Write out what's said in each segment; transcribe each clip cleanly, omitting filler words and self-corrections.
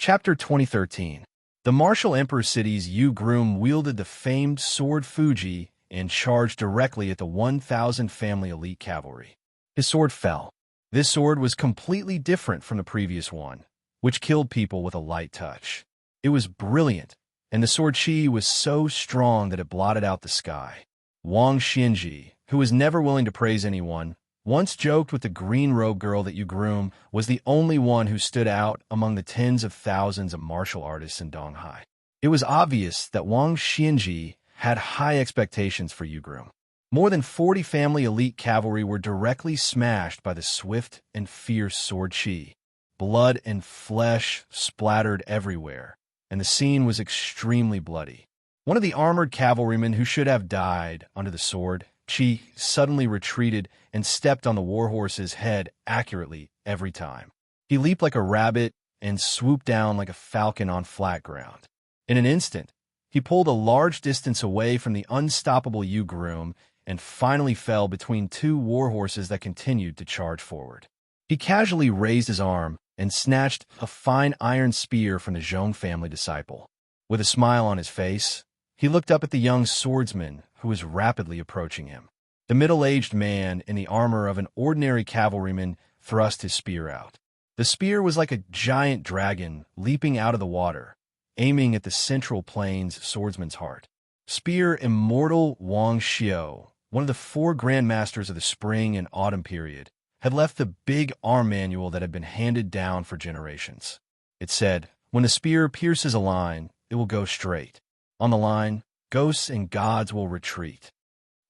Chapter 2013. The martial emperor city's Yu Groom wielded the famed sword Fuji and charged directly at the 1,000 family elite cavalry. His sword fell. This sword was completely different from the previous one, which killed people with a light touch. It was brilliant, and the sword chi was so strong that it blotted out the sky. Wang Xianji, who was never willing to praise anyone, once joked with the green-robed girl that Yu Groom was the only one who stood out among the tens of thousands of martial artists in Donghai. It was obvious that Wang Xianji had high expectations for Yu Groom. More than 40 family elite cavalry were directly smashed by the swift and fierce sword chi. Blood and flesh splattered everywhere, and the scene was extremely bloody. One of the armored cavalrymen who should have died under the sword chi suddenly retreated and stepped on the warhorse's head accurately every time. He leaped like a rabbit and swooped down like a falcon on flat ground. In an instant, he pulled a large distance away from the unstoppable Yu Groom and finally fell between two warhorses that continued to charge forward. He casually raised his arm and snatched a fine iron spear from the Zhong family disciple. With a smile on his face, he looked up at the young swordsman who was rapidly approaching him. The middle-aged man in the armor of an ordinary cavalryman thrust his spear out. The spear was like a giant dragon leaping out of the water, aiming at the central plains swordsman's heart. Spear immortal Wang Xiao, one of the 4 grandmasters of the spring and autumn period, had left the big arm manual that had been handed down for generations. It said, "When the spear pierces a line, it will go straight. On the line, ghosts and gods will retreat."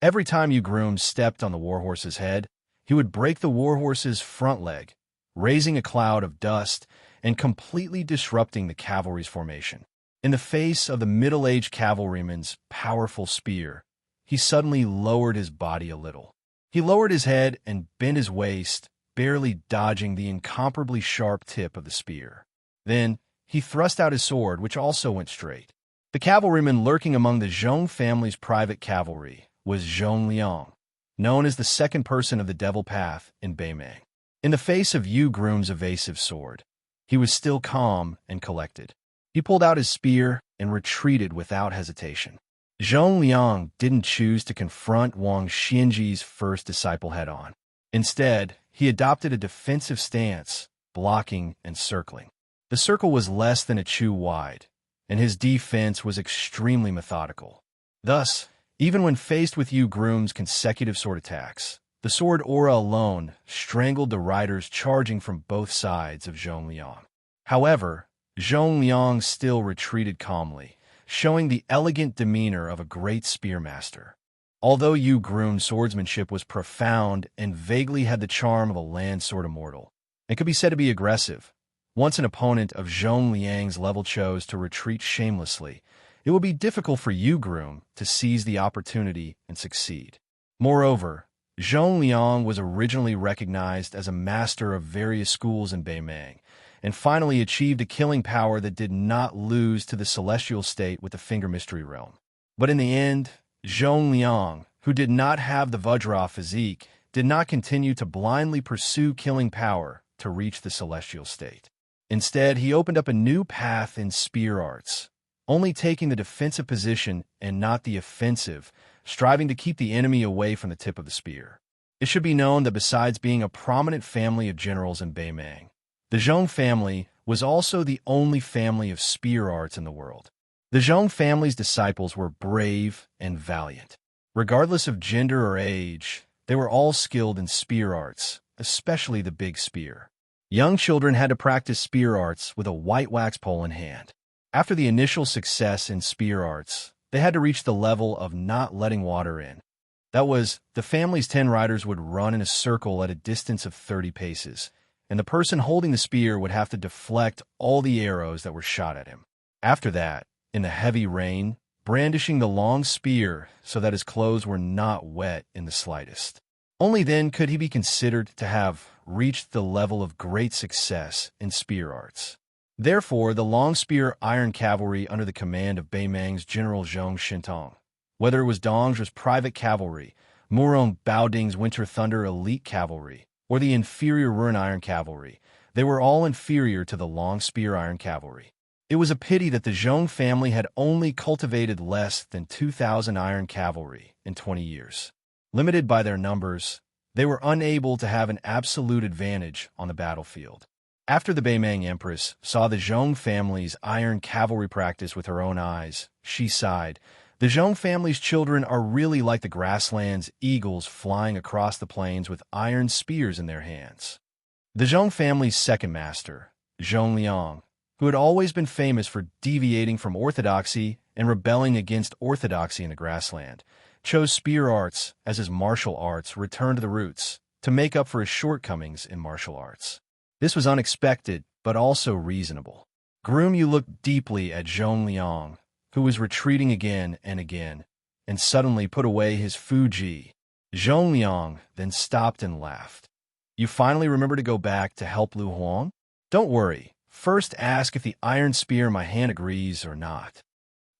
Every time Yu Groom stepped on the warhorse's head, he would break the warhorse's front leg, raising a cloud of dust and completely disrupting the cavalry's formation. In the face of the middle-aged cavalryman's powerful spear, he suddenly lowered his body a little. He lowered his head and bent his waist, barely dodging the incomparably sharp tip of the spear. Then, he thrust out his sword, which also went straight. The cavalryman lurking among the Zhong family's private cavalry was Zhong Liang, known as the second person of the Devil Path in Beimang. In the face of Yu Groom's evasive sword, he was still calm and collected. He pulled out his spear and retreated without hesitation. Zhong Liang didn't choose to confront Wang Xianji's first disciple head-on. Instead, he adopted a defensive stance, blocking and circling. The circle was less than a chu wide, and his defense was extremely methodical. Thus, even when faced with Yu Groom's consecutive sword attacks, the sword aura alone strangled the riders charging from both sides of Zhong Liang. However, Zhong Liang still retreated calmly, showing the elegant demeanor of a great spearmaster. Although Yu Groom's swordsmanship was profound and vaguely had the charm of a land sword immortal, it could be said to be aggressive. Once an opponent of Zhong Liang's level chose to retreat shamelessly, it would be difficult for Yu Groom to seize the opportunity and succeed. Moreover, Zhong Liang was originally recognized as a master of various schools in Beimang, and finally achieved a killing power that did not lose to the celestial state with the Finger Mystery Realm. But in the end, Zhong Liang, who did not have the Vajra physique, did not continue to blindly pursue killing power to reach the celestial state. Instead, he opened up a new path in spear arts, only taking the defensive position and not the offensive, striving to keep the enemy away from the tip of the spear. It should be known that besides being a prominent family of generals in Beimang, the Zhong family was also the only family of spear arts in the world. The Zhong family's disciples were brave and valiant. Regardless of gender or age, they were all skilled in spear arts, especially the big spear. Young children had to practice spear arts with a white wax pole in hand. After the initial success in spear arts, they had to reach the level of not letting water in. That was, the family's 10 riders would run in a circle at a distance of 30 paces, and the person holding the spear would have to deflect all the arrows that were shot at him. After that, in the heavy rain, brandishing the long spear so that his clothes were not wet in the slightest. Only then could he be considered to have reached the level of great success in spear arts. Therefore, the long spear iron cavalry under the command of Beimang's General Zhong Shintong, whether it was Dong's private cavalry, Murong Baoding's Winter Thunder elite cavalry, or the inferior Run Iron cavalry, They were all inferior to the long spear iron cavalry. It was a pity that the Zhong family had only cultivated less than 2,000 iron cavalry in 20 years. Limited by their numbers, they were unable to have an absolute advantage on the battlefield. After the Beimang Empress saw the Zhong family's iron cavalry practice with her own eyes, she sighed. The Zhong family's children are really like the grassland's eagles flying across the plains with iron spears in their hands. The Zhong family's second master, Zhong Liang, who had always been famous for deviating from orthodoxy and rebelling against orthodoxy in the grassland, chose spear arts as his martial arts returned to the roots to make up for his shortcomings in martial arts. This was unexpected, but also reasonable. Groom Yu looked deeply at Zhong Liang, who was retreating again and again, and suddenly put away his Fuji. Zhong Liang then stopped and laughed. You finally remember to go back to help Lu Huang? Don't worry. First ask if the iron spear in my hand agrees or not.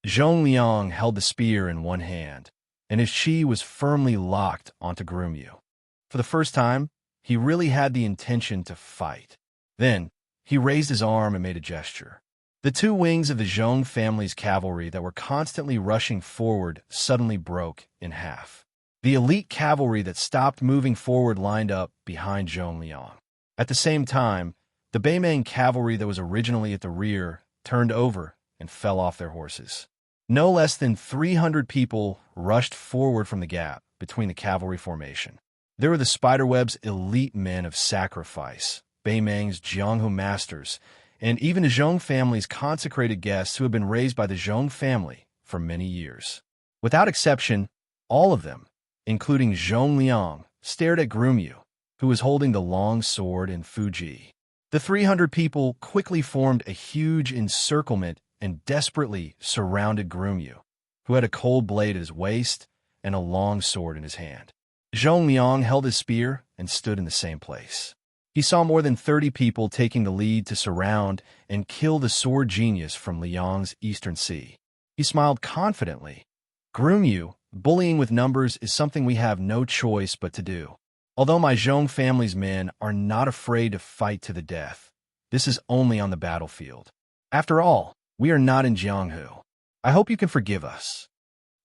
Zhong Liang held the spear in one hand, and his chi was firmly locked onto Groom Yu. For the first time, he really had the intention to fight. Then, he raised his arm and made a gesture. The two wings of the Zhong family's cavalry that were constantly rushing forward suddenly broke in half. The elite cavalry that stopped moving forward lined up behind Zhong Liang. At the same time, the Beimang cavalry that was originally at the rear turned over and fell off their horses. No less than 300 people rushed forward from the gap between the cavalry formation. There were the Spiderweb's elite men of sacrifice, Beimang's Jianghu masters, and even the Zhong family's consecrated guests who had been raised by the Zhong family for many years. Without exception, all of them, including Zhong Liang, stared at Groom Yu, who was holding the long sword in Fuji. The 300 people quickly formed a huge encirclement and desperately surrounded Groom Yu, who had a cold blade at his waist and a long sword in his hand. Zhong Liang held his spear and stood in the same place. He saw more than 30 people taking the lead to surround and kill the sword genius from Liang's Eastern Sea. He smiled confidently. Groom Yu, bullying with numbers is something we have no choice but to do. Although my Zhong family's men are not afraid to fight to the death, this is only on the battlefield. After all, we are not in Jianghu. I hope you can forgive us.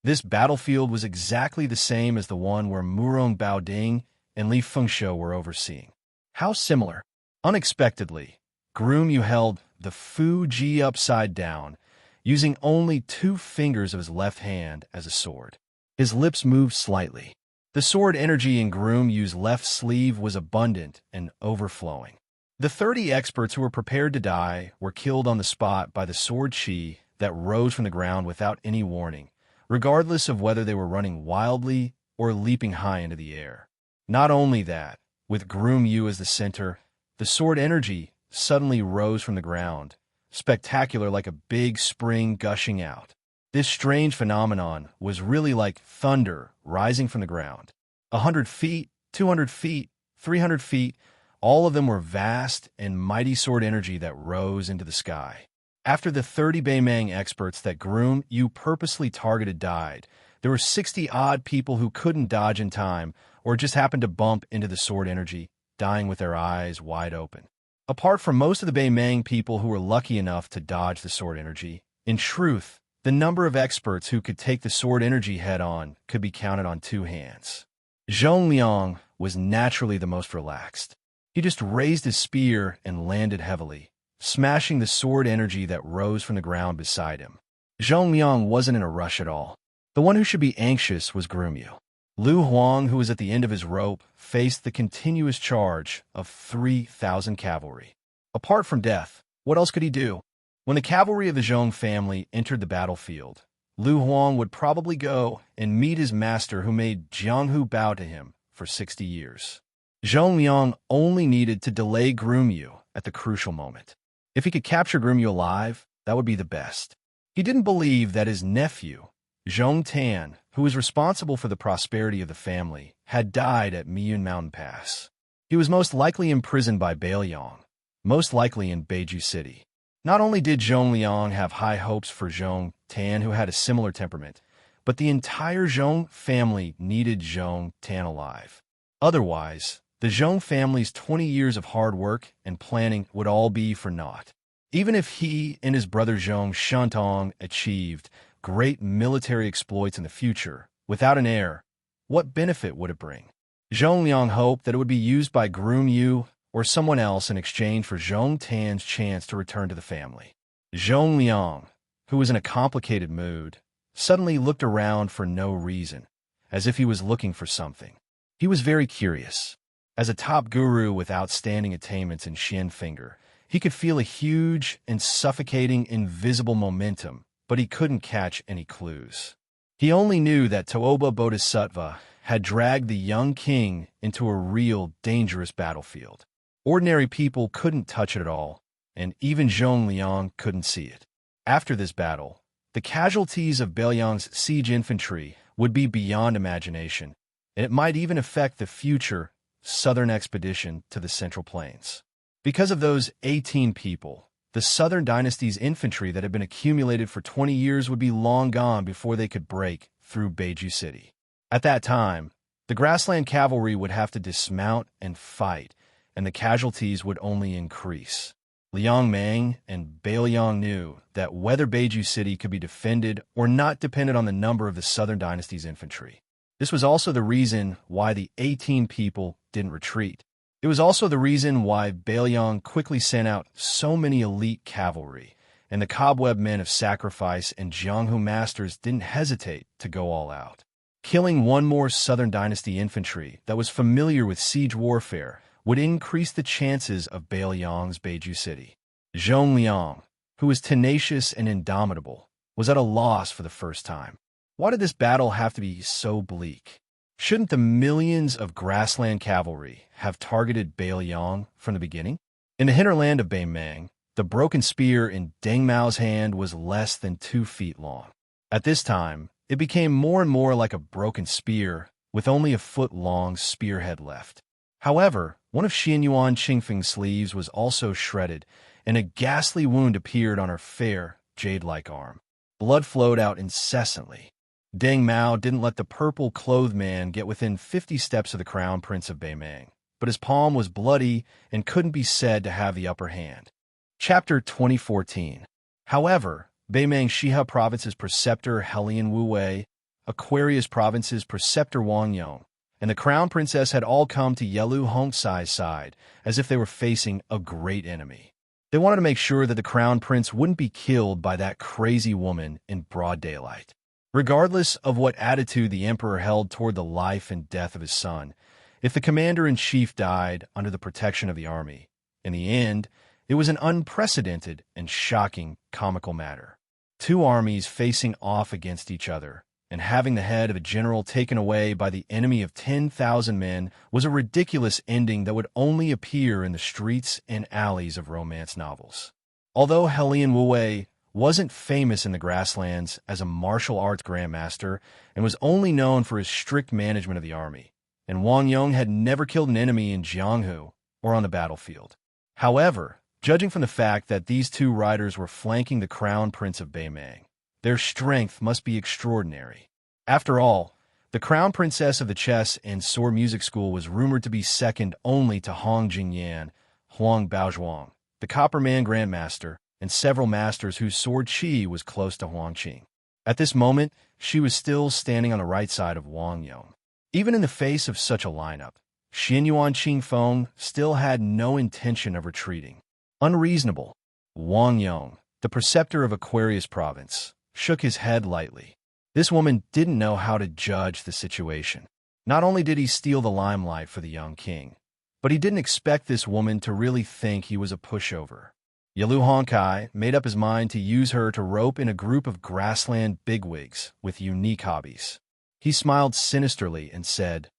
This battlefield was exactly the same as the one where Murong Baoding and Li Fengshou were overseeing. How similar. Unexpectedly, Groom Yu held the Fuji upside down, using only 2 fingers of his left hand as a sword. His lips moved slightly. The sword energy in Groom Yu's left sleeve was abundant and overflowing. The 30 experts who were prepared to die were killed on the spot by the sword chi that rose from the ground without any warning, regardless of whether they were running wildly or leaping high into the air. Not only that, with Groom Yu as the center, the sword energy suddenly rose from the ground, spectacular like a big spring gushing out. This strange phenomenon was really like thunder rising from the ground. 100 feet, 200 feet, 300 feet, all of them were vast and mighty sword energy that rose into the sky. After the 30 Beimang experts that Groom Yu purposely targeted died, there were 60-odd people who couldn't dodge in time or just happened to bump into the sword energy, dying with their eyes wide open. Apart from most of the Beimang people who were lucky enough to dodge the sword energy, in truth, the number of experts who could take the sword energy head-on could be counted on 2 hands. Zhong Liang was naturally the most relaxed. He just raised his spear and landed heavily, smashing the sword energy that rose from the ground beside him. Zhong Liang wasn't in a rush at all. The one who should be anxious was Groom Yu. Lu Huang, who was at the end of his rope, faced the continuous charge of 3,000 cavalry. Apart from death, what else could he do? When the cavalry of the Zhong family entered the battlefield, Lu Huang would probably go and meet his master who made Jianghu bow to him for 60 years. Zhong Liang only needed to delay Groom Yu at the crucial moment. If he could capture Groom Yu alive, that would be the best. He didn't believe that his nephew, Zhong Tan, who was responsible for the prosperity of the family, had died at Miyun Mountain Pass. He was most likely imprisoned by Bailiang, most likely in Beiju City. Not only did Zhong Liang have high hopes for Zhong Tan, who had a similar temperament, but the entire Zhong family needed Zhong Tan alive. Otherwise, the Zhong family's 20 years of hard work and planning would all be for naught. Even if he and his brother Zhong Shantong achieved great military exploits in the future, without an heir, what benefit would it bring? Zhong Liang hoped that it would be used by Groom Yu or someone else in exchange for Zhong Tan's chance to return to the family. Zhong Liang, who was in a complicated mood, suddenly looked around for no reason, as if he was looking for something. He was very curious. As a top guru with outstanding attainments in Xian Finger, he could feel a huge and suffocating invisible momentum, but he couldn't catch any clues. He only knew that Toba Bodhisattva had dragged the young king into a real dangerous battlefield. Ordinary people couldn't touch it at all, and even Zhong Liang couldn't see it. After this battle, the casualties of Beiliang's siege infantry would be beyond imagination, and it might even affect the future southern expedition to the Central Plains. Because of those 18 people, the Southern Dynasty's infantry that had been accumulated for 20 years would be long gone before they could break through Beiju City. At that time, the grassland cavalry would have to dismount and fight, and the casualties would only increase. Liang Mang and Beiliang knew that whether Beiju City could be defended or not depended on the number of the Southern Dynasty's infantry. This was also the reason why the 18 people didn't retreat. It was also the reason why Beiliang quickly sent out so many elite cavalry, and the cobweb men of sacrifice and Jianghu masters didn't hesitate to go all out. Killing one more Southern Dynasty infantry that was familiar with siege warfare would increase the chances of Beiliang's Beiju City. Zhong Liang, who was tenacious and indomitable, was at a loss for the first time. Why did this battle have to be so bleak? Shouldn't the millions of grassland cavalry have targeted Beiliang from the beginning? In the hinterland of Beimang, the broken spear in Deng Mao's hand was less than 2 feet long. At this time, it became more and more like a broken spear, with only a foot-long spearhead left. However, one of Xian Yuan Qingfeng's sleeves was also shredded, and a ghastly wound appeared on her fair, jade-like arm. Blood flowed out incessantly. Deng Mao didn't let the purple-clothed man get within 50 steps of the crown prince of Beimang, but his palm was bloody and couldn't be said to have the upper hand. Chapter 2014. However, Beimang Shiha Province's preceptor Helian Wu Wei, Aquarius Province's preceptor Wang Yong, and the crown princess had all come to Yelu Hongsai's side as if they were facing a great enemy. They wanted to make sure that the crown prince wouldn't be killed by that crazy woman in broad daylight. Regardless of what attitude the emperor held toward the life and death of his son, if the commander-in-chief died under the protection of the army, in the end, it was an unprecedented and shocking comical matter. 2 armies facing off against each other, and having the head of a general taken away by the enemy of 10,000 men was a ridiculous ending that would only appear in the streets and alleys of romance novels. Although Helian Wu Wei wasn't famous in the grasslands as a martial arts grandmaster and was only known for his strict management of the army, and Wang Yong had never killed an enemy in Jianghu or on the battlefield. However, judging from the fact that these 2 riders were flanking the crown prince of Beimang, their strength must be extraordinary. After all, the crown princess of the chess and sword music school was rumored to be second only to Hong Jingyan, Huang Baozhuang, the Copperman grandmaster, and several masters whose sword chi was close to Huang Qing. At this moment, she was still standing on the right side of Wang Yong. Even in the face of such a lineup, Xian Yuan Qingfeng still had no intention of retreating. Unreasonable. Wang Yong, the preceptor of Aquarius Province, shook his head lightly. This woman didn't know how to judge the situation. Not only did he steal the limelight for the young king, but he didn't expect this woman to really think he was a pushover. Yalu Honkai made up his mind to use her to rope in a group of grassland bigwigs with unique hobbies. He smiled sinisterly and said,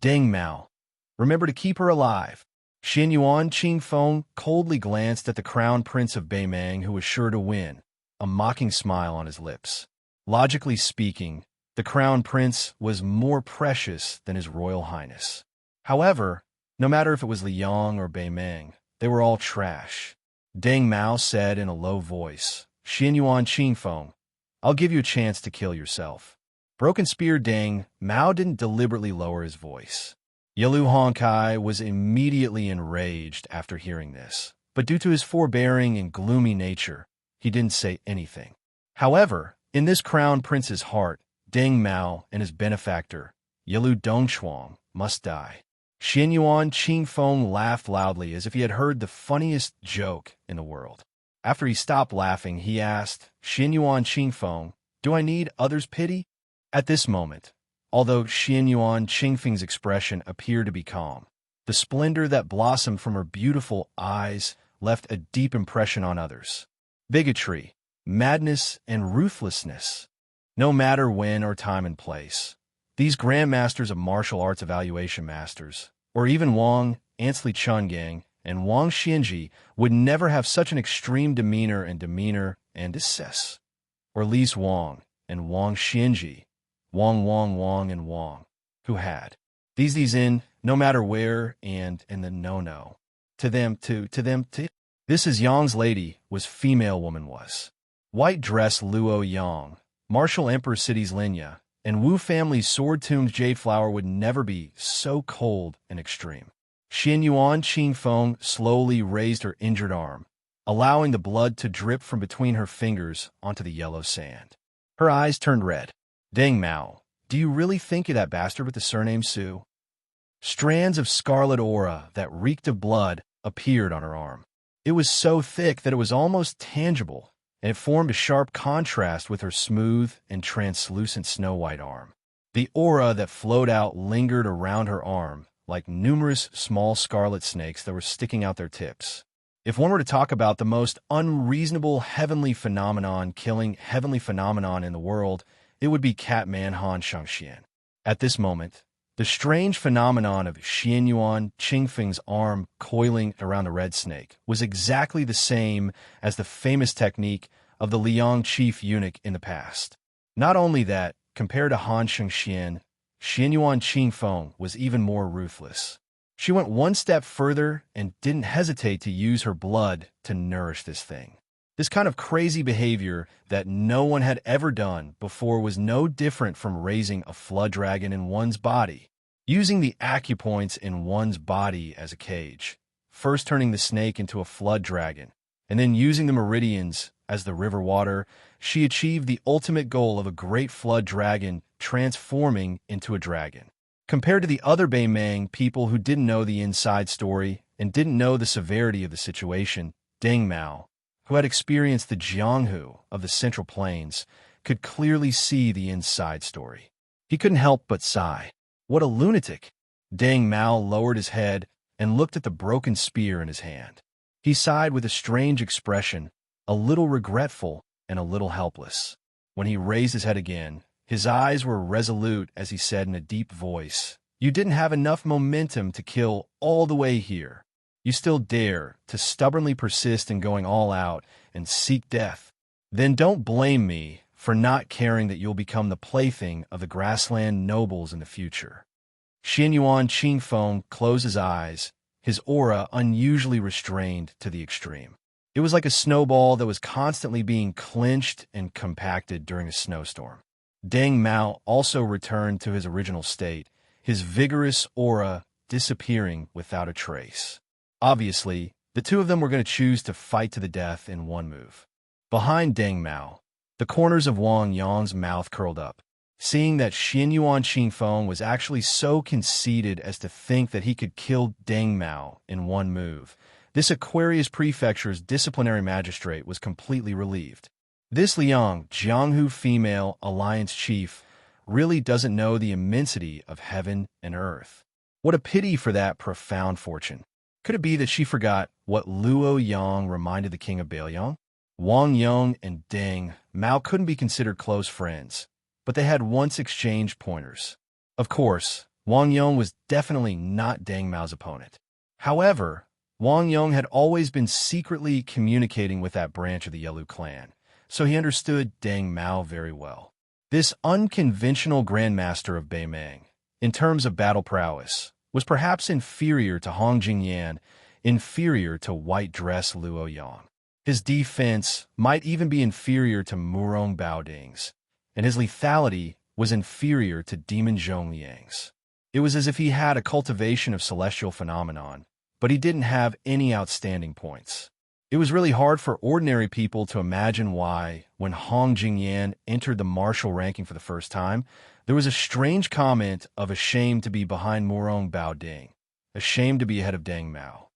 "Deng Mao, remember to keep her alive." Xian Yuan Qingfeng coldly glanced at the crown prince of Beimang, who was sure to win, a mocking smile on his lips. Logically speaking, the crown prince was more precious than his royal highness. However, no matter if it was Liang or Beimang, they were all trash. Deng Mao said in a low voice, "Xian Yuan Qingfeng, I'll give you a chance to kill yourself." Broken Spear Deng Mao didn't deliberately lower his voice. Yalu Honkai was immediately enraged after hearing this, but due to his forbearing and gloomy nature, he didn't say anything. However, in this crown prince's heart, Deng Mao and his benefactor, Yalu Dongchuang, must die. Xianyuan Qingfeng laughed loudly as if he had heard the funniest joke in the world. After he stopped laughing, he asked, Xianyuan Qingfeng, do I need others' pity? At this moment, although Xianyuan Qingfeng's expression appeared to be calm, the splendor that blossomed from her beautiful eyes left a deep impression on others. Bigotry, madness, and ruthlessness. No matter when or time and place, these grandmasters of martial arts evaluation masters, or even Wang, Ansley Chungang, and Wang Xianji would never have such an extreme demeanor and dissess. Or Li Wang and Wang Xianji, Wang and Wang, who had these in no matter where and the no. To them. This is Yang's lady was female woman was. White dress Luo Yang, martial emperor cities Linya, and Wu family's sword-tombed jade flower would never be so cold and extreme. Xianyuan Qingfeng slowly raised her injured arm, allowing the blood to drip from between her fingers onto the yellow sand. Her eyes turned red. Deng Mao, do you really think of that bastard with the surname Su? Strands of scarlet aura that reeked of blood appeared on her arm. It was so thick that it was almost tangible, and it formed a sharp contrast with her smooth and translucent snow-white arm. The aura that flowed out lingered around her arm like numerous small scarlet snakes that were sticking out their tips. If one were to talk about the most unreasonable heavenly phenomenon killing heavenly phenomenon in the world, it would be Catman Han Shangxian. At this moment, the strange phenomenon of Xianyuan Qingfeng's arm coiling around the red snake was exactly the same as the famous technique of the Liang chief eunuch in the past. Not only that, compared to Han Shangxian, Xianyuan Qingfeng was even more ruthless. She went one step further and didn't hesitate to use her blood to nourish this thing. This kind of crazy behavior that no one had ever done before was no different from raising a flood dragon in one's body, using the acupoints in one's body as a cage, first turning the snake into a flood dragon, and then using the meridians as the river water. She achieved the ultimate goal of a great flood dragon transforming into a dragon. Compared to the other Beimang people who didn't know the inside story and didn't know the severity of the situation, Deng Mao, who had experienced the Jianghu of the Central Plains, could clearly see the inside story. He couldn't help but sigh. What a lunatic! Deng Mao lowered his head and looked at the broken spear in his hand. He sighed with a strange expression, a little regretful and a little helpless. When he raised his head again, his eyes were resolute as he said in a deep voice, "You didn't have enough momentum to kill all the way here. You still dare to stubbornly persist in going all out and seek death. Then don't blame me for not caring that you'll become the plaything of the grassland nobles in the future." Xianyuan Qingfeng closed his eyes, his aura unusually restrained to the extreme. It was like a snowball that was constantly being clenched and compacted during a snowstorm. Deng Mao also returned to his original state, his vigorous aura disappearing without a trace. Obviously, the two of them were going to choose to fight to the death in one move. Behind Deng Mao, the corners of Wang Yang's mouth curled up. Seeing that Xianyuan Qingfeng was actually so conceited as to think that he could kill Deng Mao in one move, this Aquarius Prefecture's disciplinary magistrate was completely relieved. This Liang, Jianghu female alliance chief, really doesn't know the immensity of heaven and earth. What a pity for that profound fortune. Could it be that she forgot what Luo Yang reminded the king of Beiliang? Wang Yang and Deng Mao couldn't be considered close friends, but they had once exchanged pointers. Of course, Wang Yang was definitely not Deng Mao's opponent. However, Wang Yang had always been secretly communicating with that branch of the Yalu clan, so he understood Deng Mao very well. This unconventional grandmaster of Beimang, in terms of battle prowess, was perhaps inferior to Hong Jingyan, inferior to white dress Luo Yang. His defense might even be inferior to Murong Baoding's, and his lethality was inferior to Demon Zhongliang's. It was as if he had a cultivation of celestial phenomenon, but he didn't have any outstanding points. It was really hard for ordinary people to imagine why, when Hong Jingyan entered the martial ranking for the first time, there was a strange comment of ashamed to be behind Morong Bao Ding, ashamed to be ahead of Deng Mao.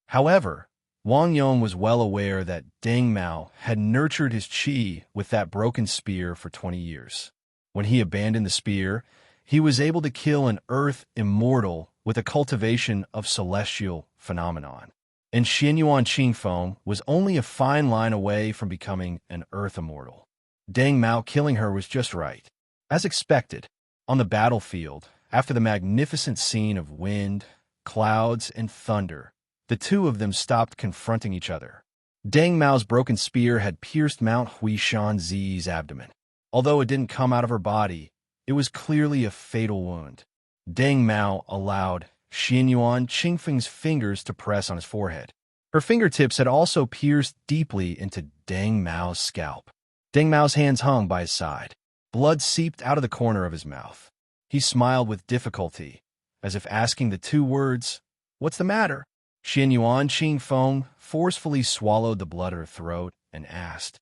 However, Wang Yong was well aware that Deng Mao had nurtured his qi with that broken spear for 20 years. When he abandoned the spear, he was able to kill an earth immortal with a cultivation of celestial phenomenon. And Xianyuan Qingfeng was only a fine line away from becoming an earth immortal. Deng Mao killing her was just right. As expected, on the battlefield, after the magnificent scene of wind, clouds, and thunder, the two of them stopped confronting each other. Deng Mao's broken spear had pierced Mount Huishan Zi's abdomen. Although it didn't come out of her body, it was clearly a fatal wound. Deng Mao allowed Xianyuan Qingfeng's fingers to press on his forehead. Her fingertips had also pierced deeply into Deng Mao's scalp. Deng Mao's hands hung by his side. Blood seeped out of the corner of his mouth. He smiled with difficulty, as if asking the two words, "What's the matter?" Xianyuan Qingfeng forcefully swallowed the blood at her throat and asked,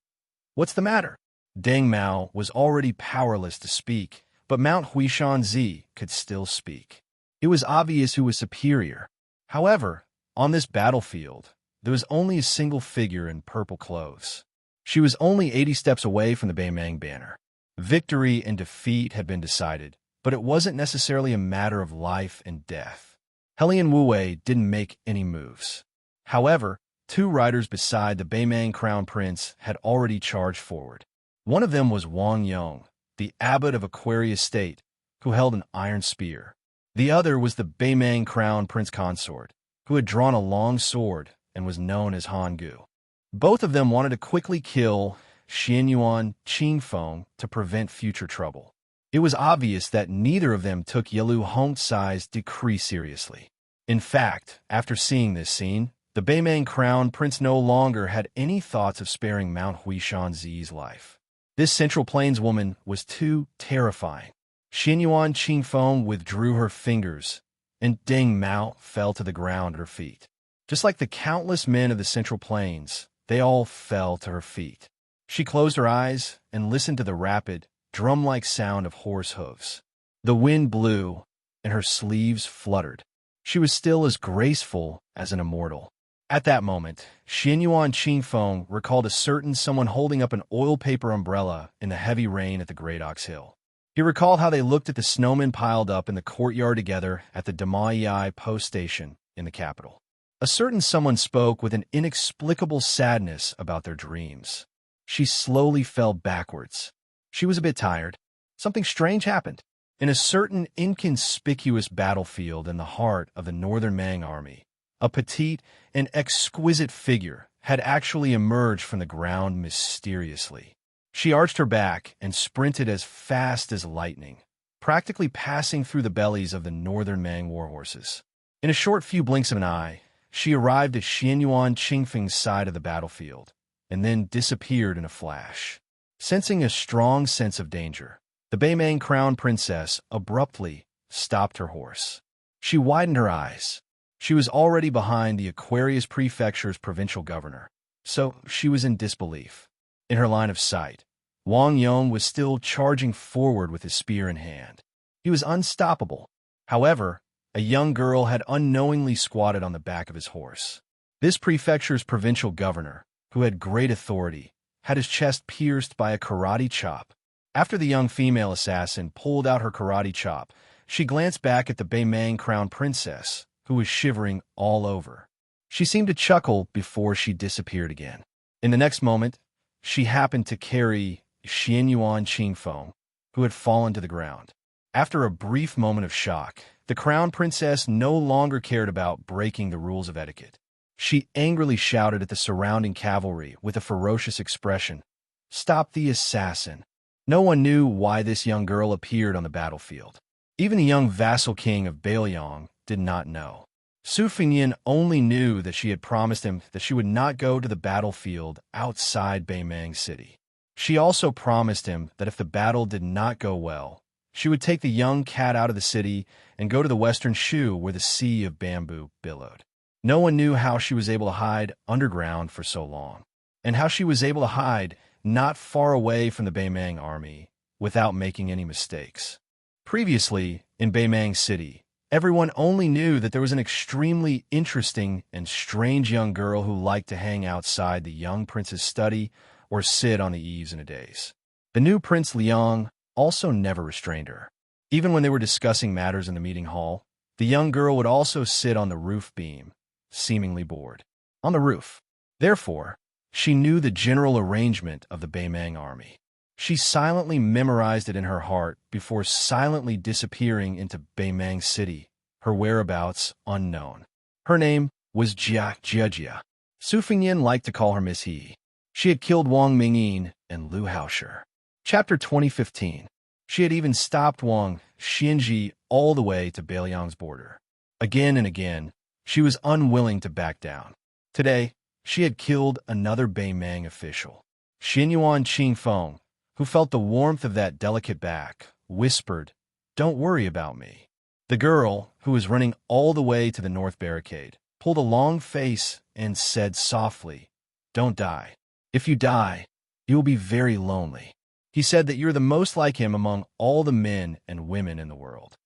"What's the matter?" Deng Mao was already powerless to speak, but Mount Huishan Zi could still speak. It was obvious who was superior. However, on this battlefield, there was only a single figure in purple clothes. She was only 80 steps away from the Beimang banner. Victory and defeat had been decided, but it wasn't necessarily a matter of life and death. Helian Wuwei didn't make any moves. However, two riders beside the Beimang crown prince had already charged forward. One of them was Wang Yong, the abbot of Aquarius State, who held an iron spear. The other was the Beimang crown prince consort, who had drawn a long sword and was known as Han Gu. Both of them wanted to quickly kill Xianyuan Qingfeng to prevent future trouble. It was obvious that neither of them took Yilu Hongcai's decree seriously. In fact, after seeing this scene, the Beimang crown prince no longer had any thoughts of sparing Mount Huishan Zi's life. This Central Plains woman was too terrifying. Xianyuan Qingfeng withdrew her fingers, and Deng Mao fell to the ground at her feet. Just like the countless men of the Central Plains, they all fell to her feet. She closed her eyes and listened to the rapid, drum-like sound of horse hooves. The wind blew, and her sleeves fluttered. She was still as graceful as an immortal. At that moment, Xianyuan Qingfeng recalled a certain someone holding up an oil paper umbrella in the heavy rain at the Great Ox Hill. He recalled how they looked at the snowmen piled up in the courtyard together at the Damaiyai post station in the capital. A certain someone spoke with an inexplicable sadness about their dreams. She slowly fell backwards. She was a bit tired. Something strange happened. In a certain inconspicuous battlefield in the heart of the Northern Mang army, a petite and exquisite figure had actually emerged from the ground mysteriously. She arched her back and sprinted as fast as lightning, practically passing through the bellies of the Northern Mang warhorses. In a short few blinks of an eye, she arrived at Xianyuan Qingfeng's side of the battlefield, and then disappeared in a flash. Sensing a strong sense of danger, the Beimang crown princess abruptly stopped her horse. She widened her eyes. She was already behind the Aquarius Prefecture's provincial governor, so she was in disbelief. In her line of sight, Wang Yong was still charging forward with his spear in hand. He was unstoppable. However, a young girl had unknowingly squatted on the back of his horse. This prefecture's provincial governor, who had great authority, had his chest pierced by a karate chop. After the young female assassin pulled out her karate chop, she glanced back at the Beimang crown princess, who was shivering all over. She seemed to chuckle before she disappeared again. In the next moment, she happened to carry Xianyuan Qingfeng, who had fallen to the ground. After a brief moment of shock, the crown princess no longer cared about breaking the rules of etiquette. She angrily shouted at the surrounding cavalry with a ferocious expression, "Stop the assassin!" No one knew why this young girl appeared on the battlefield. Even the young vassal king of Baoyang did not know. Su Fengyin only knew that she had promised him that she would not go to the battlefield outside Beimang City. She also promised him that if the battle did not go well, she would take the young cat out of the city and go to the western Shu where the sea of bamboo billowed. No one knew how she was able to hide underground for so long, and how she was able to hide not far away from the Beimang army without making any mistakes. Previously, in Beimang City, everyone only knew that there was an extremely interesting and strange young girl who liked to hang outside the young prince's study or sit on the eaves in a daze. The new Prince Liang also never restrained her. Even when they were discussing matters in the meeting hall, the young girl would also sit on the roof beam, seemingly bored. On the roof. Therefore, she knew the general arrangement of the Beimang army. She silently memorized it in her heart before silently disappearing into Beimang City, her whereabouts unknown. Her name was Jia. Su Fingyan liked to call her Miss He. She had killed Wang Mingyin and Lu Haosher. Chapter 2015. She had even stopped Wang Xianji all the way to Beiliang's border. Again and again, she was unwilling to back down. Today, she had killed another Beimang official. Xinyuan Qingfeng, who felt the warmth of that delicate back, whispered, "Don't worry about me." The girl, who was running all the way to the north barricade, pulled a long face and said softly, "Don't die. If you die, you will be very lonely." He said that you're the most like him among all the men and women in the world.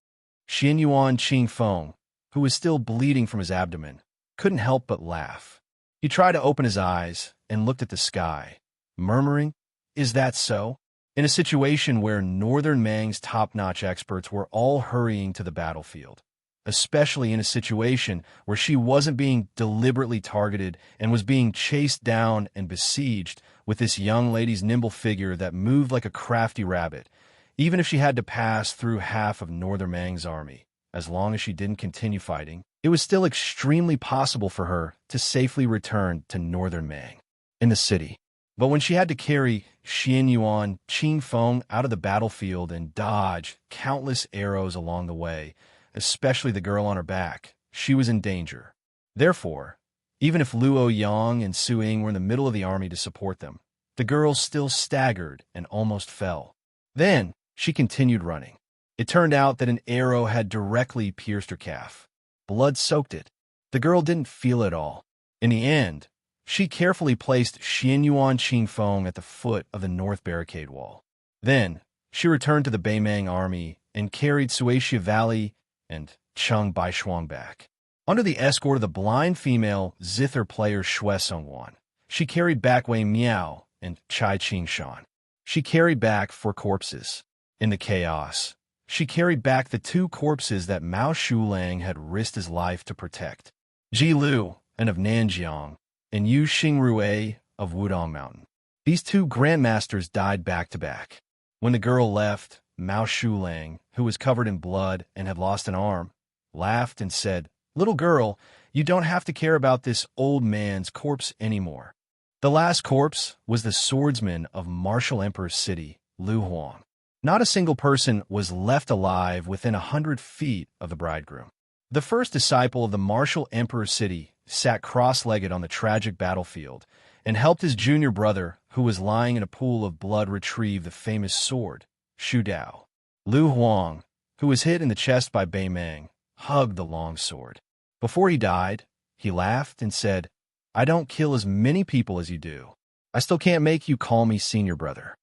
Xinyuan Qingfeng, who was still bleeding from his abdomen, couldn't help but laugh. He tried to open his eyes and looked at the sky, murmuring, "Is that so?" In a situation where Northern Mang's top-notch experts were all hurrying to the battlefield, especially in a situation where she wasn't being deliberately targeted and was being chased down and besieged with this young lady's nimble figure that moved like a crafty rabbit, even if she had to pass through half of Northern Mang's army. As long as she didn't continue fighting, it was still extremely possible for her to safely return to Northern Mang in the city. But when she had to carry Xianyuan Qingfeng out of the battlefield and dodge countless arrows along the way, especially the girl on her back, she was in danger. Therefore, even if Luo Yang and Su Ying were in the middle of the army to support them, the girl still staggered and almost fell. Then, she continued running. It turned out that an arrow had directly pierced her calf. Blood soaked it. The girl didn't feel it all. In the end, she carefully placed Xianyuan Qingfeng at the foot of the north barricade wall. Then, she returned to the Beimang army and carried Suaxia Valley and Cheng Baishuang back. Under the escort of the blind female zither player Xue Songwan, she carried back Wei Miao and Chai Qingshan. She carried back 4 corpses. In the chaos, she carried back the 2 corpses that Mao Shulang had risked his life to protect. Ji Lu, and of Nanjiang, and Yu Xingrue of Wudong Mountain. These 2 grandmasters died back-to-back. When the girl left, Mao Shulang, who was covered in blood and had lost an arm, laughed and said, "Little girl, you don't have to care about this old man's corpse anymore." The last corpse was the swordsman of Martial Emperor's city, Lu Huang. Not a single person was left alive within 100 feet of the bridegroom. The first disciple of the Martial Emperor's city sat cross-legged on the tragic battlefield and helped his junior brother, who was lying in a pool of blood, retrieve the famous sword, Shu Dao. Lu Huang, who was hit in the chest by Beimang, hugged the long sword. Before he died, he laughed and said, "I don't kill as many people as you do. I still can't make you call me senior brother."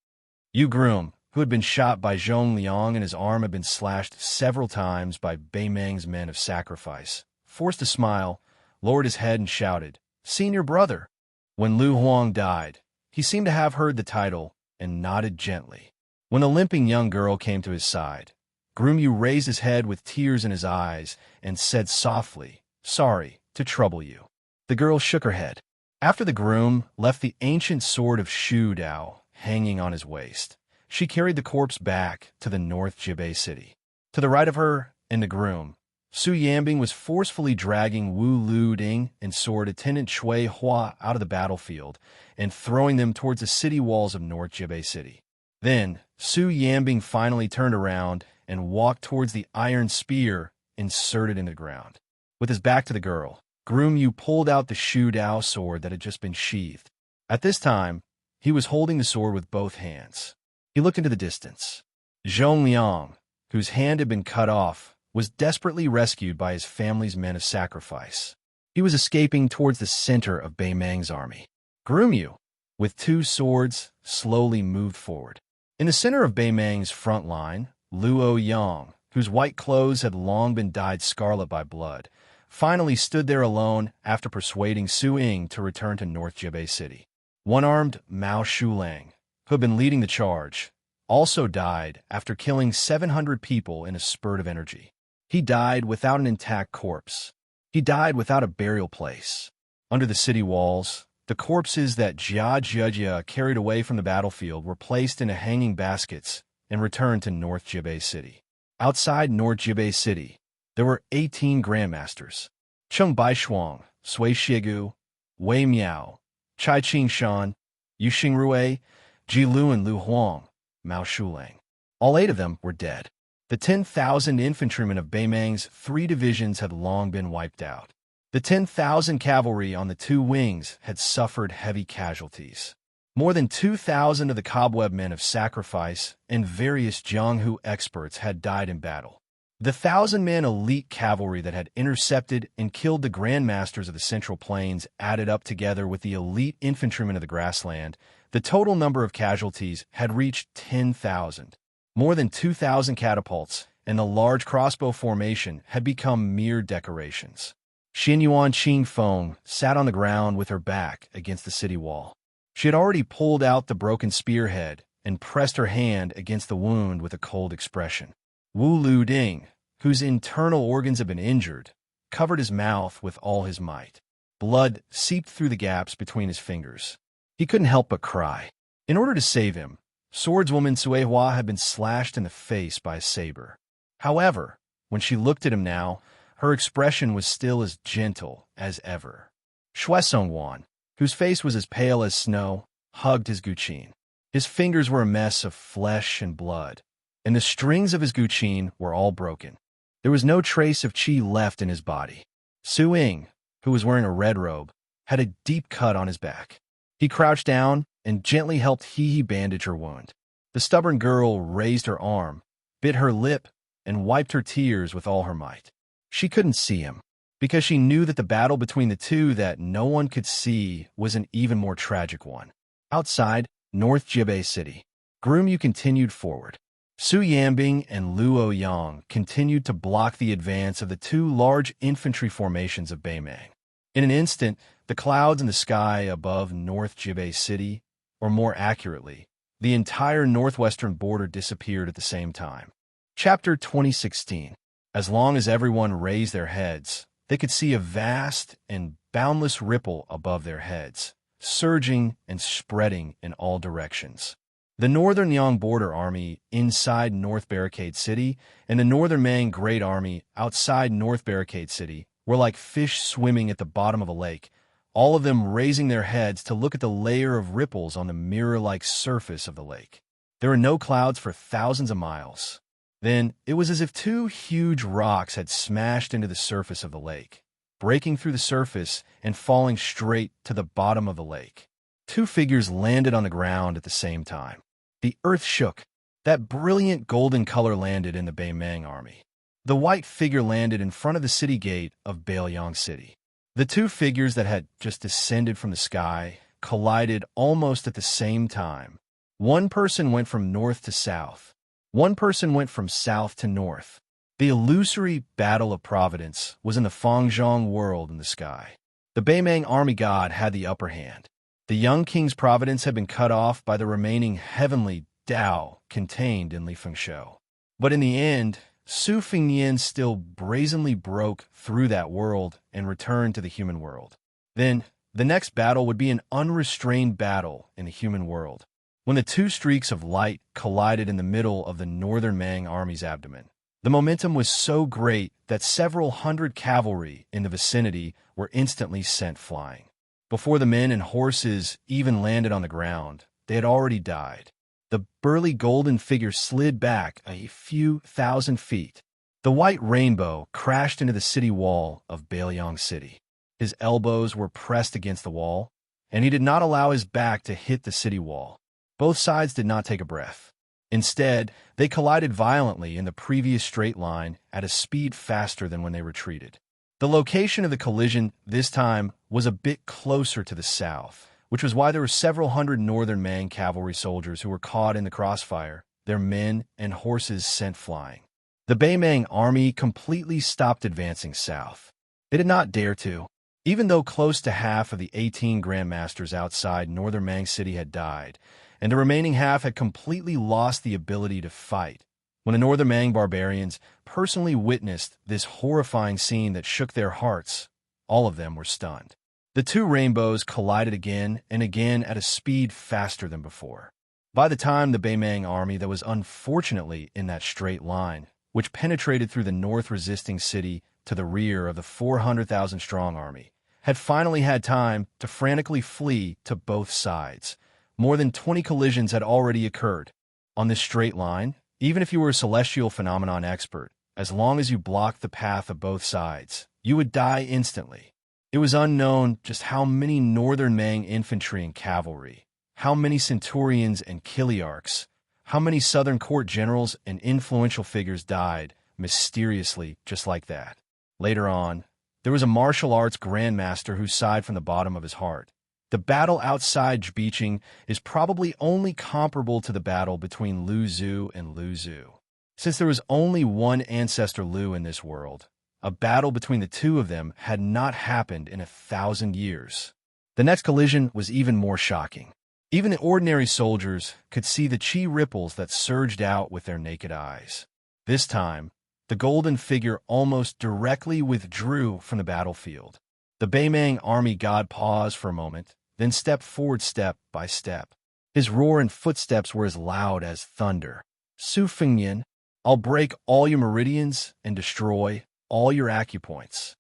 Yu Groom, who had been shot by Zhong Liang and his arm had been slashed several times by Beimang's men of sacrifice, forced a smile, lowered his head and shouted, "Senior brother." When Lu Huang died, he seemed to have heard the title and nodded gently. When the limping young girl came to his side, Groom Yu raised his head with tears in his eyes and said softly, "Sorry to trouble you." The girl shook her head. After the groom left the ancient sword of Shu Dao hanging on his waist, she carried the corpse back to the North Jibei city. To the right of her and the groom, Su Yambing was forcefully dragging Wu Lu Ding and sword attendant Shui Hua out of the battlefield and throwing them towards the city walls of North Jibei City. Then, Su Yambing finally turned around and walked towards the iron spear inserted in the ground. With his back to the girl, Groom Yu pulled out the Shu Dao sword that had just been sheathed. At this time, he was holding the sword with both hands. He looked into the distance. Zhong Liang, whose hand had been cut off, was desperately rescued by his family's men of sacrifice. He was escaping towards the center of Bei Meng's army. Groomyu, with 2 swords, slowly moved forward. In the center of Bei Meng's front line, Luo Yang, whose white clothes had long been dyed scarlet by blood, finally stood there alone after persuading Su Ying to return to North Jibei City. One-armed Mao Shulang, who had been leading the charge, also died after killing 700 people in a spurt of energy. He died without an intact corpse. He died without a burial place. Under the city walls, the corpses that Jia Jia carried away from the battlefield were placed into hanging baskets and returned to North Jibei City. Outside North Jibei City, there were 18 grandmasters: Cheng Baishuang, Sui Shigu, Wei Miao, Chai Qingshan, Yu Xingrui, Ji Lu and Lu Huang, Mao Shulang. All 8 of them were dead. The 10,000 infantrymen of Bei Meng's 3 divisions had long been wiped out. The 10,000 cavalry on the 2 wings had suffered heavy casualties. More than 2,000 of the cobweb men of sacrifice and various Jianghu experts had died in battle. The 1,000-man elite cavalry that had intercepted and killed the grandmasters of the Central Plains added up together with the elite infantrymen of the grassland, the total number of casualties had reached 10,000. More than 2,000 catapults and the large crossbow formation had become mere decorations. Xinyuan Qingfeng sat on the ground with her back against the city wall. She had already pulled out the broken spearhead and pressed her hand against the wound with a cold expression. Wu Lu Ding, whose internal organs had been injured, covered his mouth with all his might. Blood seeped through the gaps between his fingers. He couldn't help but cry. In order to save him, swordswoman Sui Hua had been slashed in the face by a saber. However, when she looked at him now, her expression was still as gentle as ever. Shuesong Wan, whose face was as pale as snow, hugged his guqin. His fingers were a mess of flesh and blood, and the strings of his guqin were all broken. There was no trace of qi left in his body. Su Ying, who was wearing a red robe, had a deep cut on his back. He crouched down and gently helped He bandage her wound. The stubborn girl raised her arm, bit her lip, and wiped her tears with all her might. She couldn't see him, because she knew that the battle between the 2 that no one could see was an even more tragic one. Outside North Jibei City, Groomyu continued forward. Su Yanbing and Luo Yang continued to block the advance of the 2 large infantry formations of Bei Meng. In an instant, the clouds in the sky above North Jibei City, or more accurately, the entire northwestern border disappeared at the same time. Chapter 2016. As long as everyone raised their heads, they could see a vast and boundless ripple above their heads, surging and spreading in all directions. The Northern Yang Border Army inside North Barricade City and the Northern Mang Great Army outside North Barricade City were like fish swimming at the bottom of a lake, all of them raising their heads to look at the layer of ripples on the mirror-like surface of the lake. There were no clouds for thousands of miles. Then it was as if 2 huge rocks had smashed into the surface of the lake, breaking through the surface and falling straight to the bottom of the lake. 2 figures landed on the ground at the same time. The earth shook. That brilliant golden color landed in the Bei Meng army. The white figure landed in front of the city gate of Bailiang City. The 2 figures that had just descended from the sky collided almost at the same time. One person went from north to south. One person went from south to north. The illusory battle of providence was in the Fangzhong world in the sky. The Bei Meng army god had the upper hand. The young king's providence had been cut off by the remaining heavenly Tao contained in Li Fengshou. But in the end, Su Fengnian still brazenly broke through that world and returned to the human world. Then, the next battle would be an unrestrained battle in the human world, when the 2 streaks of light collided in the middle of the Northern Mang army's abdomen. The momentum was so great that several hundred cavalry in the vicinity were instantly sent flying. Before the men and horses even landed on the ground, they had already died. The burly golden figure slid back a few thousand feet. The white rainbow crashed into the city wall of Bailiang City. His elbows were pressed against the wall, and he did not allow his back to hit the city wall. Both sides did not take a breath. Instead, they collided violently in the previous straight line at a speed faster than when they retreated. The location of the collision this time was a bit closer to the south, which was why there were several hundred northern Mang cavalry soldiers who were caught in the crossfire, their men and horses sent flying. The Beimang army completely stopped advancing south. They did not dare to. Even though close to half of the 18 grandmasters outside northern Mang City had died, and the remaining half had completely lost the ability to fight, when the northern Mang barbarians personally witnessed this horrifying scene that shook their hearts, all of them were stunned. The two rainbows collided again and again at a speed faster than before. By the time the Beimang army that was unfortunately in that straight line, which penetrated through the north resisting city to the rear of the 400,000-strong army, had finally had time to frantically flee to both sides, more than 20 collisions had already occurred. On this straight line, even if you were a celestial phenomenon expert, as long as you blocked the path of both sides, you would die instantly. It was unknown just how many northern Mang infantry and cavalry, how many centurions and kiliarchs, how many southern court generals and influential figures died mysteriously just like that. Later on, there was a martial arts grandmaster who sighed from the bottom of his heart. The battle outside Jbicheng is probably only comparable to the battle between Lu Zhu and Lu Zhu. Since there was only one ancestor Lu in this world, a battle between the two of them had not happened in 1,000 years. The next collision was even more shocking. Even the ordinary soldiers could see the chi ripples that surged out with their naked eyes. This time, the golden figure almost directly withdrew from the battlefield. The Beimang army god paused for a moment, then stepped forward step by step. His roar and footsteps were as loud as thunder. Su Fengnian, I'll break all your meridians and destroy all your acupoints.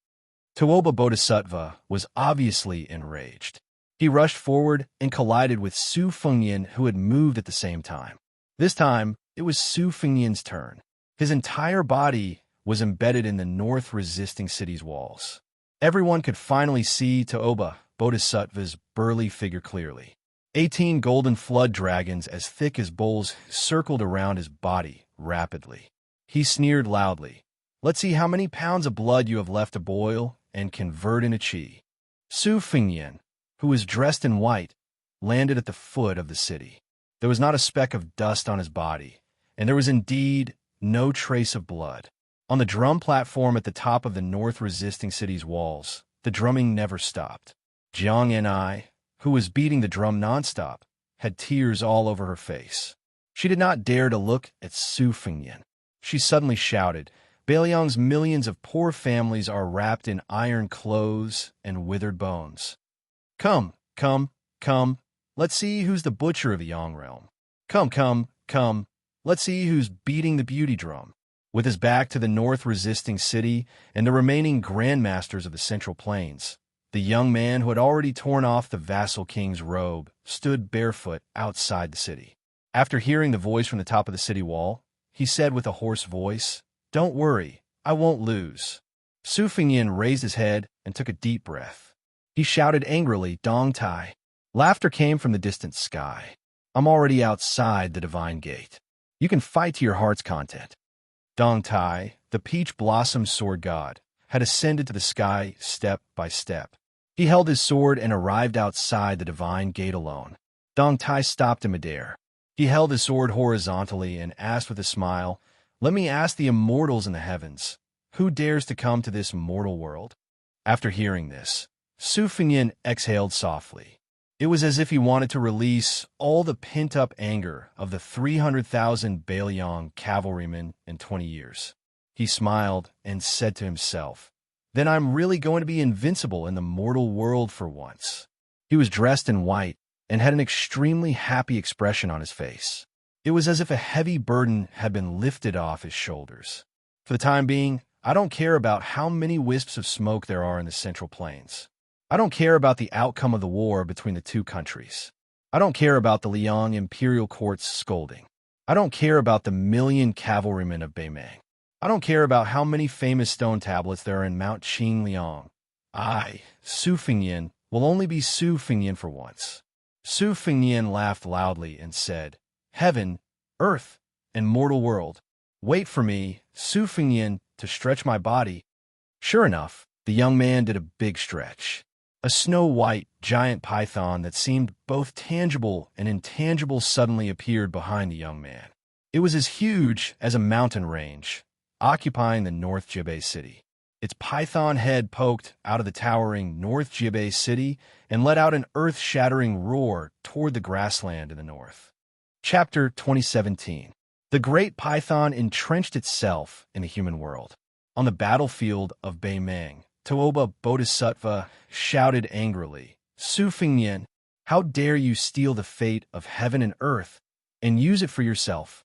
Tuoba Bodhisattva was obviously enraged. He rushed forward and collided with Su Fengnian, who had moved at the same time. This time, it was Su Fengnian's turn. His entire body was embedded in the north resisting city's walls. Everyone could finally see Tuoba Bodhisattva's burly figure clearly. 18 golden flood dragons as thick as bowls circled around his body rapidly. He sneered loudly. Let's see how many pounds of blood you have left to boil and convert into chi. Su Fengnian, who was dressed in white, landed at the foot of the city. There was not a speck of dust on his body, and there was indeed no trace of blood. On the drum platform at the top of the north resisting city's walls, the drumming never stopped. Jiang Enai, who was beating the drum nonstop, had tears all over her face. She did not dare to look at Su Fengnian. She suddenly shouted, Beiliang's millions of poor families are wrapped in iron clothes and withered bones. Come, come, come, let's see who's the butcher of the Yang realm. Come, come, come, let's see who's beating the beauty drum. With his back to the north resisting city and the remaining grandmasters of the Central Plains, the young man who had already torn off the vassal king's robe stood barefoot outside the city. After hearing the voice from the top of the city wall, he said with a hoarse voice, Don't worry, I won't lose. Su Fengnian raised his head and took a deep breath. He shouted angrily, Dong Tai. Laughter came from the distant sky. I'm already outside the divine gate. You can fight to your heart's content. Dong Tai, the peach blossom sword god, had ascended to the sky step by step. He held his sword and arrived outside the divine gate alone. Dong Tai stopped in midair. He held his sword horizontally and asked with a smile, Let me ask the immortals in the heavens, who dares to come to this mortal world? After hearing this, Su Fengnian exhaled softly. It was as if he wanted to release all the pent-up anger of the 300,000 Beiliang cavalrymen in 20 years. He smiled and said to himself, Then I'm really going to be invincible in the mortal world for once. He was dressed in white and had an extremely happy expression on his face. It was as if a heavy burden had been lifted off his shoulders. For the time being, I don't care about how many wisps of smoke there are in the Central Plains. I don't care about the outcome of the war between the two countries. I don't care about the Liang imperial court's scolding. I don't care about the 1,000,000 cavalrymen of Beimang. I don't care about how many famous stone tablets there are in Mount Qingliang. I, Su Fengnian, will only be Su Fengnian for once. Su Fengnian laughed loudly and said, Heaven, Earth and mortal world. Wait for me, Su Fingyan, to stretch my body. Sure enough, the young man did a big stretch. A snow-white, giant python that seemed both tangible and intangible suddenly appeared behind the young man. It was as huge as a mountain range, occupying the North Jibei city. Its python head poked out of the towering North Jibei city and let out an earth-shattering roar toward the grassland in the north. Chapter 2017. The great python entrenched itself in the human world. On the battlefield of Beimeng, Tooba Bodhisattva shouted angrily, Su Fingyan, how dare you steal the fate of heaven and earth and use it for yourself?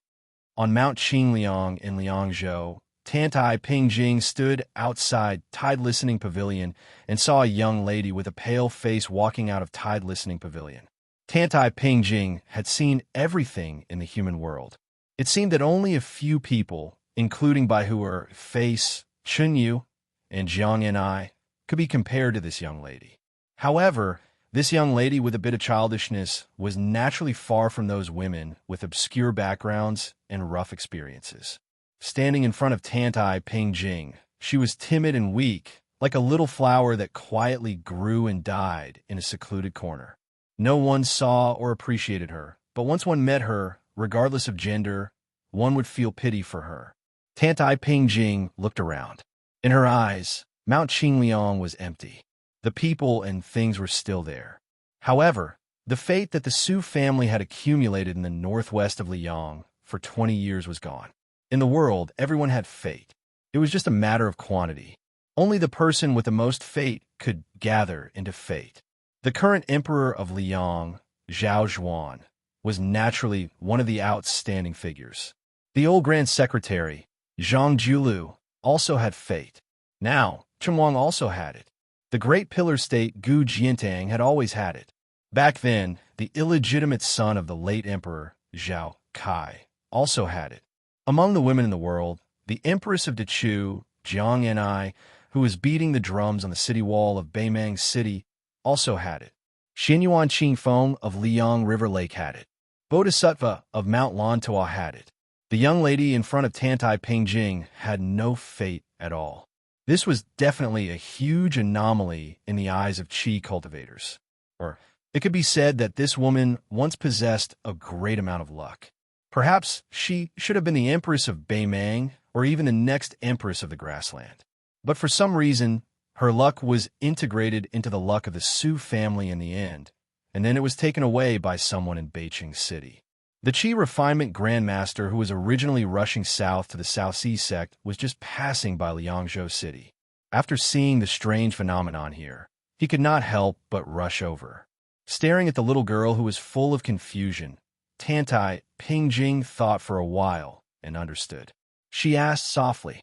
On Mount Qingliang in Liangzhou, Tantai Pingjing stood outside Tide Listening Pavilion and saw a young lady with a pale face walking out of Tide Listening Pavilion. Tantai Pingjing had seen everything in the human world. It seemed that only a few people, including Bai Huer, Face, Chunyu, and Jiang and I, could be compared to this young lady. However, this young lady with a bit of childishness was naturally far from those women with obscure backgrounds and rough experiences. Standing in front of Tantai Pingjing, she was timid and weak, like a little flower that quietly grew and died in a secluded corner. No one saw or appreciated her, but once one met her, regardless of gender, one would feel pity for her. Tantai Pingjing looked around. In her eyes, Mount Qingliang was empty. The people and things were still there. However, the fate that the Su family had accumulated in the northwest of Liang for 20 years was gone. In the world, everyone had fate. It was just a matter of quantity. Only the person with the most fate could gather into fate. The current emperor of Liang, Zhao Zhuan, was naturally one of the outstanding figures. The old grand secretary, Zhang Julu, also had fate. Now, Chengwang also had it. The great pillar state Gu Jiantang had always had it. Back then, the illegitimate son of the late emperor, Zhao Kai, also had it. Among the women in the world, the Empress of Dechu, Jiang Enai, who was beating the drums on the city wall of Beimeng City, also had it. Xinyuan Qingfeng of Liang River Lake had it. Bodhisattva of Mount Lantua had it. The young lady in front of Tantai Pingjing had no fate at all. This was definitely a huge anomaly in the eyes of qi cultivators. Or it could be said that this woman once possessed a great amount of luck. Perhaps she should have been the Empress of Beimeng or even the next Empress of the Grassland. But for some reason, her luck was integrated into the luck of the Su family in the end, and then it was taken away by someone in Beijing City. The Qi Refinement Grandmaster who was originally rushing south to the South Sea sect was just passing by Liangzhou City. After seeing the strange phenomenon here, he could not help but rush over. Staring at the little girl who was full of confusion, Tantai Pingjing thought for a while and understood. She asked softly,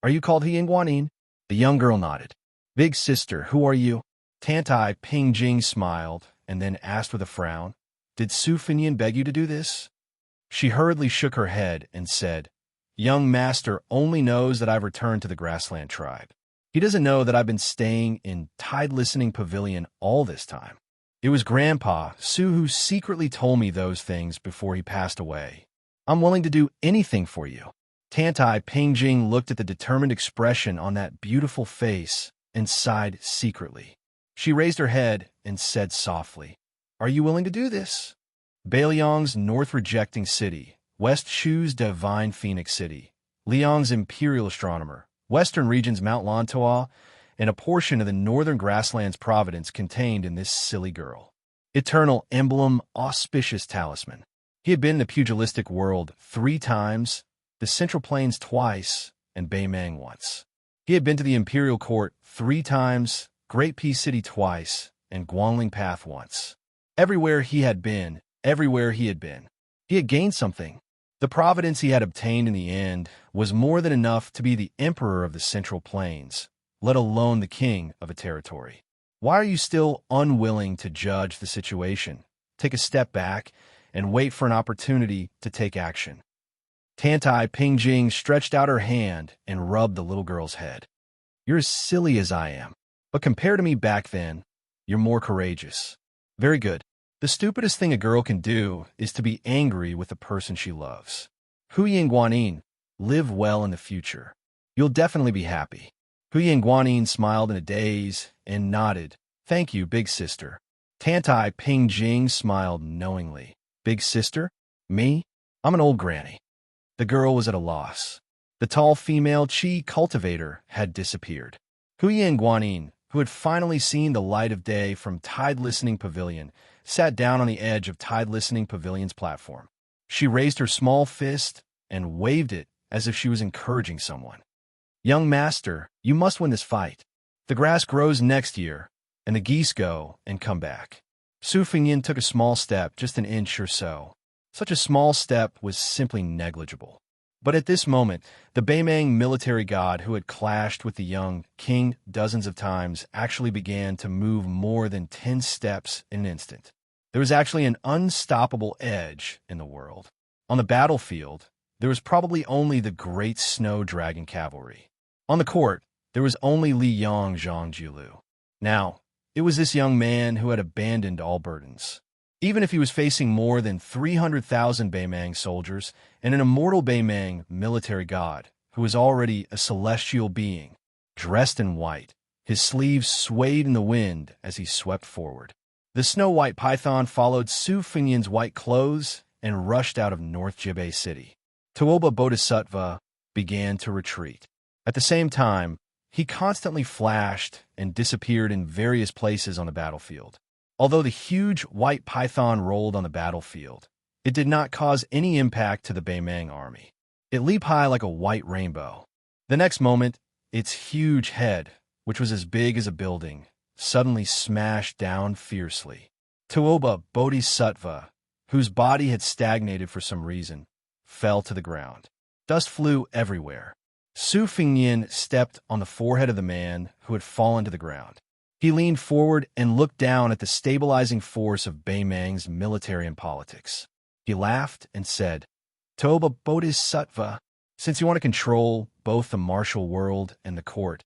"Are you called Hiyingguanin?" The young girl nodded. "Big sister, who are you?" Tantai Pingjing smiled and then asked with a frown, "Did Su Fingyan beg you to do this?" She hurriedly shook her head and said, "Young master only knows that I've returned to the Grassland tribe. He doesn't know that I've been staying in Tide Listening Pavilion all this time. It was Grandpa, Su, who secretly told me those things before he passed away. I'm willing to do anything for you." Tantai Pingjing looked at the determined expression on that beautiful face and sighed secretly. She raised her head and said softly, "Are you willing to do this?" Beiliang's North Rejecting City, West Shu's Divine Phoenix City, Liang's Imperial Astronomer, Western Region's Mount Lantua, and a portion of the Northern Grasslands Providence contained in this silly girl. Eternal Emblem, Auspicious Talisman. He had been in the pugilistic world 3 times, the Central Plains twice, and Beimeng once. He had been to the Imperial Court 3 times, Great Peace City twice, and Guangling Path once. Everywhere he had been, he had gained something. The providence he had obtained in the end was more than enough to be the emperor of the Central Plains, let alone the king of a territory. Why are you still unwilling to judge the situation, take a step back, and wait for an opportunity to take action? Tantai Pingjing stretched out her hand and rubbed the little girl's head. "You're as silly as I am, but compared to me back then, you're more courageous." "Very good. The stupidest thing a girl can do is to be angry with the person she loves. Huyin Guanyin, live well in the future. You'll definitely be happy. Huyin Guanyin smiled in a daze and nodded. Thank you, big sister. Tantai Ping Jing smiled knowingly. Big sister? Me? I'm an old granny. The girl was at a loss. The tall female Qi cultivator had disappeared. Huyin Guanyin, who had finally seen the light of day from Tide Listening Pavilion, sat down on the edge of Tide Listening Pavilion's platform. She raised her small fist and waved it as if she was encouraging someone. Young master, you must win this fight. The grass grows next year, and the geese go and come back. Su Fingyin took a small step, just an inch or so. Such a small step was simply negligible. But at this moment, the Beimang military god who had clashed with the young king dozens of times actually began to move more than 10 steps in an instant. There was actually an unstoppable edge in the world. On the battlefield, there was probably only the great snow dragon cavalry. On the court, there was only Li Yong Zhangjiulu. Now, it was this young man who had abandoned all burdens. Even if he was facing more than 300,000 Beimang soldiers and an immortal Beimang military god who was already a celestial being, dressed in white, his sleeves swayed in the wind as he swept forward. The snow-white python followed Su Fingyin's white clothes and rushed out of North Jibei City. Tuoba Bodhisattva began to retreat. At the same time, he constantly flashed and disappeared in various places on the battlefield. Although the huge white python rolled on the battlefield, it did not cause any impact to the Beimang army. It leaped high like a white rainbow. The next moment, its huge head, which was as big as a building, suddenly smashed down fiercely. Tuoba Bodhisattva, whose body had stagnated for some reason, fell to the ground. Dust flew everywhere. Su Fingyin stepped on the forehead of the man who had fallen to the ground. He leaned forward and looked down at the stabilizing force of Beimang's military and politics. He laughed and said, Toba Bodhisattva, since you want to control both the martial world and the court,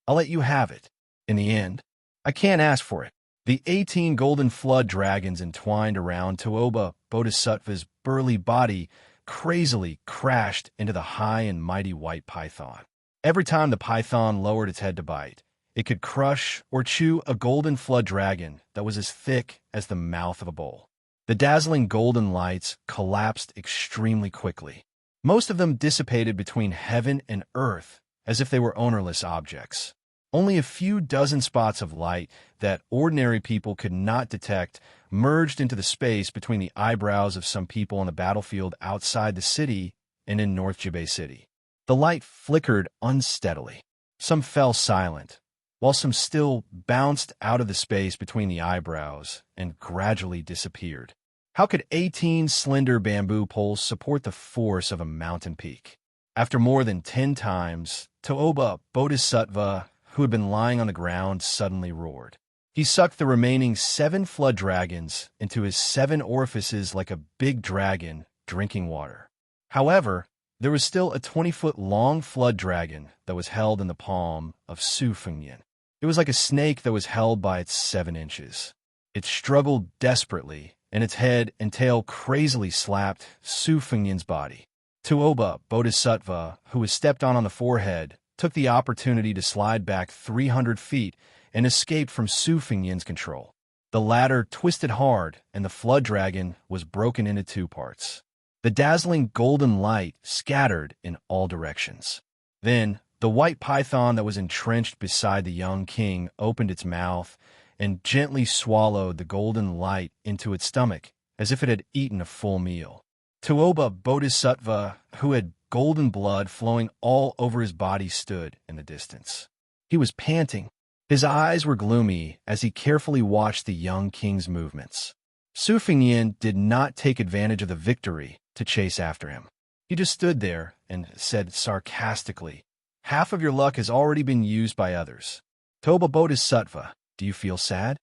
I'll let you have it. In the end, I can't ask for it. The 18 golden flood dragons entwined around Tuoba Bodhisattva's burly body crazily crashed into the high and mighty white python. Every time the python lowered its head to bite, it could crush or chew a golden flood dragon that was as thick as the mouth of a bowl. The dazzling golden lights collapsed extremely quickly. Most of them dissipated between heaven and earth as if they were ownerless objects. Only a few dozen spots of light that ordinary people could not detect merged into the space between the eyebrows of some people on the battlefield outside the city and in North Jibei City. The light flickered unsteadily. Some fell silent, while some still bounced out of the space between the eyebrows and gradually disappeared. How could 18 slender bamboo poles support the force of a mountain peak? After more than 10 times, Tuoba Bodhisattva, who had been lying on the ground, suddenly roared. He sucked the remaining 7 flood dragons into his 7 orifices like a big dragon drinking water. However, there was still a 20-foot-long flood dragon that was held in the palm of Su Fingyin. It was like a snake that was held by its 7 inches. It struggled desperately, and its head and tail crazily slapped Su Fingyin's body. Tuoba Bodhisattva, who was stepped on the forehead, took the opportunity to slide back 300 feet and escaped from Su Fingyin's control. The latter twisted hard, and the flood dragon was broken into 2 parts. The dazzling golden light scattered in all directions. Then, the white python that was entrenched beside the young king opened its mouth and gently swallowed the golden light into its stomach, as if it had eaten a full meal. Tuoba Bodhisattva, who had golden blood flowing all over his body, stood in the distance. He was panting. His eyes were gloomy as he carefully watched the young king's movements. Su Fingyin did not take advantage of the victory to chase after him. He just stood there and said sarcastically, "Half of your luck has already been used by others. Toba Bodhisattva, do you feel sad?"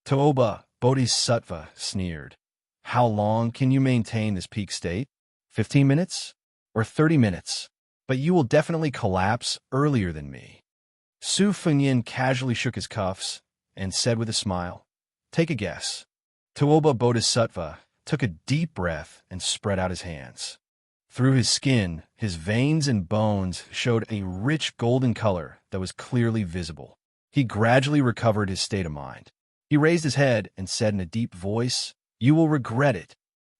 Toba Bodhisattva sneered. "How long can you maintain this peak state? 15 minutes? Or 30 minutes? But you will definitely collapse earlier than me." Su Fingyin casually shook his cuffs and said with a smile, "Take a guess." Toba Bodhisattva took a deep breath and spread out his hands. Through his skin, his veins and bones showed a rich golden color that was clearly visible. He gradually recovered his state of mind. He raised his head and said in a deep voice, "You will regret it."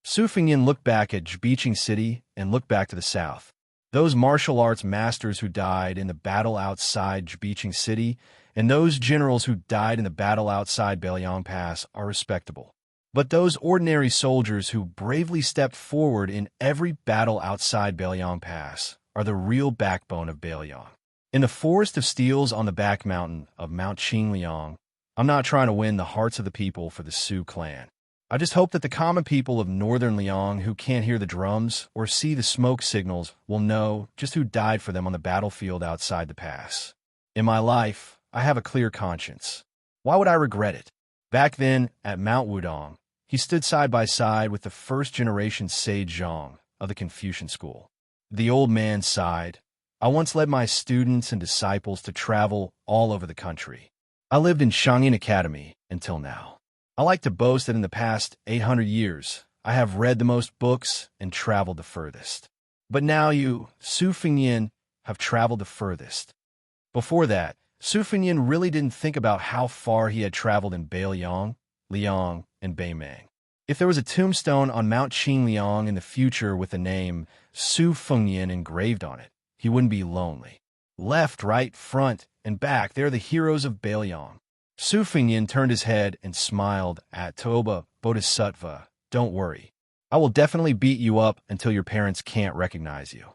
Su Fengnian looked back at Zhibiqing City and looked back to the south. Those martial arts masters who died in the battle outside Zhibiqing City and those generals who died in the battle outside Bailiang Pass are respectable. But those ordinary soldiers who bravely stepped forward in every battle outside Bailiang Pass are the real backbone of Bailiang. In the forest of steels on the back mountain of Mount Qingliang, I'm not trying to win the hearts of the people for the Su clan. I just hope that the common people of northern Liang who can't hear the drums or see the smoke signals will know just who died for them on the battlefield outside the pass. In my life, I have a clear conscience. Why would I regret it? Back then, at Mount Wudong, he stood side by side with the first-generation sage Zhang of the Confucian school. The old man sighed. I once led my students and disciples to travel all over the country. I lived in Shangyin Academy until now. I like to boast that in the past 800 years, I have read the most books and traveled the furthest. But now you, Su Fengnian, have traveled the furthest. Before that, Su Fengnian really didn't think about how far he had traveled in Bailiang, Liang, and Beimang. If there was a tombstone on Mount Qingliang in the future with the name Su Fengnian engraved on it, he wouldn't be lonely. Left, right, front, and back, they're the heroes of Bailiang. Su Fengnian turned his head and smiled at Toba Bodhisattva. Don't worry. I will definitely beat you up until your parents can't recognize you.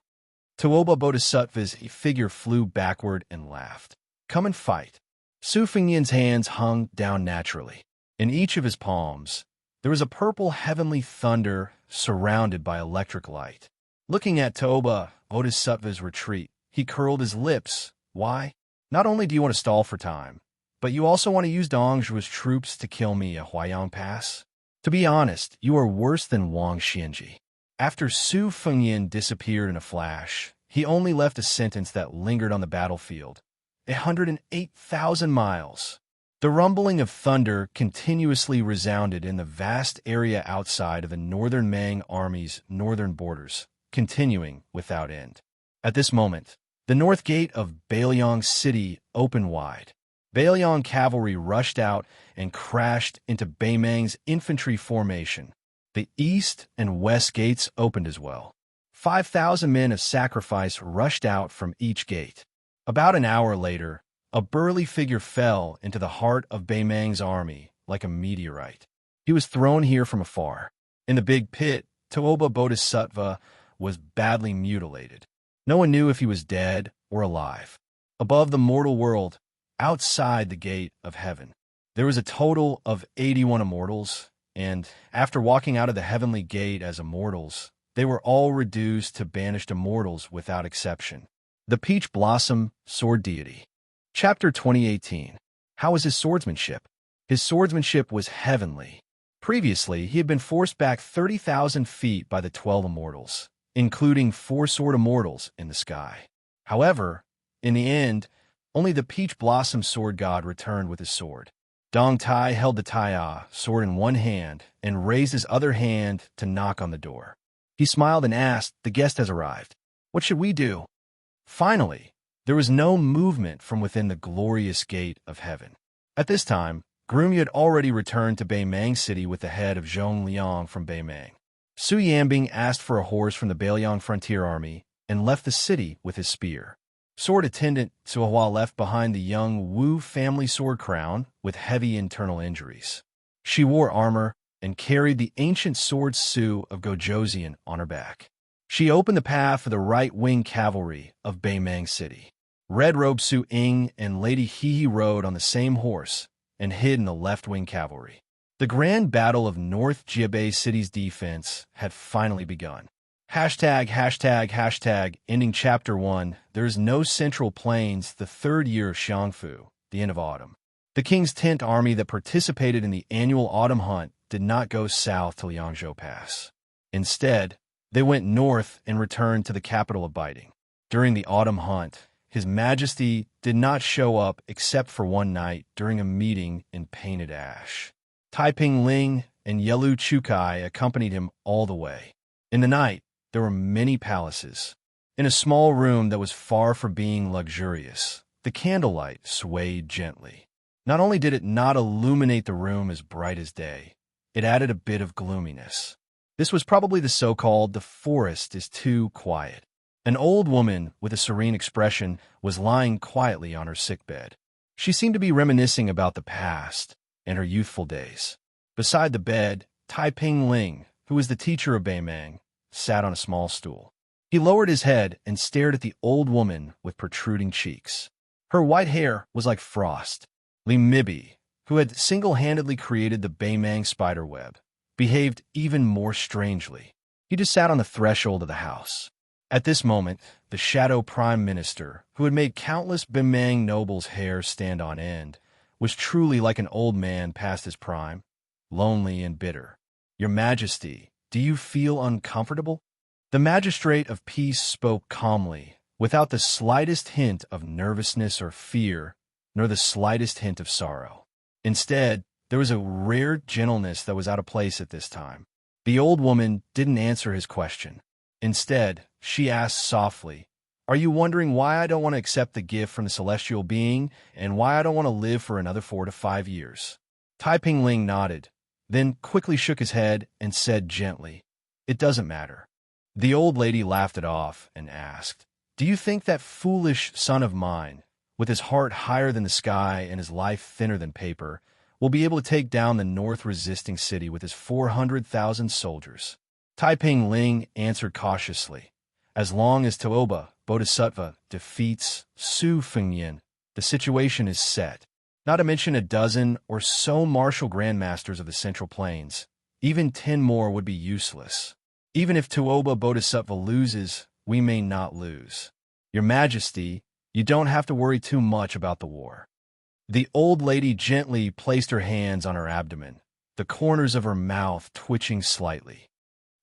Toba Bodhisattva's figure flew backward and laughed. Come and fight. Su Fengnian's hands hung down naturally. In each of his palms, there was a purple heavenly thunder surrounded by electric light. Looking at Toba Bodhisattva's retreat, he curled his lips. Why? Not only do you want to stall for time, but you also want to use Dongzhuo's troops to kill me at Huaiyang Pass? To be honest, you are worse than Wang Xianji. After Su Fengnian disappeared in a flash, he only left a sentence that lingered on the battlefield. 108,000 miles. The rumbling of thunder continuously resounded in the vast area outside of the Northern Mang Army's northern borders, continuing without end. At this moment, the north gate of Bailiang City opened wide. Bailiang cavalry rushed out and crashed into Beimang's infantry formation. The east and west gates opened as well. 5,000 men of sacrifice rushed out from each gate. About an hour later, a burly figure fell into the heart of Beimang's army like a meteorite. He was thrown here from afar. In the big pit, Toba Bodhisattva was badly mutilated. No one knew if he was dead or alive. Above the mortal world, outside the gate of heaven, there was a total of 81 immortals, and after walking out of the heavenly gate as immortals, they were all reduced to banished immortals without exception. The Peach Blossom Sword Deity. Chapter 2018. How was his swordsmanship? His swordsmanship was heavenly. Previously, he had been forced back 30,000 feet by the 12 immortals, including 4 sword immortals in the sky. However, in the end, only the Peach Blossom Sword God returned with his sword. Dong Tai held the Taiya sword in one hand and raised his other hand to knock on the door. He smiled and asked, "The guest has arrived. What should we do?" Finally, there was no movement from within the glorious gate of heaven. At this time, Groomyu had already returned to Beimang City with the head of Zhong Liang from Beimang. Su Yanbing asked for a horse from the Bailiang Frontier Army and left the city with his spear. Sword attendant Suhua left behind the young Wu family sword crown with heavy internal injuries. She wore armor and carried the ancient sword Su of Gojoseon on her back. She opened the path for the right-wing cavalry of Beimang City. Red-robed Su Ying and Lady He rode on the same horse and hid in the left-wing cavalry. The grand battle of North Jiabei City's defense had finally begun. Hashtag, ending Chapter 1, there is no Central Plains, the third year of Xiangfu, the end of autumn. The king's 10th army that participated in the annual autumn hunt did not go south to Liangzhou Pass. Instead, they went north and returned to the capital of Baiting. During the autumn hunt, His Majesty did not show up except for one night during a meeting in painted ash. Taiping Ling and Yelu Chukai accompanied him all the way. In the night, there were many palaces. In a small room that was far from being luxurious, the candlelight swayed gently. Not only did it not illuminate the room as bright as day, it added a bit of gloominess. This was probably the so-called "the forest is too quiet." An old woman with a serene expression was lying quietly on her sickbed. She seemed to be reminiscing about the past and her youthful days. Beside the bed, Tai Ping Ling, who was the teacher of Beimang, sat on a small stool. He lowered his head and stared at the old woman with protruding cheeks. Her white hair was like frost. Li Mibi, who had single-handedly created the Beimang spiderweb, behaved even more strangely. He just sat on the threshold of the house. At this moment, the shadow prime minister, who had made countless Beimang nobles' hair stand on end, was truly like an old man past his prime, lonely and bitter. "Your Majesty, do you feel uncomfortable?" The magistrate of peace spoke calmly, without the slightest hint of nervousness or fear, nor the slightest hint of sorrow. Instead, there was a rare gentleness that was out of place at this time. The old woman didn't answer his question. Instead, she asked softly, "Are you wondering why I don't want to accept the gift from the celestial being and why I don't want to live for another 4 to 5 years?" Tai Ping Ling nodded, then quickly shook his head and said gently, "It doesn't matter." The old lady laughed it off and asked, "Do you think that foolish son of mine, with his heart higher than the sky and his life thinner than paper, will be able to take down the north-resisting city with his 400,000 soldiers?" Tai Ping Ling answered cautiously, "As long as Toba Bodhisattva defeats Su Fengyan, the situation is set. Not to mention a dozen or so martial grandmasters of the Central Plains. Even 10 more would be useless. Even if Toba Bodhisattva loses, we may not lose. Your Majesty, you don't have to worry too much about the war." The old lady gently placed her hands on her abdomen, the corners of her mouth twitching slightly.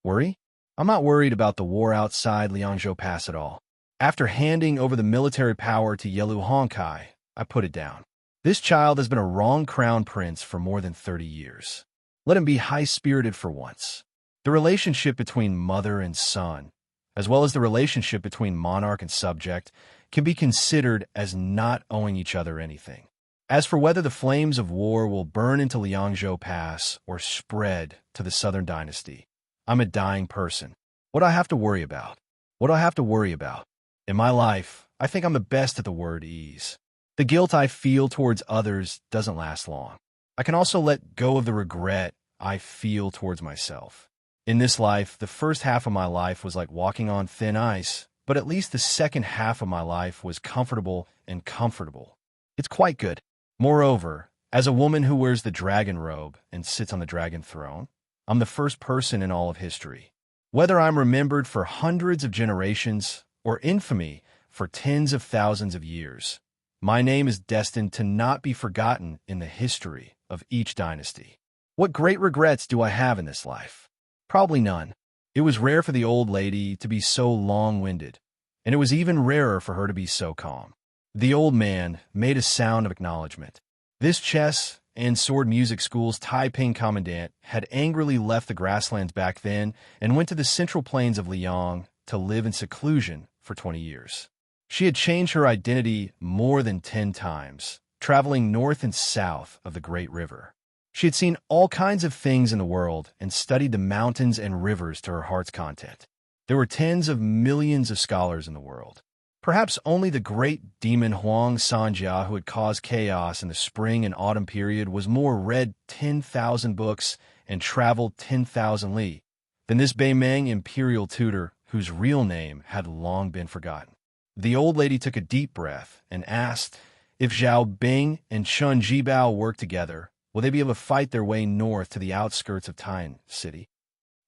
"Worry? I'm not worried about the war outside Liangzhou Pass at all. After handing over the military power to Yelu Honkai, I put it down. This child has been a wrong crown prince for more than 30 years. Let him be high-spirited for once. The relationship between mother and son, as well as the relationship between monarch and subject, can be considered as not owing each other anything. As for whether the flames of war will burn into Liangzhou Pass or spread to the Southern Dynasty, I'm a dying person. What do I have to worry about? What do I have to worry about? In my life, I think I'm the best at the word ease. The guilt I feel towards others doesn't last long. I can also let go of the regret I feel towards myself. In this life, the first half of my life was like walking on thin ice, but at least the second half of my life was comfortable and comfortable. It's quite good. Moreover, as a woman who wears the dragon robe and sits on the dragon throne, I'm the first person in all of history. Whether I'm remembered for hundreds of generations or infamy for tens of thousands of years, my name is destined to not be forgotten in the history of each dynasty. What great regrets do I have in this life? Probably none. It was rare for the old lady to be so long-winded, and it was even rarer for her to be so calm. The old man made a sound of acknowledgement. This chess and sword music school's Taiping commandant had angrily left the grasslands back then and went to the central plains of Liang to live in seclusion for 20 years. She had changed her identity more than 10 times, traveling north and south of the Great River. She had seen all kinds of things in the world and studied the mountains and rivers to her heart's content. There were tens of millions of scholars in the world. Perhaps only the great demon Huang Sanjia, who had caused chaos in the spring and autumn period, was more read 10,000 books and traveled 10,000 li than this Beimang imperial tutor whose real name had long been forgotten. The old lady took a deep breath and asked, if Zhao Bing and Chun Jibao work together, will they be able to fight their way north to the outskirts of Tainan City?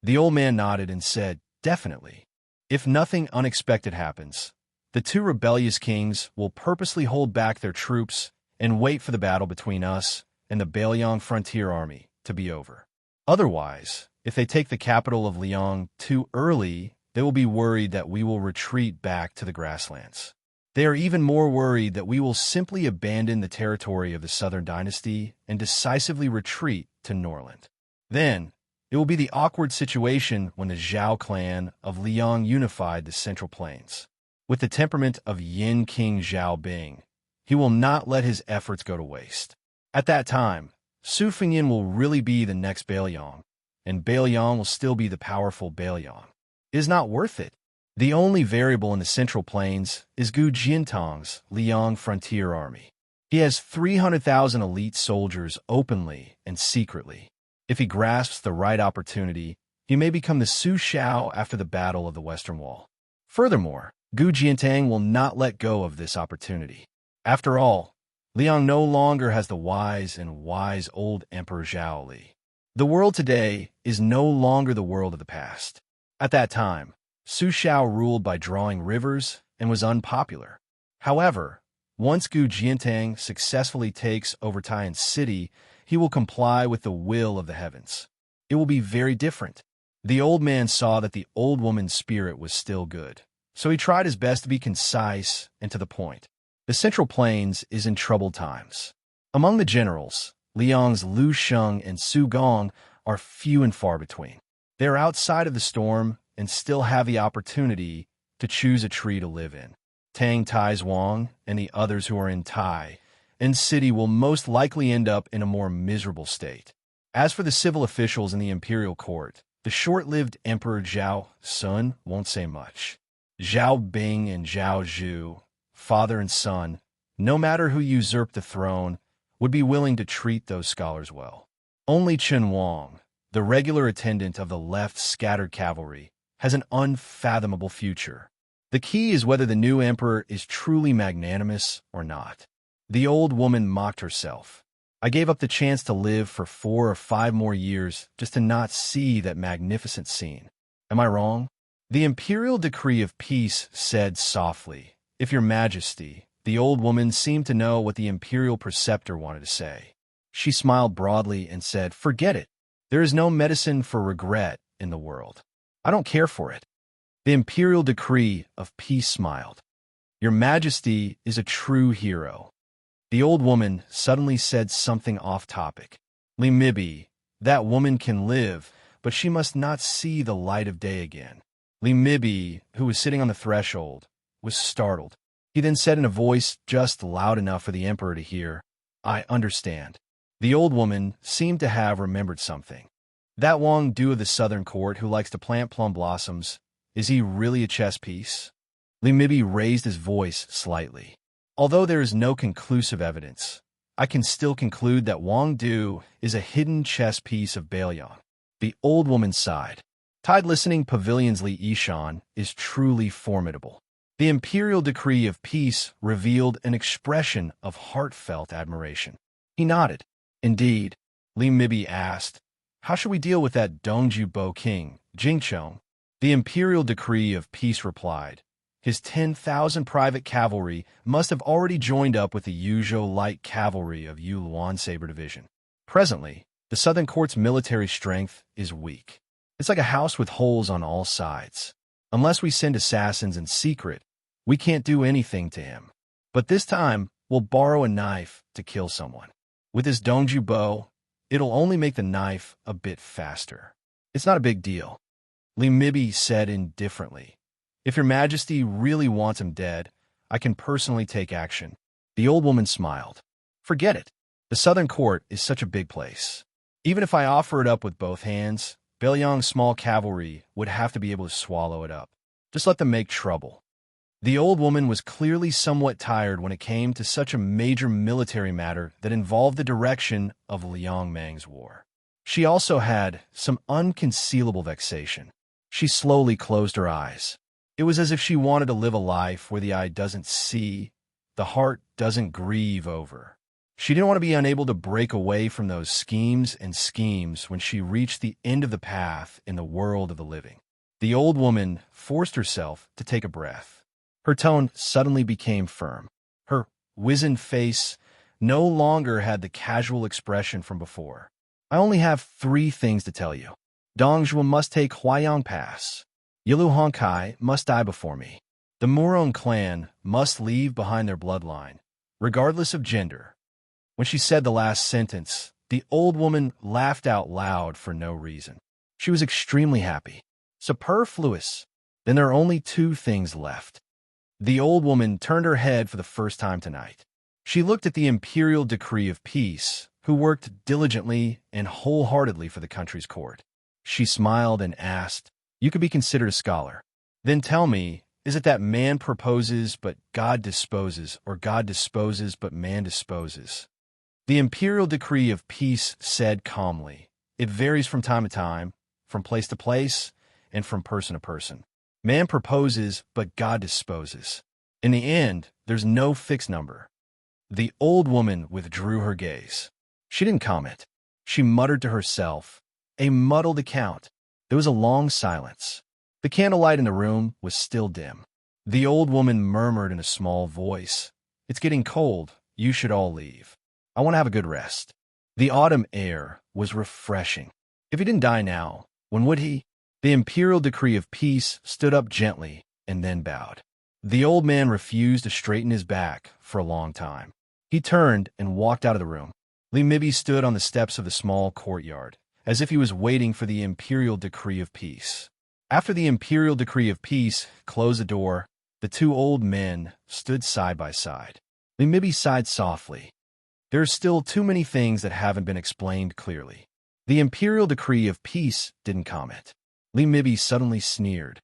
The old man nodded and said, definitely. If nothing unexpected happens, the 2 rebellious kings will purposely hold back their troops and wait for the battle between us and the Bailiang frontier army to be over. Otherwise, if they take the capital of Liang too early, they will be worried that we will retreat back to the grasslands. They are even more worried that we will simply abandon the territory of the Southern Dynasty and decisively retreat to Norland. Then, it will be the awkward situation when the Zhao clan of Liang unified the Central Plains. With the temperament of Yin King Zhao Bing, he will not let his efforts go to waste. At that time, Su Fengyan will really be the next Bailiang, and Bailiang will still be the powerful Bailiang. It is not worth it. The only variable in the Central Plains is Gu Jiantong's Liang Frontier Army. He has 300,000 elite soldiers openly and secretly. If he grasps the right opportunity, he may become the Su Shao after the Battle of the Western Wall. Furthermore, Gu Jiantang will not let go of this opportunity. After all, Liang no longer has the wise old Emperor Zhao Li. The world today is no longer the world of the past. At that time, Su Shao ruled by drawing rivers and was unpopular. However, once Gu Jiantang successfully takes over Taiyan City, he will comply with the will of the heavens. It will be very different. The old man saw that the old woman's spirit was still good, so he tried his best to be concise and to the point. The Central Plains is in troubled times. Among the generals, Liang's Lu Sheng and Su Gong are few and far between. They are outside of the storm and still have the opportunity to choose a tree to live in. Tang Taizhuang and the others who are in Tai and City will most likely end up in a more miserable state. As for the civil officials in the imperial court, the short-lived Emperor Zhao Sun won't say much. Zhao Bing and Zhao Zhu, father and son, no matter who usurped the throne, would be willing to treat those scholars well. Only Chen Wang, the regular attendant of the left's scattered cavalry, has an unfathomable future. The key is whether the new emperor is truly magnanimous or not. The old woman mocked herself. I gave up the chance to live for 4 or 5 more years just to not see that magnificent scene. Am I wrong? The imperial decree of peace said softly, "If your majesty," the old woman seemed to know what the imperial preceptor wanted to say. She smiled broadly and said, "Forget it. There is no medicine for regret in the world. I don't care for it." The imperial decree of peace smiled. "Your majesty is a true hero." The old woman suddenly said something off-topic. "Li Mibi, that woman can live, but she must not see the light of day again." Li Mibi, who was sitting on the threshold, was startled. He then said in a voice just loud enough for the emperor to hear, "I understand." The old woman seemed to have remembered something. "That Wang Du of the southern court who likes to plant plum blossoms, is he really a chess piece?" Li Mibi raised his voice slightly. "Although there is no conclusive evidence, I can still conclude that Wang Du is a hidden chess piece of Bailiang." The old woman sighed. Tide Listening Pavilion's Li Yishan is truly formidable. The imperial decree of peace revealed an expression of heartfelt admiration. He nodded. "Indeed," Li Mibi asked, "how should we deal with that Dongju Bo king, Jingchong?" The imperial decree of peace replied, "His 10,000 private cavalry must have already joined up with the Yuzhou light cavalry of Yu Luan Saber Division. Presently, the southern court's military strength is weak. It's like a house with holes on all sides. Unless we send assassins in secret, we can't do anything to him. But this time, we'll borrow a knife to kill someone. With this Dongju bow, it'll only make the knife a bit faster. It's not a big deal." Li Mibi said indifferently, "If your majesty really wants him dead, I can personally take action." The old woman smiled. "Forget it. The southern court is such a big place. Even if I offer it up with both hands, Bailiang's small cavalry would have to be able to swallow it up. Just let them make trouble." The old woman was clearly somewhat tired when it came to such a major military matter that involved the direction of Liang Mang's war. She also had some unconcealable vexation. She slowly closed her eyes. It was as if she wanted to live a life where the eye doesn't see, the heart doesn't grieve over. She didn't want to be unable to break away from those schemes when she reached the end of the path in the world of the living. The old woman forced herself to take a breath. Her tone suddenly became firm. Her wizened face no longer had the casual expression from before. "I only have 3 things to tell you. Dongzhuo must take Huayang Pass. Yilu Honkai must die before me. The Murong clan must leave behind their bloodline, regardless of gender." When she said the last sentence, The old woman laughed out loud for no reason. She was extremely happy. Superfluous. Then there are only two things left. The old woman turned her head for the first time tonight. She looked at the imperial decree of peace, who worked diligently and wholeheartedly for the country's court. She smiled and asked, "You could be considered a scholar. Then tell me, is it that man proposes but God disposes, or God disposes but man disposes?" The imperial decree of peace said calmly, "It varies from time to time, from place to place, and from person to person. Man proposes, but God disposes. In the end, there's no fixed number." The old woman withdrew her gaze. She didn't comment. She muttered to herself, a muddled account. There was a long silence. The candlelight in the room was still dim. The old woman murmured in a small voice, "It's getting cold. You should all leave. I want to have a good rest." The autumn air was refreshing. If he didn't die now, when would he? The imperial decree of peace stood up gently and then bowed. The old man refused to straighten his back for a long time. He turned and walked out of the room. Mibby stood on the steps of the small courtyard, as if he was waiting for the imperial decree of peace. After the imperial decree of peace closed the door, the two old men stood side by side. Mibby sighed softly. There are still too many things that haven't been explained clearly. The imperial decree of peace didn't comment. Mibby suddenly sneered.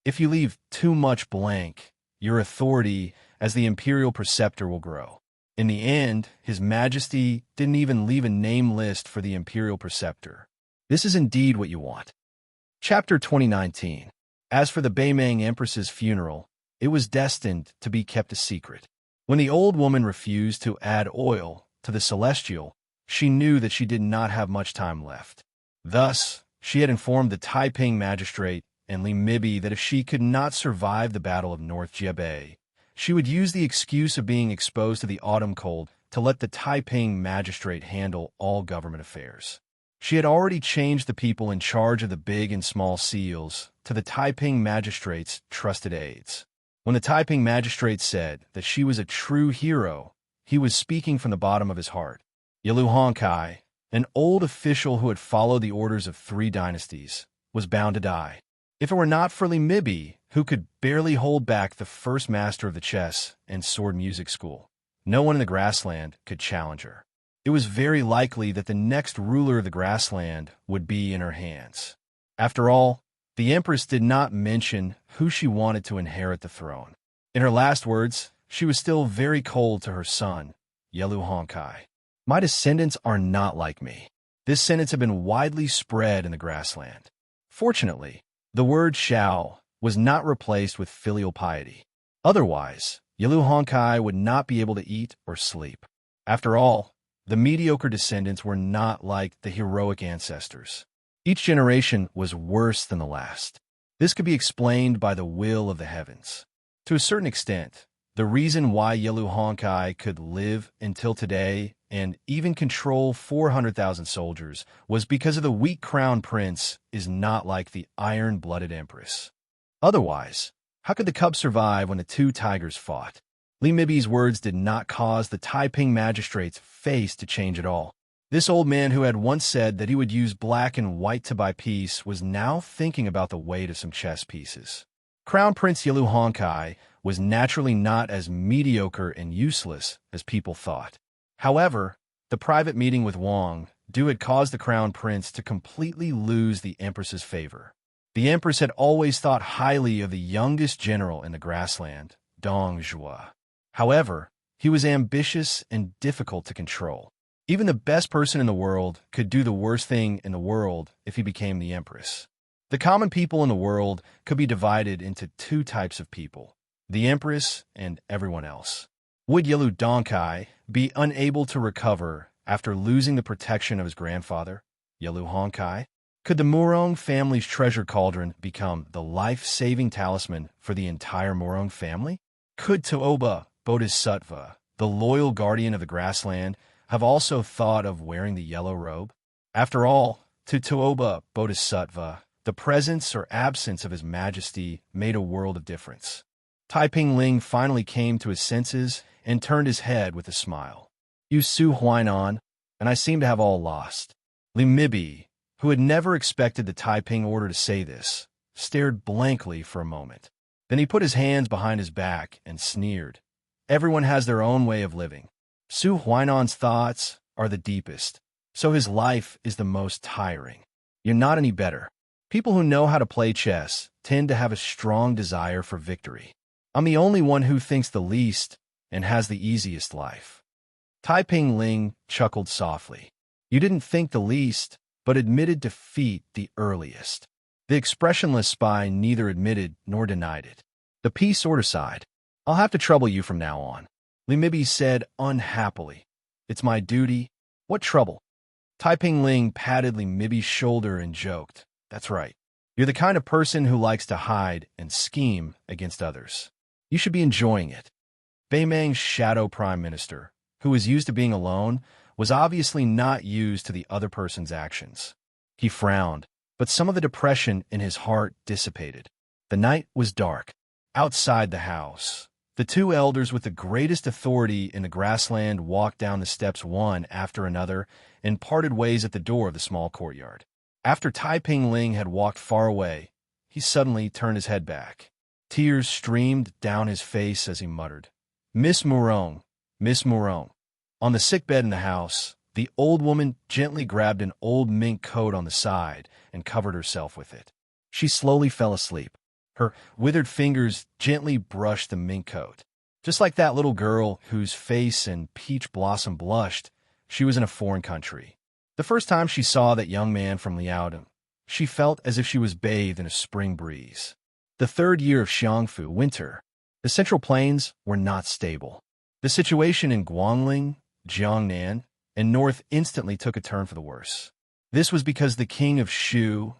"If you leave too much blank, your authority as the imperial preceptor will grow." In the end, His Majesty didn't even leave a name list for the imperial preceptor. This is indeed what you want. Chapter 2019. As for the Beimang Empress's funeral, it was destined to be kept a secret. When the old woman refused to add oil to the celestial, she knew that she did not have much time left. Thus, she had informed the Taiping magistrate and Li Mibby that if she could not survive the Battle of North Jiebei, she would use the excuse of being exposed to the autumn cold to let the Taiping magistrate handle all government affairs. She had already changed the people in charge of the big and small seals to the Taiping magistrate's trusted aides. When the Taiping magistrate said that she was a true hero, he was speaking from the bottom of his heart. Yalu Honkai, an old official who had followed the orders of 3 dynasties, was bound to die. If it were not for Li Mibby, who could barely hold back the first master of the chess and sword music school, no one in the grassland could challenge her. It was very likely that the next ruler of the grassland would be in her hands. After all, the Empress did not mention who she wanted to inherit the throne. In her last words, she was still very cold to her son, Yalu Honkai. "My descendants are not like me." This sentence had been widely spread in the grassland. Fortunately, the word shao was not replaced with filial piety. Otherwise, Yalu Honkai would not be able to eat or sleep. After all, the mediocre descendants were not like the heroic ancestors. Each generation was worse than the last. This could be explained by the will of the heavens. To a certain extent, the reason why Yalu Honkai could live until today and even control 400,000 soldiers was because of the weak crown prince is not like the iron-blooded empress. Otherwise, how could the cub survive when the 2 tigers fought? Li Mibby's words did not cause the Taiping magistrate's face to change at all. This old man who had once said that he would use black and white to buy peace was now thinking about the weight of some chess pieces. Crown Prince Yalu Honkai was naturally not as mediocre and useless as people thought. However, the private meeting with Wang Du had caused the Crown Prince to completely lose the Empress's favor. The Empress had always thought highly of the youngest general in the grassland, Dong Zhuo. However, he was ambitious and difficult to control. Even the best person in the world could do the worst thing in the world if he became the Empress. The common people in the world could be divided into 2 types of people, the Empress and everyone else. Would Yalu Donkai be unable to recover after losing the protection of his grandfather, Yalu Honkai? Could the Murong family's treasure cauldron become the life-saving talisman for the entire Murong family? Could Toba Bodhisattva, the loyal guardian of the grassland, have also thought of wearing the yellow robe? After all, to Toba Bodhisattva, the presence or absence of His Majesty made a world of difference. Taiping Ling finally came to his senses and turned his head with a smile. "You Su Huainan, and I seem to have all lost. Li Mibi, who had never expected the Taiping order to say this, stared blankly for a moment. Then he put his hands behind his back and sneered. Everyone has their own way of living. Su Huainan's thoughts are the deepest, so his life is the most tiring. You're not any better. People who know how to play chess tend to have a strong desire for victory. I'm the only one who thinks the least and has the easiest life. Taiping Ling chuckled softly. You didn't think the least, but admitted defeat the earliest. The expressionless spy neither admitted nor denied it. The peace order sighed. I'll have to trouble you from now on. Li Mibi said unhappily. It's my duty. What trouble? Taiping Ling patted Li Mibi's shoulder and joked. That's right. You're the kind of person who likes to hide and scheme against others. You should be enjoying it. Beimang's shadow prime minister, who was used to being alone, was obviously not used to the other person's actions. He frowned, but some of the depression in his heart dissipated. The night was dark. Outside the house, the two elders with the greatest authority in the grassland walked down the steps one after another and parted ways at the door of the small courtyard. After Taiping Ling had walked far away, he suddenly turned his head back. Tears streamed down his face as he muttered, Miss Murong, Miss Murong. On the sick bed in the house, the old woman gently grabbed an old mink coat on the side and covered herself with it. She slowly fell asleep. Her withered fingers gently brushed the mink coat. Just like that little girl whose face and peach blossom blushed, she was in a foreign country. The first time she saw that young man from Liaodong, she felt as if she was bathed in a spring breeze. The third year of Xiangfu, winter, the Central Plains were not stable. The situation in Guangling, Jiangnan, and North instantly took a turn for the worse. This was because the king of Shu,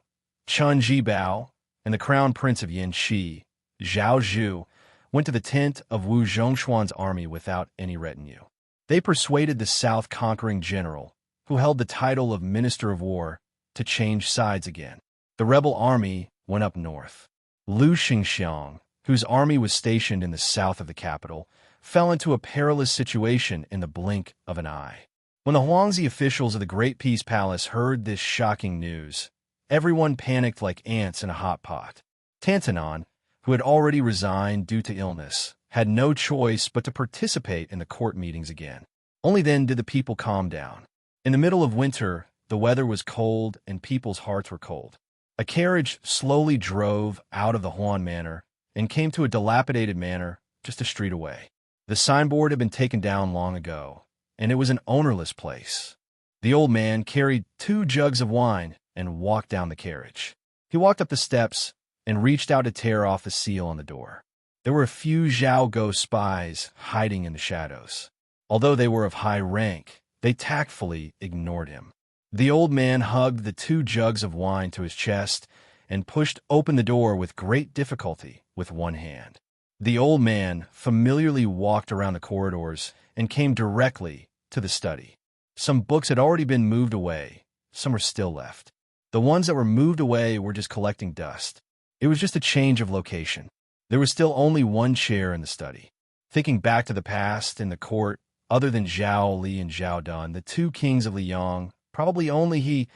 Chen Jibao, and the crown prince of Yanxi, Zhao Zhu, went to the tent of Wu Zhongshuan's army without any retinue. They persuaded the south conquering general, who held the title of Minister of War, to change sides again. The rebel army went up north. Lu Xingxiang, whose army was stationed in the south of the capital, fell into a perilous situation in the blink of an eye. When the Huangzi officials of the Great Peace Palace heard this shocking news, everyone panicked like ants in a hot pot. Tantanon, who had already resigned due to illness, had no choice but to participate in the court meetings again. Only then did the people calm down. In the middle of winter, the weather was cold and people's hearts were cold. A carriage slowly drove out of the Huan Manor and came to a dilapidated manor just a street away. The signboard had been taken down long ago, and it was an ownerless place. The old man carried 2 jugs of wine and walked down the carriage. He walked up the steps and reached out to tear off the seal on the door. There were a few Zhao Go spies hiding in the shadows. Although they were of high rank, they tactfully ignored him. The old man hugged the 2 jugs of wine to his chest and pushed open the door with great difficulty with one hand. The old man familiarly walked around the corridors and came directly to the study. Some books had already been moved away, some were still left. The ones that were moved away were just collecting dust. It was just a change of location. There was still only one chair in the study. Thinking back to the past in the court, other than Zhao Li and Zhao Dun, the 2 kings of Liang, probably only he,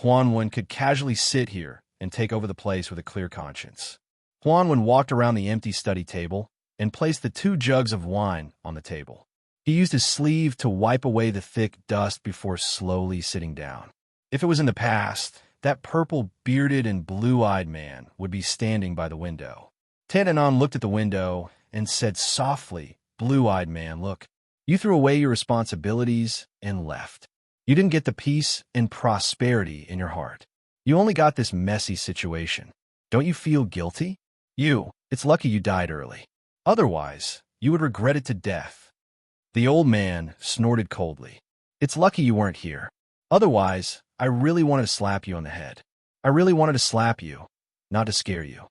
Huanwen, could casually sit here and take over the place with a clear conscience. Huanwen walked around the empty study table and placed the 2 jugs of wine on the table. He used his sleeve to wipe away the thick dust before slowly sitting down. If it was in the past, that purple-bearded and blue-eyed man would be standing by the window. Tantanon looked at the window and said softly, "Blue-eyed man, look, you threw away your responsibilities and left. You didn't get the peace and prosperity in your heart. You only got this messy situation. Don't you feel guilty? It's lucky you died early. Otherwise, you would regret it to death." The old man snorted coldly. "It's lucky you weren't here. Otherwise, I really wanted to slap you on the head. I really wanted to slap you, not to scare you."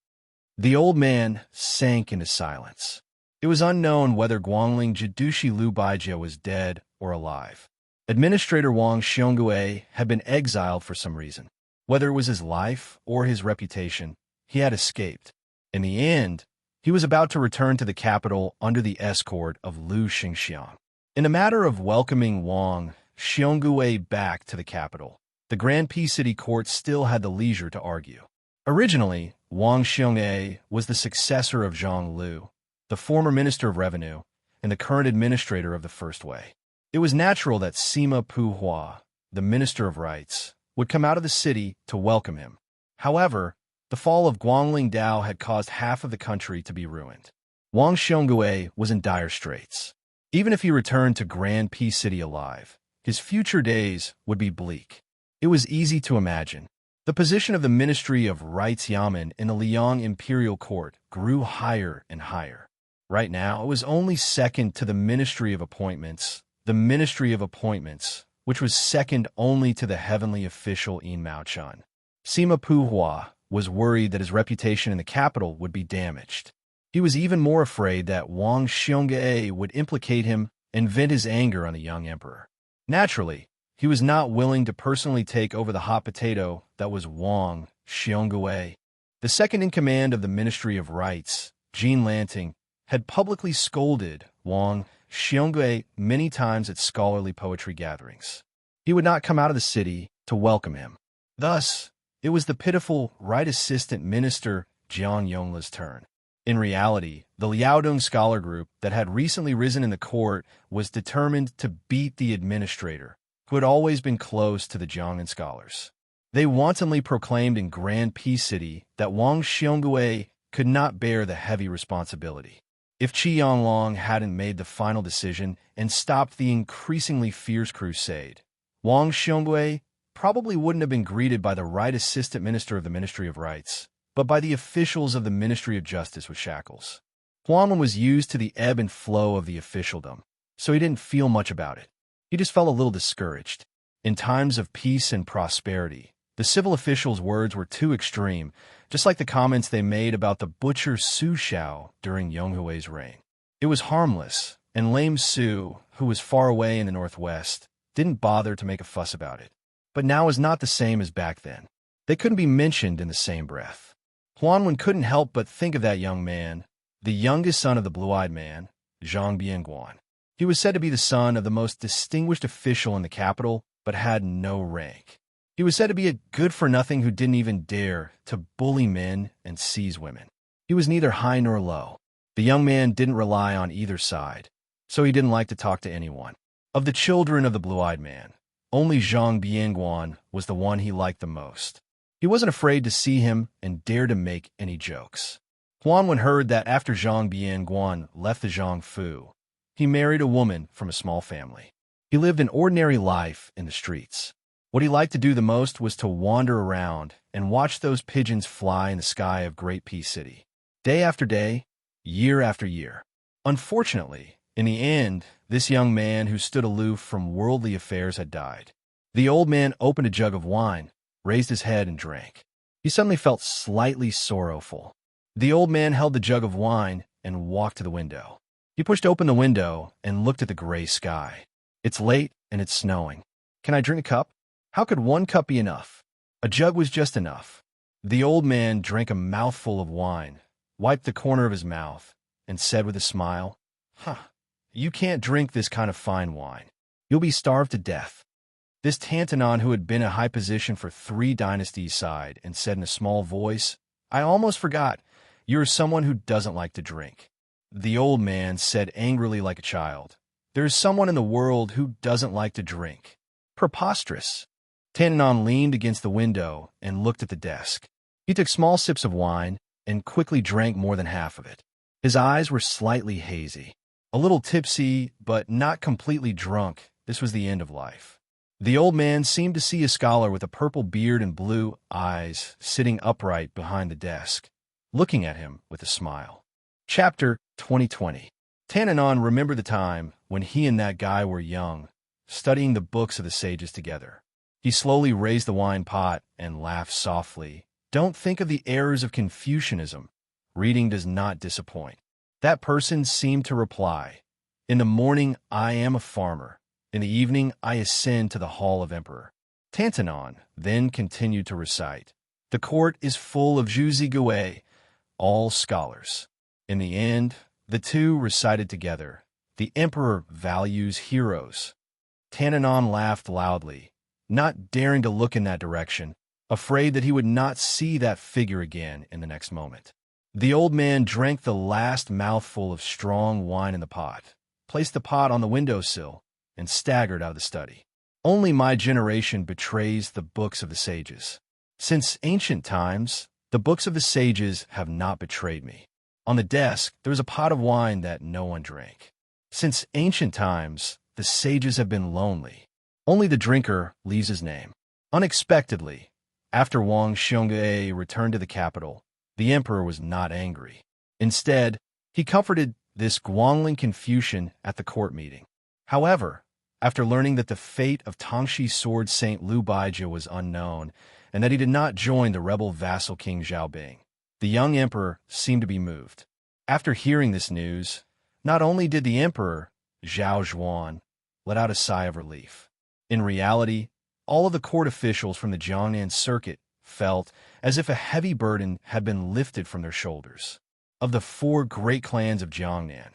The old man sank into silence. It was unknown whether Guangling Jidushi Lu Baijie was dead or alive. Administrator Wang Xiongui had been exiled for some reason. Whether it was his life or his reputation, he had escaped. In the end, he was about to return to the capital under the escort of Lu Xingxiang. In the matter of welcoming Wang, Xiongui back to the capital. The Grand P City Court still had the leisure to argue. Originally, Wang Xiong'e was the successor of Zhang Lu, the former Minister of Revenue and the current administrator of the First Way. It was natural that Sima Puhua, the Minister of Rights, would come out of the city to welcome him. However, the fall of Guangling Dao had caused half of the country to be ruined. Wang Xiongui was in dire straits. Even if he returned to Grand P City alive, his future days would be bleak. It was easy to imagine. The position of the Ministry of Rights Yamen in the Liang Imperial Court grew higher and higher. Right now, it was only second to the Ministry of Appointments, which was second only to the heavenly official Yin Maochun. Sima Puhua was worried that his reputation in the capital would be damaged. He was even more afraid that Wang Xiong'e would implicate him and vent his anger on the young emperor. Naturally, he was not willing to personally take over the hot potato that was Wang Xiong'e. The second-in-command of the Ministry of Rights, Jean Lanting, had publicly scolded Wang Xiong'e many times at scholarly poetry gatherings. He would not come out of the city to welcome him. Thus, it was the pitiful Right Assistant Minister Jiang Yongla's turn. In reality, the Liaodong scholar group that had recently risen in the court was determined to beat the administrator, who had always been close to the Jiangnan scholars. They wantonly proclaimed in Grand P City that Wang Xiong'e could not bear the heavy responsibility. If Qi Yanglong hadn't made the final decision and stopped the increasingly fierce crusade, Wang Xiong'e probably wouldn't have been greeted by the Right Assistant Minister of the Ministry of Rights, but by the officials of the Ministry of Justice with shackles. Huanwen was used to the ebb and flow of the officialdom, so he didn't feel much about it. He just felt a little discouraged. In times of peace and prosperity, the civil officials' words were too extreme, just like the comments they made about the butcher Su Xiao during Yonghui's reign. It was harmless, and Lame Su, who was far away in the northwest, didn't bother to make a fuss about it. But now is not the same as back then. They couldn't be mentioned in the same breath. Huanwen couldn't help but think of that young man, the youngest son of the blue-eyed man, Zhang Bianguan. He was said to be the son of the most distinguished official in the capital, but had no rank. He was said to be a good-for-nothing who didn't even dare to bully men and seize women. He was neither high nor low. The young man didn't rely on either side, so he didn't like to talk to anyone. Of the children of the blue-eyed man, only Zhang Bianguan was the one he liked the most. He wasn't afraid to see him and dared to make any jokes. Huanwen heard that after Zhang Bianguan left the Zhangfu, he married a woman from a small family. He lived an ordinary life in the streets. What he liked to do the most was to wander around and watch those pigeons fly in the sky of Great P City, day after day, year after year. Unfortunately, in the end, this young man who stood aloof from worldly affairs had died. The old man opened a jug of wine, raised his head, and drank. He suddenly felt slightly sorrowful. The old man held the jug of wine and walked to the window. He pushed open the window and looked at the gray sky. It's late and it's snowing. Can I drink a cup? How could one cup be enough? A jug was just enough. The old man drank a mouthful of wine, wiped the corner of his mouth, and said with a smile, You can't drink this kind of fine wine. You'll be starved to death." This Tantanon, who had been in a high position for 3 dynasties, sighed and said in a small voice, "I almost forgot. You're someone who doesn't like to drink." The old man said angrily like a child, "There is someone in the world who doesn't like to drink. Preposterous." Tantanon leaned against the window and looked at the desk. He took small sips of wine and quickly drank more than half of it. His eyes were slightly hazy. A little tipsy, but not completely drunk, this was the end of life. The old man seemed to see a scholar with a purple beard and blue eyes sitting upright behind the desk, looking at him with a smile. Chapter 2020. Tantanon remembered the time when he and that guy were young, studying the books of the sages together. He slowly raised the wine pot and laughed softly. "Don't think of the errors of Confucianism. Reading does not disappoint." That person seemed to reply, "In the morning I am a farmer. In the evening I ascend to the hall of emperor." Tantanon then continued to recite, "The court is full of Zhuzi all scholars." In the end, the two recited together, "The emperor values heroes." Tananon laughed loudly, not daring to look in that direction, afraid that he would not see that figure again in the next moment. The old man drank the last mouthful of strong wine in the pot, placed the pot on the windowsill, and staggered out of the study. Only my generation betrays the books of the sages. Since ancient times, the books of the sages have not betrayed me. On the desk, there was a pot of wine that no one drank. Since ancient times, the sages have been lonely. Only the drinker leaves his name. Unexpectedly, after Wang Xiong'e returned to the capital, the emperor was not angry. Instead, he comforted this Guangling Confucian at the court meeting. However, after learning that the fate of Tangxi sword Saint Liu Baijia was unknown, and that he did not join the rebel vassal King Zhaobing, the young emperor seemed to be moved. After hearing this news, not only did the emperor, Zhao Zhuan, let out a sigh of relief. In reality, all of the court officials from the Jiangnan circuit felt as if a heavy burden had been lifted from their shoulders. Of the 4 great clans of Jiangnan,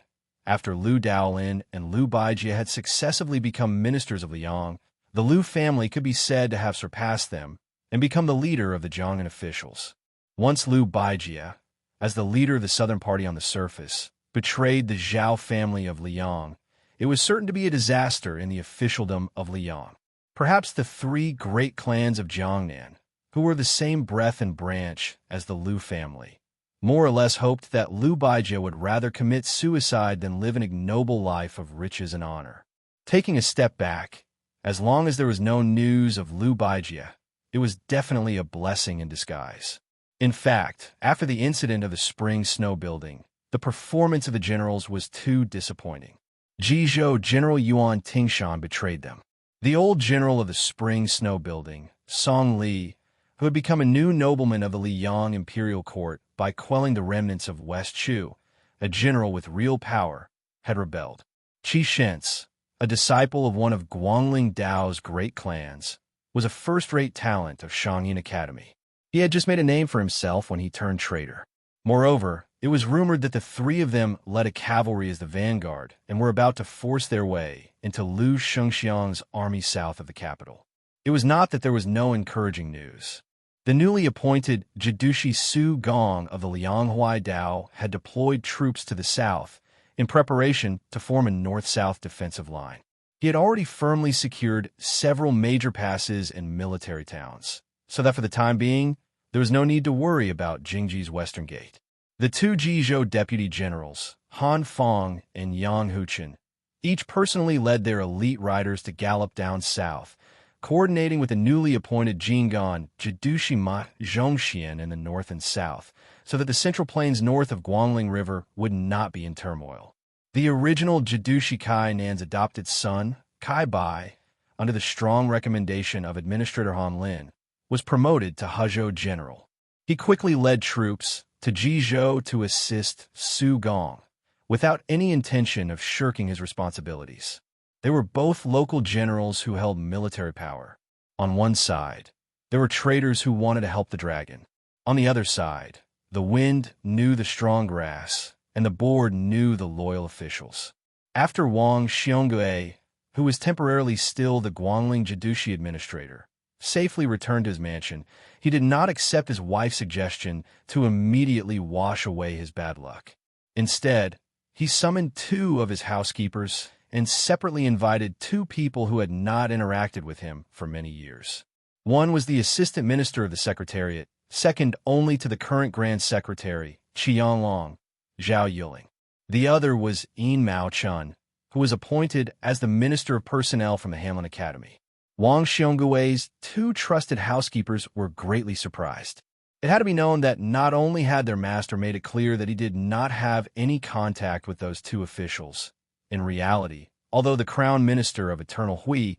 after Liu Daolin and Liu Baijia had successively become ministers of Liang, the Liu family could be said to have surpassed them and become the leader of the Jiangnan officials. Once Liu Baijia, as the leader of the southern party on the surface, betrayed the Zhao family of Liang, it was certain to be a disaster in the officialdom of Liang. Perhaps the 3 great clans of Jiangnan, who were the same breadth and branch as the Liu family, more or less hoped that Liu Baijia would rather commit suicide than live an ignoble life of riches and honor. Taking a step back, as long as there was no news of Liu Baijia, it was definitely a blessing in disguise. In fact, after the incident of the spring snow building, the performance of the generals was too disappointing. Jizhou General Yuan Tingshan betrayed them. The old general of the spring snow building, Song Li, who had become a new nobleman of the Liang imperial court by quelling the remnants of West Chu, a general with real power, had rebelled. Qi Shentz, a disciple of one of Guangling Dao's great clans, was a first-rate talent of Shangyin Academy. He had just made a name for himself when he turned traitor. Moreover, it was rumored that the 3 of them led a cavalry as the vanguard and were about to force their way into Liu Shengxiang's army south of the capital. It was not that there was no encouraging news. The newly appointed Jidushi Su Gong of the Lianghuai Dao had deployed troops to the south in preparation to form a north-south defensive line. He had already firmly secured several major passes and military towns, so that for the time being, there was no need to worry about Jingji's western gate. The 2 Jizhou deputy generals, Han Fong and Yang Huchen, each personally led their elite riders to gallop down south, coordinating with the newly appointed Jinggan Jidushi Ma Zhongxian in the north and south, so that the central plains north of Guangling River would not be in turmoil. The original Jidushi Kai Nan's adopted son, Kai Bai, under the strong recommendation of Administrator Han Lin, was promoted to Hezhou General. He quickly led troops to Jizhou to assist Su Gong, without any intention of shirking his responsibilities. They were both local generals who held military power. On one side, there were traders who wanted to help the dragon. On the other side, the wind knew the strong grass, and the board knew the loyal officials. After Wang Xiong'e, who was temporarily still the Guangling Jidushi administrator, safely returned to his mansion, he did not accept his wife's suggestion to immediately wash away his bad luck. Instead, he summoned 2 of his housekeepers and separately invited 2 people who had not interacted with him for many years. One was the assistant minister of the secretariat, second only to the current grand secretary, Qianglong, Zhao Yuling. The other was Yin Mao Chun, who was appointed as the minister of personnel from the Hanlin Academy. Wang Xiong'ue's 2 trusted housekeepers were greatly surprised. It had to be known that not only had their master made it clear that he did not have any contact with those 2 officials, in reality, although the crown minister of Eternal Hui,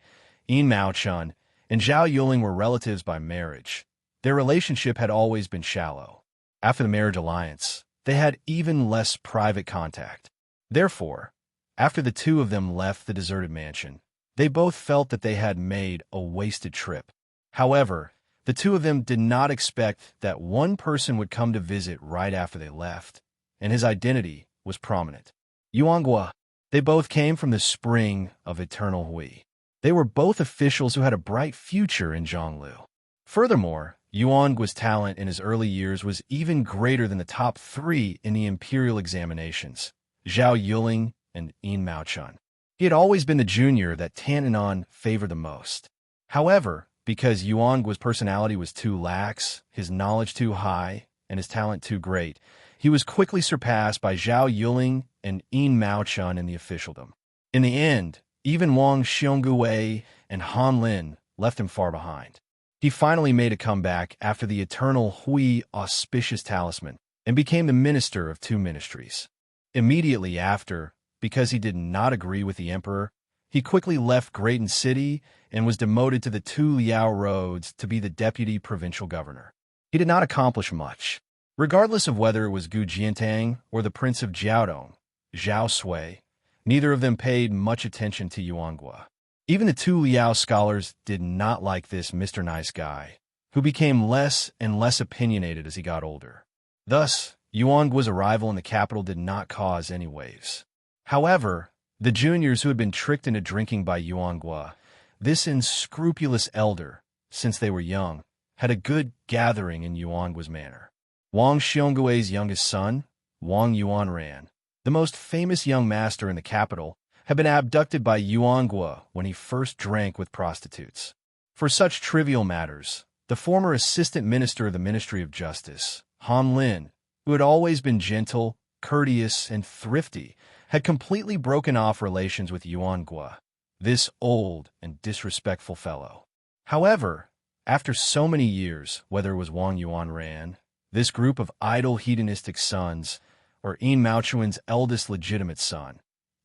Yin Mao Chun, and Zhao Yuling were relatives by marriage, their relationship had always been shallow. After the marriage alliance, they had even less private contact. Therefore, after the 2 of them left the deserted mansion, they both felt that they had made a wasted trip. However, the 2 of them did not expect that one person would come to visit right after they left, and his identity was prominent. Yuanghua. They both came from the spring of Eternal Hui. They were both officials who had a bright future in Zhonglu. Furthermore, Yuanguo's talent in his early years was even greater than the top three in the imperial examinations, Zhao Yuling and Yin Maochun. He had always been the junior that Tananon favored the most. However, because Yuanguo's personality was too lax, his knowledge too high, and his talent too great, he was quickly surpassed by Zhao Yuling and Yin Maochun in the officialdom. In the end, even Wang Xiongui and Han Lin left him far behind. He finally made a comeback after the eternal Hui auspicious talisman and became the minister of two ministries. Immediately after, because he did not agree with the emperor, he quickly left Graton City and was demoted to the Tu Liao Roads to be the deputy provincial governor. He did not accomplish much. Regardless of whether it was Gu Jiantang or the prince of Jiaodong, Zhao Sui, neither of them paid much attention to Yuanguo. Even the Tu Liao scholars did not like this Mr. Nice Guy, who became less and less opinionated as he got older. Thus, Yuanguo's arrival in the capital did not cause any waves. However, the juniors who had been tricked into drinking by Yuanguo, this unscrupulous elder, since they were young, had a good gathering in Yuanguo's manor. Wang Xionggui's youngest son, Wang Yuanran, the most famous young master in the capital, had been abducted by Yuanguo when he first drank with prostitutes. For such trivial matters, the former assistant minister of the Ministry of Justice, Han Lin, who had always been gentle, courteous, and thrifty, had completely broken off relations with Yuanguo, this old and disrespectful fellow. However, after so many years, whether it was Wang Yuanran, this group of idle hedonistic sons, or Yin Maochuan's eldest legitimate son,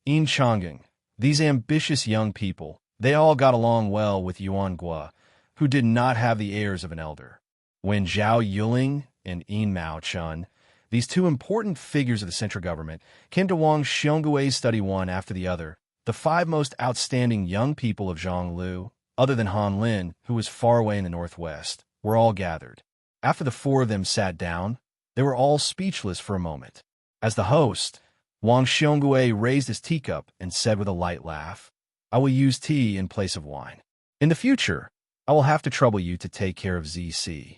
Yin Changing, these ambitious young people, they all got along well with Yuanguo, who did not have the airs of an elder. When Zhao Yuling and Yin Maochun, these two important figures of the central government, came to Wang Xionggui's study one after the other, the five most outstanding young people of Zhonglu, other than Han Lin, who was far away in the northwest, were all gathered. After the four of them sat down, they were all speechless for a moment. As the host, Wang Xiongui raised his teacup and said with a light laugh, "I will use tea in place of wine. In the future, I will have to trouble you to take care of ZC."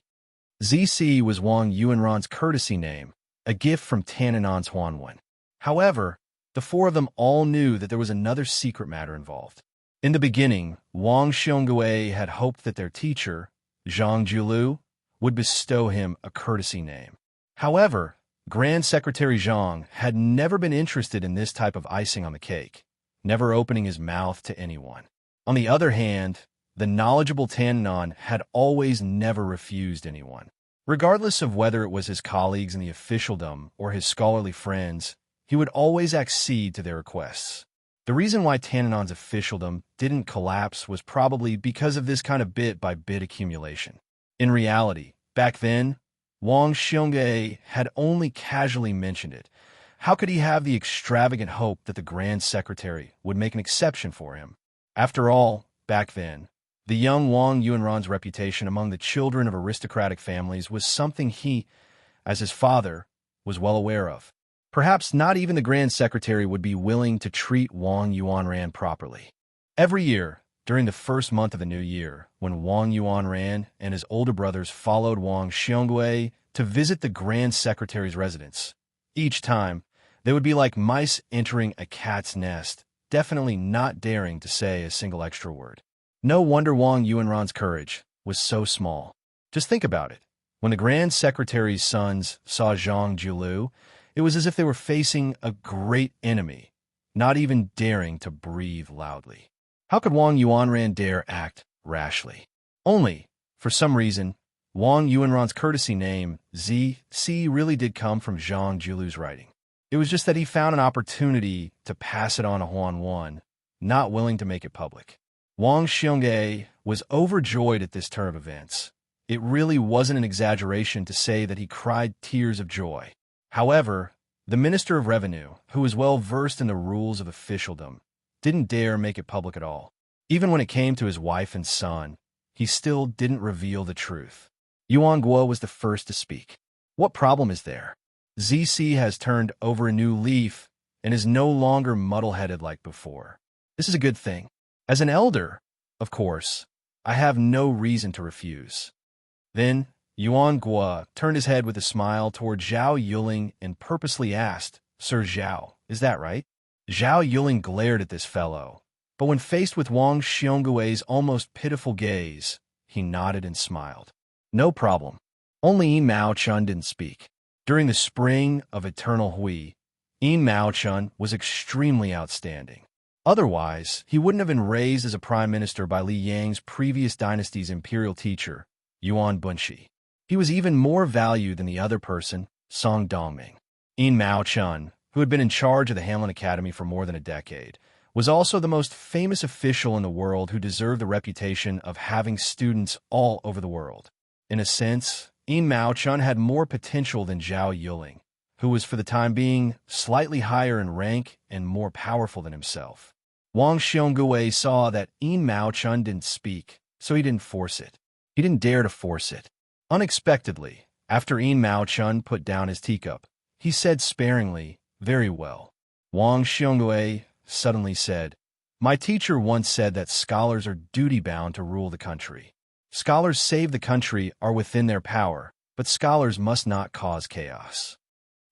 ZC was Wang Yuanran's courtesy name, a gift from Tananon's Huanwen. However, the four of them all knew that there was another secret matter involved. In the beginning, Wang Xiongui had hoped that their teacher, Zhang Julu, would bestow him a courtesy name. However, Grand Secretary Zhang had never been interested in this type of icing on the cake, never opening his mouth to anyone. On the other hand, the knowledgeable Tananon had always never refused anyone. Regardless of whether it was his colleagues in the officialdom or his scholarly friends, he would always accede to their requests. The reason why Tananon's officialdom didn't collapse was probably because of this kind of bit-by-bit accumulation. In reality, back then, Wang Xiongui had only casually mentioned it. How could he have the extravagant hope that the Grand Secretary would make an exception for him? After all, back then, the young Wang Yuanran's reputation among the children of aristocratic families was something he, as his father, was well aware of. Perhaps not even the Grand Secretary would be willing to treat Wang Yuanran properly. Every year, during the first month of the new year, when Wang Yuanran and his older brothers followed Wang Xiongui to visit the Grand Secretary's residence, each time, they would be like mice entering a cat's nest, definitely not daring to say a single extra word. No wonder Wang Yuanran's courage was so small. Just think about it. When the Grand Secretary's sons saw Zhang Julu, it was as if they were facing a great enemy, not even daring to breathe loudly. How could Wang Yuanran dare act rashly? Only, for some reason, Wang Yuanran's courtesy name, ZC, really did come from Zhang Julu's writing. It was just that he found an opportunity to pass it on to Huanwen, not willing to make it public. Wang Xiongui was overjoyed at this turn of events. It really wasn't an exaggeration to say that he cried tears of joy. However, the Minister of Revenue, who was well versed in the rules of officialdom, didn't dare make it public at all. Even when it came to his wife and son, he still didn't reveal the truth. Yuanguo was the first to speak. "What problem is there? ZC has turned over a new leaf and is no longer muddle-headed like before. This is a good thing. As an elder, Of course, I have no reason to refuse. Then, Yuan Gua turned his head with a smile toward Zhao Yuling and purposely asked, Sir Zhao, is that right? Zhao Yuling glared at this fellow, but when faced with Wang Xionggui's almost pitiful gaze, he nodded and smiled. No problem. Only Yin Mao Chun didn't speak. During the spring of Eternal Hui, Yin Mao Chun was extremely outstanding. Otherwise, he wouldn't have been raised as a prime minister by Li Yang's previous dynasty's imperial teacher, Yuan Bunshi. He was even more valued than the other person, Song Dongming. Yin Mao Chun, who had been in charge of the Hamlin Academy for more than a decade, was also the most famous official in the world who deserved the reputation of having students all over the world. In a sense, Yin Mao Chun had more potential than Zhao Yuling, who was for the time being slightly higher in rank and more powerful than himself. Wang Xiongui saw that Yin Mao Chun didn't speak, so he didn't force it. He didn't dare to force it. Unexpectedly, after Yin Mao Chun put down his teacup, he said sparingly, "Very well." Wang Xiongui suddenly said, "My teacher once said that scholars are duty-bound to rule the country. Scholars save the country are within their power, but scholars must not cause chaos."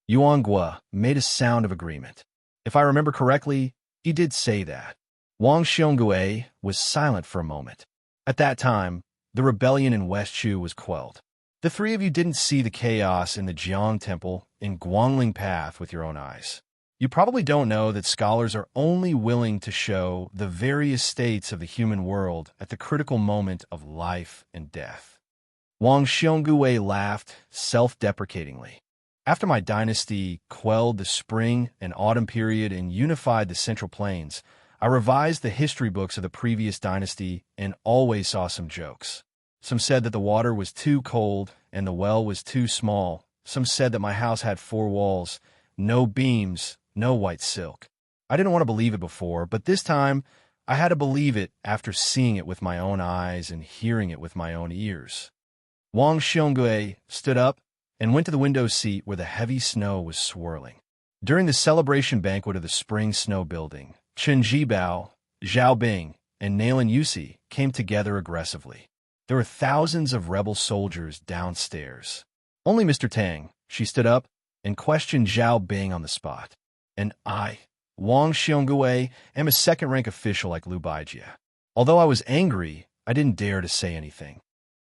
Yuan Gua made a sound of agreement. If I remember correctly, he did say that. Wang Xiongui was silent for a moment. At that time, the rebellion in West Chu was quelled. The three of you didn't see the chaos in the Jiang Temple in Guangling Path with your own eyes. You probably don't know that scholars are only willing to show the various states of the human world at the critical moment of life and death. Wang Xiongui laughed self-deprecatingly. After my dynasty quelled the spring and autumn period and unified the Central Plains, I revised the history books of the previous dynasty and always saw some jokes. Some said that the water was too cold and the well was too small. Some said that my house had 4 walls, no beams, no white silk. I didn't want to believe it before, but this time I had to believe it after seeing it with my own eyes and hearing it with my own ears. Wang Xiongui stood up and went to the window seat where the heavy snow was swirling. During the celebration banquet of the spring snow building, Chen Jibao, Zhao Bing, and Nailan Yusi came together aggressively. There were thousands of rebel soldiers downstairs. Only Mr. Tang, she stood up and questioned Zhao Bing on the spot. And I, Wang Xiongui, am a second-rank official like Liu Baijie. Although I was angry, I didn't dare to say anything.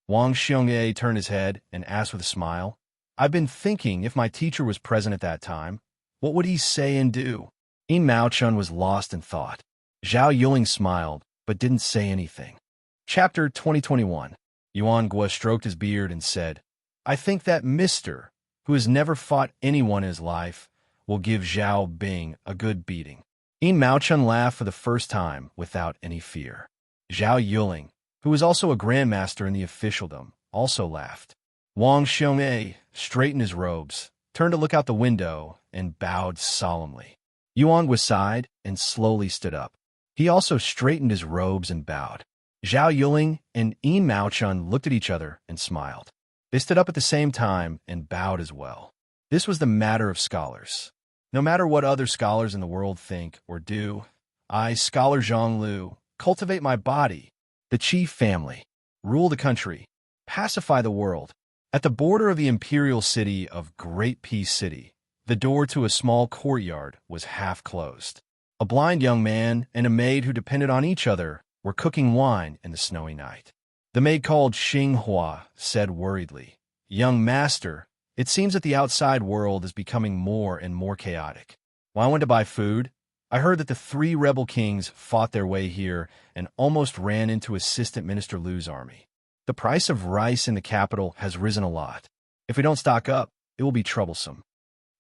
Wang Xiongui turned his head and asked with a smile, "I've been thinking if my teacher was present at that time, what would he say and do?" Yin Mao Chun was lost in thought. Zhao Yuling smiled, but didn't say anything. Chapter 2021. Yuan Gua stroked his beard and said, "I think that Mr., who has never fought anyone in his life, will give Zhao Bing a good beating." Yin Mao Chun laughed for the first time without any fear. Zhao Yuling, who was also a grandmaster in the officialdom, also laughed. Wang Xiongui straightened his robes, turned to look out the window, and bowed solemnly. Yuan Gua sighed and slowly stood up. He also straightened his robes and bowed. Zhao Yuling and Yin Mao Chun looked at each other and smiled. They stood up at the same time and bowed as well. This was the matter of scholars. No matter what other scholars in the world think or do, I, Scholar Zhang Lu, cultivate my body, the Qi family, rule the country, pacify the world. At the border of the imperial city of Great Peace City, the door to a small courtyard was half closed. A blind young man and a maid who depended on each other were cooking wine in the snowy night. The maid called Xinghua said worriedly, "Young master, it seems that the outside world is becoming more and more chaotic. When I went to buy food, I heard that the 3 rebel kings fought their way here and almost ran into Assistant Minister Lu's army. The price of rice in the capital has risen a lot. If we don't stock up, it will be troublesome."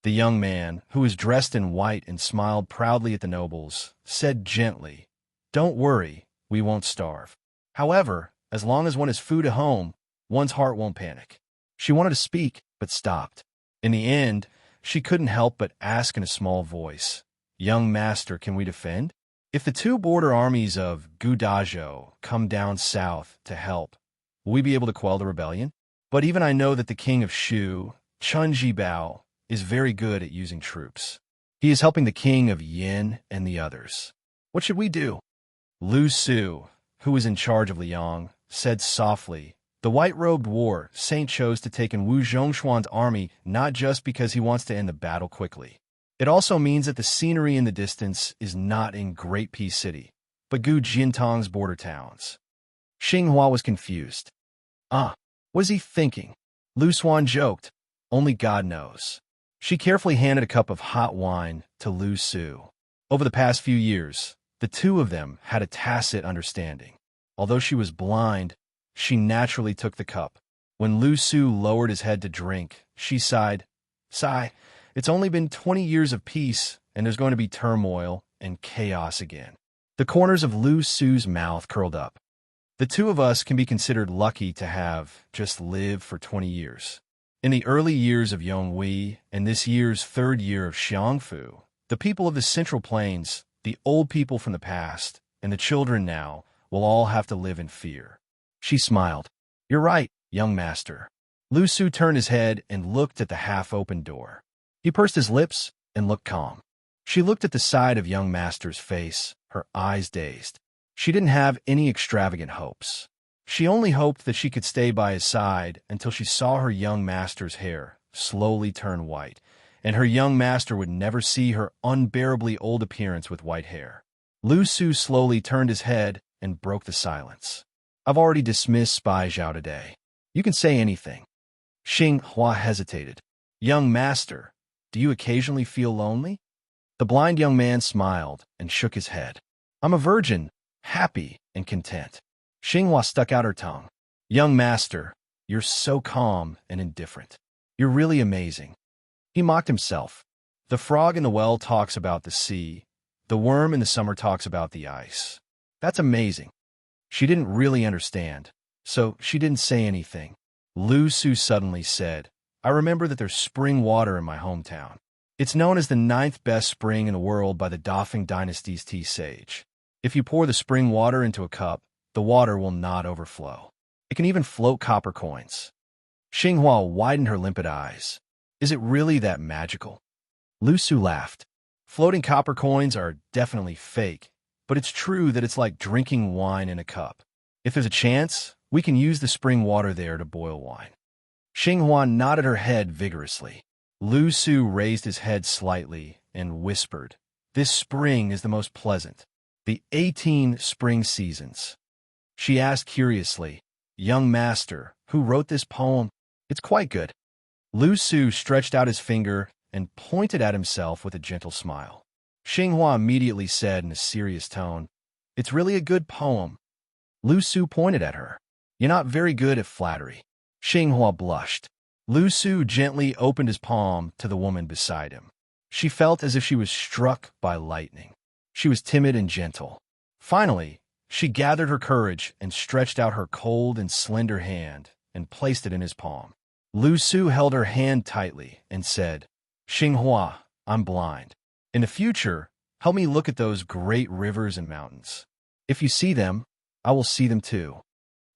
The young man, who was dressed in white and smiled proudly at the nobles, said gently, "Don't worry, we won't starve. However, as long as one has food at home, one's heart won't panic." She wanted to speak, but stopped. In the end, she couldn't help but ask in a small voice, "Young master, can we defend? If the 2 border armies of Gudajo come down south to help, will we be able to quell the rebellion? But even I know that the king of Shu, Chen Jibao, is very good at using troops. He is helping the king of Yin and the others. What should we do?" Lu Su, who was in charge of Liang, said softly, "The white-robed war Saint chose to take in Wu Zhongshuan's army not just because he wants to end the battle quickly. It also means that the scenery in the distance is not in Great Peace City, but Gu Jintang's border towns." Xinghua was confused. What is he thinking? Lu Xuan joked. Only God knows. She carefully handed a cup of hot wine to Lu Su. Over the past few years, the two of them had a tacit understanding. Although she was blind, she naturally took the cup. When Lu Su lowered his head to drink, she sighed. "Sigh, it's only been 20 years of peace, and there's going to be turmoil and chaos again." The corners of Lu Su's mouth curled up. The two of us can be considered lucky to have just lived for 20 years. In the early years of Yonghui and this year's third year of Xiangfu, the people of the Central Plains, the old people from the past, and the children now will all have to live in fear. She smiled. "You're right, young master." Lu Su turned his head and looked at the half-open door. He pursed his lips and looked calm. She looked at the side of young master's face, her eyes dazed. She didn't have any extravagant hopes. She only hoped that she could stay by his side until she saw her young master's hair slowly turn white, and her young master would never see her unbearably old appearance with white hair. Lu Su slowly turned his head and broke the silence. "I've already dismissed Spy Zhao today. You can say anything." Xinghua hesitated. "Young master, do you occasionally feel lonely?" The blind young man smiled and shook his head. "I'm a virgin, happy and content." Xinghua stuck out her tongue. "Young master, you're so calm and indifferent. You're really amazing." He mocked himself. The frog in the well talks about the sea. The worm in the summer talks about the ice. That's amazing. She didn't really understand, so she didn't say anything. Lu Su suddenly said, "I remember that there's spring water in my hometown. It's known as the 9th best spring in the world by the Dafeng dynasty's tea sage. If you pour the spring water into a cup, the water will not overflow. It can even float copper coins." Xinghua widened her limpid eyes. "Is it really that magical?" Lu Su laughed. "Floating copper coins are definitely fake, but it's true that it's like drinking wine in a cup. If there's a chance, we can use the spring water there to boil wine." Xinghua nodded her head vigorously. Lu Su raised his head slightly and whispered, "This spring is the most pleasant. The 18 spring seasons." She asked curiously, "Young master, who wrote this poem?" "It's quite good." Lu Su stretched out his finger and pointed at himself with a gentle smile. Xinghua immediately said in a serious tone, "It's really a good poem." Lu Su pointed at her. "You're not very good at flattery." Xinghua blushed. Lu Su gently opened his palm to the woman beside him. She felt as if she was struck by lightning. She was timid and gentle. Finally, she gathered her courage and stretched out her cold and slender hand and placed it in his palm. Lu Su held her hand tightly and said, "Xinghua, I'm blind. In the future, help me look at those great rivers and mountains. If you see them, I will see them too."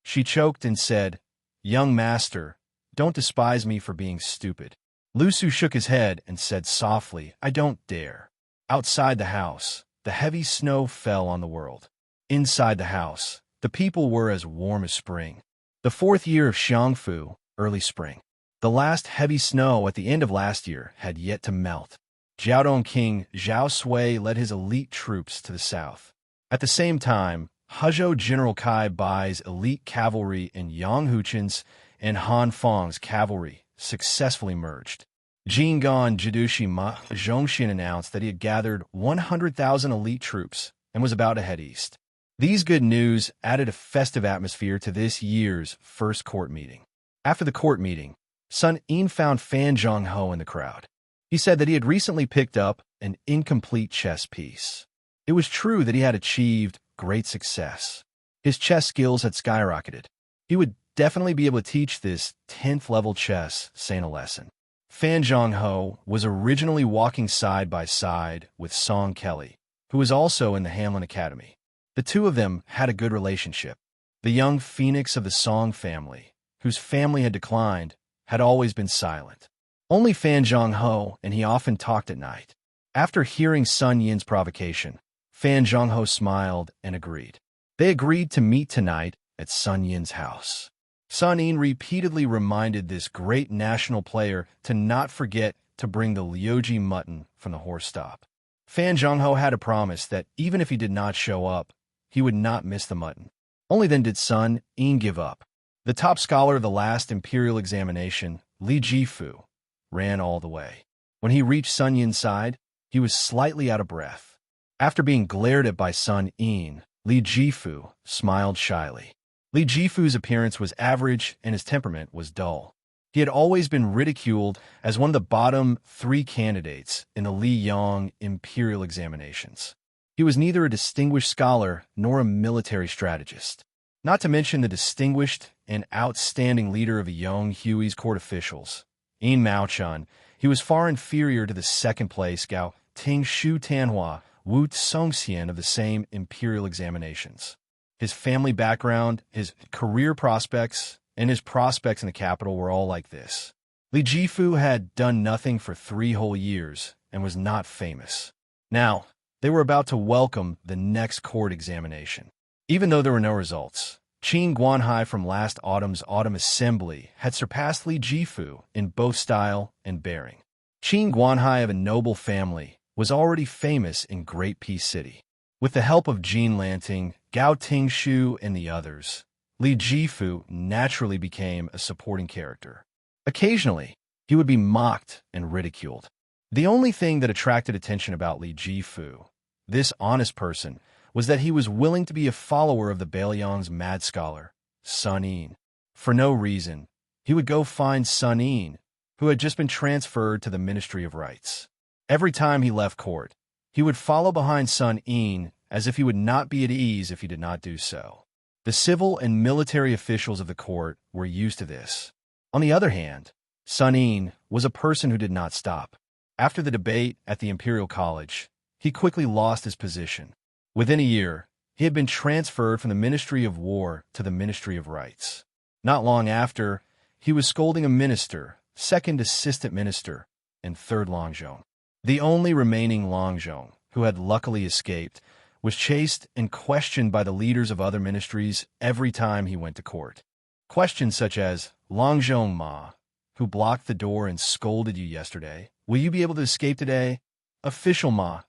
She choked and said, "Young master, don't despise me for being stupid." Lu Su shook his head and said softly, "I don't dare." Outside the house, the heavy snow fell on the world. Inside the house, the people were as warm as spring. The 4th year of Xiangfu, early spring. The last heavy snow at the end of last year had yet to melt. Jiaodong King Zhao Sui led his elite troops to the south. At the same time, Hezhou General Kai Bai's elite cavalry and Yang Huchen's and Han Feng's cavalry successfully merged. Jinggan Jidushi Ma Zhongxian announced that he had gathered 100,000 elite troops and was about to head east. These good news added a festive atmosphere to this year's first court meeting. After the court meeting, Sun Yin found Fan Zhongho in the crowd. He said that he had recently picked up an incomplete chess piece. It was true that he had achieved great success. His chess skills had skyrocketed. He would definitely be able to teach this 10th level chess Saint a lesson. Fan Zhongho was originally walking side by side with Song Kelly, who was also in the Hamlin Academy. The two of them had a good relationship. The young phoenix of the Song family, whose family had declined, had always been silent. Only Fan Zhongho and he often talked at night. After hearing Sun Yin's provocation, Fan Zhongho smiled and agreed. They agreed to meet tonight at Sun Yin's house. Sun Yin repeatedly reminded this great national player to not forget to bring the Liuji mutton from the horse stop. Fan Zhongho had a promise that even if he did not show up, he would not miss the mutton. Only then did Sun Yin give up. The top scholar of the last imperial examination, Li Jifu, ran all the way. When he reached Sun Yin's side, he was slightly out of breath. After being glared at by Sun Yin, Li Jifu smiled shyly. Li Jifu's appearance was average and his temperament was dull. He had always been ridiculed as one of the bottom 3 candidates in the Liyang imperial examinations. He was neither a distinguished scholar nor a military strategist. Not to mention the distinguished and outstanding leader of the Yonghui's court officials, Yin Maochun. He was far inferior to the second-place Gao Ting Shu Tanhua Wu Songxian of the same imperial examinations. His family background, his career prospects, and his prospects in the capital were all like this. Li Jifu had done nothing for 3 whole years and was not famous. Now, they were about to welcome the next court examination. Even though there were no results, Qin Guanhai from last autumn's autumn assembly had surpassed Li Jifu in both style and bearing. Qin Guanhai of a noble family was already famous in Great Peace City. With the help of Jin Lanting, Gao Tingshu, and the others, Li Jifu naturally became a supporting character. Occasionally, he would be mocked and ridiculed. The only thing that attracted attention about Li Jifu, this honest person, was that he was willing to be a follower of the Bailiang's mad scholar, Sun Yin. For no reason, he would go find Sun Yin, who had just been transferred to the Ministry of Rights. Every time he left court, he would follow behind Sun Yin as if he would not be at ease if he did not do so. The civil and military officials of the court were used to this. On the other hand, Sun Yin was a person who did not stop. After the debate at the Imperial College, he quickly lost his position. Within a year, he had been transferred from the Ministry of War to the Ministry of Rights. Not long after, he was scolding a minister, second assistant minister, and third Longzhong. The only remaining Longzhong, who had luckily escaped, was chased and questioned by the leaders of other ministries every time he went to court. Questions such as, Longzhong Ma, who blocked the door and scolded you yesterday, will you be able to escape today? Official Ma,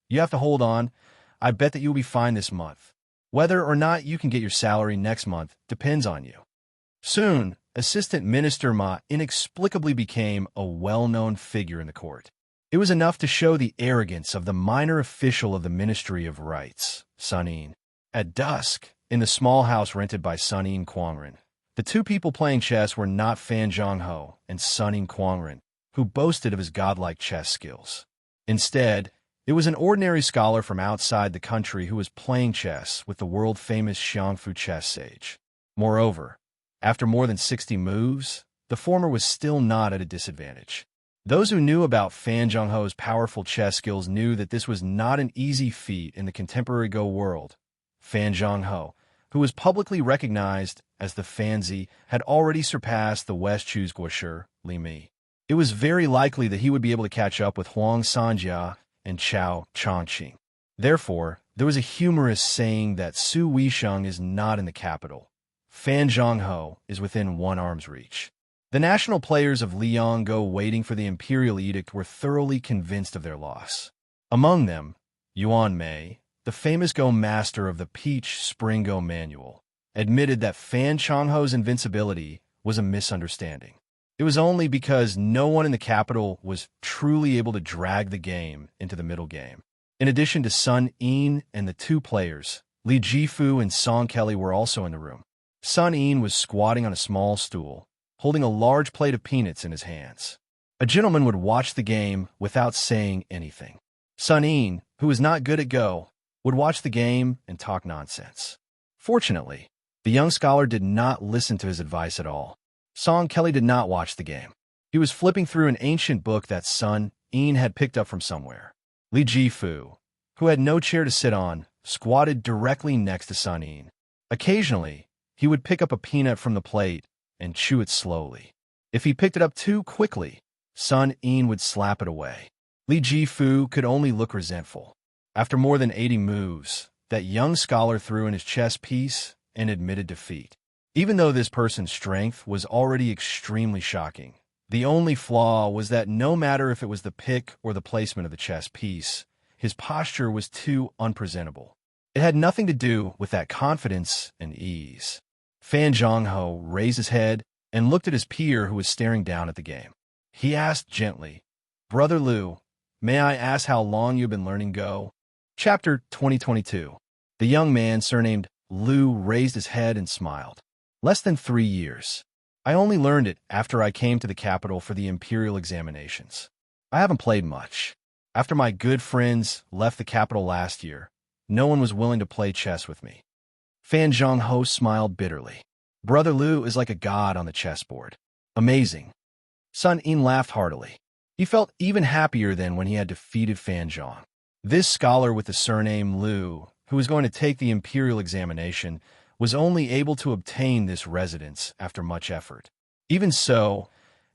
you have to hold on. I bet that you will be fine this month. Whether or not you can get your salary next month depends on you. Soon, Assistant Minister Ma inexplicably became a well-known figure in the court. It was enough to show the arrogance of the minor official of the Ministry of Rights, Sun Yin. At dusk, in the small house rented by Sun Yin Quangren, the 2 people playing chess were not Fan Zhongho and Sun Yin Quangren, who boasted of his godlike chess skills. Instead, it was an ordinary scholar from outside the country who was playing chess with the world-famous Xiangfu chess sage. Moreover, after more than 60 moves, the former was still not at a disadvantage. Those who knew about Fan Zhongho's powerful chess skills knew that this was not an easy feat in the contemporary Go world. Fan Zhongho, who was publicly recognized as the Fanzi, had already surpassed the West Chu's Guoshi, Li Mi. It was very likely that he would be able to catch up with Huang Sanjia and Chao Chongqing. Therefore, there was a humorous saying that Su Weisheng is not in the capital. Fan Zhongho is within 1 arm's reach. The national players of Liang Go waiting for the imperial edict were thoroughly convinced of their loss. Among them, Yuan Mei, the famous Go master of the Peach Spring Go manual, admitted that Fan Zhongho's invincibility was a misunderstanding. It was only because no one in the capital was truly able to drag the game into the middle game. In addition to Sun Yin and the 2 players, Li Jifu and Song Kelly were also in the room. Sun Yin was squatting on a small stool, holding a large plate of peanuts in his hands. A gentleman would watch the game without saying anything. Sun Yin, who was not good at Go, would watch the game and talk nonsense. Fortunately, the young scholar did not listen to his advice at all. Song Kelly did not watch the game. He was flipping through an ancient book that Sun Yin had picked up from somewhere. Li Jifu, who had no chair to sit on, squatted directly next to Sun Yin. Occasionally, he would pick up a peanut from the plate and chew it slowly. If he picked it up too quickly, Sun Yin would slap it away. Li Jifu could only look resentful. After more than 80 moves, that young scholar threw in his chess piece and admitted defeat. Even though this person's strength was already extremely shocking, the only flaw was that no matter if it was the pick or the placement of the chess piece, his posture was too unpresentable. It had nothing to do with that confidence and ease. Fan Zhongho raised his head and looked at his peer who was staring down at the game. He asked gently, "Brother Liu, may I ask how long you've been learning Go?" Chapter 2022. The young man, surnamed Liu, raised his head and smiled. "Less than 3 years. I only learned it after I came to the capital for the imperial examinations. I haven't played much. After my good friends left the capital last year, no one was willing to play chess with me." Fan Zhongho smiled bitterly. "Brother Liu is like a god on the chessboard. Amazing." Sun Yin laughed heartily. He felt even happier than when he had defeated Fan Zhong. This scholar with the surname Liu, who was going to take the imperial examination, was only able to obtain this residence after much effort. Even so,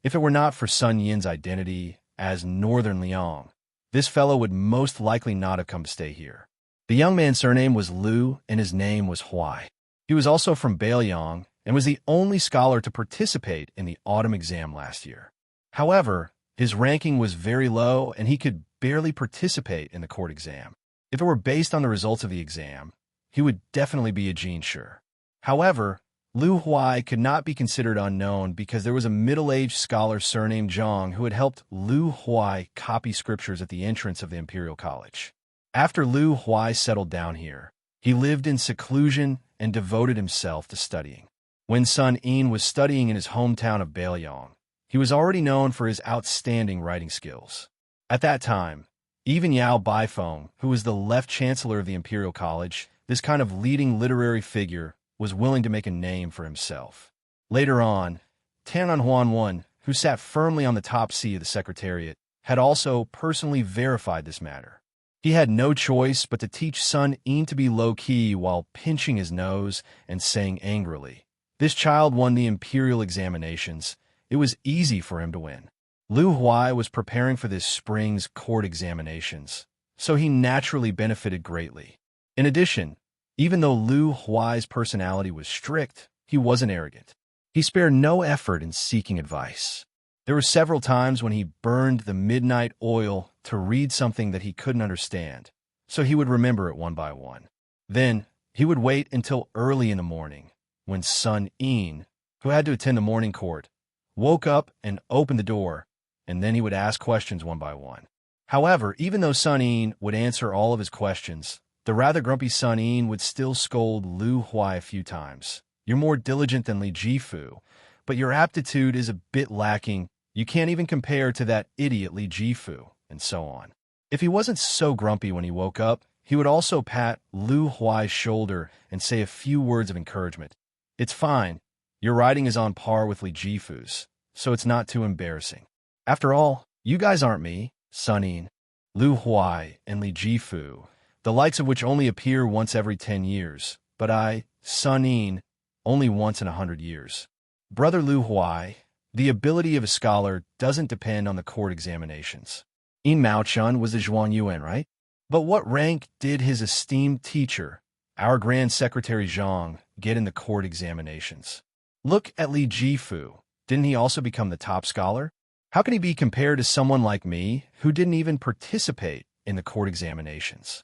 if it were not for Sun Yin's identity as Northern Liang, this fellow would most likely not have come to stay here. The young man's surname was Liu, and his name was Huai. He was also from Beiliang and was the only scholar to participate in the autumn exam last year. However, his ranking was very low, and he could barely participate in the court exam. If it were based on the results of the exam, he would definitely be a Jin sure. However, Liu Huai could not be considered unknown because there was a middle-aged scholar surnamed Zhang who had helped Liu Huai copy scriptures at the entrance of the Imperial College. After Liu Huai settled down here, he lived in seclusion and devoted himself to studying. When Sun Yin was studying in his hometown of Beiliang, he was already known for his outstanding writing skills. At that time, even Yao Baifeng, who was the left chancellor of the Imperial College, this kind of leading literary figure, was willing to make a name for himself. Later on, Tan Huanwen, who sat firmly on the top seat of the Secretariat, had also personally verified this matter. He had no choice but to teach Sun Yin to be low-key while pinching his nose and saying angrily, "This child won the imperial examinations. It was easy for him to win." Liu Huai was preparing for this spring's court examinations, so he naturally benefited greatly. In addition, even though Liu Huai's personality was strict, he wasn't arrogant. He spared no effort in seeking advice. There were several times when he burned the midnight oil to read something that he couldn't understand, so he would remember it one by one. Then, he would wait until early in the morning, when Sun Yin, who had to attend the morning court, woke up and opened the door, and then he would ask questions one by one. However, even though Sun Yin would answer all of his questions, the rather grumpy Sun Yin would still scold Liu Huai a few times. "You're more diligent than Li Jifu, but your aptitude is a bit lacking. You can't even compare to that idiot Li Jifu," and so on. If he wasn't so grumpy when he woke up, he would also pat Liu Huai's shoulder and say a few words of encouragement. "It's fine. Your writing is on par with Li Jifu's, so it's not too embarrassing. After all, you guys aren't me, Sun Yin, Liu Huai, and Li Jifu, the likes of which only appear once every 10 years, but I, Sun Yin, only once in 100 years. Brother Liu Huai, the ability of a scholar doesn't depend on the court examinations. Yin Maochun was a Zhuang Yuan, right? But what rank did his esteemed teacher, our Grand Secretary Zhang, get in the court examinations? Look at Li Jifu. Didn't he also become the top scholar? How can he be compared to someone like me, who didn't even participate in the court examinations?"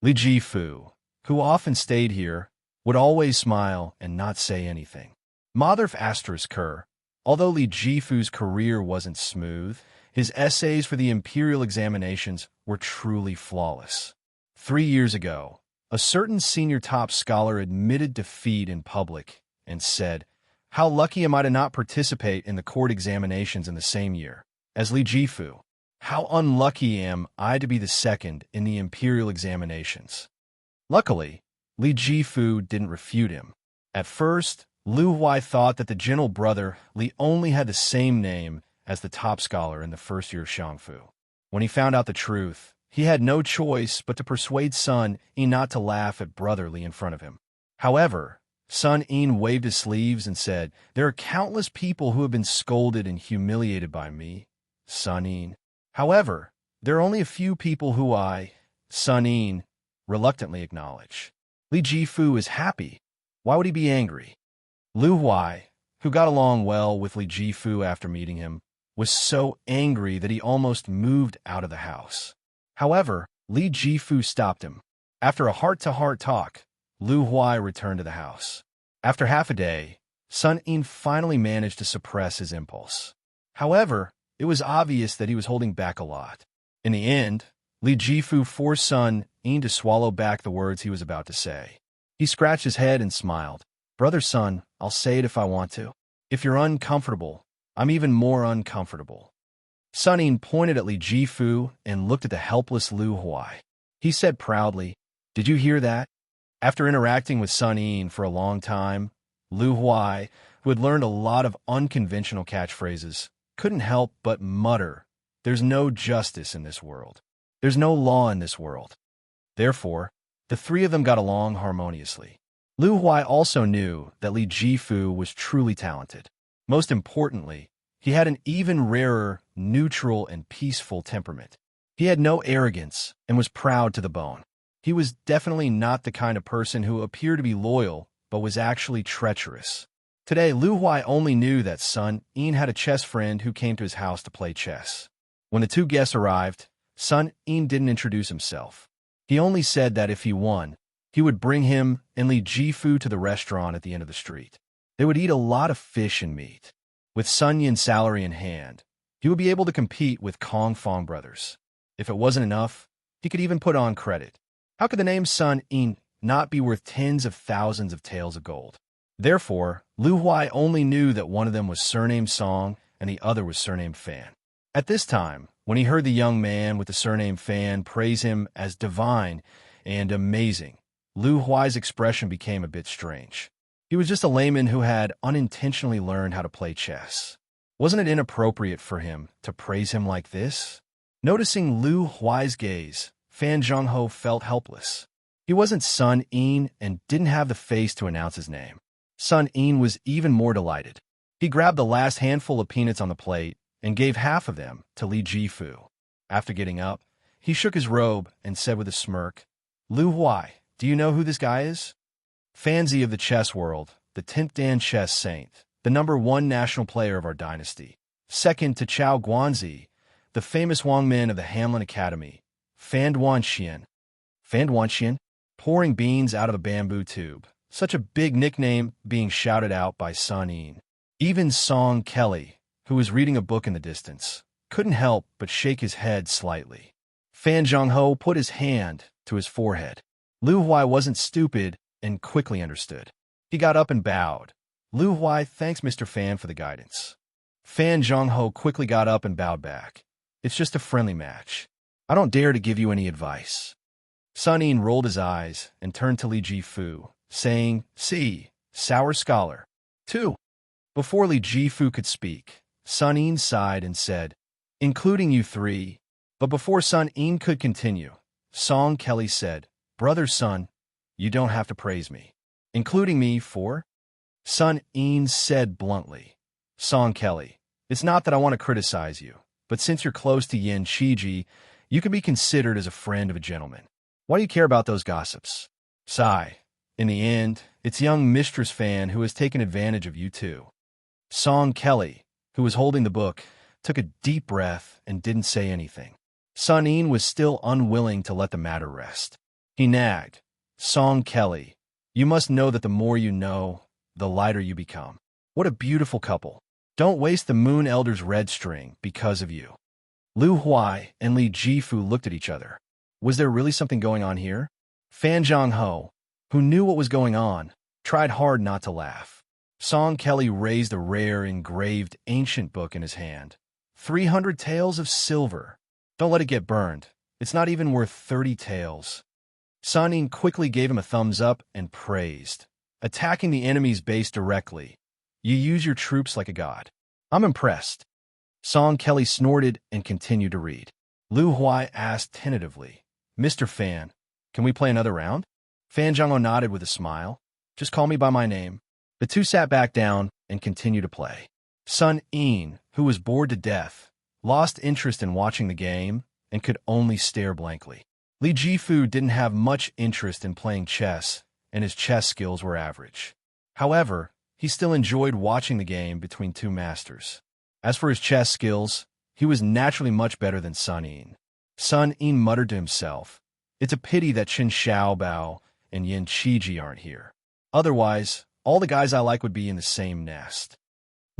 Li Jifu, who often stayed here, would always smile and not say anything. Motherf asterisk Kerr, although Li Jifu's career wasn't smooth, his essays for the imperial examinations were truly flawless. 3 years ago, a certain senior top scholar admitted defeat in public and said, "How lucky am I to not participate in the court examinations in the same year as Li Jifu? How unlucky am I to be the second in the imperial examinations?" Luckily, Li Jifu didn't refute him. At first, Liu Huai thought that the gentle brother Li only had the same name as the top scholar in the first year of Shangfu. When he found out the truth, he had no choice but to persuade Sun Yin not to laugh at brother Li in front of him. However, Sun Yin waved his sleeves and said, "There are countless people who have been scolded and humiliated by me, Sun Yin. However, there are only a few people who I, Sun Yin, reluctantly acknowledge. Li Jifu is happy. Why would he be angry? Lu Huai, who got along well with Li Jifu after meeting him, was so angry that he almost moved out of the house. However, Li Jifu stopped him. After a heart-to-heart talk, Lu Huai returned to the house. After half a day, Sun Yin finally managed to suppress his impulse. However, it was obvious that he was holding back a lot. In the end, Li Jifu forced Sun Yin to swallow back the words he was about to say. He scratched his head and smiled. "Brother Sun, I'll say it if I want to. If you're uncomfortable, I'm even more uncomfortable." Sun Yin pointed at Li Jifu and looked at the helpless Lu Huai. He said proudly, "Did you hear that?" After interacting with Sun Yin for a long time, Lu Huai, who had learned a lot of unconventional catchphrases, couldn't help but mutter, "There's no justice in this world. There's no law in this world." Therefore, the three of them got along harmoniously. Lu Huai also knew that Li Jifu was truly talented. Most importantly, he had an even rarer, neutral, and peaceful temperament. He had no arrogance and was proud to the bone. He was definitely not the kind of person who appeared to be loyal, but was actually treacherous. Today, Lu Huai only knew that Sun Yin had a chess friend who came to his house to play chess. When the two guests arrived, Sun Yin didn't introduce himself. He only said that if he won, he would bring him and Li Jifu to the restaurant at the end of the street. They would eat a lot of fish and meat. With Sun Yin's salary in hand, he would be able to compete with Kong Fong brothers. If it wasn't enough, he could even put on credit. How could the name Sun Yin not be worth tens of thousands of taels of gold? Therefore, Lu Huai only knew that one of them was surnamed Song and the other was surnamed Fan. At this time, when he heard the young man with the surname Fan praise him as divine and amazing, Lu Huai's expression became a bit strange. He was just a layman who had unintentionally learned how to play chess. Wasn't it inappropriate for him to praise him like this? Noticing Lu Huai's gaze, Fan Zhongho felt helpless. He wasn't Sun Yin and didn't have the face to announce his name. Sun Yin was even more delighted. He grabbed the last handful of peanuts on the plate and gave half of them to Li Jifu. After getting up, he shook his robe and said with a smirk, "Lu Huai, do you know who this guy is? Fanzi of the chess world, the 10th Dan chess saint, the #1 national player of our dynasty. Second to Chao Guanzi, the famous Wangman of the Hamlin Academy, Fan Duanxian." Fan Duanxian? Pouring beans out of a bamboo tube. Such a big nickname being shouted out by Sun Yin. Even Song Kelly, who was reading a book in the distance, couldn't help but shake his head slightly. Fan Zhongho put his hand to his forehead. Lu Huai wasn't stupid and quickly understood. He got up and bowed. "Lu Huai thanks Mr. Fan for the guidance." Fan Zhongho quickly got up and bowed back. "It's just a friendly match. I don't dare to give you any advice." Sun Yin rolled his eyes and turned to Li Jifu, saying, "See, sour scholar." 2. Before Li Jifu could speak, Sun Yin sighed and said, "Including you three." But before Sun Yin could continue, Song Kelly said, "Brother Sun, you don't have to praise me." "Including me, 4? Sun Yin said bluntly. "Song Kelly, it's not that I want to criticize you, but since you're close to Yin Shiji, you can be considered as a friend of a gentleman. Why do you care about those gossips?" Sigh. "In the end, it's young Mistress Fan who has taken advantage of you too." Song Kelly, who was holding the book, took a deep breath and didn't say anything. Sun Yin was still unwilling to let the matter rest. He nagged, "Song Kelly, you must know that the more you know, the lighter you become. What a beautiful couple. Don't waste the Moon Elder's red string because of you." Lu Huai and Li Jifu looked at each other. Was there really something going on here? Fan Zhongho, who knew what was going on, tried hard not to laugh. Song Kelly raised a rare engraved ancient book in his hand. 300 taels of silver. Don't let it get burned. It's not even worth 30 taels. Sun Yin quickly gave him a thumbs up and praised. "Attacking the enemy's base directly. You use your troops like a god. I'm impressed." Song Kelly snorted and continued to read. Lu Huai asked tentatively, "Mr. Fan, can we play another round?" Fan Zhongho nodded with a smile. "Just call me by my name." The two sat back down and continued to play. Sun Yin, who was bored to death, lost interest in watching the game and could only stare blankly. Li Jifu didn't have much interest in playing chess, and his chess skills were average. However, he still enjoyed watching the game between two masters. As for his chess skills, he was naturally much better than Sun Yin. Sun Yin muttered to himself, "It's a pity that Qin Xiaobao and Yin Qiji aren't here. Otherwise, all the guys I like would be in the same nest."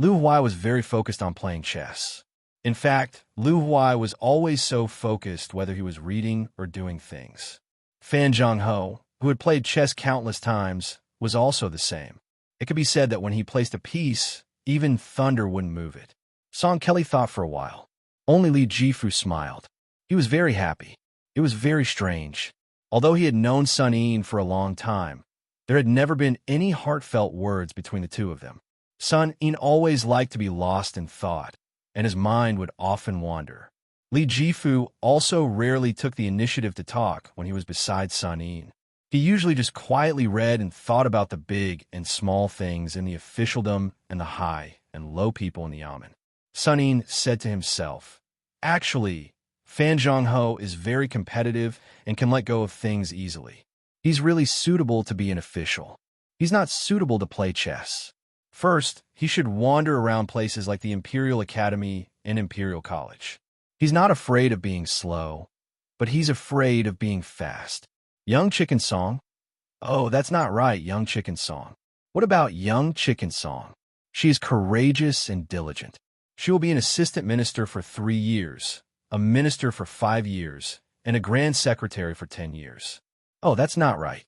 Lu Huai was very focused on playing chess. In fact, Lu Huai was always so focused whether he was reading or doing things. Fan Zhongho, who had played chess countless times, was also the same. It could be said that when he placed a piece, even thunder wouldn't move it. Song Kelly thought for a while. Only Li Jifu smiled. He was very happy. It was very strange. Although he had known Sun Yin for a long time, there had never been any heartfelt words between the two of them. Sun Yin always liked to be lost in thought, and his mind would often wander. Li Jifu also rarely took the initiative to talk when he was beside Sun Yin. He usually just quietly read and thought about the big and small things in the officialdom and the high and low people in the yamen. Sun Yin said to himself, "Actually, Fan Zhongho is very competitive and can let go of things easily. He's really suitable to be an official. He's not suitable to play chess. First, he should wander around places like the Imperial Academy and Imperial College. He's not afraid of being slow, but he's afraid of being fast." Young Chicken Song? Oh, that's not right, Young Chicken Song. What about Young Chicken Song? She is courageous and diligent. She will be an assistant minister for 3 years, a minister for 5 years, and a grand secretary for 10 years. Oh, that's not right.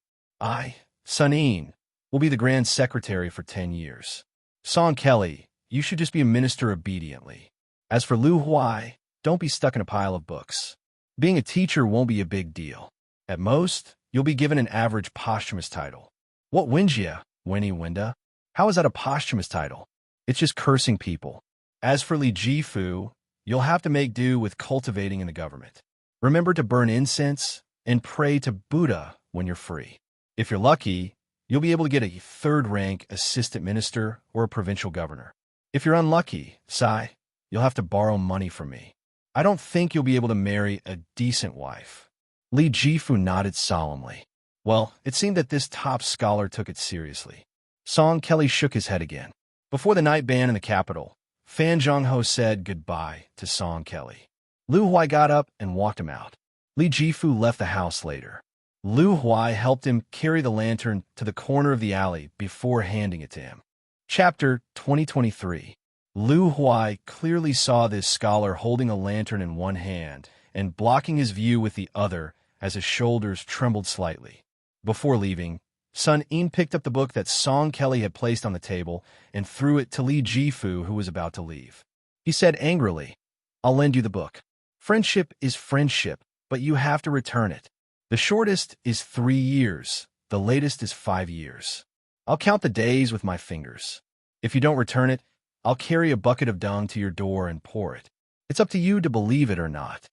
Sun Yin, will be the grand secretary for 10 years. Song Kelly, you should just be a minister obediently. As for Lu Huai, don't be stuck in a pile of books. Being a teacher won't be a big deal. At most, you'll be given an average posthumous title. What Winjia, Winnie Winda? How is that a posthumous title? It's just cursing people. As for Li Jifu, you'll have to make do with cultivating in the government. Remember to burn incense and pray to Buddha when you're free. If you're lucky, you'll be able to get a third-rank assistant minister or a provincial governor. If you're unlucky, Sai, you'll have to borrow money from me. I don't think you'll be able to marry a decent wife. Li Jifu nodded solemnly. Well, it seemed that this top scholar took it seriously. Song Kelly shook his head again. Before the night ban in the capital, Fan Zhongho said goodbye to Song Kelly. Lu Huai got up and walked him out. Li Jifu left the house later. Lu Huai helped him carry the lantern to the corner of the alley before handing it to him. Chapter 2023. Lu Huai clearly saw this scholar holding a lantern in one hand and blocking his view with the other as his shoulders trembled slightly. Before leaving, Sun Yin picked up the book that Song Kelly had placed on the table and threw it to Li Jifu, who was about to leave. He said angrily, "I'll lend you the book. Friendship is friendship, but you have to return it. The shortest is 3 years, the latest is 5 years. I'll count the days with my fingers. If you don't return it, I'll carry a bucket of dung to your door and pour it. It's up to you to believe it or not.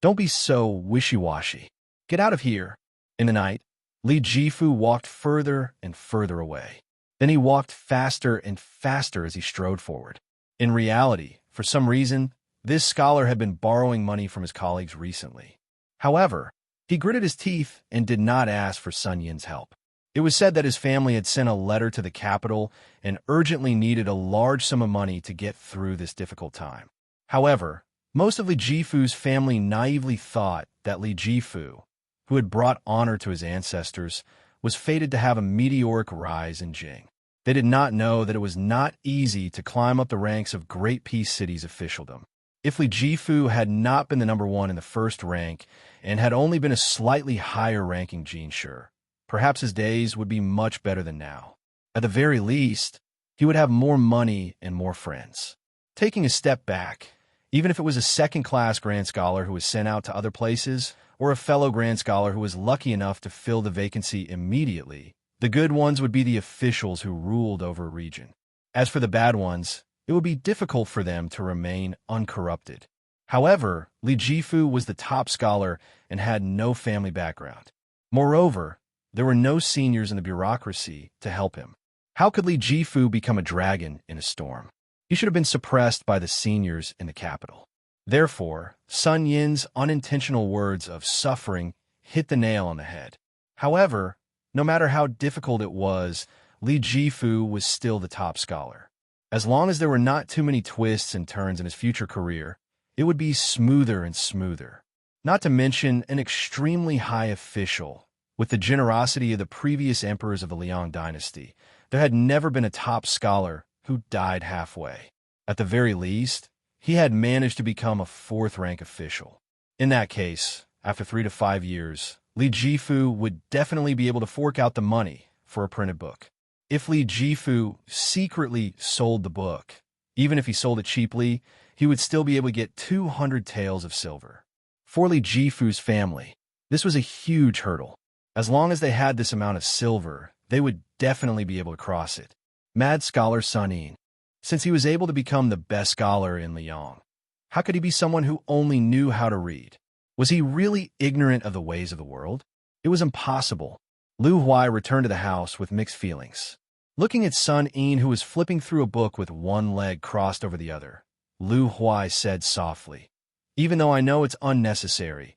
Don't be so wishy-washy. Get out of here." In the night, Li Jifu walked further and further away. Then he walked faster and faster as he strode forward. In reality, for some reason, this scholar had been borrowing money from his colleagues recently. However, he gritted his teeth and did not ask for Sun Yin's help. It was said that his family had sent a letter to the capital and urgently needed a large sum of money to get through this difficult time. However, most of Li Jifu's family naively thought that Li Jifu, who had brought honor to his ancestors, was fated to have a meteoric rise in Jing. They did not know that it was not easy to climb up the ranks of Great Peace City's officialdom. If Li Jifu had not been the number one in the first rank and had only been a slightly higher-ranking Jinshi, perhaps his days would be much better than now. At the very least, he would have more money and more friends. Taking a step back, even if it was a second-class Grand Scholar who was sent out to other places, or a fellow Grand Scholar who was lucky enough to fill the vacancy immediately, the good ones would be the officials who ruled over a region. As for the bad ones, it would be difficult for them to remain uncorrupted. However, Li Jifu was the top scholar and had no family background. Moreover, there were no seniors in the bureaucracy to help him. How could Li Jifu become a dragon in a storm? He should have been suppressed by the seniors in the capital. Therefore, Sun Yin's unintentional words of suffering hit the nail on the head. However, no matter how difficult it was, Li Jifu was still the top scholar. As long as there were not too many twists and turns in his future career, it would be smoother and smoother. Not to mention an extremely high official. With the generosity of the previous emperors of the Liang dynasty, there had never been a top scholar who died halfway. At the very least, he had managed to become a fourth-rank official. In that case, after 3 to 5 years, Li Jifu would definitely be able to fork out the money for a printed book. If Li Jifu secretly sold the book, even if he sold it cheaply, he would still be able to get 200 taels of silver. For Li Jifu's family, this was a huge hurdle. As long as they had this amount of silver, they would definitely be able to cross it. Mad scholar Sun Yin. Since he was able to become the best scholar in Liang, how could he be someone who only knew how to read? Was he really ignorant of the ways of the world? It was impossible. Lu Huai returned to the house with mixed feelings. Looking at Sun Yin, who was flipping through a book with one leg crossed over the other, Lu Huai said softly, "Even though I know it's unnecessary,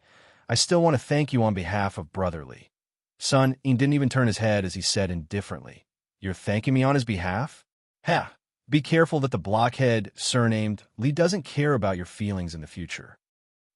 I still want to thank you on behalf of Brotherly." Sun Yin didn't even turn his head as he said indifferently, "You're thanking me on his behalf? Ha! Be careful that the blockhead surnamed Li doesn't care about your feelings in the future."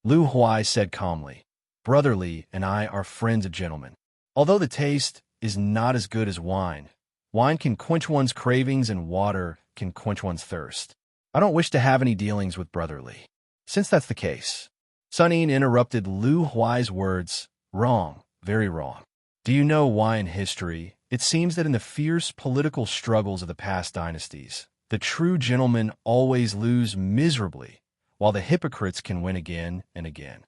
Lu Huai said calmly, "Brotherly and I are friends of gentlemen. Although the taste is not as good as wine, wine can quench one's cravings and water can quench one's thirst. I don't wish to have any dealings with Brotherly." Since that's the case, Sun Yin interrupted Lu Huai's words, "Wrong, very wrong. Do you know why in history it seems that in the fierce political struggles of the past dynasties, the true gentlemen always lose miserably, while the hypocrites can win again and again?"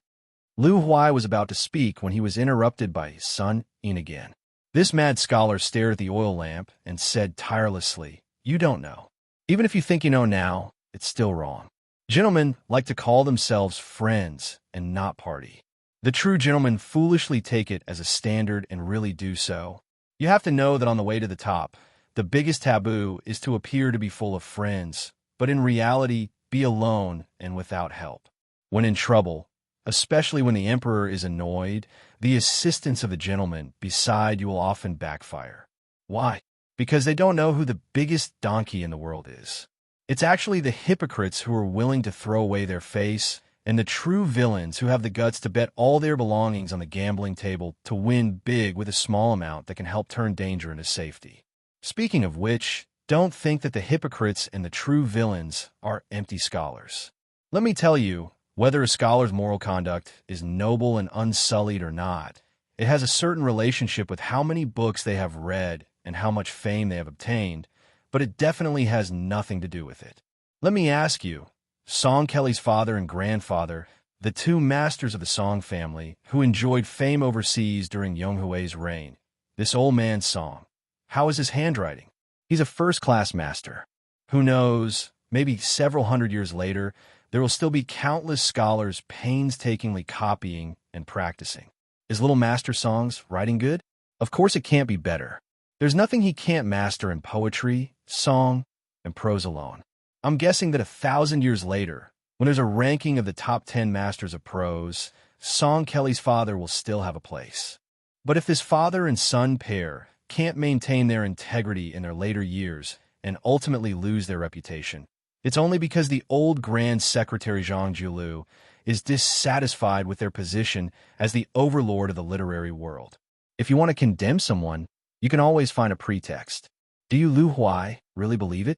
Lu Huai was about to speak when he was interrupted by Sun Yin again. This mad scholar stared at the oil lamp and said tirelessly, "You don't know. Even if you think you know now, it's still wrong. Gentlemen like to call themselves friends and not party. The true gentlemen foolishly take it as a standard and really do so. You have to know that on the way to the top, the biggest taboo is to appear to be full of friends, but in reality, be alone and without help. When in trouble, especially when the emperor is annoyed, the assistance of the gentleman beside you will often backfire. Why? Because they don't know who the biggest donkey in the world is. It's actually the hypocrites who are willing to throw away their face, and the true villains who have the guts to bet all their belongings on the gambling table to win big with a small amount that can help turn danger into safety. Speaking of which, don't think that the hypocrites and the true villains are empty scholars. Let me tell you, whether a scholar's moral conduct is noble and unsullied or not, it has a certain relationship with how many books they have read and how much fame they have obtained, but it definitely has nothing to do with it. Let me ask you, Song Kelly's father and grandfather, the two masters of the Song family who enjoyed fame overseas during Yonghui's reign, this old man Song, how is his handwriting? He's a first-class master. Who knows, maybe several hundred years later, there will still be countless scholars painstakingly copying and practicing. Is little Master Song's writing good? Of course it can't be better. There's nothing he can't master in poetry, song, and prose alone. I'm guessing that 1,000 years later, when there's a ranking of the top 10 masters of prose, Song Kelly's father will still have a place. But if this father and son pair can't maintain their integrity in their later years and ultimately lose their reputation, it's only because the old Grand Secretary Zhang Jiulu is dissatisfied with their position as the overlord of the literary world. If you want to condemn someone, you can always find a pretext. Do you, Lu Huai, really believe it?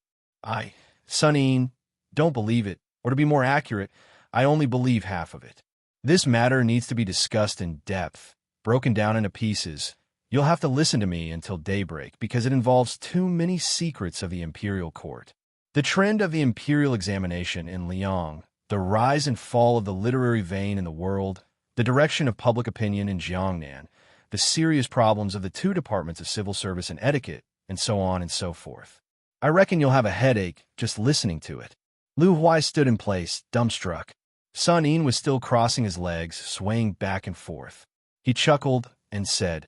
Sun Yin, don't believe it, or to be more accurate, I only believe half of it. This matter needs to be discussed in depth, broken down into pieces. You'll have to listen to me until daybreak because it involves too many secrets of the imperial court. The trend of the imperial examination in Liang, the rise and fall of the literary vein in the world, the direction of public opinion in Jiangnan, the serious problems of the two departments of civil service and etiquette, and so on and so forth. I reckon you'll have a headache just listening to it. Lu Huai stood in place, dumbstruck. Sun Yin was still crossing his legs, swaying back and forth. He chuckled and said,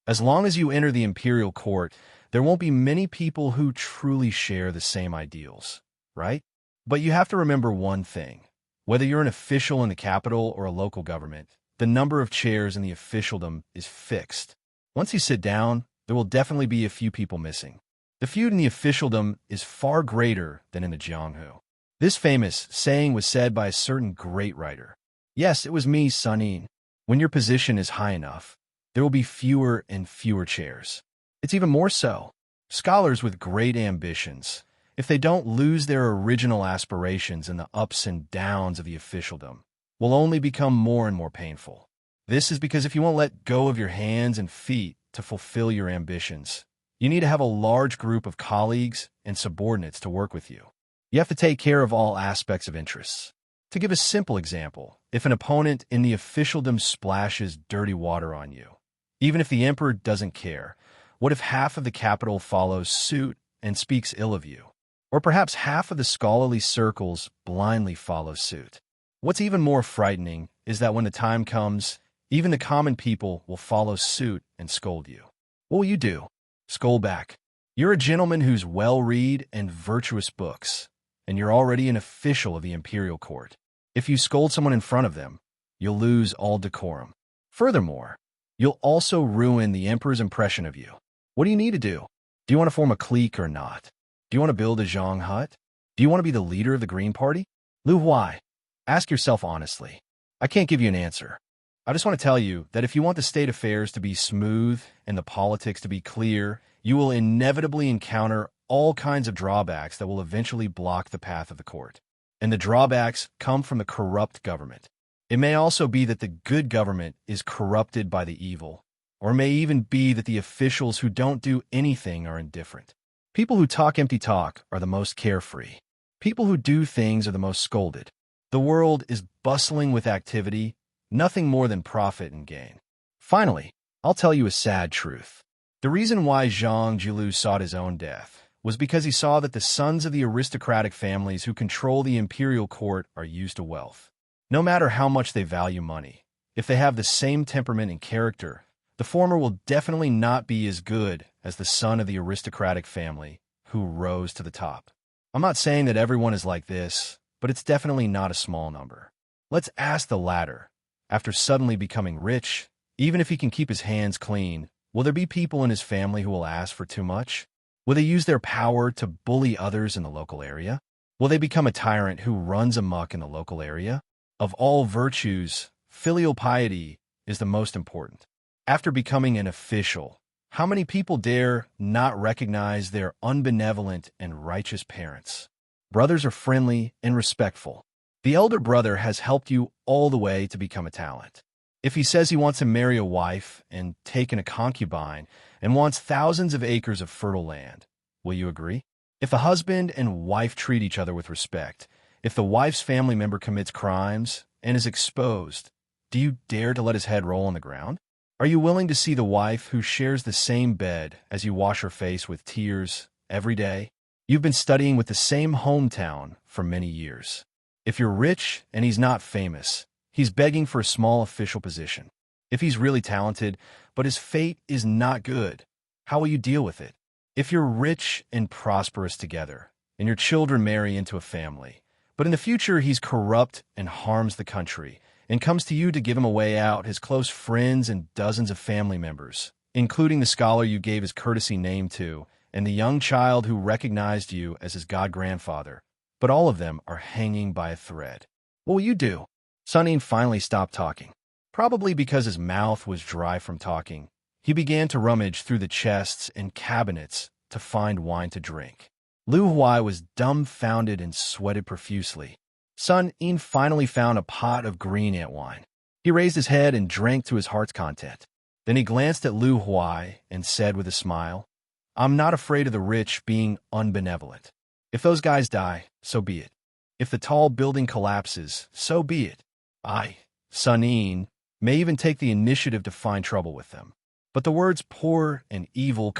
"As long as you enter the imperial court, there won't be many people who truly share the same ideals, right? But you have to remember one thing. Whether you're an official in the capital or a local government, the number of chairs in the officialdom is fixed. Once you sit down, there will definitely be a few people missing. The feud in the officialdom is far greater than in the Jianghu. This famous saying was said by a certain great writer. Yes, it was me, Sunin. When your position is high enough, there will be fewer and fewer chairs. It's even more so. Scholars with great ambitions, if they don't lose their original aspirations in the ups and downs of the officialdom, will only become more and more painful. This is because if you won't let go of your hands and feet to fulfill your ambitions, you need to have a large group of colleagues and subordinates to work with you. You have to take care of all aspects of interests. To give a simple example, if an opponent in the officialdom splashes dirty water on you, even if the emperor doesn't care, what if half of the capital follows suit and speaks ill of you? Or perhaps half of the scholarly circles blindly follow suit. What's even more frightening is that when the time comes, even the common people will follow suit and scold you. What will you do? Scold back. You're a gentleman who's well-read and virtuous books, and you're already an official of the imperial court. If you scold someone in front of them, you'll lose all decorum. Furthermore, you'll also ruin the emperor's impression of you. What do you need to do? Do you want to form a clique or not? Do you want to build a Zhang hut? Do you want to be the leader of the Green Party? Lu Huai, ask yourself honestly. I can't give you an answer. I just want to tell you that if you want the state affairs to be smooth and the politics to be clear, you will inevitably encounter all kinds of drawbacks that will eventually block the path of the court. And the drawbacks come from the corrupt government. It may also be that the good government is corrupted by the evil, or it may even be that the officials who don't do anything are indifferent. People who talk empty talk are the most carefree. People who do things are the most scolded. The world is bustling with activity, nothing more than profit and gain. Finally, I'll tell you a sad truth. The reason why Zhang Jilu sought his own death was because he saw that the sons of the aristocratic families who control the imperial court are used to wealth. No matter how much they value money, if they have the same temperament and character, the former will definitely not be as good as the son of the aristocratic family who rose to the top. I'm not saying that everyone is like this, but it's definitely not a small number. Let's ask the latter. After suddenly becoming rich, even if he can keep his hands clean, will there be people in his family who will ask for too much? Will they use their power to bully others in the local area? Will they become a tyrant who runs amok in the local area? Of all virtues, filial piety is the most important. After becoming an official, how many people dare not recognize their unbenevolent and righteous parents? Brothers are friendly and respectful. The elder brother has helped you all the way to become a talent. If he says he wants to marry a wife and take in a concubine and wants thousands of acres of fertile land, will you agree? If the husband and wife treat each other with respect, if the wife's family member commits crimes and is exposed, do you dare to let his head roll on the ground? Are you willing to see the wife who shares the same bed as you wash her face with tears every day? You've been studying with the same hometown for many years. If you're rich and he's not famous, he's begging for a small official position. If he's really talented, but his fate is not good, how will you deal with it? If you're rich and prosperous together, and your children marry into a family, but in the future he's corrupt and harms the country, and comes to you to give him a way out, his close friends and dozens of family members, including the scholar you gave his courtesy name to, and the young child who recognized you as his god-grandfather, but all of them are hanging by a thread. What will you do? Sunin finally stopped talking. Probably because his mouth was dry from talking, he began to rummage through the chests and cabinets to find wine to drink. Lu Huai was dumbfounded and sweated profusely. Sun Yin finally found a pot of green ant wine. He raised his head and drank to his heart's content. Then he glanced at Lu Huai and said with a smile, "I'm not afraid of the rich being unbenevolent. If those guys die, so be it. If the tall building collapses, so be it. I, Sun Yin, may even take the initiative to find trouble with them. But the words poor and evil,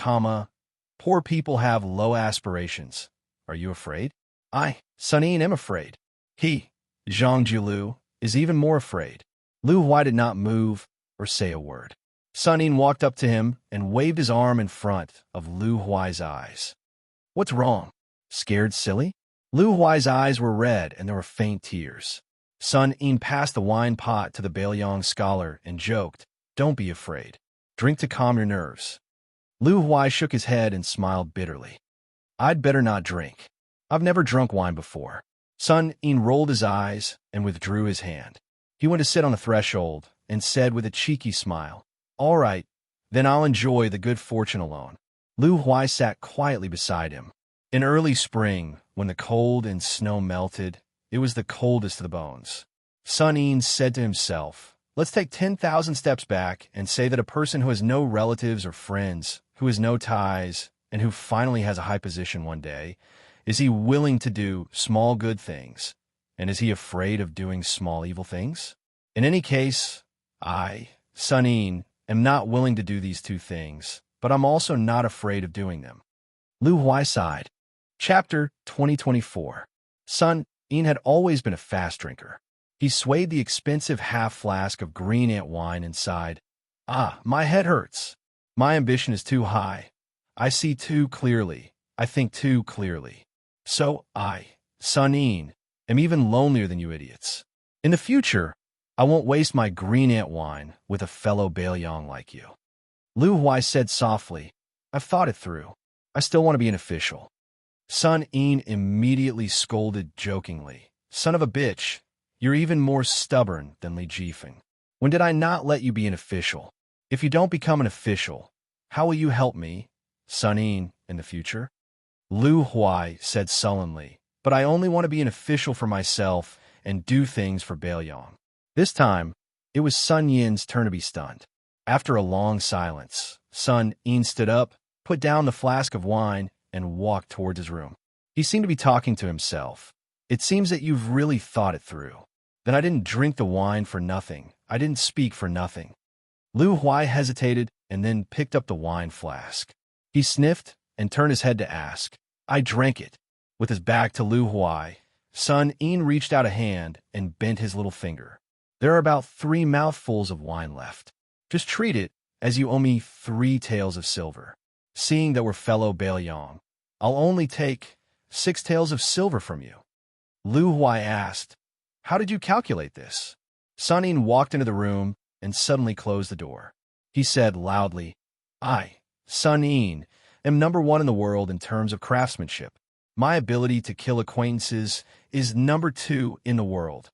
poor people have low aspirations. Are you afraid? I, Sun Yin, am afraid. He, Zhang Jilu, is even more afraid." Lu Huai did not move or say a word. Sun Yin walked up to him and waved his arm in front of Lu Huai's eyes. "What's wrong? Scared silly?" Lu Huai's eyes were red and there were faint tears. Sun In passed the wine pot to the Bailiang scholar and joked, "Don't be afraid. Drink to calm your nerves." Lu Huai shook his head and smiled bitterly. "I'd better not drink. I've never drunk wine before." Sun In rolled his eyes and withdrew his hand. He went to sit on the threshold and said with a cheeky smile, "All right, then I'll enjoy the good fortune alone." Lu Huai sat quietly beside him. In early spring, when the cold and snow melted, it was the coldest of the bones. Sun In said to himself, "Let's take 10,000 steps back and say that a person who has no relatives or friends, who has no ties, and who finally has a high position one day, is he willing to do small good things? And is he afraid of doing small evil things? In any case, I, Sun In, am not willing to do these two things, but I'm also not afraid of doing them." Lu Huai sighed. Chapter 2024. Sun In had always been a fast drinker. He swayed the expensive half-flask of green ant wine and sighed, "Ah, my head hurts. My ambition is too high. I see too clearly. I think too clearly. So I, Sun In, am even lonelier than you idiots. In the future, I won't waste my green ant wine with a fellow Bailiang like you." Lu Huai said softly, "I've thought it through. I still want to be an official." Sun In immediately scolded jokingly, "Son of a bitch, you're even more stubborn than Li Jifeng. When did I not let you be an official? If you don't become an official, how will you help me, Sun In the future?" Lu Huai said sullenly, "But I only want to be an official for myself and do things for Bailiang." This time, it was Sun Yin's turn to be stunned. After a long silence, Sun In stood up, put down the flask of wine, and walked towards his room. He seemed to be talking to himself. "It seems that you've really thought it through. Then I didn't drink the wine for nothing. I didn't speak for nothing." Lu Huai hesitated and then picked up the wine flask. He sniffed and turned his head to ask, "I drank it." With his back to Lu Huai, Sun In reached out a hand and bent his little finger. "There are about 3 mouthfuls of wine left. Just treat it as you owe me 3 taels of silver. Seeing that we're fellow Bailiang, I'll only take 6 taels of silver from you." Lu Huai asked, "How did you calculate this?" Sun In walked into the room and suddenly closed the door. He said loudly, "I, Sun In, am #1 in the world in terms of craftsmanship. My ability to kill acquaintances is #2 in the world."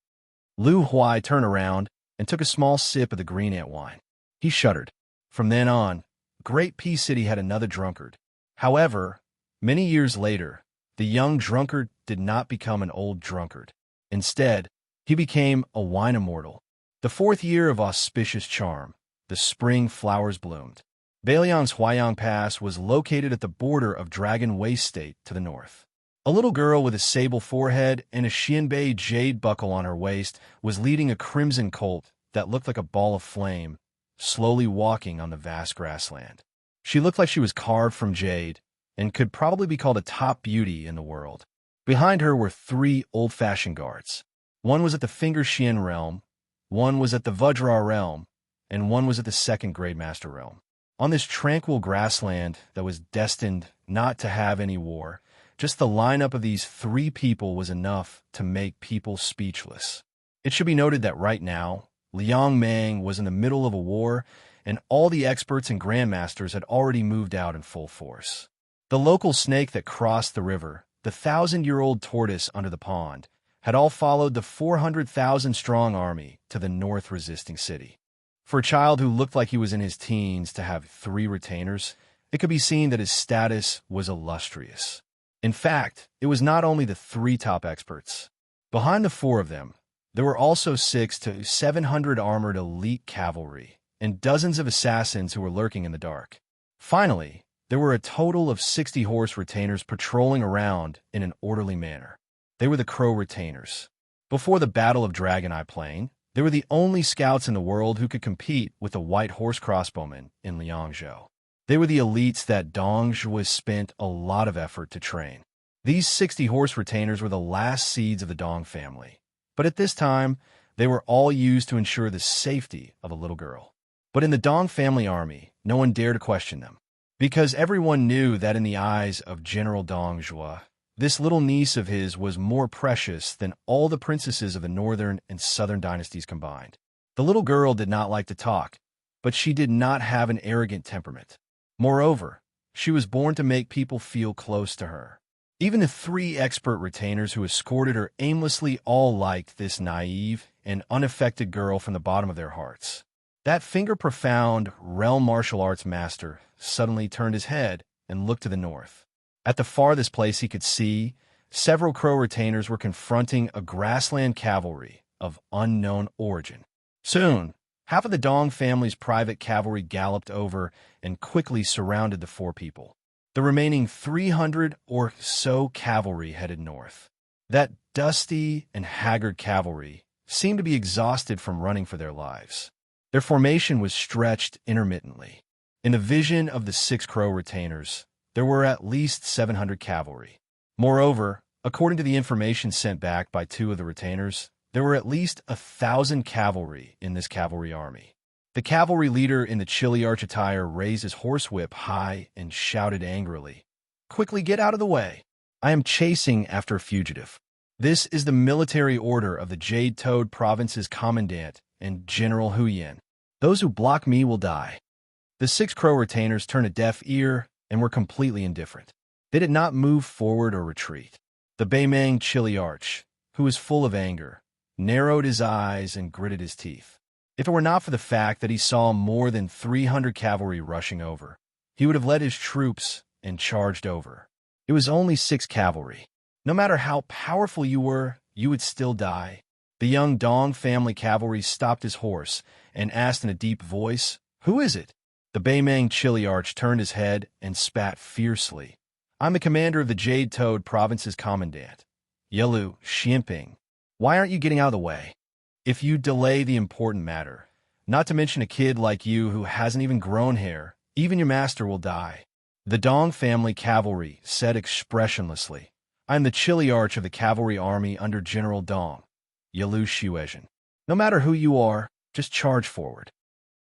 Lu Huai turned around and took a small sip of the green ant wine. He shuddered. From then on, Great Pea City had another drunkard. However, many years later, the young drunkard did not become an old drunkard. Instead, he became a wine immortal. The 4th year of auspicious charm, the spring flowers bloomed. Bailiang's Huayang Pass was located at the border of Dragon Waste State to the north. A little girl with a sable forehead and a Xianbei jade buckle on her waist was leading a crimson colt that looked like a ball of flame, slowly walking on the vast grassland. She looked like she was carved from jade and could probably be called a top beauty in the world. Behind her were 3 old-fashioned guards. One was at the Finger Xian realm, one was at the Vajra realm, and one was at the 2nd Grade Master realm. On this tranquil grassland that was destined not to have any war, just the lineup of these 3 people was enough to make people speechless. It should be noted that right now, Liang Mang was in the middle of a war, and all the experts and grandmasters had already moved out in full force. The local snake that crossed the river, the 1,000-year-old tortoise under the pond, had all followed the 400,000-strong army to the north resisting city. For a child who looked like he was in his teens to have 3 retainers, it could be seen that his status was illustrious. In fact, it was not only the 3 top experts. Behind the 4 of them, there were also 600 to 700 armored elite cavalry and dozens of assassins who were lurking in the dark. Finally, there were a total of 60 horse retainers patrolling around in an orderly manner. They were the Crow Retainers. Before the Battle of Dragon Eye Plain, they were the only scouts in the world who could compete with the white horse crossbowmen in Liangzhou. They were the elites that Dong Zhuo spent a lot of effort to train. These 60 horse retainers were the last seeds of the Dong family, but at this time, they were all used to ensure the safety of a little girl. But in the Dong family army, no one dared to question them, because everyone knew that in the eyes of General Dong Zhuo, This little niece of his was more precious than all the princesses of the northern and southern dynasties combined. The little girl did not like to talk, but she did not have an arrogant temperament. Moreover, she was born to make people feel close to her. Even the 3 expert retainers who escorted her aimlessly all liked this naive and unaffected girl from the bottom of their hearts. That finger-profound realm martial arts master suddenly turned his head and looked to the north. At the farthest place he could see, several crow retainers were confronting a grassland cavalry of unknown origin. Soon, half of the Dong family's private cavalry galloped over and quickly surrounded the 4 people. The remaining 300 or so cavalry headed north. That dusty and haggard cavalry seemed to be exhausted from running for their lives. Their formation was stretched intermittently. In the vision of the 6 crow retainers, there were at least 700 cavalry. Moreover, according to the information sent back by 2 of the retainers, there were at least 1,000 cavalry in this cavalry army. The cavalry leader in the Chiliarch attire raised his horsewhip high and shouted angrily, "Quickly get out of the way! I am chasing after a fugitive. This is the military order of the Jade Toad Province's commandant and General Huyen. Those who block me will die." The 6 crow retainers turned a deaf ear and were completely indifferent. They did not move forward or retreat. The Baimang Chiliarch, who was full of anger, narrowed his eyes and gritted his teeth. If it were not for the fact that he saw more than 300 cavalry rushing over, he would have led his troops and charged over. It was only 6 cavalry. No matter how powerful you were, you would still die. The young Dong family cavalry stopped his horse and asked in a deep voice, "Who is it?" The Baimang Chiliarch turned his head and spat fiercely. "I'm the commander of the Jade Toad Province's commandant, Yelu Xianping. Why aren't you getting out of the way? If you delay the important matter, not to mention a kid like you who hasn't even grown hair, even your master will die." The Dong family cavalry said expressionlessly, "I am the Chiliarch of the cavalry army under General Dong, Yelu Xiuezhen. No matter who you are, just charge forward."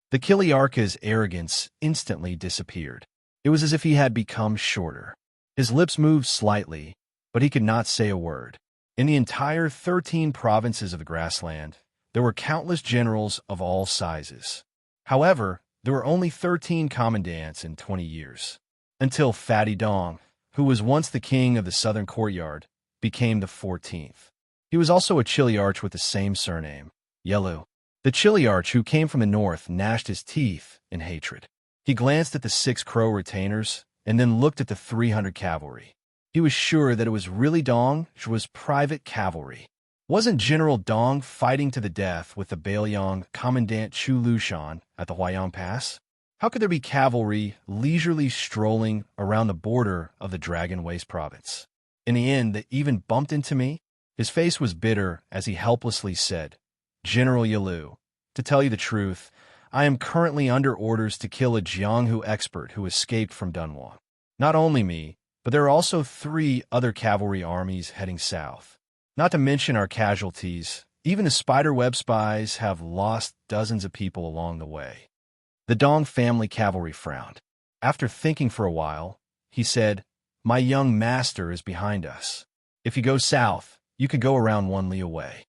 The Chiliarch's arrogance instantly disappeared. It was as if he had become shorter. His lips moved slightly, but he could not say a word. In the entire 13 provinces of the grassland, there were countless generals of all sizes. However, there were only 13 commandants in 20 years, until Fatty Dong, who was once the king of the southern courtyard, became the 14th. He was also a Chiliarch with the same surname, Yelu. The Chiliarch who came from the north gnashed his teeth in hatred. He glanced at the 6 crow retainers and then looked at the 300 cavalry. He was sure that it was really Dong who was private cavalry. Wasn't General Dong fighting to the death with the Bailiang Commandant Chu Lushan at the Huaiyang Pass? How could there be cavalry leisurely strolling around the border of the Dragon Waste province? In the end, they even bumped into me. His face was bitter as he helplessly said, "General Yelu, to tell you the truth, I am currently under orders to kill a Jianghu expert who escaped from Dunhuang. Not only me, but there are also 3 other cavalry armies heading south. Not to mention our casualties, even the spiderweb spies have lost dozens of people along the way." The Dong family cavalry frowned. After thinking for a while, he said, "My young master is behind us. If you go south, you could go around 1 li away."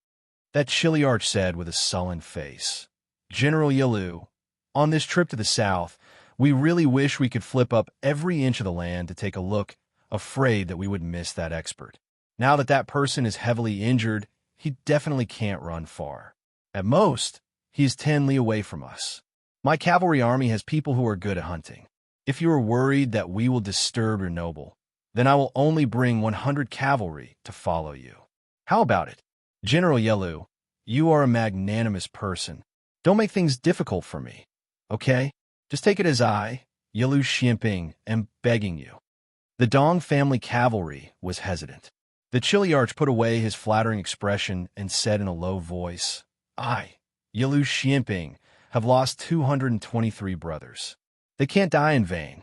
That Chiliarch said with a sullen face, "General Yelu, on this trip to the south, we really wish we could flip up every inch of the land to take a look, afraid that we would miss that expert. Now that that person is heavily injured, he definitely can't run far. At most, he is 10 li away from us. My cavalry army has people who are good at hunting. If you are worried that we will disturb your noble, then I will only bring 100 cavalry to follow you. How about it? General Yelu, you are a magnanimous person. Don't make things difficult for me, okay? Just take it as I, Yelu Xianping, am begging you." The Dong family cavalry was hesitant. The Chiliarch put away his flattering expression and said in a low voice, "I, Yelu Xianping, have lost 223 brothers. They can't die in vain."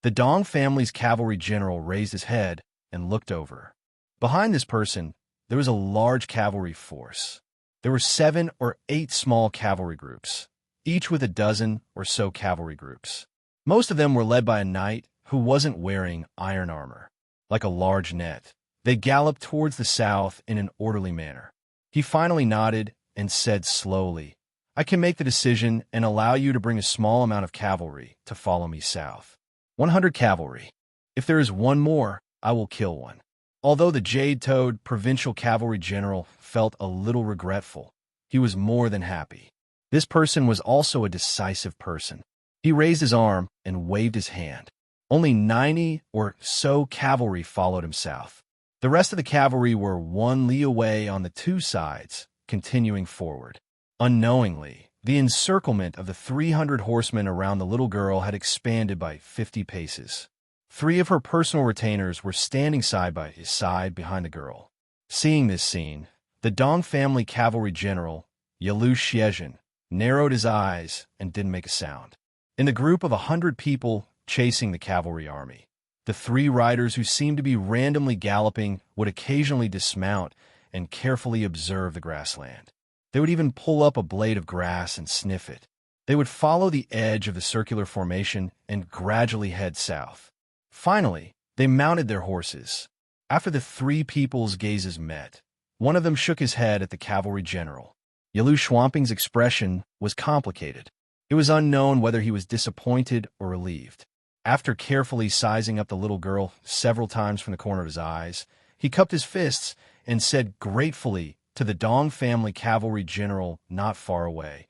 The Dong family's cavalry general raised his head and looked over. Behind this person, there was a large cavalry force. There were 7 or 8 small cavalry groups, each with a dozen or so cavalry groups. Most of them were led by a knight who wasn't wearing iron armor. Like a large net, They galloped towards the south in an orderly manner. He finally nodded and said slowly, I can make the decision and allow you to bring a small amount of cavalry to follow me south. 100 cavalry. If there is one more, I will kill one. Although the Jade-Toed provincial cavalry general felt a little regretful, he was more than happy. This person was also a decisive person. He raised his arm and waved his hand. Only 90 or so cavalry followed him south. The rest of the cavalry were 1 li away on the 2 sides, continuing forward. Unknowingly, the encirclement of the 300 horsemen around the little girl had expanded by 50 paces. 3 of her personal retainers were standing side by side behind the girl. Seeing this scene, the Dong family cavalry general, Yalu Xiezhen, narrowed his eyes and didn't make a sound. In the group of 100 people chasing the cavalry army, the 3 riders who seemed to be randomly galloping would occasionally dismount and carefully observe the grassland. They would even pull up a blade of grass and sniff it. They would follow the edge of the circular formation and gradually head south. Finally, they mounted their horses. After the 3 people's gazes met, one of them shook his head at the cavalry general. Yalu Shuamping's expression was complicated. It was unknown whether he was disappointed or relieved. After carefully sizing up the little girl several times from the corner of his eyes, he cupped his fists and said gratefully to the Dong family cavalry general not far away,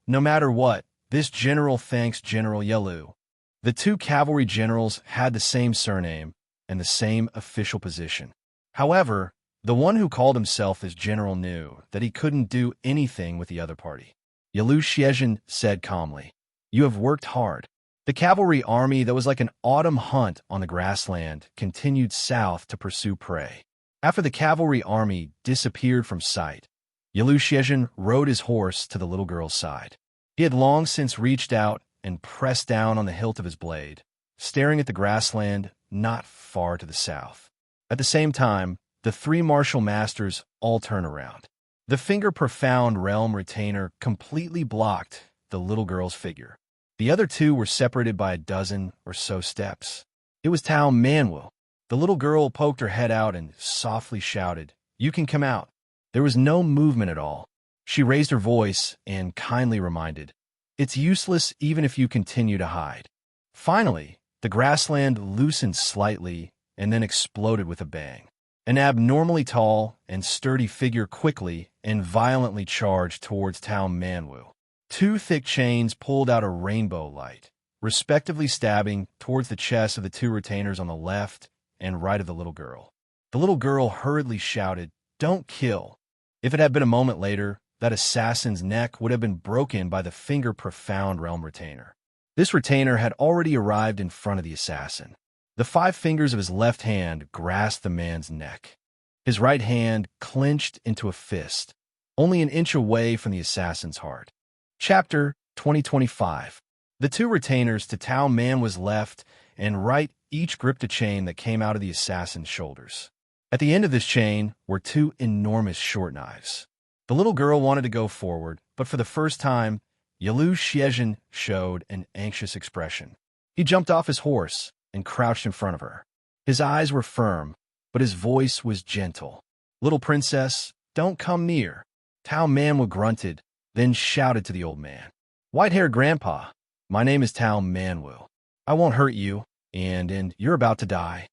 no matter what, this general thanks General Yalu. The 2 cavalry generals had the same surname and the same official position. However, the one who called himself as general knew that he couldn't do anything with the other party. Yalu Xiezhen said calmly, You have worked hard. The cavalry army that was like an autumn hunt on the grassland continued south to pursue prey. After the cavalry army disappeared from sight, Yalu Xiezhen rode his horse to the little girl's side. He had long since reached out and pressed down on the hilt of his blade, staring at the grassland not far to the south. At the same time, the 3 martial masters all turned around. The finger-profound realm retainer completely blocked the little girl's figure. The other 2 were separated by a dozen or so steps. It was Tao Manwu. The little girl poked her head out and softly shouted, You can come out. There was no movement at all. She raised her voice and kindly reminded, It's useless even if you continue to hide. Finally, the grassland loosened slightly and then exploded with a bang. An abnormally tall and sturdy figure quickly and violently charged towards Tao Manwu. 2 thick chains pulled out a rainbow light, respectively stabbing towards the chest of the 2 retainers on the left and right of the little girl. The little girl hurriedly shouted, Don't kill. If it had been a moment later, that assassin's neck would have been broken by the finger-profound realm retainer. This retainer had already arrived in front of the assassin. The 5 fingers of his left hand grasped the man's neck. His right hand clenched into a fist, only an inch away from the assassin's heart. Chapter 2025. The 2 retainers to Tao Manwu's left and right each gripped a chain that came out of the assassin's shoulders. At the end of this chain were 2 enormous short knives. The little girl wanted to go forward, but for the first time, Yalu Xiezhen showed an anxious expression. He jumped off his horse and crouched in front of her. His eyes were firm, but his voice was gentle. Little princess, don't come near. Tao Manwu grunted, then shouted to the old man. White-haired grandpa, my name is Tao Manwu. I won't hurt you, and you're about to die.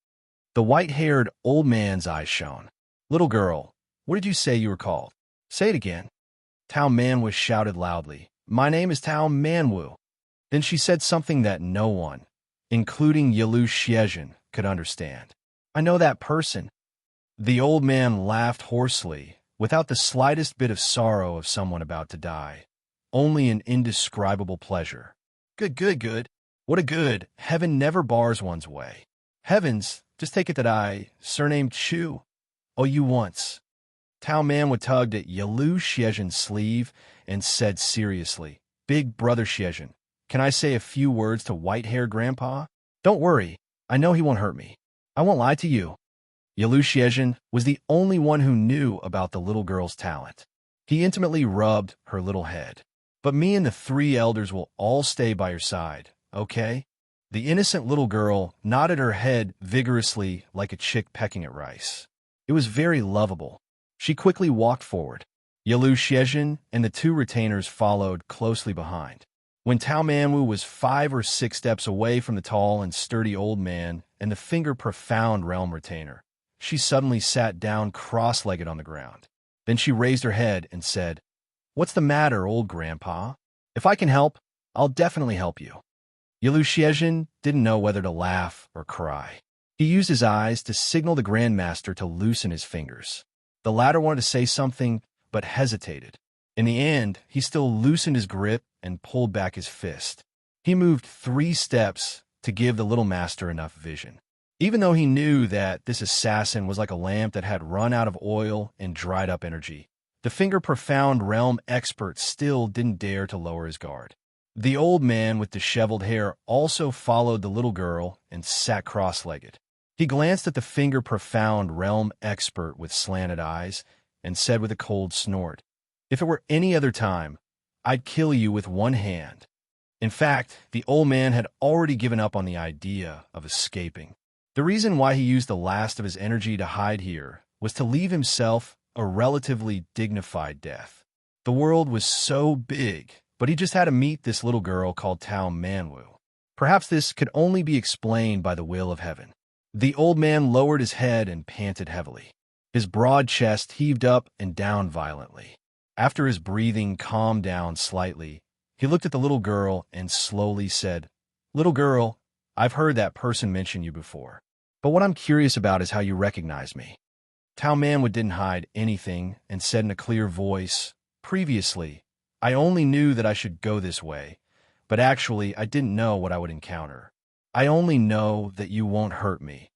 The white-haired old man's eyes shone. Little girl, what did you say you were called? Say it again. Tao Manwu shouted loudly. My name is Tao Manwu. Then she said something that no one, including Yalu Xiezhen, could understand. I know that person. The old man laughed hoarsely, without the slightest bit of sorrow of someone about to die, only an indescribable pleasure. Good. What a good. Heaven never bars one's way. Heavens, just take it that I, surnamed Chu, owe you once. Tao Manwu tugged at Yalu Xiezhen's sleeve and said seriously, Big brother Xiezhen, can I say a few words to white-haired grandpa? Don't worry, I know he won't hurt me. I won't lie to you. Yalu Xiezhen was the only one who knew about the little girl's talent. He intimately rubbed her little head. But me and the 3 elders will all stay by your side, okay? The innocent little girl nodded her head vigorously like a chick pecking at rice. It was very lovable. She quickly walked forward. Yalu Xiezhen and the two retainers followed closely behind. When Tao Manwu was 5 or 6 steps away from the tall and sturdy old man and the finger-profound realm retainer, she suddenly sat down cross-legged on the ground. Then she raised her head and said, "What's the matter, old grandpa? If I can help, I'll definitely help you." Yalu Xiezhen didn't know whether to laugh or cry. He used his eyes to signal the Grandmaster to loosen his fingers. The latter wanted to say something, but hesitated. In the end, he still loosened his grip and pulled back his fist. He moved 3 steps to give the little master enough vision. Even though he knew that this assassin was like a lamp that had run out of oil and dried up energy, the finger-profound realm expert still didn't dare to lower his guard. The old man with disheveled hair also followed the little girl and sat cross-legged. He glanced at the finger-profound realm expert with slanted eyes and said with a cold snort, "If it were any other time, I'd kill you with one hand." In fact, the old man had already given up on the idea of escaping. The reason why he used the last of his energy to hide here was to leave himself a relatively dignified death. The world was so big, but he just had to meet this little girl called Tao Manwu. Perhaps this could only be explained by the will of heaven. The old man lowered his head and panted heavily. His broad chest heaved up and down violently. After his breathing calmed down slightly, he looked at the little girl and slowly said, "Little girl, I've heard that person mention you before. But what I'm curious about is how you recognize me." Tao Manwu didn't hide anything and said in a clear voice, "Previously, I only knew that I should go this way, but actually I didn't know what I would encounter. I only know that you won't hurt me,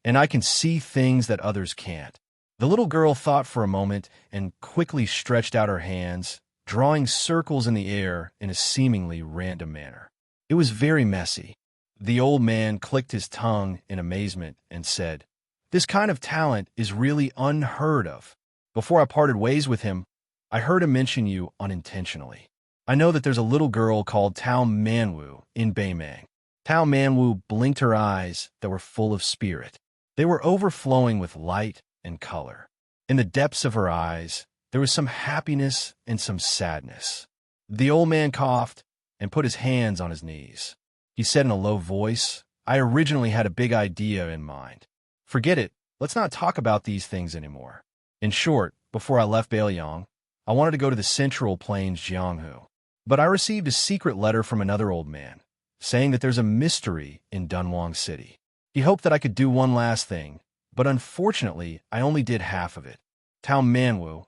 and I can see things that others can't." The little girl thought for a moment and quickly stretched out her hands, drawing circles in the air in a seemingly random manner. It was very messy. The old man clicked his tongue in amazement and said, "This kind of talent is really unheard of. Before I parted ways with him, I heard him mention you unintentionally. I know that there's a little girl called Tao Manwu in Beimang." Tao Manwu blinked her eyes that were full of spirit. They were overflowing with light and color. In the depths of her eyes, there was some happiness and some sadness. The old man coughed and put his hands on his knees. He said in a low voice, "I originally had a big idea in mind. Forget it. Let's not talk about these things anymore. In short, before I left Bailiang, I wanted to go to the central plains Jianghu. But I received a secret letter from another old man, saying that there's a mystery in Dunhuang City. He hoped that I could do one last thing, but unfortunately, I only did half of it. Tao Manwu,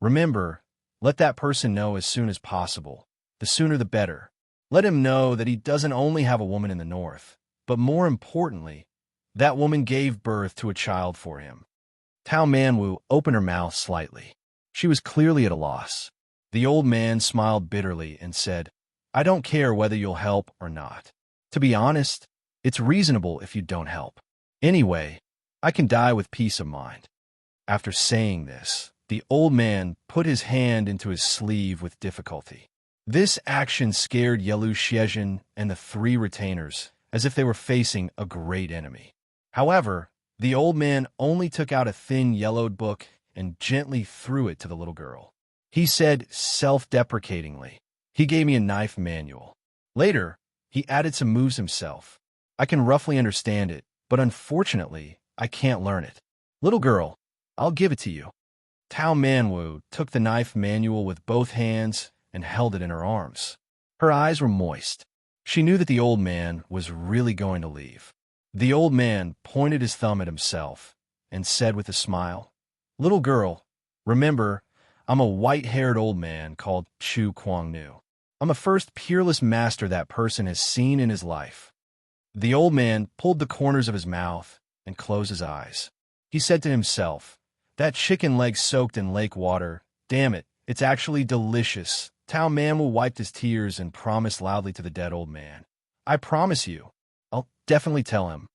remember, let that person know as soon as possible. The sooner the better. Let him know that he doesn't only have a woman in the north, but more importantly, that woman gave birth to a child for him." Tao Manwu opened her mouth slightly. She was clearly at a loss. The old man smiled bitterly and said, "I don't care whether you'll help or not. To be honest, it's reasonable if you don't help. Anyway, I can die with peace of mind." After saying this, the old man put his hand into his sleeve with difficulty. This action scared Yalu Xiezhen and the 3 retainers as if they were facing a great enemy. However, the old man only took out a thin yellowed book and gently threw it to the little girl. He said self-deprecatingly, "He gave me a knife manual. Later, he added some moves himself. I can roughly understand it, but unfortunately, I can't learn it. Little girl, I'll give it to you." Tao Manwu took the knife manual with both hands and held it in her arms. Her eyes were moist. She knew that the old man was really going to leave. The old man pointed his thumb at himself and said with a smile, "Little girl, remember, I'm a white-haired old man called Chu Kuangnu. I'm the first peerless master that person has seen in his life." The old man pulled the corners of his mouth and closed his eyes. He said to himself, "That chicken leg soaked in lake water, damn it, it's actually delicious." Tao Manwu wiped his tears and promised loudly to the dead old man, "I promise you, I'll definitely tell him."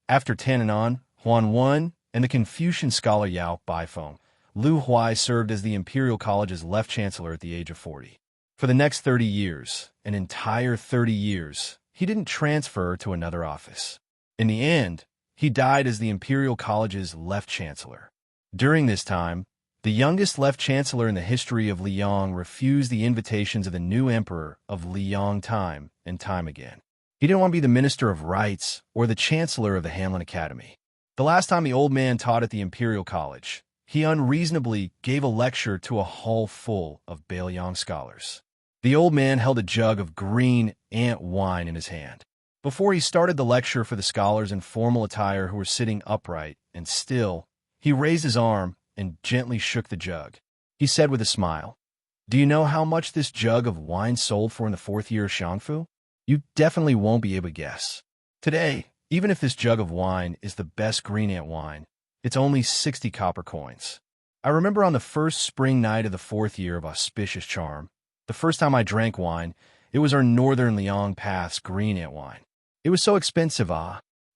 After Tananon, Huan Wen, and the Confucian scholar Yao Baifeng, Lu Huai served as the Imperial College's left chancellor at the age of 40. For the next 30 years, an entire 30 years, he didn't transfer to another office. In the end, he died as the Imperial College's left chancellor. During this time, the youngest left chancellor in the history of Liang refused the invitations of the new emperor of Liang time and time again. He didn't want to be the minister of rights or the chancellor of the Hanlin Academy. The last time the old man taught at the Imperial College, he unreasonably gave a lecture to a hall full of Bailiang scholars. The old man held a jug of green ant wine in his hand. Before he started the lecture for the scholars in formal attire who were sitting upright and still, he raised his arm and gently shook the jug. He said with a smile, "Do you know how much this jug of wine sold for in the 4th year of Xiangfu? You definitely won't be able to guess. Today, even if this jug of wine is the best green ant wine, it's only 60 copper coins. I remember on the first spring night of the 4th year of Auspicious Charm, the first time I drank wine, it was our Northern Liang Path's green ant wine. It was so expensive,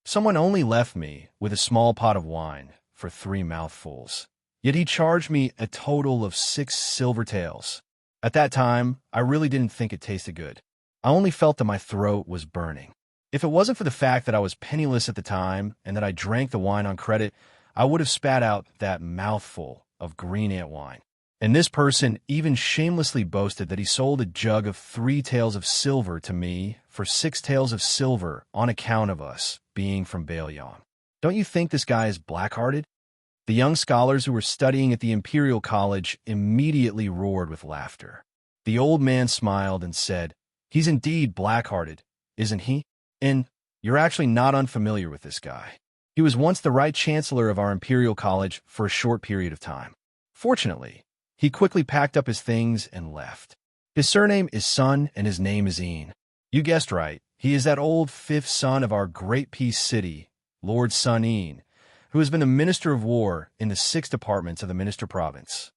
someone only left me with a small pot of wine for 3 mouthfuls. Yet he charged me a total of 6 silver taels. At that time, I really didn't think it tasted good. I only felt that my throat was burning. If it wasn't for the fact that I was penniless at the time and that I drank the wine on credit, I would have spat out that mouthful of green ant wine." And this person even shamelessly boasted that he sold a jug of 3 taels of silver to me for 6 taels of silver on account of us being from Bailiang. Don't you think this guy is black-hearted? The young scholars who were studying at the Imperial College immediately roared with laughter. The old man smiled and said, "He's indeed black-hearted, isn't he? And you're actually not unfamiliar with this guy. He was once the right chancellor of our Imperial College for a short period of time. Fortunately, he quickly packed up his things and left. His surname is Sun and his name is Een. You guessed right, he is that old 5th son of our great peace city, Lord Sun Een, who has been the Minister of War in the 6 departments of the Minister Province."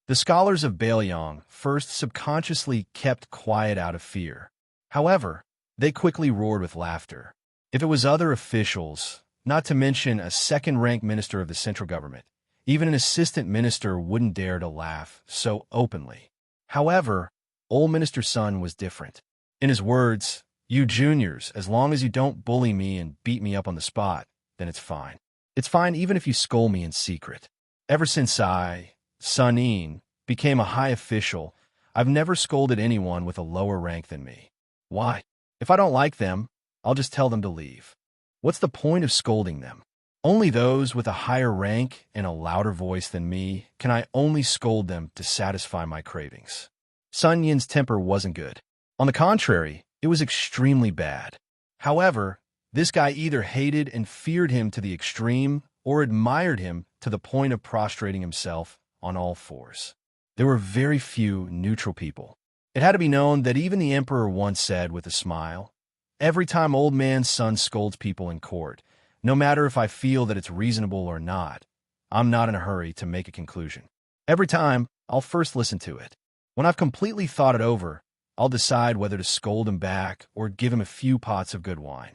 The scholars of Bailiang first subconsciously kept quiet out of fear. However, they quickly roared with laughter. If it was other officials, not to mention a second-rank minister of the central government, even an assistant minister wouldn't dare to laugh so openly. However, old Minister Sun was different. In his words, "You juniors, as long as you don't bully me and beat me up on the spot, then it's fine. It's fine even if you scold me in secret. Ever since I, Sun Een, became a high official, I've never scolded anyone with a lower rank than me. Why? If I don't like them, I'll just tell them to leave. What's the point of scolding them? Only those with a higher rank and a louder voice than me can I only scold them to satisfy my cravings." Sun Yin's temper wasn't good. On the contrary, it was extremely bad. However, this guy either hated and feared him to the extreme or admired him to the point of prostrating himself on all fours. There were very few neutral people. It had to be known that even the emperor once said with a smile, "Every time old man Sun scolds people in court, no matter if I feel that it's reasonable or not, I'm not in a hurry to make a conclusion. Every time, I'll first listen to it. When I've completely thought it over, I'll decide whether to scold him back or give him a few pots of good wine."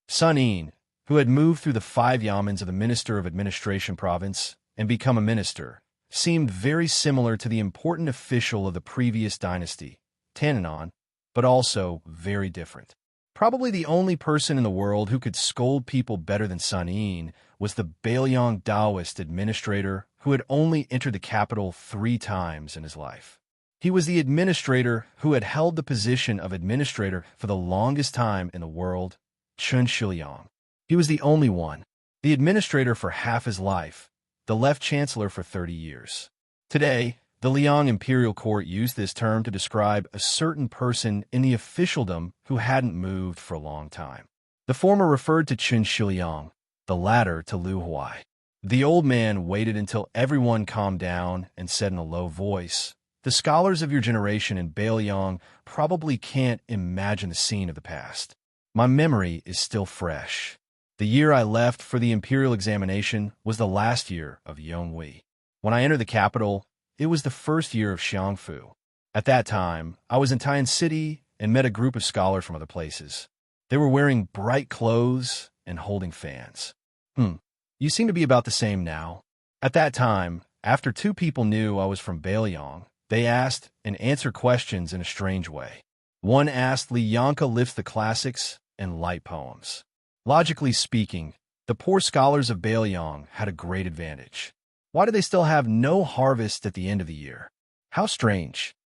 Sun Een, who had moved through the 5 yamens of the Minister of Administration province and become a minister, seemed very similar to the important official of the previous dynasty, Tananon, but also very different. Probably the only person in the world who could scold people better than Sun Een was the Bailiang Taoist administrator who had only entered the capital 3 times in his life. He was the administrator who had held the position of administrator for the longest time in the world, Chun Shiliang. He was the only one, the administrator for half his life, the left chancellor for 30 years. Today, the Liang Imperial Court used this term to describe a certain person in the officialdom who hadn't moved for a long time. The former referred to Chun Shiliang, the latter to Liu Huai. The old man waited until everyone calmed down and said in a low voice, "The scholars of your generation in Bailiang probably can't imagine the scene of the past. My memory is still fresh. The year I left for the imperial examination was the last year of Yonghui. When I entered the capital, it was the first year of Xiangfu. At that time, I was in Tian City and met a group of scholars from other places. They were wearing bright clothes and holding fans. You seem to be about the same now. At that time, after 2 people knew I was from Bailiang, they asked and answered questions in a strange way. One asked Li Yanka lifts the classics and light poems. Logically speaking, the poor scholars of Bailiang had a great advantage. Why do they still have no harvest at the end of the year? How strange.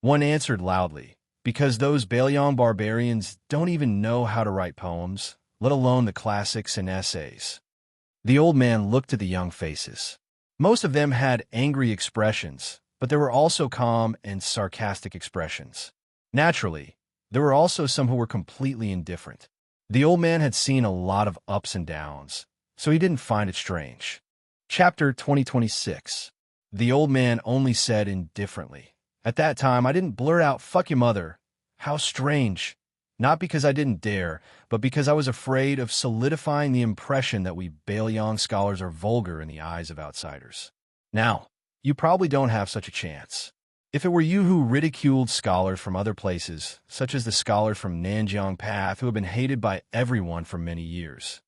One answered loudly, because those Baelyang barbarians don't even know how to write poems, let alone the classics and essays. The old man looked at the young faces. Most of them had angry expressions, but there were also calm and sarcastic expressions. Naturally, there were also some who were completely indifferent. The old man had seen a lot of ups and downs, so he didn't find it strange. Chapter 2026. The old man only said indifferently, "At that time, I didn't blurt out, 'Fuck your mother.' How strange. Not because I didn't dare, but because I was afraid of solidifying the impression that we Baelyang scholars are vulgar in the eyes of outsiders. Now, you probably don't have such a chance. If it were you who ridiculed scholars from other places, such as the scholars from Nanjiang Path who have been hated by everyone for many years."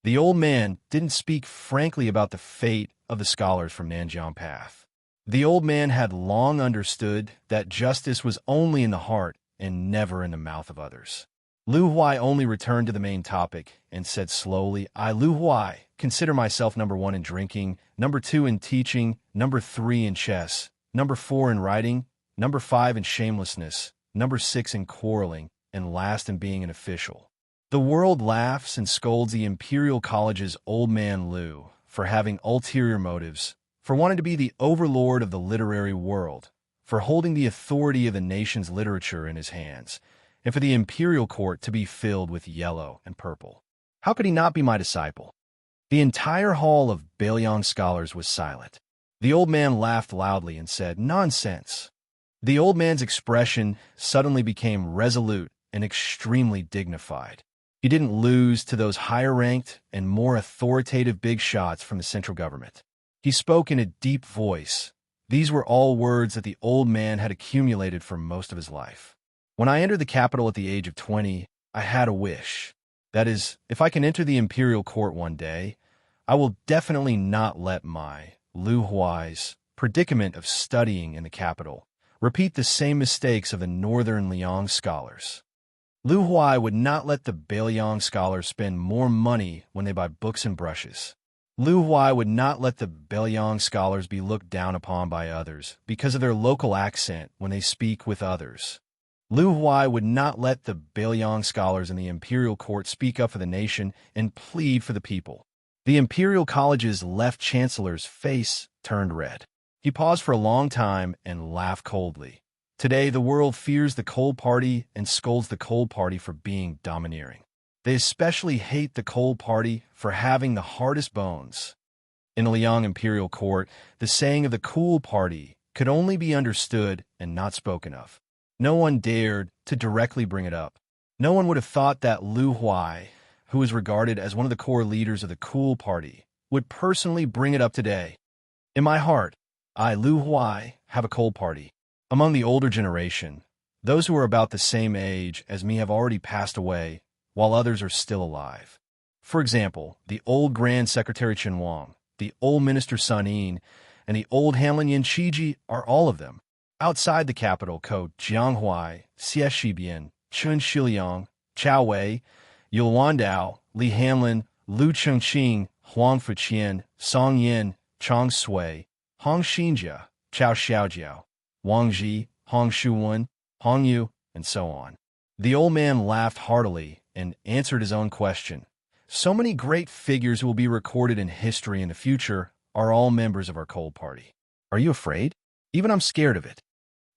The old man didn't speak frankly about the fate of the scholars from Nanjiang Path. The old man had long understood that justice was only in the heart and never in the mouth of others. Lu Huai only returned to the main topic and said slowly, "I, Lu Huai, consider myself number 1 in drinking, number 2 in teaching, number 3 in chess, number 4 in writing, number 5 in shamelessness, number 6 in quarreling, and last in being an official." The world laughs and scolds the Imperial College's old man Lu for having ulterior motives, for wanting to be the overlord of the literary world, for holding the authority of the nation's literature in his hands, and for the imperial court to be filled with yellow and purple. How could he not be my disciple? The entire hall of Baelyang scholars was silent. The old man laughed loudly and said, "Nonsense." The old man's expression suddenly became resolute and extremely dignified. He didn't lose to those higher-ranked and more authoritative big shots from the central government. He spoke in a deep voice. These were all words that the old man had accumulated for most of his life. "When I entered the capital at the age of 20, I had a wish. That is, if I can enter the imperial court one day, I will definitely not let my, Lu Huai's, predicament of studying in the capital repeat the same mistakes of the northern Liang scholars. Lu Huai would not let the Baelyang scholars spend more money when they buy books and brushes. Lu Huai would not let the Baelyang scholars be looked down upon by others because of their local accent when they speak with others. Lu Huai would not let the Baelyang scholars in the imperial court speak up for the nation and plead for the people." The Imperial College's left chancellor's face turned red. He paused for a long time and laughed coldly. Today, the world fears the Coal Party and scolds the Coal Party for being domineering. They especially hate the Coal Party for having the hardest bones. In the Liang Imperial Court, the saying of the Cool Party could only be understood and not spoken of. No one dared to directly bring it up. No one would have thought that Lu Huai, who is regarded as one of the core leaders of the Cool Party, would personally bring it up today. In my heart, I, Lu Huai, have a Coal Party. Among the older generation, those who are about the same age as me have already passed away, while others are still alive. For example, the old Grand Secretary Chen Wang, the old Minister Sun Yin, and the old Hanlin Yin Chiji are all of them. Outside the capital, Ko Jianghuai, Xie Shibian, Chun Shiliang, Chao Wei, Yul Wandao, Li Hanlin, Lu Chengqing, Huang Fuqian, Song Yin, Chong Sui, Hong Xinjia, Chao Xiaojiao, Wang Ji, Hong Shuwen, Hong Yu, and so on. The old man laughed heartily and answered his own question. So many great figures who will be recorded in history in the future are all members of our Coal Party. Are you afraid? Even I'm scared of it.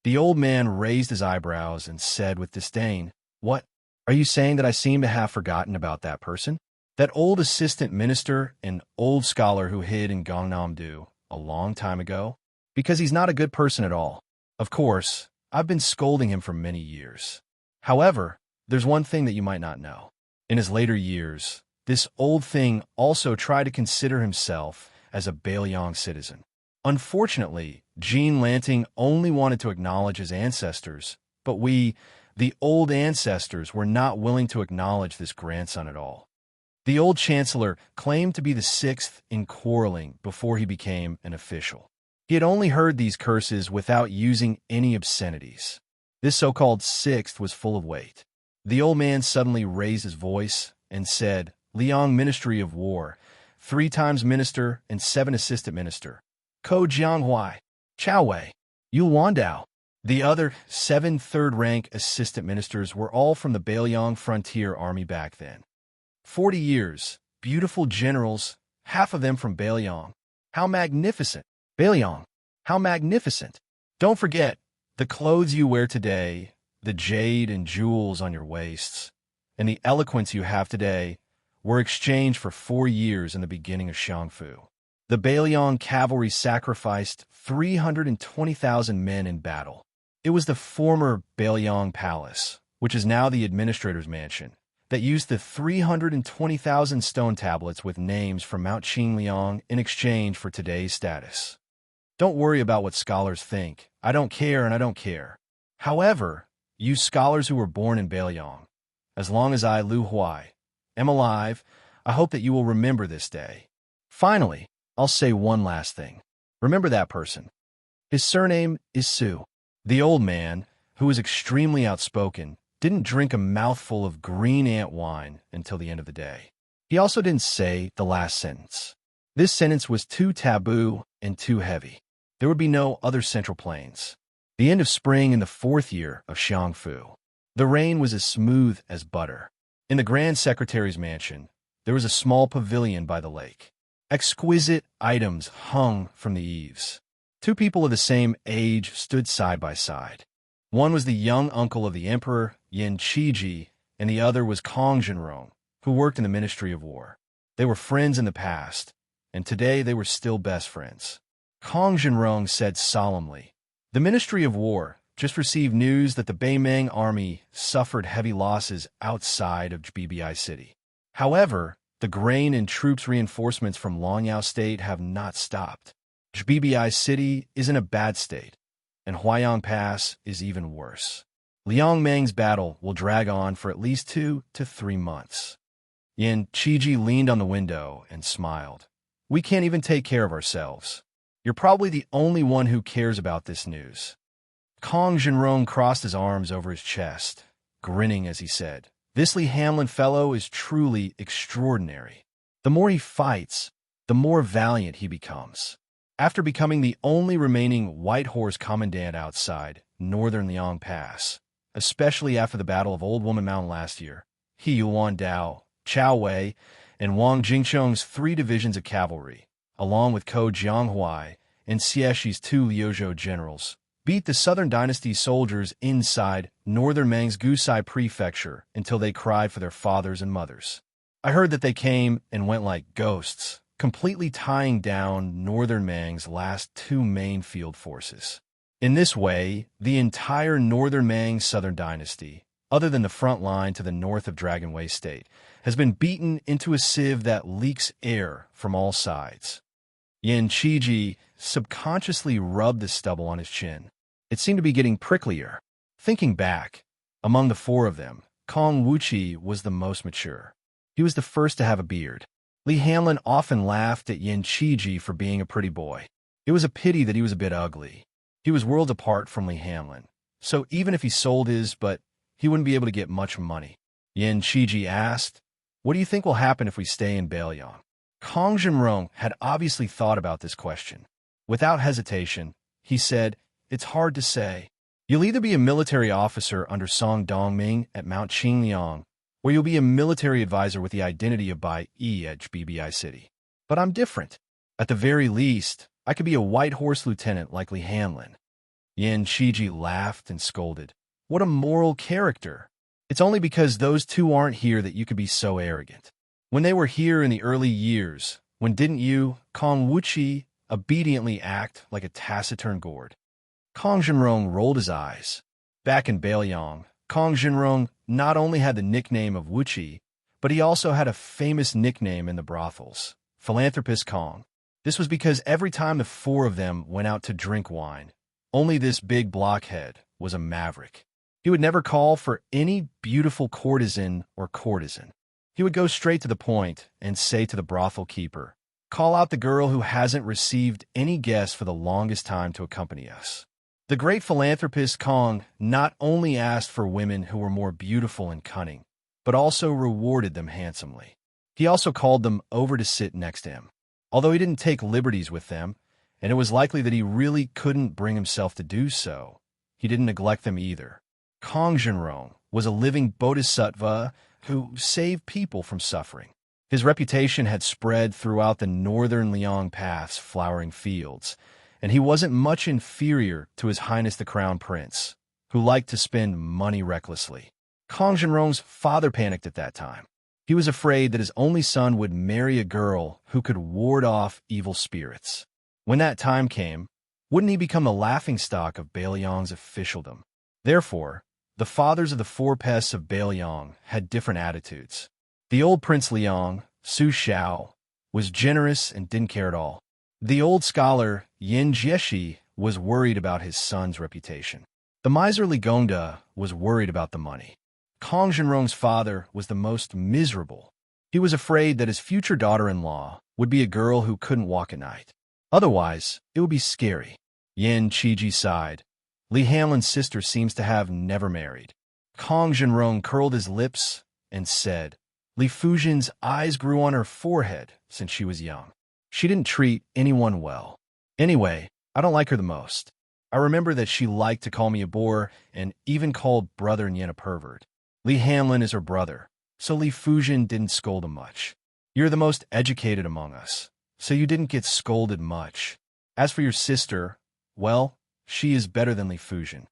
The old man raised his eyebrows and said with disdain, "What? Are you saying that I seem to have forgotten about that person? That old assistant minister and old scholar who hid in Gangnam-do a long time ago? Because he's not a good person at all. Of course, I've been scolding him for many years. However, there's one thing that you might not know. In his later years, this old thing also tried to consider himself as a Baelyang citizen. Unfortunately, Jean Lanting only wanted to acknowledge his ancestors, but we, the old ancestors, were not willing to acknowledge this grandson at all. The old chancellor claimed to be the 6th in quarreling before he became an official. He had only heard these curses without using any obscenities. This so-called 6th was full of weight. The old man suddenly raised his voice and said, "Liang Ministry of War, 3 times minister and 7 assistant minister, Ko Jianghuai, Chao Wei, Yu Wandao. The other 7 third-rank assistant ministers were all from the Bailiang Frontier Army back then. 40 years, beautiful generals, half of them from Bailiang. How magnificent! Bailiang, how magnificent! Don't forget, the clothes you wear today, the jade and jewels on your waists, and the eloquence you have today were exchanged for 4 years in the beginning of Xiangfu. The Bailiang cavalry sacrificed 320,000 men in battle. It was the former Bailiang Palace, which is now the administrator's mansion, that used the 320,000 stone tablets with names from Mount Qingliang in exchange for today's status. Don't worry about what scholars think. I don't care and I don't care. However, you scholars who were born in Bailiang, as long as I, Lu Huai, am alive, I hope that you will remember this day. Finally, I'll say one last thing. Remember that person. His surname is Su. The old man, who was extremely outspoken, didn't drink a mouthful of green ant wine until the end of the day. He also didn't say the last sentence. This sentence was too taboo and too heavy. There would be no other Central Plains. The end of spring in the 4th year of Xiangfu. The rain was as smooth as butter. In the Grand Secretary's mansion, there was a small pavilion by the lake. Exquisite items hung from the eaves. 2 people of the same age stood side by side. One was the young uncle of the emperor, Yin Qiji, and the other was Kong Zhenrong, who worked in the Ministry of War. They were friends in the past, and today they were still best friends. Kong Zhenrong said solemnly, "The Ministry of War just received news that the Beimeng army suffered heavy losses outside of Jbibi City. However, the grain and troops reinforcements from Longyao State have not stopped. Jbibi City is in a bad state, and Huayang Pass is even worse. Liangmeng's battle will drag on for at least 2 to 3 months." Yin Qiji leaned on the window and smiled. "We can't even take care of ourselves. You're probably the only one who cares about this news." Kong Zhenrong crossed his arms over his chest, grinning as he said, "This Li Hanlin fellow is truly extraordinary. The more he fights, the more valiant he becomes." After becoming the only remaining White Horse commandant outside northern Liang Pass, especially after the Battle of Old Woman Mountain last year, he Yuan Dao, Chao Wei, and Wang Jingcheng's 3 divisions of cavalry, along with Ko Jianghuai and Xieshi's 2 Liuzhou generals, beat the Southern Dynasty's soldiers inside Northern Meng's Gusai Prefecture until they cried for their fathers and mothers. I heard that they came and went like ghosts, completely tying down Northern Meng's last 2 main field forces. In this way, the entire Northern Meng Southern Dynasty, other than the front line to the north of Dragon Way State, has been beaten into a sieve that leaks air from all sides. Yin Qiji subconsciously rubbed the stubble on his chin. It seemed to be getting pricklier. Thinking back, among the 4 of them, Kong Wuqi was the most mature. He was the first to have a beard. Li Hanlin often laughed at Yin Qiji for being a pretty boy. It was a pity that he was a bit ugly. He was worlds apart from Li Hanlin, so even if he sold his, but he wouldn't be able to get much money. Yin Qiji asked, "What do you think will happen if we stay in Bailiang?" Kong Zhenrong had obviously thought about this question. Without hesitation, he said, "It's hard to say. You'll either be a military officer under Song Dongming at Mount Qingliang, or you'll be a military advisor with the identity of Bai Yi at BBI City. But I'm different. At the very least, I could be a White Horse lieutenant like Li Hanlin." Yin Qiji laughed and scolded. "What a moral character. It's only because those 2 aren't here that you could be so arrogant. When they were here in the early years, when didn't you, Kong Wuqi, obediently act like a taciturn gourd?" Kong Zhenrong rolled his eyes. Back in Bailiang, Kong Zhenrong not only had the nickname of Wuqi, but he also had a famous nickname in the brothels, Philanthropist Kong. This was because every time the 4 of them went out to drink wine, only this big blockhead was a maverick. He would never call for any beautiful courtesan or courtesan. He would go straight to the point and say to the brothel keeper, "Call out the girl who hasn't received any guests for the longest time to accompany us." The great philanthropist Kong not only asked for women who were more beautiful and cunning, but also rewarded them handsomely. He also called them over to sit next to him. Although he didn't take liberties with them, and it was likely that he really couldn't bring himself to do so. He didn't neglect them either. Kong Jinrong was a living bodhisattva who saved people from suffering. His reputation had spread throughout the northern Liang Path's flowering fields, and he wasn't much inferior to His Highness the Crown Prince, who liked to spend money recklessly. Kong Jinrong's father panicked at that time. He was afraid that his only son would marry a girl who could ward off evil spirits. When that time came, wouldn't he become the laughingstock of Bailiang's officialdom? Therefore, the fathers of the four pests of Bailiang had different attitudes. The old Prince Liang, Su Xiao, was generous and didn't care at all. The old scholar Yin Jieshi was worried about his son's reputation. The miserly Gongda was worried about the money. Kong Jinrong's father was the most miserable. He was afraid that his future daughter-in-law would be a girl who couldn't walk at night. Otherwise, it would be scary. Yin Qiji sighed. Li Hanlin's sister seems to have never married. Kong Jinrong curled his lips and said, Li Fujin's eyes grew on her forehead since she was young. She didn't treat anyone well. Anyway, I don't like her the most. I remember that she liked to call me a bore and even called Brother Yin a pervert. Li Hanlin is her brother, so Li Fujin didn't scold him much. You're the most educated among us, so you didn't get scolded much. As for your sister, well, she is better than Li Fujin.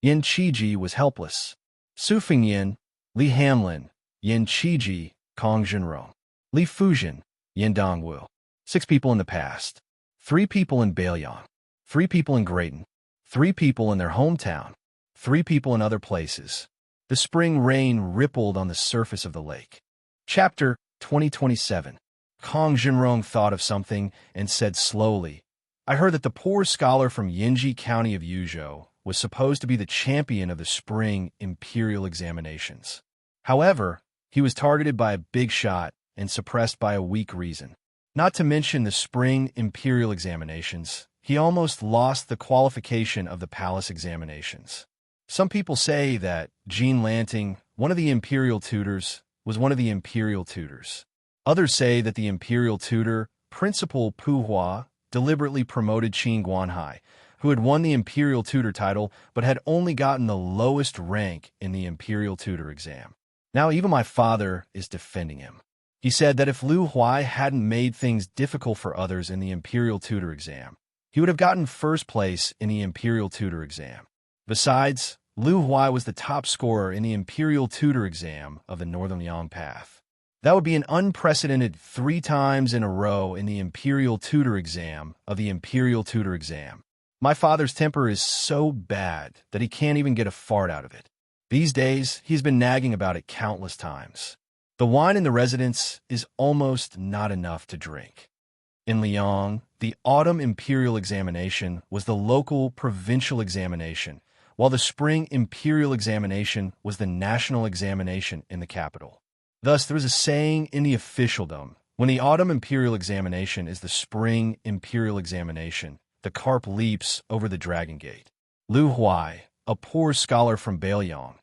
Yin Qiji was helpless. Su Fingyin, Li Hanlin, Yin Qiji, Kong Jinrong. Li Fujin, Yin Dongwu. 6 people in the past. 3 people in Bailiang. 3 people in Grayton. 3 people in their hometown. 3 people in other places. The spring rain rippled on the surface of the lake. Chapter 2027. Kong Jinrong thought of something and said slowly, I heard that the poor scholar from Yinji County of Yuzhou was supposed to be the champion of the spring imperial examinations. However, he was targeted by a big shot and suppressed by a weak reason. Not to mention the spring imperial examinations, he almost lost the qualification of the palace examinations. Some people say that Jean Lanting, one of the imperial tutors, was one of the imperial tutors. Others say that the imperial tutor, Principal Pu Hua, deliberately promoted Qin Guanhai, who had won the imperial tutor title but had only gotten the lowest rank in the imperial tutor exam. Now even my father is defending him. He said that if Lu Huai hadn't made things difficult for others in the imperial tutor exam, he would have gotten first place in the imperial tutor exam. Besides, Lu Huai was the top scorer in the imperial tutor exam of the Northern Liang Path. That would be an unprecedented 3 times in a row in the imperial tutor exam of the imperial tutor exam. My father's temper is so bad that he can't even get a fart out of it. These days, he's been nagging about it countless times. The wine in the residence is almost not enough to drink. In Liang, the autumn imperial examination was the local provincial examination, while the spring imperial examination was the national examination in the capital. Thus, there was a saying in the officialdom, when the autumn imperial examination is the spring imperial examination, the carp leaps over the dragon gate. Lu Huai, a poor scholar from Bailiang,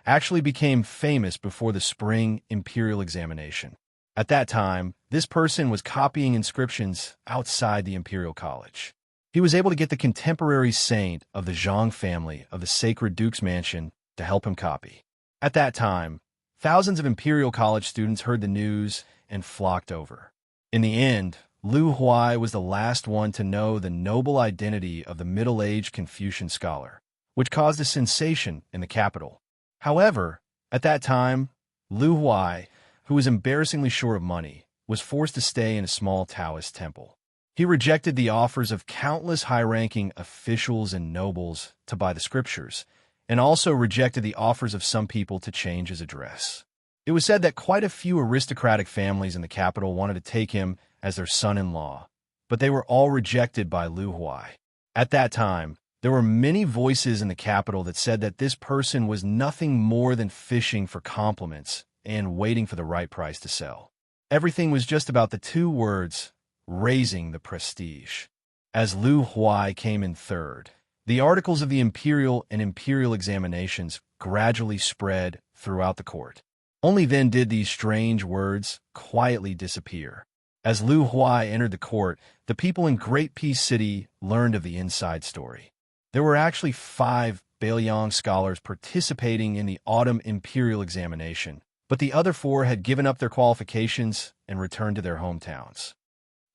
actually became famous before the spring imperial examination. At that time, this person was copying inscriptions outside the imperial college. He was able to get the contemporary saint of the Zhang family of the sacred Duke's mansion to help him copy. At that time, thousands of imperial college students heard the news and flocked over. In the end, Lu Huai was the last one to know the noble identity of the middle-aged Confucian scholar, which caused a sensation in the capital. However, at that time, Lu Huai, who was embarrassingly short of money, was forced to stay in a small Taoist temple. He rejected the offers of countless high-ranking officials and nobles to buy the scriptures, and also rejected the offers of some people to change his address. It was said that quite a few aristocratic families in the capital wanted to take him as their son-in-law, but they were all rejected by Lu Huai. At that time, there were many voices in the capital that said that this person was nothing more than fishing for compliments and waiting for the right price to sell. Everything was just about the 2 words, raising the prestige. As Lu Huai came in third, the articles of the imperial and imperial examinations gradually spread throughout the court. Only then did these strange words quietly disappear. As Lu Huai entered the court, the people in Great Peace City learned of the inside story. There were actually 5 Bailiang scholars participating in the autumn imperial examination, but the other 4 had given up their qualifications and returned to their hometowns.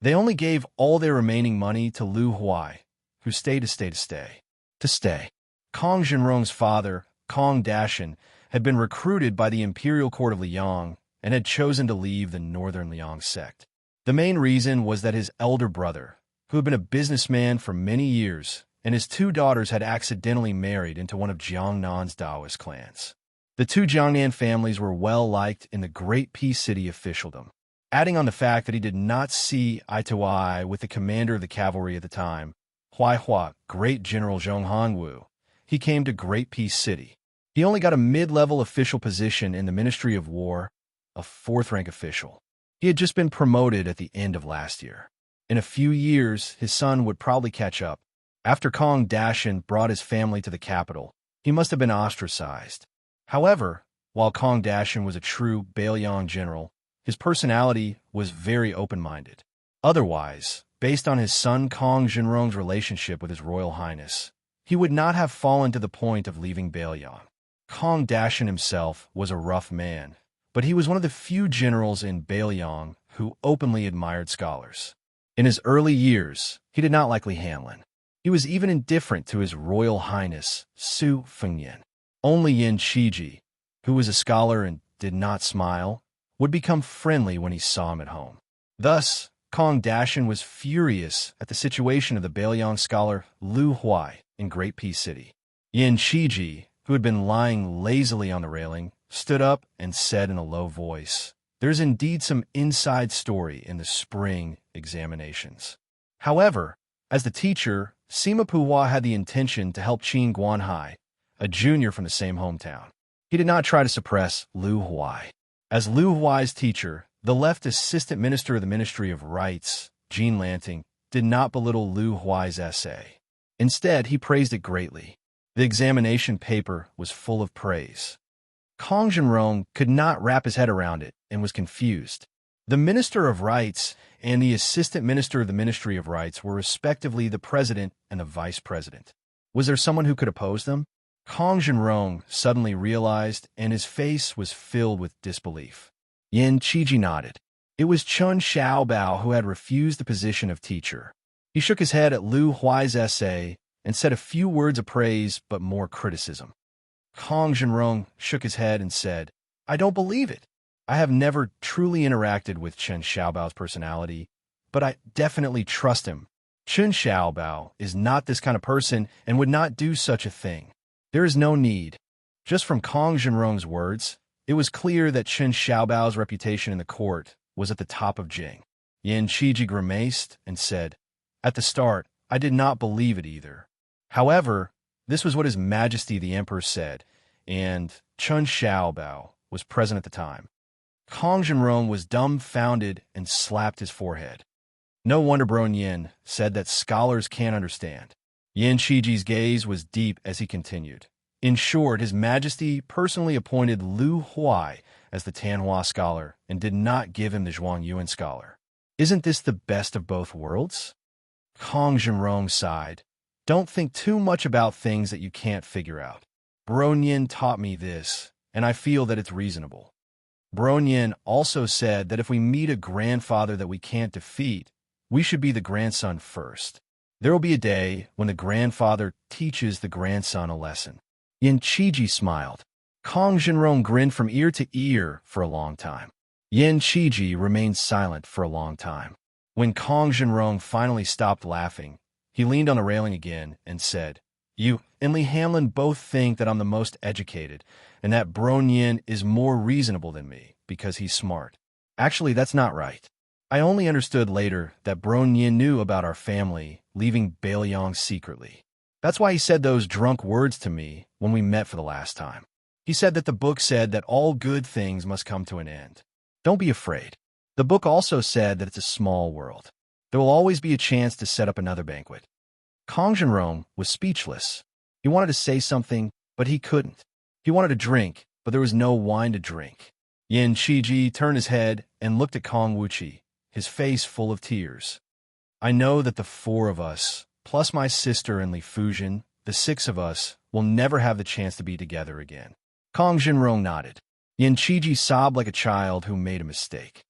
They only gave all their remaining money to Lu Huai, who stayed to stay. Kong Jinrong's father, Kong Dashan, had been recruited by the imperial court of Liang and had chosen to leave the northern Liang sect. The main reason was that his elder brother, who had been a businessman for many years, and his 2 daughters had accidentally married into one of Jiangnan's Daoist clans. The 2 Jiangnan families were well liked in the Great Peace City officialdom. Adding on the fact that he did not see eye to eye with the commander of the cavalry at the time, Huaihua, Great General Zhong Hongwu, he came to Great Peace City. He only got a mid-level official position in the Ministry of War, a 4th-rank official. He had just been promoted at the end of last year. In a few years, his son would probably catch up. After Kong Dashan brought his family to the capital, he must have been ostracized. However, while Kong Dashan was a true Bailiang general, his personality was very open-minded. Otherwise, based on his son Kong Jinrong's relationship with His Royal Highness, he would not have fallen to the point of leaving Bailiang. Kong Dashan himself was a rough man, but he was one of the few generals in Bailiang who openly admired scholars. In his early years, he did not like Li Hanlin. He was even indifferent to His Royal Highness, Su Fengyan. Only Yin Qiji, who was a scholar and did not smile, would become friendly when he saw him at home. Thus, Kong Dashan was furious at the situation of the Bailiang scholar Lu Huai in Great Peace City. Yin Qiji, who had been lying lazily on the railing, stood up and said in a low voice, "There's indeed some inside story in the spring examinations." However, as the teacher, Sima Puhua had the intention to help Qin Guanhai, a junior from the same hometown. He did not try to suppress Lu Huai. As Lu Huai's teacher, the left assistant minister of the Ministry of Rights, Jean Lanting, did not belittle Lu Huai's essay. Instead, he praised it greatly. The examination paper was full of praise. Kong Jinrong could not wrap his head around it and was confused. The Minister of Rights and the Assistant Minister of the Ministry of Rights were respectively the President and the Vice President. Was there someone who could oppose them? Kong Jinrong suddenly realized, and his face was filled with disbelief. Yin Qiji nodded. It was Chun Xiaobao who had refused the position of teacher. He shook his head at Lu Huai's essay and said a few words of praise but more criticism. Kong Jinrong shook his head and said, "I don't believe it. I have never truly interacted with Chen Xiaobao's personality, but I definitely trust him. Chen Xiaobao is not this kind of person and would not do such a thing. There is no need." Just from Kong Jinrong's words, it was clear that Chen Xiaobao's reputation in the court was at the top of Jing. Yin Qiji grimaced and said, "At the start, I did not believe it either. However, this was what His Majesty the Emperor said, and Chen Xiaobao was present at the time." Kong Jinrong was dumbfounded and slapped his forehead. No wonder Bron Yin said that scholars can't understand. Yin Qiji's gaze was deep as he continued. In short, His Majesty personally appointed Lu Huai as the Tanhua scholar and did not give him the Zhuang Yuan scholar. Isn't this the best of both worlds? Kong Jinrong sighed. Don't think too much about things that you can't figure out. Bron Yin taught me this, and I feel that it's reasonable. Bron Yin also said that if we meet a grandfather that we can't defeat, we should be the grandson first. There will be a day when the grandfather teaches the grandson a lesson. Yin Qiji smiled. Kong Jinrong grinned from ear to ear for a long time. Yin Qiji remained silent for a long time. When Kong Jinrong finally stopped laughing, he leaned on the railing again and said, "You and Li Hanlin both think that I'm the most educated, and that Bron Yin is more reasonable than me because he's smart. Actually, that's not right. I only understood later that Bron Yin knew about our family leaving Bailiang secretly. That's why he said those drunk words to me when we met for the last time. He said that the book said that all good things must come to an end. Don't be afraid. The book also said that it's a small world. There will always be a chance to set up another banquet." Kong Jinrong was speechless. He wanted to say something, but he couldn't. He wanted to drink, but there was no wine to drink. Yin Qiji turned his head and looked at Kong Wuqi. his face full of tears. I know that the four of us, plus my sister and Li Fuzhen, the six of us, will never have the chance to be together again. Kong Jinrong nodded. Yin Qiji sobbed like a child who made a mistake.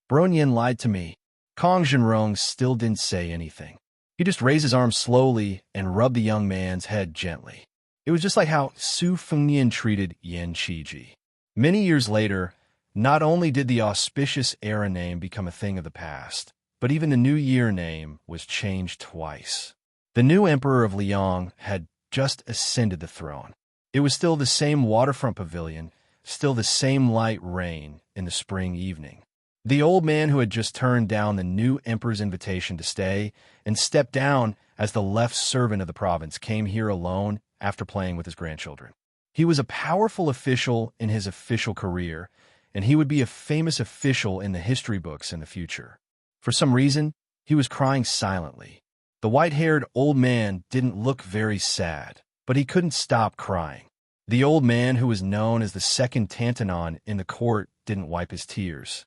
Bro Yin lied to me. Kong Jinrong still didn't say anything. He just raised his arm slowly and rubbed the young man's head gently. It was just like how Su Fengnian treated Yin Qiji. Many years later, not only did the auspicious era name become a thing of the past, but even the New Year name was changed twice. The new emperor of Liang had just ascended the throne. It was still the same waterfront pavilion, still the same light rain in the spring evening. The old man who had just turned down the new emperor's invitation to stay and stepped down as the left servant of the province came here alone after playing with his grandchildren. He was a powerful official in his official career, and he would be a famous official in the history books in the future. For some reason, he was crying silently. The white-haired old man didn't look very sad, but he couldn't stop crying. The old man, who was known as the second Tantanon in the court, didn't wipe his tears.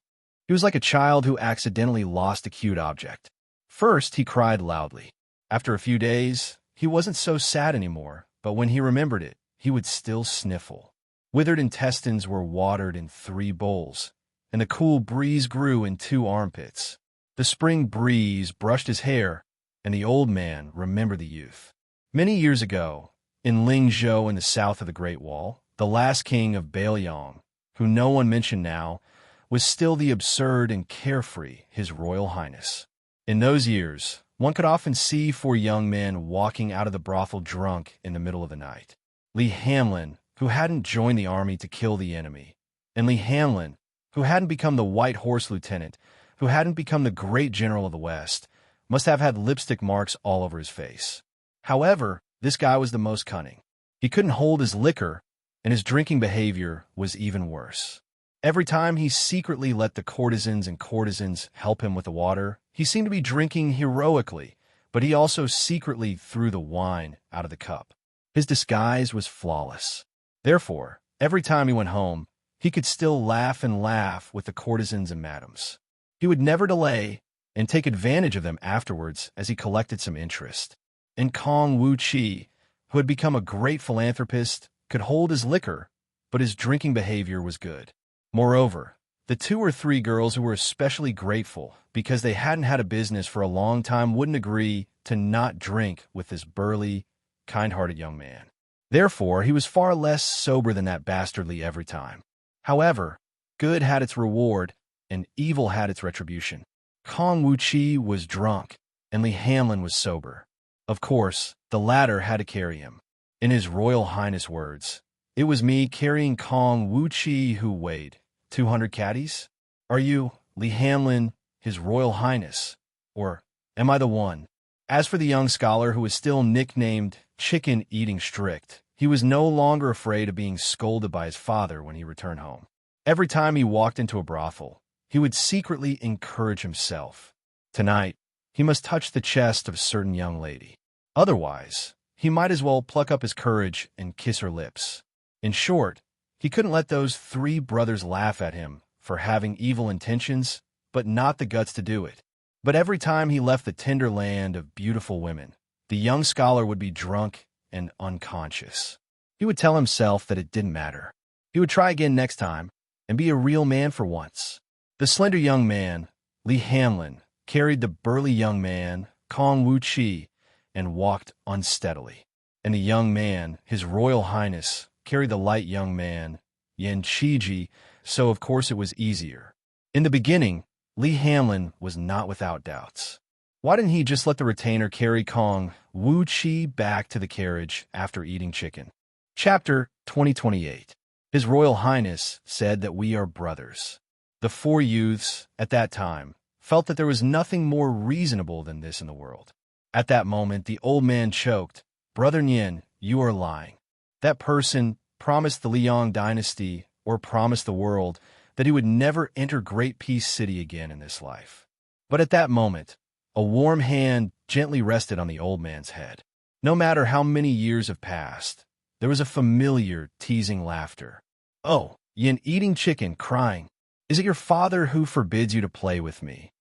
He was like a child who accidentally lost a cute object. First, he cried loudly. After a few days, he wasn't so sad anymore, but when he remembered it, he would still sniffle. Withered intestines were watered in 3 bowls, and the cool breeze grew in 2 armpits. The spring breeze brushed his hair, and the old man remembered the youth. Many years ago, in Lingzhou in the south of the Great Wall, the last king of Bailiang, who no one mentioned now, was still the absurd and carefree His Royal Highness. In those years, one could often see 4 young men walking out of the brothel drunk in the middle of the night. Li Hanlin, who hadn't joined the army to kill the enemy, and Li Hanlin, who hadn't become the White Horse Lieutenant, who hadn't become the great general of the West, must have had lipstick marks all over his face. However, this guy was the most cunning. He couldn't hold his liquor, and his drinking behavior was even worse. Every time he secretly let the courtesans help him with the water, he seemed to be drinking heroically, but he also secretly threw the wine out of the cup. His disguise was flawless. Therefore, every time he went home, he could still laugh and laugh with the courtesans and madams. He would never delay and take advantage of them afterwards as he collected some interest. And Kong Wu-chi, who had become a great philanthropist, could hold his liquor, but his drinking behavior was good. Moreover, the 2 or 3 girls who were especially grateful because they hadn't had a business for a long time wouldn't agree to not drink with this burly, kind-hearted young man. Therefore, he was far less sober than that bastardly every time. However, good had its reward, and evil had its retribution. Kong Wu-chi was drunk, and Li Hanlin was sober. Of course, the latter had to carry him. In His Royal Highness' words, "It was me carrying Kong Wu-chi who weighed 200 caddies? Are you, Li Hanlin, His Royal Highness? Or am I the one?" As for the young scholar who was still nicknamed Chicken Eating Strict, he was no longer afraid of being scolded by his father when he returned home. Every time he walked into a brothel, he would secretly encourage himself. Tonight, he must touch the chest of a certain young lady. Otherwise, he might as well pluck up his courage and kiss her lips. In short, he couldn't let those 3 brothers laugh at him for having evil intentions, but not the guts to do it. But every time he left the tender land of beautiful women, the young scholar would be drunk and unconscious. He would tell himself that it didn't matter. He would try again next time and be a real man for once. The slender young man, Li Hanlin, carried the burly young man, Kong Wu-chi, and walked unsteadily. And the young man, His Royal Highness, carried the light young man, Yin Qiji, so of course it was easier. In the beginning, Li Hanlin was not without doubts. Why didn't he just let the retainer carry Kong Wu-chi back to the carriage after eating chicken? Chapter 2028. His Royal Highness said that we are brothers. The 4 youths, at that time, felt that there was nothing more reasonable than this in the world. At that moment, the old man choked. "Brother Nien, you are lying. That person promised the Liang dynasty, or promised the world, that he would never enter Great Peace City again in this life." But at that moment, a warm hand gently rested on the old man's head. No matter how many years have passed, there was a familiar, teasing laughter. "Oh, Yin eating chicken, crying. Is it your father who forbids you to play with me?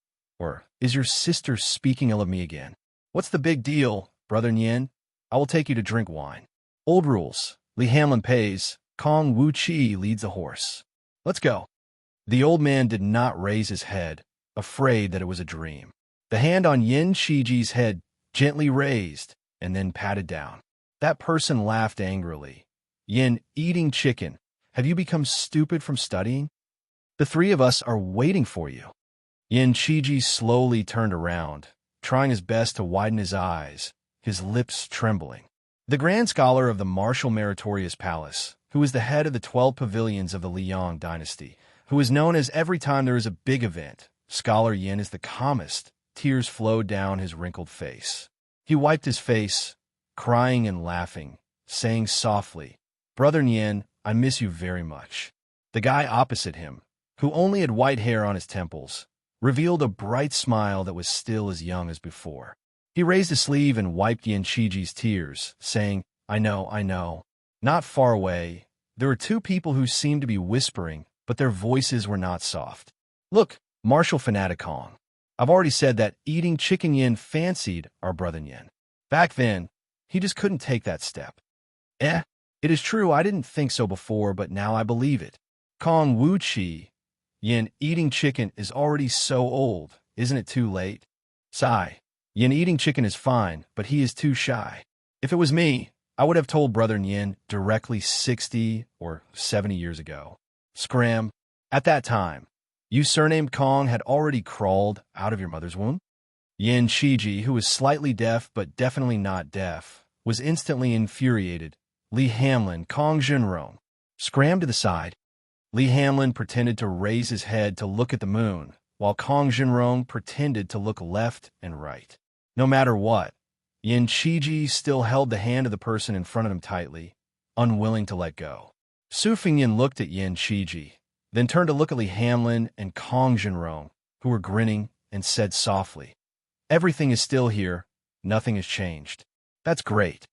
Or, is your sister speaking ill of me again? What's the big deal, Brother Nyen? I will take you to drink wine. Old rules. Li Hanlin pays. Kong Wu Chi leads the horse. Let's go. The old man did not raise his head, afraid that it was a dream. The hand on Yin Shiji's head gently raised and then patted down. That person laughed angrily. Yin, eating chicken. Have you become stupid from studying? The three of us are waiting for you. Yin Shiji slowly turned around, trying his best to widen his eyes, his lips trembling. The Grand Scholar of the Martial Meritorious Palace, who is the head of the 12 pavilions of the Liang dynasty, who is known as every time there is a big event, Scholar Yin is the calmest. Tears flowed down his wrinkled face. He wiped his face, crying and laughing, saying softly, Brother Nyen, I miss you very much. The guy opposite him, who only had white hair on his temples, revealed a bright smile that was still as young as before. He raised his sleeve and wiped Yin Shiji's tears, saying, I know. Not far away, there were two people who seemed to be whispering, but their voices were not soft. Look, martial fanatic Kong. I've already said that eating chicken Yin fancied our brother Yin. Back then, he just couldn't take that step. It is true I didn't think so before, but now I believe it. Kong Wu Chi, Yin eating chicken is already so old, isn't it too late? Sigh. Yin eating chicken is fine, but he is too shy. If it was me, I would have told Brother Yin directly 60 or 70 years ago. Scram. At that time, you surnamed Kong had already crawled out of your mother's womb? Yin Shiji, who was slightly deaf but definitely not deaf, was instantly infuriated. Li Hanlin, Kong Jinrong, scrammed to the side. Li Hanlin pretended to raise his head to look at the moon, while Kong Jinrong pretended to look left and right. No matter what, Yin Shiji still held the hand of the person in front of him tightly, unwilling to let go. Su Fingyin looked at Yin Shiji, then turned to look at Li Hanlin and Kong Jinrong, who were grinning, and said softly, Everything is still here. Nothing has changed. That's great.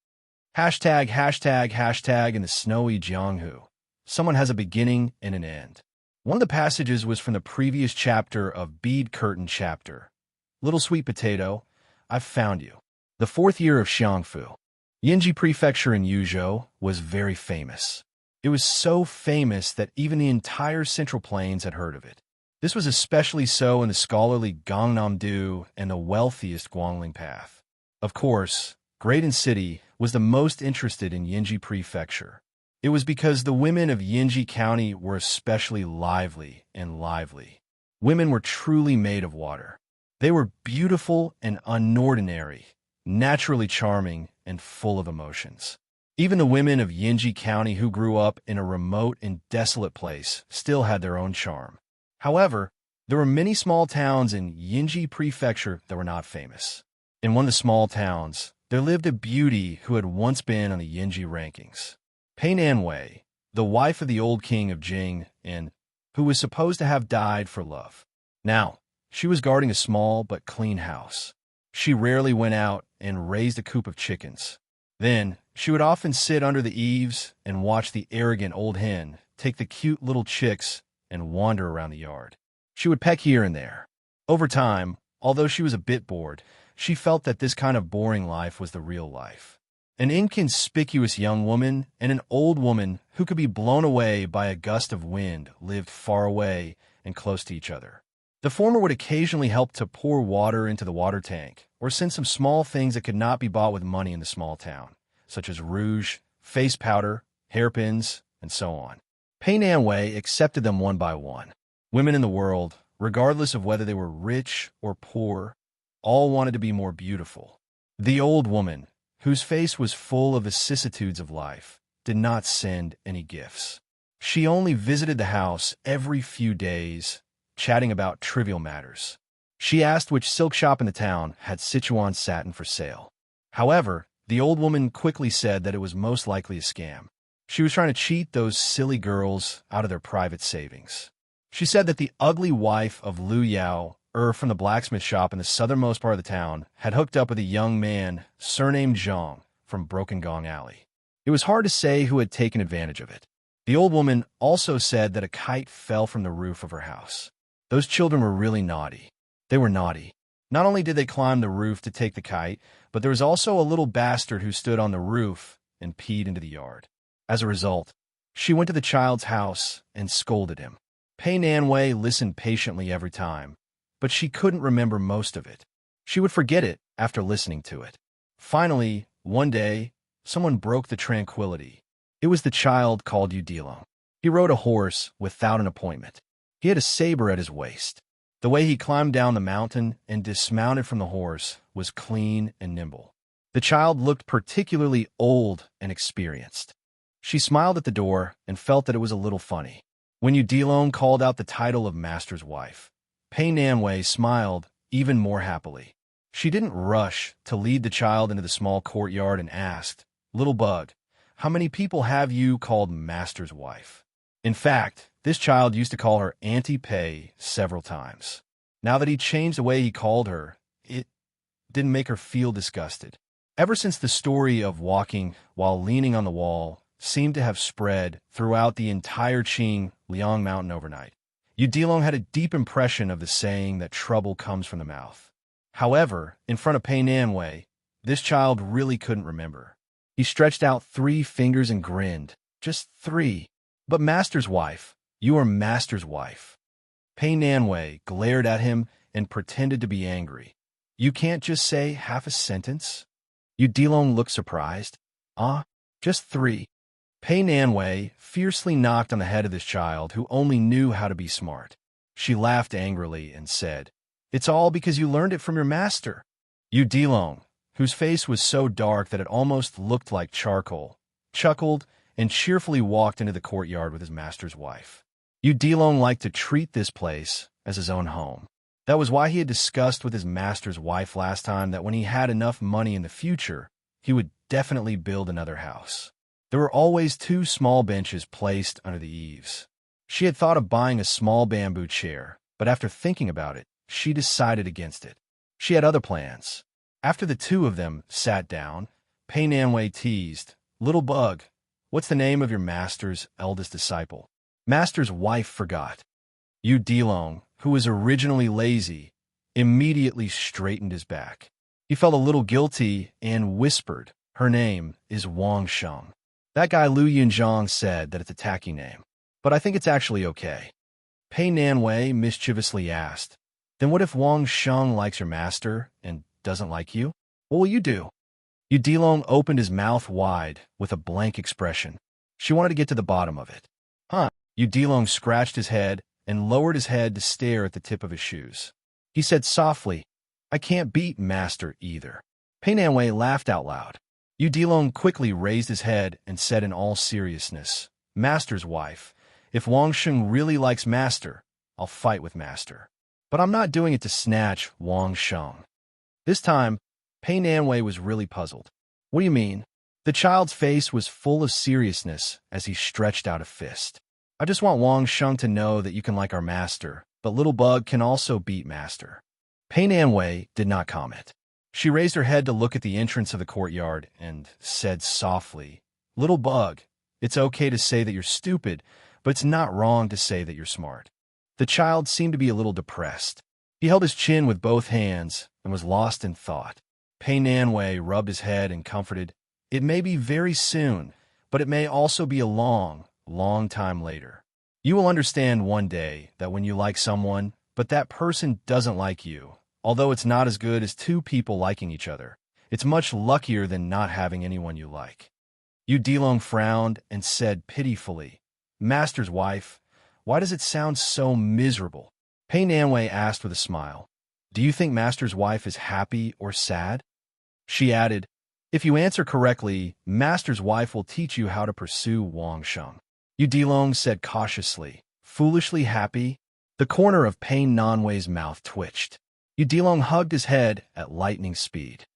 Hashtag in the snowy Jianghu. Someone has a beginning and an end. One of the passages was from the previous chapter of Bead Curtain chapter. Little sweet potato, I've found you. The 4th year of Xiangfu. Yinji Prefecture in Yuzhou was very famous. It was so famous that even the entire Central Plains had heard of it. This was especially so in the scholarly Gangnam-do and the wealthiest Guangling Path. Of course, Graydon City was the most interested in Yinji Prefecture. It was because the women of Yinji County were especially lively. Women were truly made of water. They were beautiful and unordinary, naturally charming and full of emotions. Even the women of Yinji County who grew up in a remote and desolate place still had their own charm. However, there were many small towns in Yinji Prefecture that were not famous. In one of the small towns, there lived a beauty who had once been on the Yinji rankings. Pei Nanwei, the wife of the old king of Jing, and who was supposed to have died for love. Now, she was guarding a small but clean house. She rarely went out and raised a coop of chickens. Then, she would often sit under the eaves and watch the arrogant old hen take the cute little chicks and wander around the yard. She would peck here and there. Over time, although she was a bit bored, she felt that this kind of boring life was the real life. An inconspicuous young woman and an old woman who could be blown away by a gust of wind lived far away and close to each other. The former would occasionally help to pour water into the water tank or send some small things that could not be bought with money in the small town, such as rouge, face powder, hairpins, and so on. Pei Nanwei accepted them one by one. Women in the world, regardless of whether they were rich or poor, all wanted to be more beautiful. The old woman, whose face was full of vicissitudes of life, did not send any gifts. She only visited the house every few days, chatting about trivial matters. She asked which silk shop in the town had Sichuan satin for sale. However, the old woman quickly said that it was most likely a scam. She was trying to cheat those silly girls out of their private savings. She said that the ugly wife of Lu Yao, from the blacksmith shop in the southernmost part of the town, had hooked up with a young man surnamed Zhang from Broken Gong Alley. It was hard to say who had taken advantage of it. The old woman also said that a kite fell from the roof of her house. Those children were really naughty. They were naughty. Not only did they climb the roof to take the kite, but there was also a little bastard who stood on the roof and peed into the yard. As a result, she went to the child's house and scolded him. Pei Nanwei listened patiently every time, but she couldn't remember most of it. She would forget it after listening to it. Finally, one day, someone broke the tranquility. It was the child called Udilong. He rode a horse without an appointment. He had a saber at his waist. The way he climbed down the mountain and dismounted from the horse was clean and nimble. The child looked particularly old and experienced. She smiled at the door and felt that it was a little funny. When Udilong called out the title of master's wife, Pei Nanwei smiled even more happily. She didn't rush to lead the child into the small courtyard and asked, "Little bug, how many people have you called master's wife?" In fact, this child used to call her Auntie Pei several times. Now that he changed the way he called her, it didn't make her feel disgusted. Ever since the story of walking while leaning on the wall seemed to have spread throughout the entire Qing Liang Mountain overnight, Udilong had a deep impression of the saying that trouble comes from the mouth. However, in front of Pei Nanwei, this child really couldn't remember. He stretched out 3 fingers and grinned. Just 3. "But master's wife, you are master's wife." Pei Nanwei glared at him and pretended to be angry. "You can't just say half a sentence?" Udilong looked surprised. Just 3. Pei Nanwei fiercely knocked on the head of this child who only knew how to be smart. She laughed angrily and said, "It's all because you learned it from your master." Udilong, whose face was so dark that it almost looked like charcoal, chuckled and cheerfully walked into the courtyard with his master's wife. Udilong liked to treat this place as his own home. That was why he had discussed with his master's wife last time that when he had enough money in the future, he would definitely build another house. There were always 2 small benches placed under the eaves. She had thought of buying a small bamboo chair, but after thinking about it, she decided against it. She had other plans. After the 2 of them sat down, Pei Nanwei teased, "Little bug, what's the name of your master's eldest disciple?" Master's wife forgot. Udilong, who was originally lazy, immediately straightened his back. He felt a little guilty and whispered, "Her name is Wang Sheng." That guy Lu Yunzhang said that it's a tacky name, but I think it's actually okay. Pei Nanwei mischievously asked, "Then what if Wang Sheng likes your master and doesn't like you? What will you do?" Udilong opened his mouth wide with a blank expression. She wanted to get to the bottom of it. Udilong scratched his head and lowered his head to stare at the tip of his shoes. He said softly, "I can't beat master either." Pei Nanwei laughed out loud. Udilong quickly raised his head and said in all seriousness, "Master's wife, if Wang Sheng really likes master, I'll fight with master. But I'm not doing it to snatch Wang Sheng." This time, Pei Nanwei was really puzzled. "What do you mean?" The child's face was full of seriousness as he stretched out a fist. "I just want Wang Sheng to know that you can like our master, but Little Bug can also beat master." Pei Nanwei did not comment. She raised her head to look at the entrance of the courtyard and said softly, "Little Bug, it's okay to say that you're stupid, but it's not wrong to say that you're smart." The child seemed to be a little depressed. He held his chin with both hands and was lost in thought. Pei Nanwei rubbed his head and comforted, "It may be very soon, but it may also be a long, long time later. You will understand one day that when you like someone, but that person doesn't like you, although it's not as good as 2 people liking each other, it's much luckier than not having anyone you like." Udilong frowned and said pitifully, "Master's wife, why does it sound so miserable?" Pei Nanwei asked with a smile, "Do you think master's wife is happy or sad?" She added, "If you answer correctly, master's wife will teach you how to pursue Wang Sheng." Udilong said cautiously, "Foolishly happy?" The corner of Pei Nanwei's mouth twitched. Udilong hugged his head at lightning speed.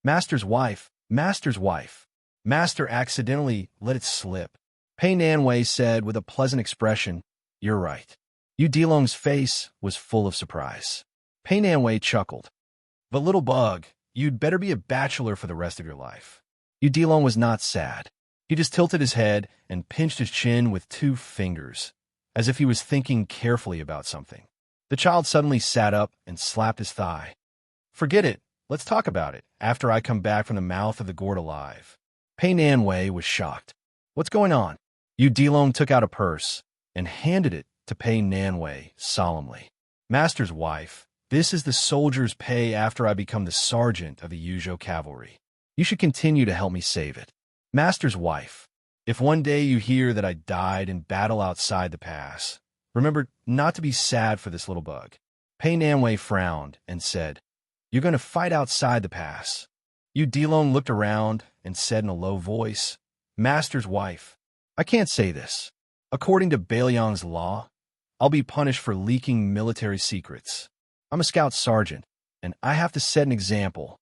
"Master's wife, master's wife." Master accidentally let it slip. Pei Nanwei said with a pleasant expression, "You're right." Udilong's face was full of surprise. Pei Nanwei chuckled. "But Little Bug, you'd better be a bachelor for the rest of your life." Udilong was not sad. He just tilted his head and pinched his chin with 2 fingers, as if he was thinking carefully about something. The child suddenly sat up and slapped his thigh. Forget it. Let's talk about it after I come back from the mouth of the gourd alive. Pei Nanwei was shocked. What's going on? Yu Dilong took out a purse and handed it to Pei Nanwei solemnly. Master's wife, this is the soldier's pay after I become the sergeant of the Yuzhou cavalry. You should continue to help me save it. Master's wife, if one day you hear that I died in battle outside the pass, remember not to be sad for this little bug. Pei Nanwei frowned and said, You're going to fight outside the pass. Yu Dilong looked around and said in a low voice, Master's wife, I can't say this. According to Bailiang's law, I'll be punished for leaking military secrets. I'm a scout sergeant, and I have to set an example.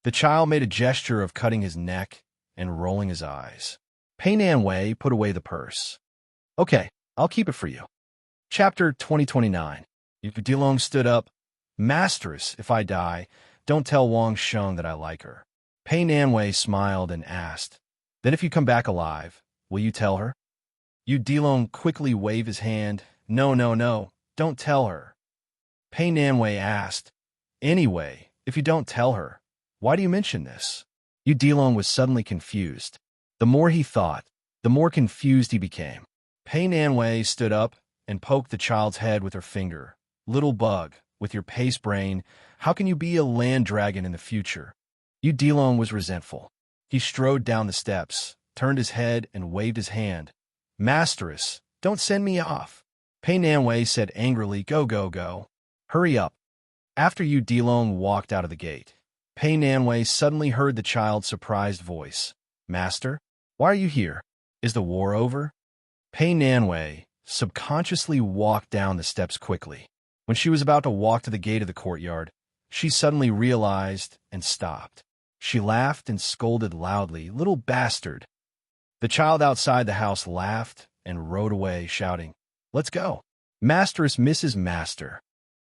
The child made a gesture of cutting his neck and rolling his eyes. Pei Nanwei put away the purse. Okay, I'll keep it for you. Chapter 2029. Yu Dilong stood up. Masteress, if I die, don't tell Wang Sheng that I like her. Pei Nanwei smiled and asked, Then if you come back alive, will you tell her? Yu Dilong quickly waved his hand. No, don't tell her. Pei Nanwei asked, Anyway, if you don't tell her, why do you mention this? Yu Dilong was suddenly confused. The more he thought, the more confused he became. Pei Nanwei stood up and poked the child's head with her finger. Little bug, with your paste brain, how can you be a land dragon in the future? Yu Dilong was resentful. He strode down the steps, turned his head and waved his hand. Masteress, don't send me off. Pei Nanwei said angrily, Go. Hurry up. After Yu Dilong walked out of the gate, Pei Nanwei suddenly heard the child's surprised voice. Master, why are you here? Is the war over? Pei Nanwei subconsciously walked down the steps quickly. When she was about to walk to the gate of the courtyard, she suddenly realized and stopped. She laughed and scolded loudly, Little bastard. The child outside the house laughed and rode away, shouting, Let's go. Masteress Mrs. Master.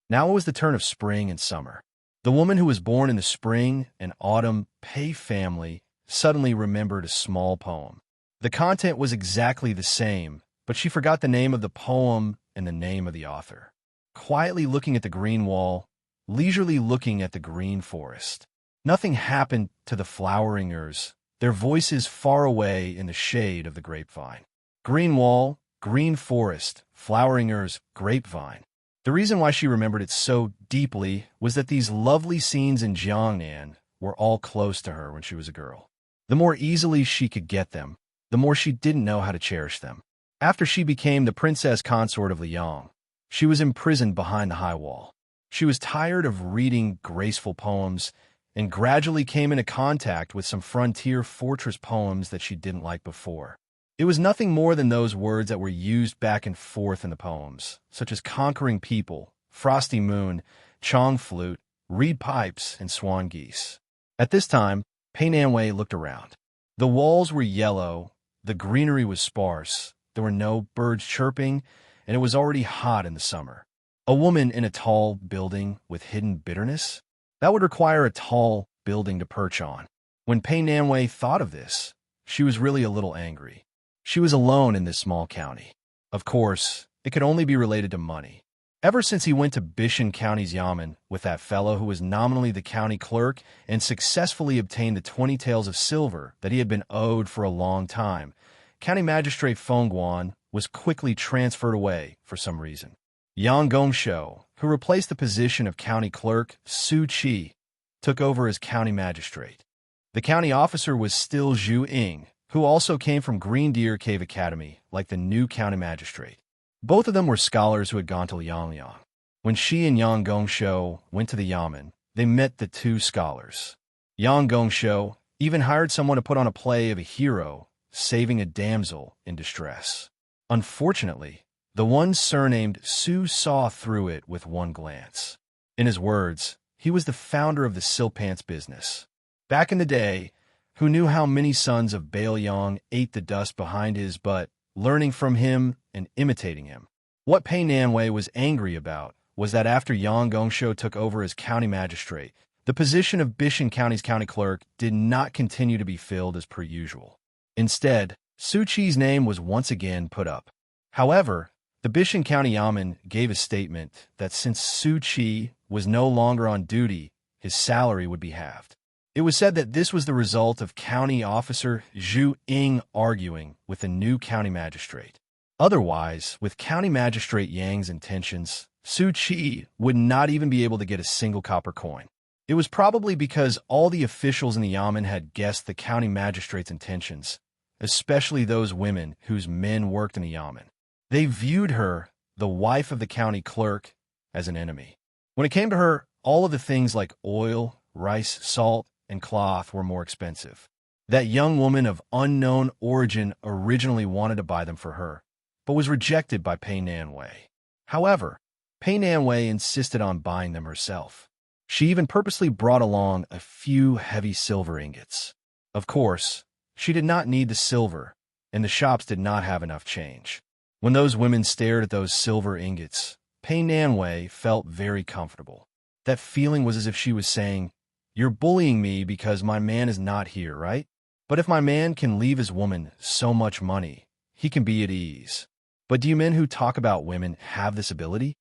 Now it was the turn of spring and summer. The woman who was born in the spring and autumn Pei family suddenly remembered a small poem. The content was exactly the same, but she forgot the name of the poem and the name of the author. Quietly looking at the green wall, leisurely looking at the green forest. Nothing happened to the floweringers, their voices far away in the shade of the grapevine. Green wall, green forest, floweringers, grapevine. The reason why she remembered it so deeply was that these lovely scenes in Jiangnan were all close to her when she was a girl. The more easily she could get them, the more she didn't know how to cherish them. After she became the princess consort of Liang, she was imprisoned behind the high wall. She was tired of reading graceful poems and gradually came into contact with some frontier fortress poems that she didn't like before. It was nothing more than those words that were used back and forth in the poems, such as conquering people, frosty moon, chong flute, reed pipes, and swan geese. At this time, Pei Nanwei looked around. The walls were yellow, the greenery was sparse, there were no birds chirping, and it was already hot in the summer. A woman in a tall building with hidden bitterness? That would require a tall building to perch on. When Pei Nanwei thought of this, she was really a little angry. She was alone in this small county. Of course, it could only be related to money. Ever since he went to Bishan County's Yamen with that fellow who was nominally the county clerk and successfully obtained the 20 taels of silver that he had been owed for a long time, County Magistrate Feng Guan was quickly transferred away for some reason. Yang Gongshou, who replaced the position of county clerk Su Qi, took over as county magistrate. The county officer was still Zhu Ying, who also came from Green Deer Cave Academy, like the new county magistrate. Both of them were scholars who had gone to Liangliang. When she and Yang Gongshou went to the Yamen, they met the two scholars. Yang Gongshou even hired someone to put on a play of a hero saving a damsel in distress. Unfortunately, the one surnamed Su saw through it with one glance. In his words, he was the founder of the Silpants business. Back in the day, who knew how many sons of Bailiang ate the dust behind his butt, learning from him and imitating him. What Pei Nanwei was angry about was that after Yang Gongshou took over as county magistrate, the position of Bishan County's county clerk did not continue to be filled as per usual. Instead, Su Qi's name was once again put up. However, The Bishan County Yamen gave a statement that since Su Qi was no longer on duty, his salary would be halved. It was said that this was the result of County Officer Zhu Ying arguing with the new county magistrate. Otherwise, with County Magistrate Yang's intentions, Su Qi would not even be able to get a single copper coin. It was probably because all the officials in the Yamen had guessed the county magistrate's intentions, especially those women whose men worked in the Yamen. They viewed her, the wife of the county clerk, as an enemy. When it came to her, all of the things like oil, rice, salt, and cloth were more expensive. That young woman of unknown origin originally wanted to buy them for her, but was rejected by Pei Nanwei. However, Pei Nanwei insisted on buying them herself. She even purposely brought along a few heavy silver ingots. Of course, she did not need the silver, and the shops did not have enough change. When those women stared at those silver ingots, Pei Nanwei felt very comfortable. That feeling was as if she was saying, "You're bullying me because my man is not here, right? But if my man can leave his woman so much money, he can be at ease." But do you men who talk about women have this ability?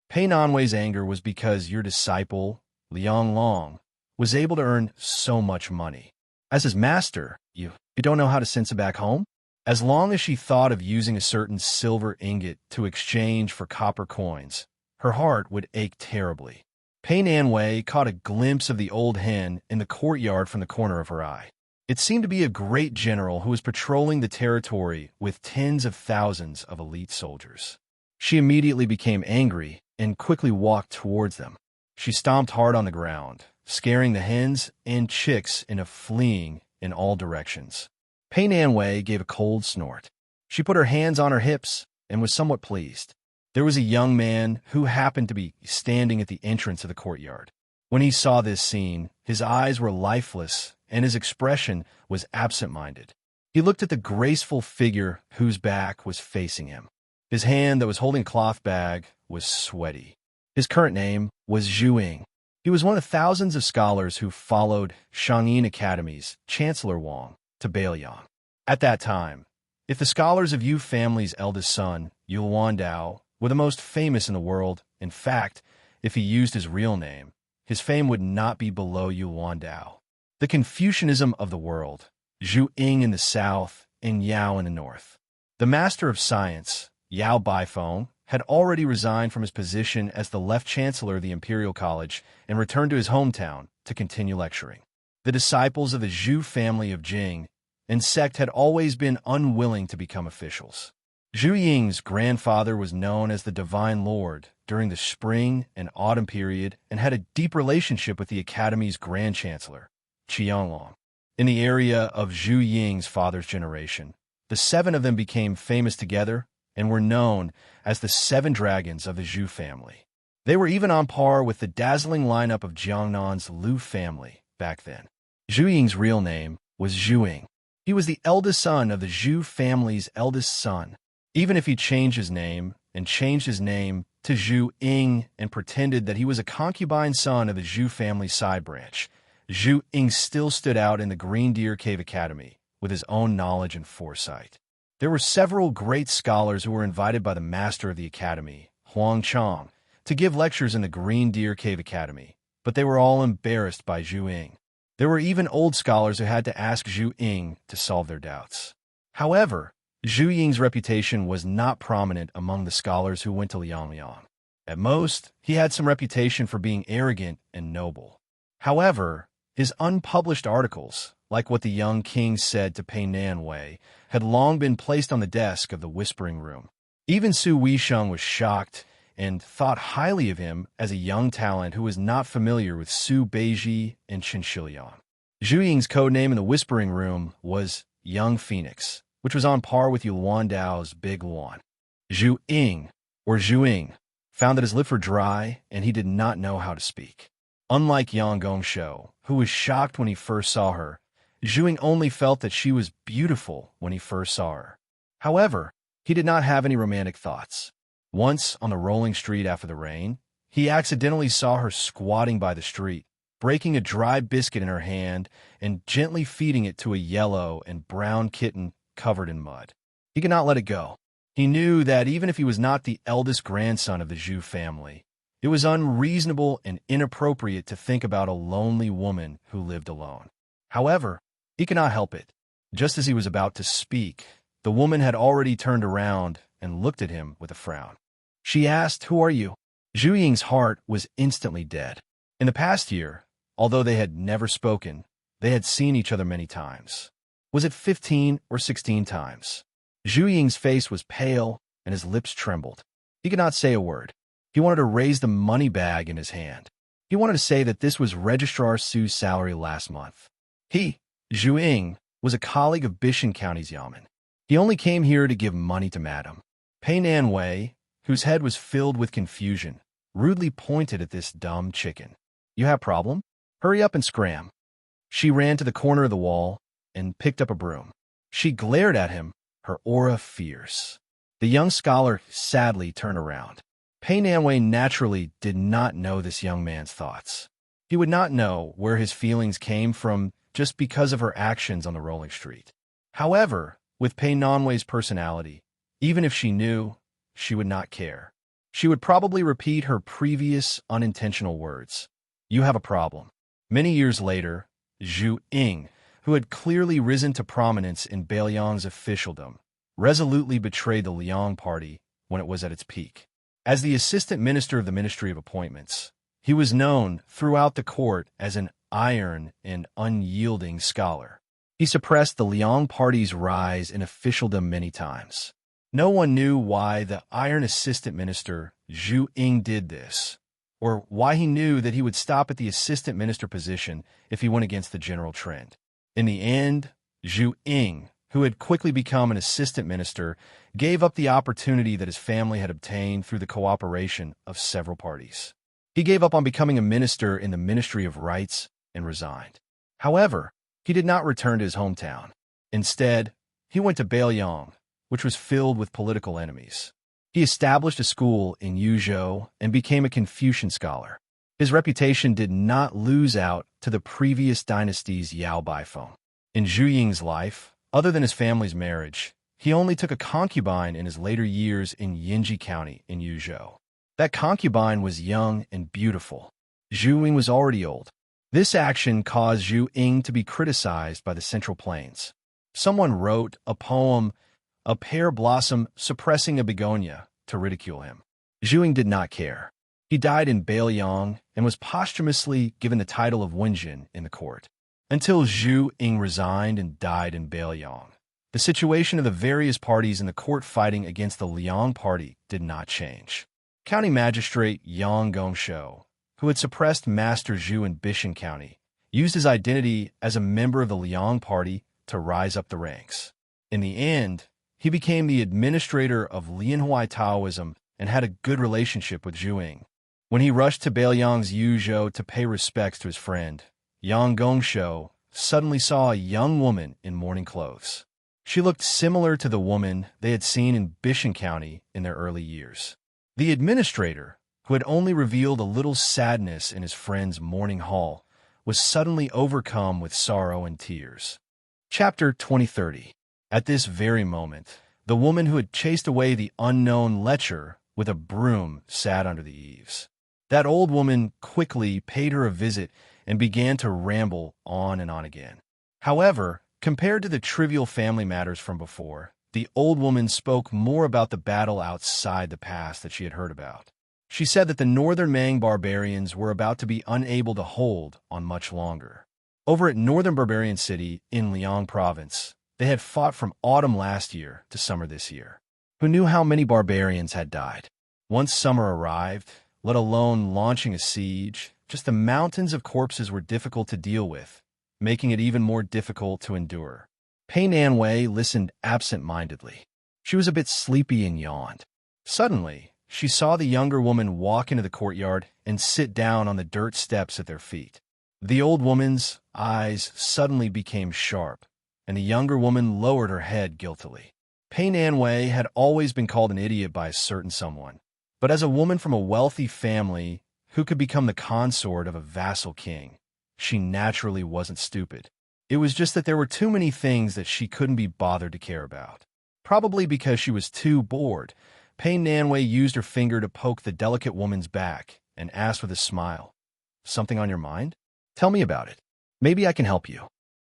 Pei Nanwei's anger was because your disciple, Liang Long, was able to earn so much money. As his master, you don't know how to send him back home? As long as she thought of using a certain silver ingot to exchange for copper coins, her heart would ache terribly. Pei Nanwei caught a glimpse of the old hen in the courtyard from the corner of her eye. It seemed to be a great general who was patrolling the territory with tens of thousands of elite soldiers. She immediately became angry and quickly walked towards them. She stomped hard on the ground, scaring the hens and chicks into fleeing in all directions. Pei Nanwei gave a cold snort. She put her hands on her hips and was somewhat pleased. There was a young man who happened to be standing at the entrance of the courtyard. When he saw this scene, his eyes were lifeless and his expression was absent-minded. He looked at the graceful figure whose back was facing him. His hand that was holding a cloth bag was sweaty. His current name was Zhu Ying. He was one of thousands of scholars who followed Shangyin Academy's Chancellor Wang to Beiliang. At that time, if the scholars of Yu family's eldest son, Yuan Dao, were the most famous in the world, in fact, if he used his real name, his fame would not be below Yuan Dao. The Confucianism of the world, Zhu Ying in the south and Yao in the north. The master of science, Yao Baifeng, had already resigned from his position as the left chancellor of the Imperial College and returned to his hometown to continue lecturing. The disciples of the Zhu family of Jing and sect had always been unwilling to become officials. Zhu Ying's grandfather was known as the Divine Lord during the spring and autumn period and had a deep relationship with the Academy's Grand Chancellor, Qianglong. In the area of Zhu Ying's father's generation, the seven of them became famous together and were known as the Seven Dragons of the Zhu family. They were even on par with the dazzling lineup of Jiangnan's Lu family back then. Zhu Ying's real name was Zhu Ying. He was the eldest son of the Zhu family's eldest son. Even if he changed his name to Zhu Ying and pretended that he was a concubine son of the Zhu family side branch, Zhu Ying still stood out in the Green Deer Cave Academy with his own knowledge and foresight. There were several great scholars who were invited by the master of the academy, Huang Chang, to give lectures in the Green Deer Cave Academy, but they were all embarrassed by Zhu Ying. There were even old scholars who had to ask Zhu Ying to solve their doubts. However, Zhu Ying's reputation was not prominent among the scholars who went to Liangliang. At most, he had some reputation for being arrogant and noble. However, his unpublished articles, like what the young king said to Pei Nanwei, had long been placed on the desk of the Whispering Room. Even Su Weisheng was shocked and thought highly of him as a young talent who was not familiar with Su Beiji and Chen Shiliang. Zhu Ying's codename in the Whispering Room was Young Phoenix, which was on par with Yuan Dao's Big Luan. Zhu Ying, or Zhu Ying, found that his lips were dry and he did not know how to speak. Unlike Yang Gongshou, who was shocked when he first saw her, Zhu Ying only felt that she was beautiful when he first saw her. However, he did not have any romantic thoughts. Once, on the rolling street after the rain, he accidentally saw her squatting by the street, breaking a dry biscuit in her hand and gently feeding it to a yellow and brown kitten covered in mud. He could not let it go. He knew that even if he was not the eldest grandson of the Zhu family, it was unreasonable and inappropriate to think about a lonely woman who lived alone. However, he could not help it. Just as he was about to speak, the woman had already turned around and looked at him with a frown. She asked, "Who are you?" Zhu Ying's heart was instantly dead. In the past year, although they had never spoken, they had seen each other many times. Was it 15 or 16 times? Zhu Ying's face was pale and his lips trembled. He could not say a word. He wanted to raise the money bag in his hand. He wanted to say that this was Registrar Su's salary last month. He, Zhu Ying, was a colleague of Bishan County's Yamen. He only came here to give money to Madame. Pei Nan Wei, whose head was filled with confusion, rudely pointed at this dumb chicken. "You have problem? Hurry up and scram." She ran to the corner of the wall and picked up a broom. She glared at him, her aura fierce. The young scholar sadly turned around. Pei Nan Wei naturally did not know this young man's thoughts. He would not know where his feelings came from just because of her actions on the rolling street. However, with Pei Nan Wei's personality, even if she knew, she would not care. She would probably repeat her previous unintentional words. "You have a problem." Many years later, Zhu Ying, who had clearly risen to prominence in Beiliang's officialdom, resolutely betrayed the Liang party when it was at its peak. As the assistant minister of the Ministry of Appointments, he was known throughout the court as an iron and unyielding scholar. He suppressed the Liang party's rise in officialdom many times. No one knew why the iron assistant minister, Zhu Ying, did this, or why he knew that he would stop at the assistant minister position if he went against the general trend. In the end, Zhu Ying, who had quickly become an assistant minister, gave up the opportunity that his family had obtained through the cooperation of several parties. He gave up on becoming a minister in the Ministry of Rights and resigned. However, he did not return to his hometown. Instead, he went to Beiliang, which was filled with political enemies. He established a school in Yuzhou and became a Confucian scholar. His reputation did not lose out to the previous dynasty's Yao Baifeng. In Zhu Ying's life, other than his family's marriage, he only took a concubine in his later years in Yinji County in Yuzhou. That concubine was young and beautiful. Zhu Ying was already old. This action caused Zhu Ying to be criticized by the Central Plains. Someone wrote a poem, "A Pear Blossom Suppressing a Begonia," to ridicule him. Zhu Ying did not care. He died in Beiliang and was posthumously given the title of Wenjin in the court. Until Zhu Ying resigned and died in Beiliang, the situation of the various parties in the court fighting against the Liang party did not change. County Magistrate Yang Gongshou, who had suppressed Master Zhu in Bishan County, used his identity as a member of the Liang party to rise up the ranks. In the end, he became the administrator of Lianhuai Taoism and had a good relationship with Zhu Ying. When he rushed to Beiliang's Yuzhou to pay respects to his friend, Yang Gongshou suddenly saw a young woman in mourning clothes. She looked similar to the woman they had seen in Bishan County in their early years. The administrator, who had only revealed a little sadness in his friend's mourning hall, was suddenly overcome with sorrow and tears. Chapter 2030. At this very moment, the woman who had chased away the unknown lecher with a broom sat under the eaves. That old woman quickly paid her a visit and began to ramble on and on again. However, compared to the trivial family matters from before, the old woman spoke more about the battle outside the pass that she had heard about. She said that the northern Mang barbarians were about to be unable to hold on much longer. Over at Northern Barbarian City in Liang Province, they had fought from autumn last year to summer this year. Who knew how many barbarians had died? Once summer arrived, let alone launching a siege, just the mountains of corpses were difficult to deal with, making it even more difficult to endure. Pei Nan Wei listened absent-mindedly. She was a bit sleepy and yawned. Suddenly, she saw the younger woman walk into the courtyard and sit down on the dirt steps at their feet. The old woman's eyes suddenly became sharp, and the younger woman lowered her head guiltily. Pei Nan Wei had always been called an idiot by a certain someone, but as a woman from a wealthy family who could become the consort of a vassal king, she naturally wasn't stupid. It was just that there were too many things that she couldn't be bothered to care about. Probably because she was too bored, Pei Nanwei used her finger to poke the delicate woman's back and asked with a smile, "Something on your mind? Tell me about it. Maybe I can help you."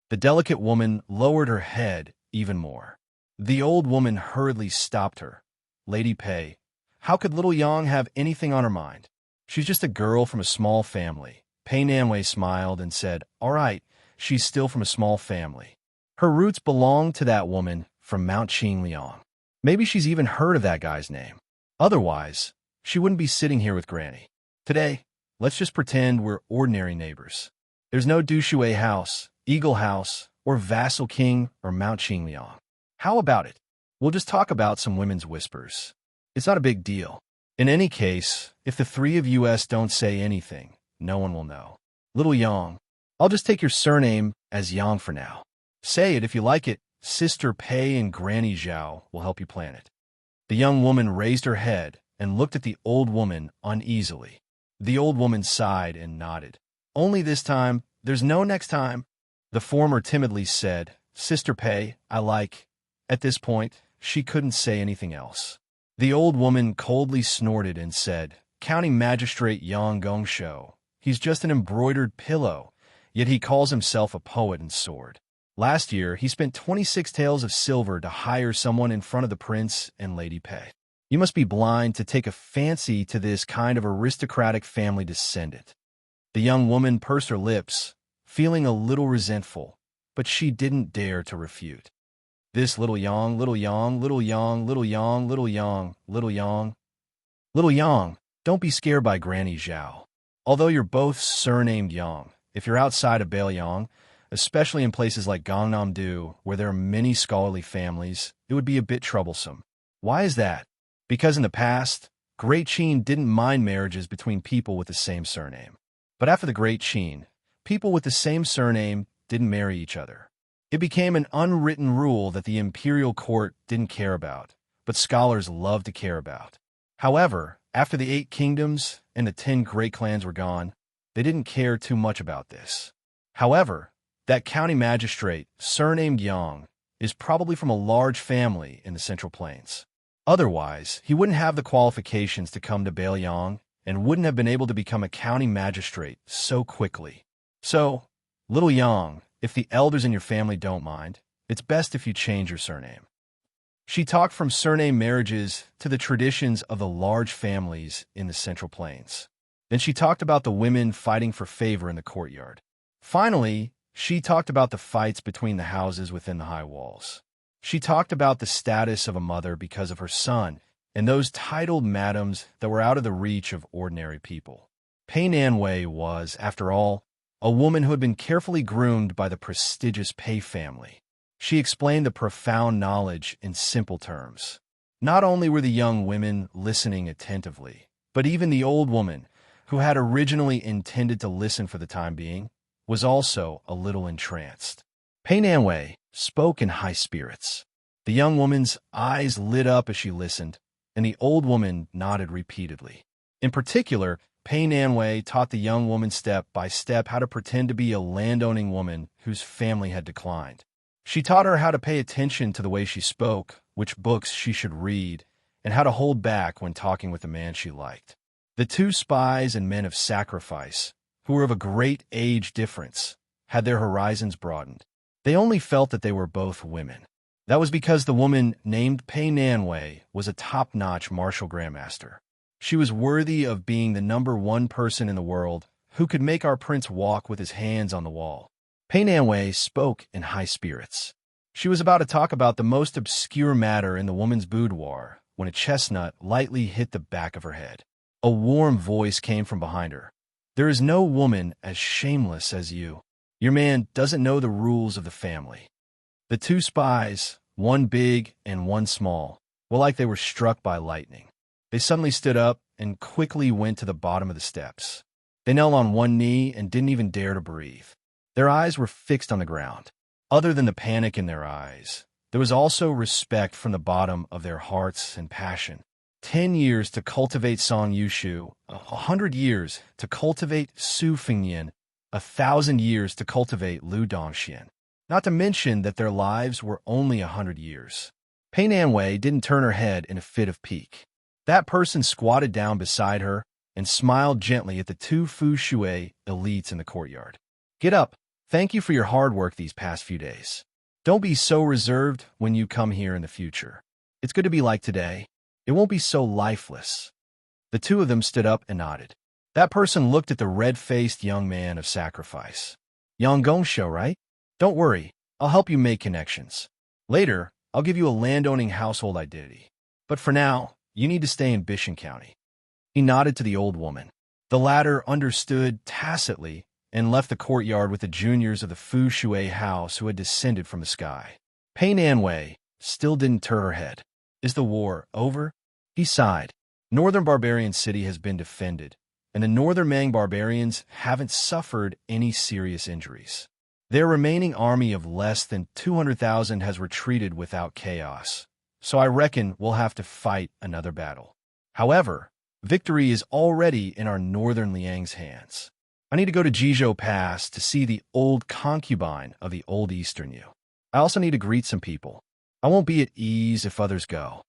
The delicate woman lowered her head even more. The old woman hurriedly stopped her. "Lady Pei, how could little Yang have anything on her mind? She's just a girl from a small family." Pei Nanwei smiled and said, "All right, she's still from a small family. Her roots belong to that woman from Mount Qingliang. Maybe she's even heard of that guy's name. Otherwise, she wouldn't be sitting here with Granny. Today, let's just pretend we're ordinary neighbors. There's no Dushui House, Eagle House, or Vassal King or Mount Qingliang. How about it? We'll just talk about some women's whispers. It's not a big deal. In any case, if the three of us don't say anything, no one will know. Little Yang, I'll just take your surname as Yang for now. Say it if you like it. Sister Pei and Granny Zhao will help you plan it." The young woman raised her head and looked at the old woman uneasily. The old woman sighed and nodded. "Only this time. There's no next time." The former timidly said, "Sister Pei, I like." At this point, she couldn't say anything else. The old woman coldly snorted and said, "County Magistrate Yang Gongshou. He's just an embroidered pillow, yet he calls himself a poet and sword. Last year, he spent 26 taels of silver to hire someone in front of the prince and Lady Pei. You must be blind to take a fancy to this kind of aristocratic family descendant." The young woman pursed her lips, feeling a little resentful, but she didn't dare to refute. "This little Yang, little Yang, little Yang, little Yang, little Yang, little Yang. Little Yang, don't be scared by Granny Zhao. Although you're both surnamed Yang, if you're outside of Baoyang, especially in places like Gangnam-do, where there are many scholarly families, it would be a bit troublesome. Why is that? Because in the past, Great Qin didn't mind marriages between people with the same surname. But after the Great Qin, people with the same surname didn't marry each other. It became an unwritten rule that the imperial court didn't care about, but scholars loved to care about. However, after the 8 kingdoms and the 10 great clans were gone, they didn't care too much about this. However, that county magistrate, surnamed Yang, is probably from a large family in the Central Plains. Otherwise, he wouldn't have the qualifications to come to Baoyang and wouldn't have been able to become a county magistrate so quickly. So, little Yang, if the elders in your family don't mind, it's best if you change your surname." She talked from surname marriages to the traditions of the large families in the Central Plains. Then she talked about the women fighting for favor in the courtyard. Finally, she talked about the fights between the houses within the high walls. She talked about the status of a mother because of her son and those titled madams that were out of the reach of ordinary people. Pei Nanwei was, after all, a woman who had been carefully groomed by the prestigious Pei family. She explained the profound knowledge in simple terms. Not only were the young women listening attentively, but even the old woman, who had originally intended to listen for the time being, was also a little entranced. Pei Nanwei spoke in high spirits. The young woman's eyes lit up as she listened, and the old woman nodded repeatedly. In particular, Pei Nanwei taught the young woman step by step how to pretend to be a landowning woman whose family had declined. She taught her how to pay attention to the way she spoke, which books she should read, and how to hold back when talking with a man she liked. The 2 spies and men of sacrifice, who were of a great age difference, had their horizons broadened. They only felt that they were both women. That was because the woman named Pei Nanwei was a top-notch martial grandmaster. She was worthy of being the #1 person in the world who could make our prince walk with his hands on the wall. Pei Nanwei spoke in high spirits. She was about to talk about the most obscure matter in the woman's boudoir when a chestnut lightly hit the back of her head. A warm voice came from behind her. "There is no woman as shameless as you. Your man doesn't know the rules of the family." The 2 spies, one big and one small, were like they were struck by lightning. They suddenly stood up and quickly went to the bottom of the steps. They knelt on one knee and didn't even dare to breathe. Their eyes were fixed on the ground. Other than the panic in their eyes, there was also respect from the bottom of their hearts and passion. 10 years to cultivate Song Yushu, 100 years to cultivate Su Fingnian, 1,000 years to cultivate Lu Dongxian. Not to mention that their lives were only 100 years. Pei Nanwei didn't turn her head in a fit of pique. That person squatted down beside her and smiled gently at the two Fu Shui elites in the courtyard. Get up. Thank you for your hard work these past few days. Don't be so reserved when you come here in the future. It's good to be like today. It won't be so lifeless. The two of them stood up and nodded. That person looked at the red-faced young man of sacrifice. Yang Gongsho, right? Don't worry. I'll help you make connections. Later, I'll give you a landowning household identity. But for now, you need to stay in Bishan County. He nodded to the old woman. The latter understood tacitly and left the courtyard with the juniors of the Fu Shui house who had descended from the sky. Pei Nanwei still didn't turn her head. Is the war over? He sighed. Northern Barbarian City has been defended, and the Northern Mang barbarians haven't suffered any serious injuries. Their remaining army of less than 200,000 has retreated without chaos, so I reckon we'll have to fight another battle. However, victory is already in our Northern Liang's hands. I need to go to Jizhou Pass to see the old concubine of the old Eastern Yu. I also need to greet some people. I won't be at ease if others go.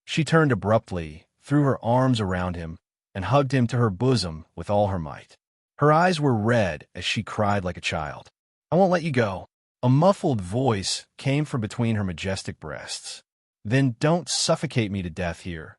She turned abruptly, threw her arms around him, and hugged him to her bosom with all her might. Her eyes were red as she cried like a child. I won't let you go. A muffled voice came from between her majestic breasts. Then don't suffocate me to death here.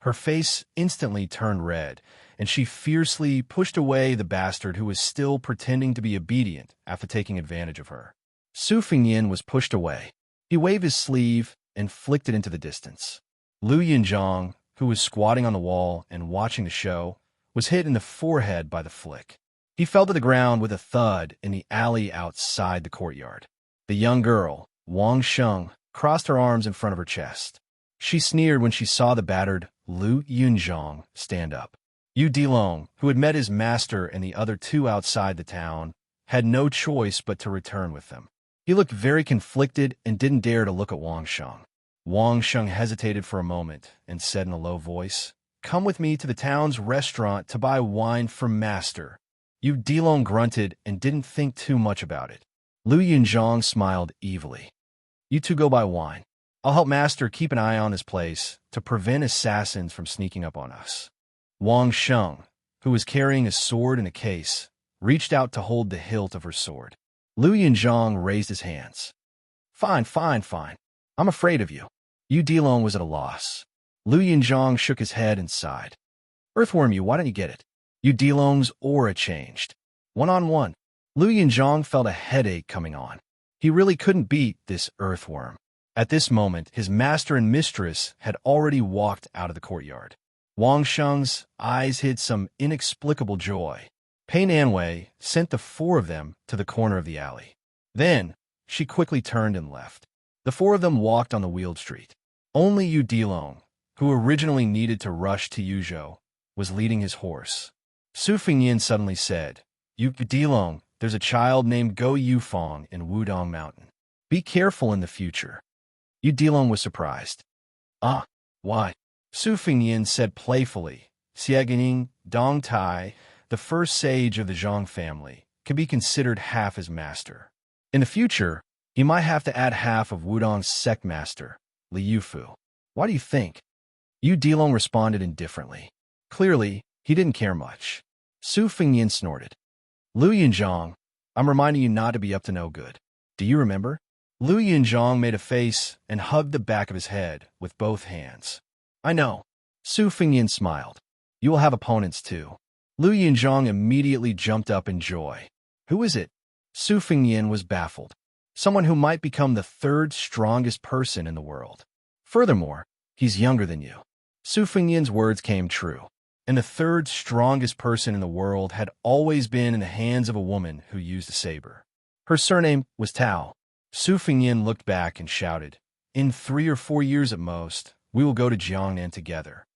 Her face instantly turned red, and she fiercely pushed away the bastard who was still pretending to be obedient after taking advantage of her. Su Fingyin was pushed away. He waved his sleeve and flicked it into the distance. Lu Yinzhong, who was squatting on the wall and watching the show, was hit in the forehead by the flick. He fell to the ground with a thud in the alley outside the courtyard. The young girl, Wang Sheng, crossed her arms in front of her chest. She sneered when she saw the battered Lu Yunzhong stand up. Yu Dilong, who had met his master and the other two outside the town, had no choice but to return with them. He looked very conflicted and didn't dare to look at Wang Sheng. Wang Sheng hesitated for a moment and said in a low voice, "Come with me to the town's restaurant to buy wine for master." Yu Dilong grunted and didn't think too much about it. Lu Yunzhong smiled evilly. "You two go buy wine. I'll help master keep an eye on this place to prevent assassins from sneaking up on us." Wang Sheng, who was carrying a sword in a case, reached out to hold the hilt of her sword. Lu Yunzhong raised his hands. Fine. I'm afraid of you." Yu Dilong was at a loss. Lu Yunzhong shook his head and sighed. "Earthworm you, why don't you get it?" Yu Dilong's aura changed. One-on-one. Lu Yunzhong felt a headache coming on. He really couldn't beat this earthworm. At this moment, his master and mistress had already walked out of the courtyard. Wang Sheng's eyes hid some inexplicable joy. Pei Nanwei sent the four of them to the corner of the alley. Then, she quickly turned and left. The four of them walked on the wheeled street. Only Yu Dilong, who originally needed to rush to Yuzhou, was leading his horse. Su Fingyin suddenly said, "Yu Dilong, there's a child named Go Yufong in Wudong Mountain. Be careful in the future." Yu Dilong was surprised. "Ah, why?" Su Fingyin said playfully, "Xiegening Dong Tai, the first sage of the Zhang family, can be considered half his master. In the future, he might have to add half of Wudong's sect master, Li Yufu. Why do you think?" Yu Dilong responded indifferently. Clearly, he didn't care much. Su Fingyin snorted. "Lu Yunzhong, I'm reminding you not to be up to no good. Do you remember?" Lu Yunzhong made a face and hugged the back of his head with both hands. "I know." Su Fingyin smiled. "You will have opponents too." Lu Yunzhong immediately jumped up in joy. "Who is it?" Su Fingyin was baffled. "Someone who might become the third strongest person in the world. Furthermore, he's younger than you." Su Fingyin's words came true, and the third strongest person in the world had always been in the hands of a woman who used a saber. Her surname was Tao. Su Fingyin looked back and shouted, "In 3 or 4 years at most, we will go to Jiangnan together."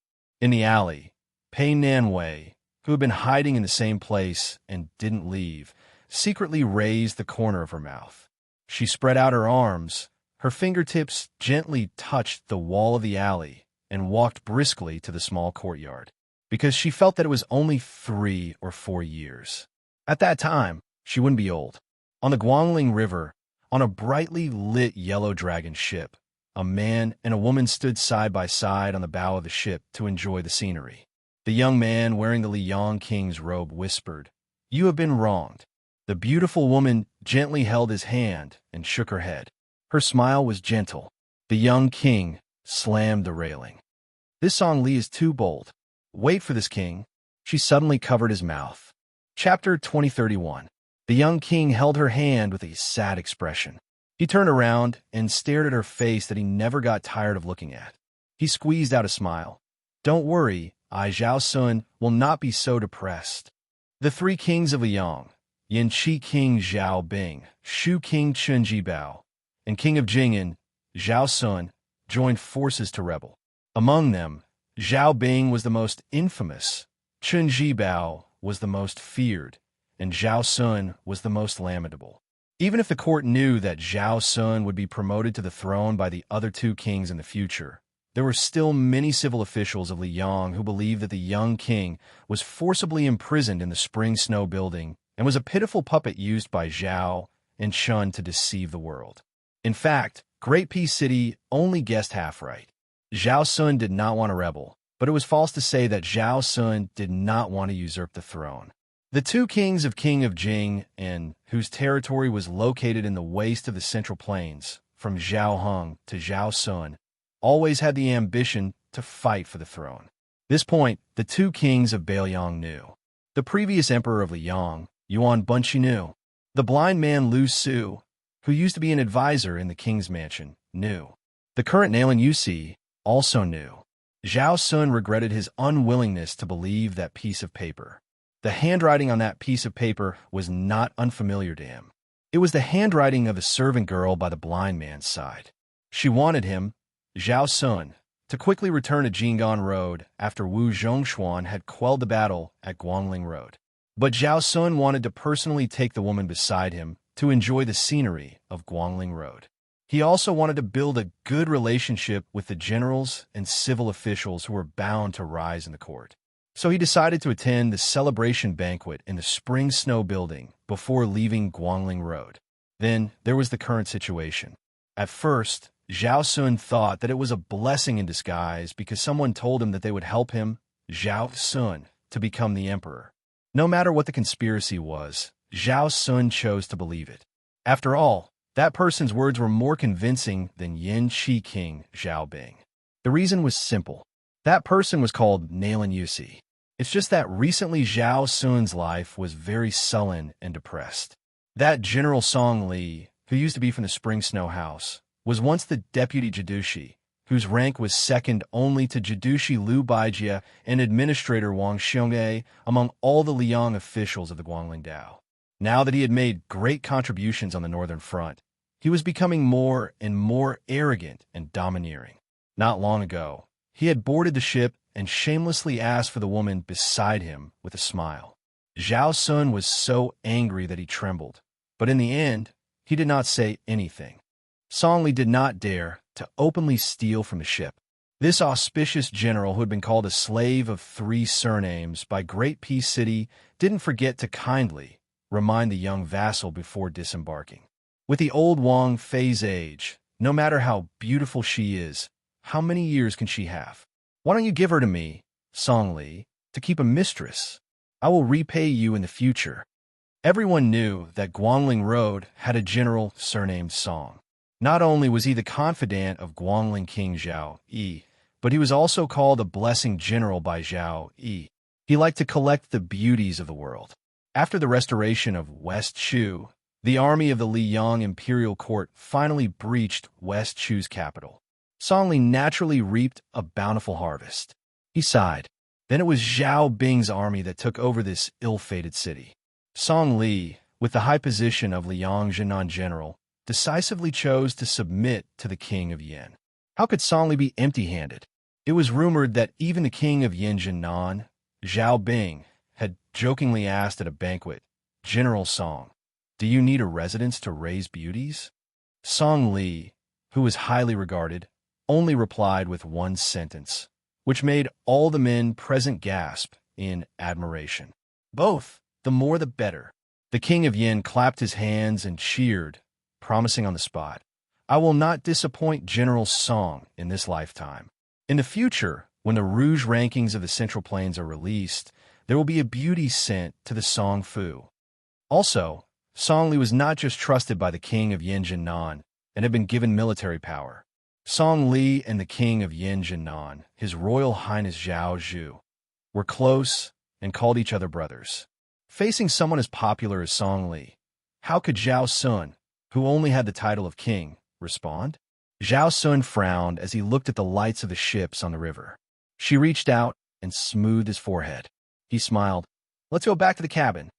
In the alley, Pei Nanwei, who had been hiding in the same place and didn't leave, secretly raised the corner of her mouth. She spread out her arms, her fingertips gently touched the wall of the alley, and walked briskly to the small courtyard, because she felt that it was only 3 or 4 years. At that time, she wouldn't be old. On the Guangling River, on a brightly lit yellow dragon ship, a man and a woman stood side by side on the bow of the ship to enjoy the scenery. The young man wearing the Liang king's robe whispered, "You have been wronged." The beautiful woman gently held his hand and shook her head. Her smile was gentle. The young king slammed the railing. "This Song Li is too bold. Wait for this, king." She suddenly covered his mouth. Chapter 2031. The young king held her hand with a sad expression. He turned around and stared at her face that he never got tired of looking at. He squeezed out a smile. "Don't worry, I Zhao Sun will not be so depressed." The three kings of Liang, Yanqi King Zhao Bing, Shu King Chen Jibao, and King of Jing'an, Zhao Sun, joined forces to rebel. Among them, Zhao Bing was the most infamous, Chen Jibao was the most feared, and Zhao Sun was the most lamentable. Even if the court knew that Zhao Sun would be promoted to the throne by the other two kings in the future, there were still many civil officials of Liang who believed that the young king was forcibly imprisoned in the spring snow building and was a pitiful puppet used by Zhao and Chun to deceive the world. In fact, Great Peace City only guessed half right. Zhao Sun did not want to rebel, but it was false to say that Zhao Sun did not want to usurp the throne. The two kings of King of Jing, and whose territory was located in the waste of the Central Plains, from Zhao Hong to Zhao Sun, always had the ambition to fight for the throne. This point, the two kings of Bailiang knew. The previous emperor of Liang, Yuan Bunchi, knew. The blind man Lu Su, who used to be an advisor in the king's mansion, knew. The current Nalan Yusi also knew. Zhao Sun regretted his unwillingness to believe that piece of paper. The handwriting on that piece of paper was not unfamiliar to him. It was the handwriting of a servant girl by the blind man's side. She wanted him, Zhao Sun, to quickly return to Jing'an Road after Wu Zhongshuan had quelled the battle at Guangling Road. But Zhao Sun wanted to personally take the woman beside him to enjoy the scenery of Guangling Road. He also wanted to build a good relationship with the generals and civil officials who were bound to rise in the court. So he decided to attend the celebration banquet in the Spring Snow Building before leaving Guangling Road. Then there was the current situation. At first, Zhao Sun thought that it was a blessing in disguise because someone told him that they would help him, Zhao Sun, to become the emperor. No matter what the conspiracy was, Zhao Sun chose to believe it. After all, that person's words were more convincing than Yanqi King Zhao Bing. The reason was simple. That person was called Nalan Yusi. It's just that recently Zhao Sun's life was very sullen and depressed. That General Song Li, who used to be from the Spring Snow House, was once the deputy Jidushi, whose rank was second only to Jidushi Liu Baijia and administrator Wang Xiong'e among all the Liang officials of the Guangling Dao. Now that he had made great contributions on the Northern Front, he was becoming more and more arrogant and domineering. Not long ago, he had boarded the ship and shamelessly asked for the woman beside him with a smile. Zhao Sun was so angry that he trembled, but in the end, he did not say anything. Song Li did not dare to openly steal from the ship. This auspicious general, who had been called a slave of three surnames by Great Peace City, didn't forget to kindly remind the young vassal before disembarking. With the old Wang Fei's age, no matter how beautiful she is, how many years can she have? Why don't you give her to me, Song Li, to keep a mistress? I will repay you in the future. Everyone knew that Guangling Road had a general surnamed Song. Not only was he the confidant of Guangling King Zhao Yi, but he was also called a blessing general by Zhao Yi. He liked to collect the beauties of the world. After the restoration of West Chu, the army of the Liang imperial court finally breached West Chu's capital. Song Li naturally reaped a bountiful harvest. He sighed. Then it was Zhao Bing's army that took over this ill-fated city. Song Li, with the high position of Liang Jinan general, decisively chose to submit to the king of Yin. How could Song Li be empty-handed? It was rumored that even the king of Yin Jinan, Zhao Bing, had jokingly asked at a banquet, "General Song, do you need a residence to raise beauties?" Song Li, who was highly regarded, only replied with one sentence, which made all the men present gasp in admiration. "Both, the more the better." The king of Yin clapped his hands and cheered, promising on the spot, I will not disappoint General Song in this lifetime. In the future, when the Rouge rankings of the Central Plains are released, there will be a beauty sent to the Song Fu. Also, Song Li was not just trusted by the king of Yin Jinan and had been given military power. Song Li and the king of Yin Jinan, His Royal Highness Zhao Zhu, were close and called each other brothers. Facing someone as popular as Song Li, how could Zhao Sun, who only had the title of king, respond? Zhao Sun frowned as he looked at the lights of the ships on the river. She reached out and smoothed his forehead. He smiled. Let's go back to the cabin.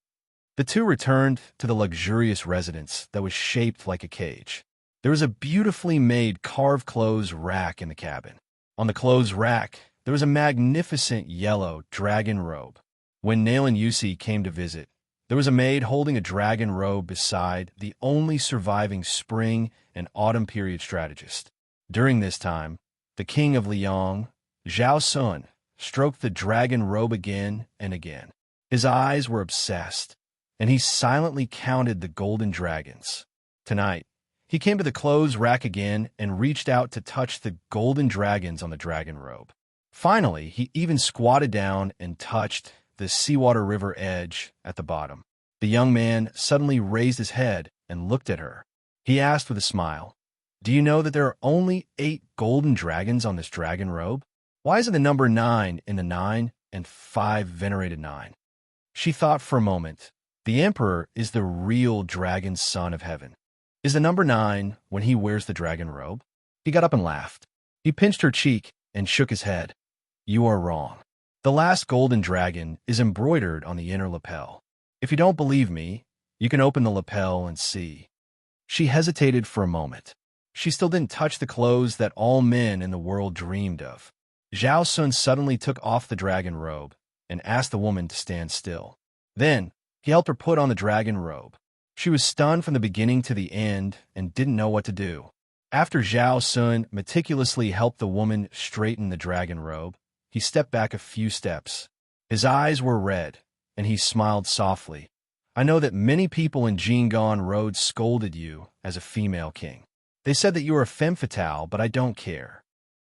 The two returned to the luxurious residence that was shaped like a cage. There was a beautifully made carved clothes rack in the cabin. On the clothes rack, there was a magnificent yellow dragon robe. When Nail and Yusi came to visit, there was a maid holding a dragon robe beside the only surviving spring and autumn period strategist. During this time, the king of Liang, Zhao Sun, stroked the dragon robe again and again. His eyes were obsessed, and he silently counted the golden dragons. Tonight, he came to the clothes rack again and reached out to touch the golden dragons on the dragon robe. Finally, he even squatted down and touched the seawater river edge at the bottom. The young man suddenly raised his head and looked at her. He asked with a smile, "Do you know that there are only 8 golden dragons on this dragon robe? Why isn't the number 9 in the 9 and 5 venerated 9? She thought for a moment. The emperor is the real dragon son of heaven. Is the number 9 when he wears the dragon robe? He got up and laughed. He pinched her cheek and shook his head. You are wrong. The last golden dragon is embroidered on the inner lapel. If you don't believe me, you can open the lapel and see. She hesitated for a moment. She still didn't touch the clothes that all men in the world dreamed of. Zhao Sun suddenly took off the dragon robe and asked the woman to stand still. Then, he helped her put on the dragon robe. She was stunned from the beginning to the end and didn't know what to do. After Zhao Sun meticulously helped the woman straighten the dragon robe, he stepped back a few steps. His eyes were red, and he smiled softly. I know that many people in Jingon Road scolded you as a female king. They said that you were a femme fatale, but I don't care.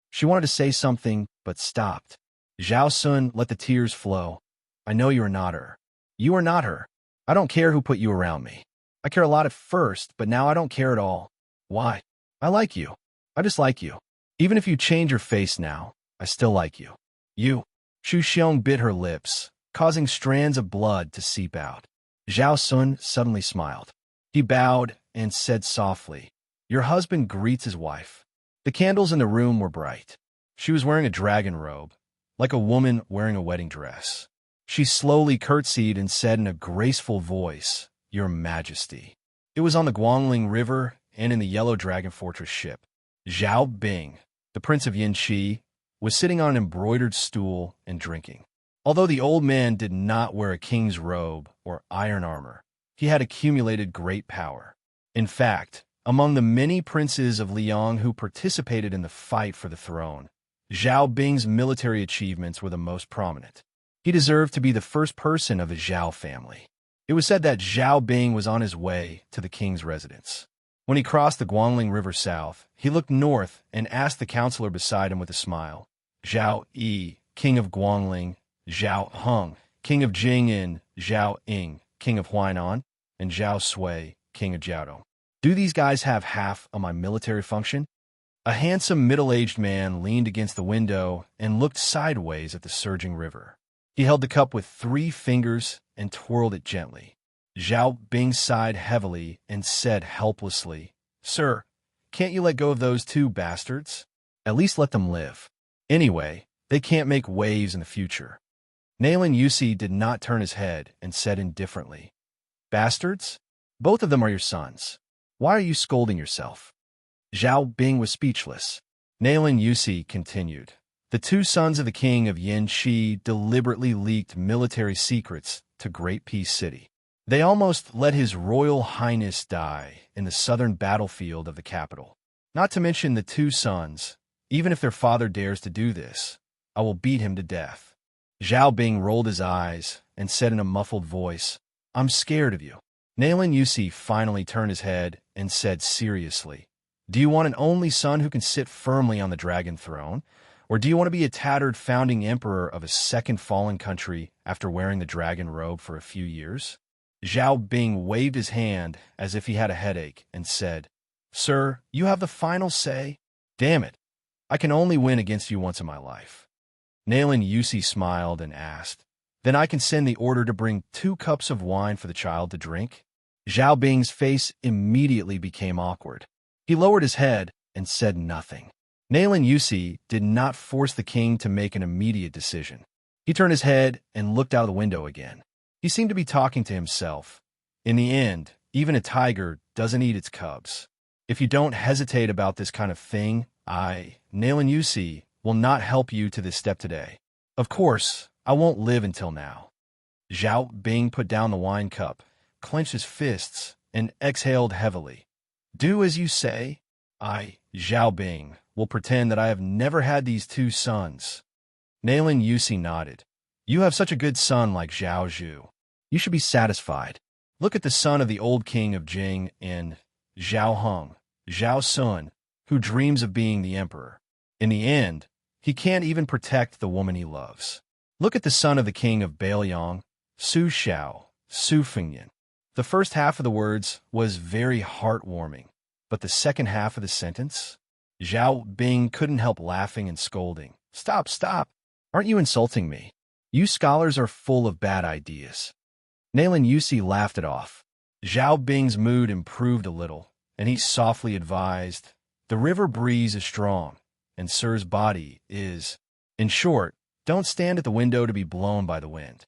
She wanted to say something, but stopped. Zhao Sun let the tears flow. I know you are not her. You are not her. I don't care who put you around me. I care a lot at first, but now I don't care at all. Why? I like you. I just like you. Even if you change your face now, I still like you. You. Shu Xiong bit her lips, causing strands of blood to seep out. Zhao Sun suddenly smiled. He bowed and said softly, Your husband greets his wife. The candles in the room were bright. She was wearing a dragon robe, like a woman wearing a wedding dress. She slowly curtsied and said in a graceful voice, Your Majesty. It was on the Guangling River and in the Yellow Dragon Fortress ship. Zhao Bing, the Prince of Yinqi, was sitting on an embroidered stool and drinking. Although the old man did not wear a king's robe or iron armor, he had accumulated great power. In fact, among the many princes of Liang who participated in the fight for the throne, Zhao Bing's military achievements were the most prominent. He deserved to be the first person of the Zhao family. It was said that Zhao Bing was on his way to the king's residence. When he crossed the Guangling River south, he looked north and asked the counselor beside him with a smile, Zhao Yi, king of Guangling, Zhao Heng, king of Jing'an, Zhao Ying, king of Huainan, and Zhao Sui, king of Jiaodong. Do these guys have half of my military function? A handsome middle-aged man leaned against the window and looked sideways at the surging river. He held the cup with 3 fingers and twirled it gently. Zhao Bing sighed heavily and said helplessly, Sir, can't you let go of those 2 bastards? At least let them live. Anyway, they can't make waves in the future. Nailin Yusi did not turn his head and said indifferently, Bastards? Both of them are your sons. Why are you scolding yourself? Zhao Bing was speechless. Nailin Yusi continued, The 2 sons of the king of Yanqi deliberately leaked military secrets to Great Peace City. They almost let His Royal Highness die in the southern battlefield of the capital. Not to mention the 2 sons. Even if their father dares to do this, I will beat him to death. Zhao Bing rolled his eyes and said in a muffled voice, I'm scared of you. Nailin Yusi finally turned his head and said seriously, Do you want an only son who can sit firmly on the dragon throne? Or do you want to be a tattered founding emperor of a second fallen country after wearing the dragon robe for a few years? Zhao Bing waved his hand as if he had a headache and said, Sir, you have the final say. Damn it, I can only win against you once in my life. Nailan Yusi smiled and asked, Then I can send the order to bring 2 cups of wine for the child to drink? Zhao Bing's face immediately became awkward. He lowered his head and said nothing. Nailan Yusi did not force the king to make an immediate decision. He turned his head and looked out of the window again. He seemed to be talking to himself. In the end, even a tiger doesn't eat its cubs. If you don't hesitate about this kind of thing, I, Nailan Yusi, will not help you to this step today. Of course, I won't live until now. Zhao Bing put down the wine cup, clenched his fists, and exhaled heavily. Do as you say. I, Zhao Bing, will pretend that I have never had these 2 sons. Nailan Yusi nodded. You have such a good son like Zhao Zhu. You should be satisfied. Look at the son of the old king of Jing and Zhao Hong, Zhao Sun, who dreams of being the emperor. In the end, he can't even protect the woman he loves. Look at the son of the king of Bailiang, Su Xiao, Su Fengyan. The first half of the words was very heartwarming, but the second half of the sentence? Zhao Bing couldn't help laughing and scolding. Stop, stop. Aren't you insulting me? You scholars are full of bad ideas. Nailan Yusi laughed it off. Zhao Bing's mood improved a little, and he softly advised, The river breeze is strong, and Sir's body is. In short, don't stand at the window to be blown by the wind.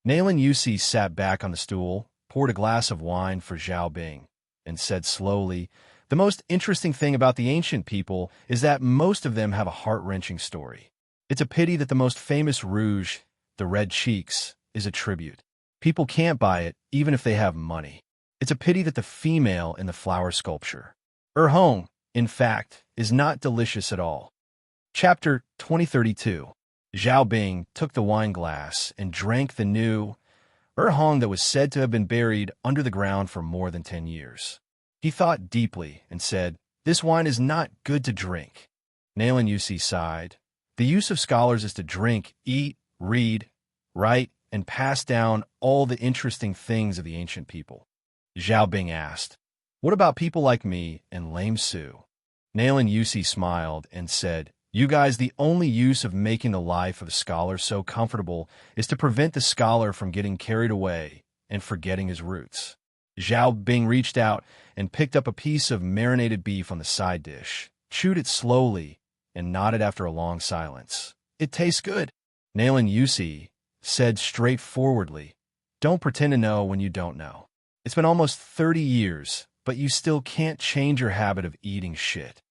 Nailan Yusi sat back on the stool, poured a glass of wine for Zhao Bing, and said slowly, The most interesting thing about the ancient people is that most of them have a heart-wrenching story. It's a pity that the most famous rouge, the red cheeks, is a tribute. People can't buy it, even if they have money. It's a pity that the female in the flower sculpture, Hong, in fact, is not delicious at all. Chapter 2032. Zhao Bing took the wine glass and drank the new Hong that was said to have been buried under the ground for more than 10 years. He thought deeply and said, This wine is not good to drink. Nailan Yusi sighed. The use of scholars is to drink, eat, read, write, and pass down all the interesting things of the ancient people. Zhao Bing asked, What about people like me and Lame Su? Nailan Yusi smiled and said, You guys, the only use of making the life of a scholar so comfortable is to prevent the scholar from getting carried away and forgetting his roots. Zhao Bing reached out and picked up a piece of marinated beef on the side dish, chewed it slowly, and nodded after a long silence. It tastes good. Nailan Yusi said straightforwardly, Don't pretend to know when you don't know. It's been almost 30 years, but you still can't change your habit of eating shit.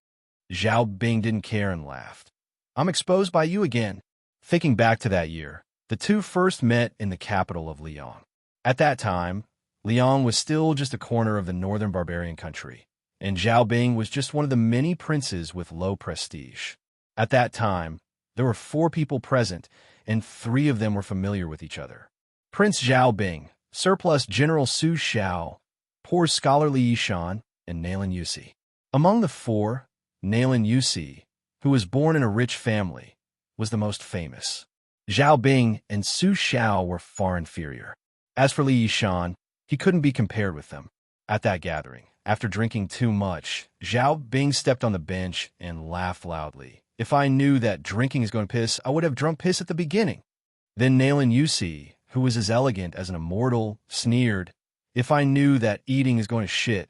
Zhao Bing didn't care and laughed. I'm exposed by you again. Thinking back to that year, the 2 first met in the capital of Liang. At that time, Liang was still just a corner of the northern barbarian country, and Zhao Bing was just one of the many princes with low prestige. At that time, there were 4 people present, and 3 of them were familiar with each other. Prince Zhao Bing, surplus General Su Xiao, poor scholar Li Yishan, and Nailan Yusi. Among the 4, Nailan Yusi, who was born in a rich family, was the most famous. Zhao Bing and Su Xiao were far inferior. As for Li Yishan, he couldn't be compared with them. At that gathering, after drinking too much, Zhao Bing stepped on the bench and laughed loudly. If I knew that drinking is going to piss, I would have drunk piss at the beginning. Then Nailan Yusi, who was as elegant as an immortal, sneered, If I knew that eating is going to shit,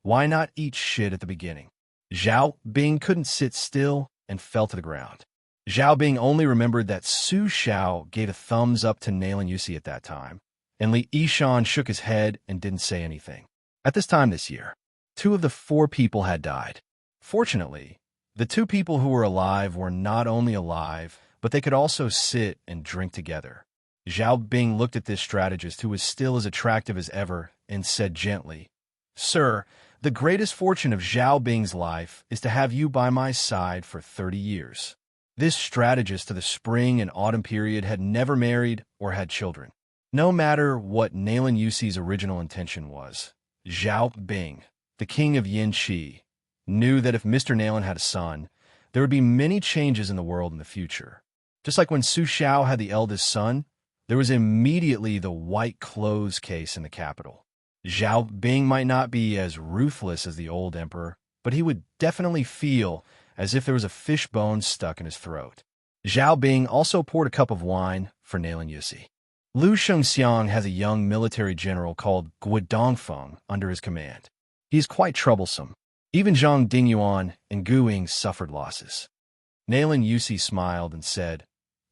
why not eat shit at the beginning? Zhao Bing couldn't sit still and fell to the ground. Zhao Bing only remembered that Su Xiao gave a thumbs up to Nailan Yusi at that time, and Li Yishan shook his head and didn't say anything. At this time this year, 2 of the 4 people had died. Fortunately, the 2 people who were alive were not only alive, but they could also sit and drink together. Zhao Bing looked at this strategist, who was still as attractive as ever, and said gently, Sir, the greatest fortune of Zhao Bing's life is to have you by my side for 30 years. This strategist of the spring and autumn period had never married or had children. No matter what Nailan Yusi's original intention was, Zhao Bing, the king of Yanqi, knew that if Mr. Nailan had a son, there would be many changes in the world in the future. Just like when Su Xiao had the eldest son, there was immediately the white clothes case in the capital. Zhao Bing might not be as ruthless as the old emperor, but he would definitely feel as if there was a fishbone stuck in his throat. Zhao Bing also poured a cup of wine for Nailan Yusi. Lu Shengxiang has a young military general called Guo Dongfeng under his command. He is quite troublesome. Even Zhang Dingyuan and Gu Ying suffered losses. Nailan Yusi smiled and said,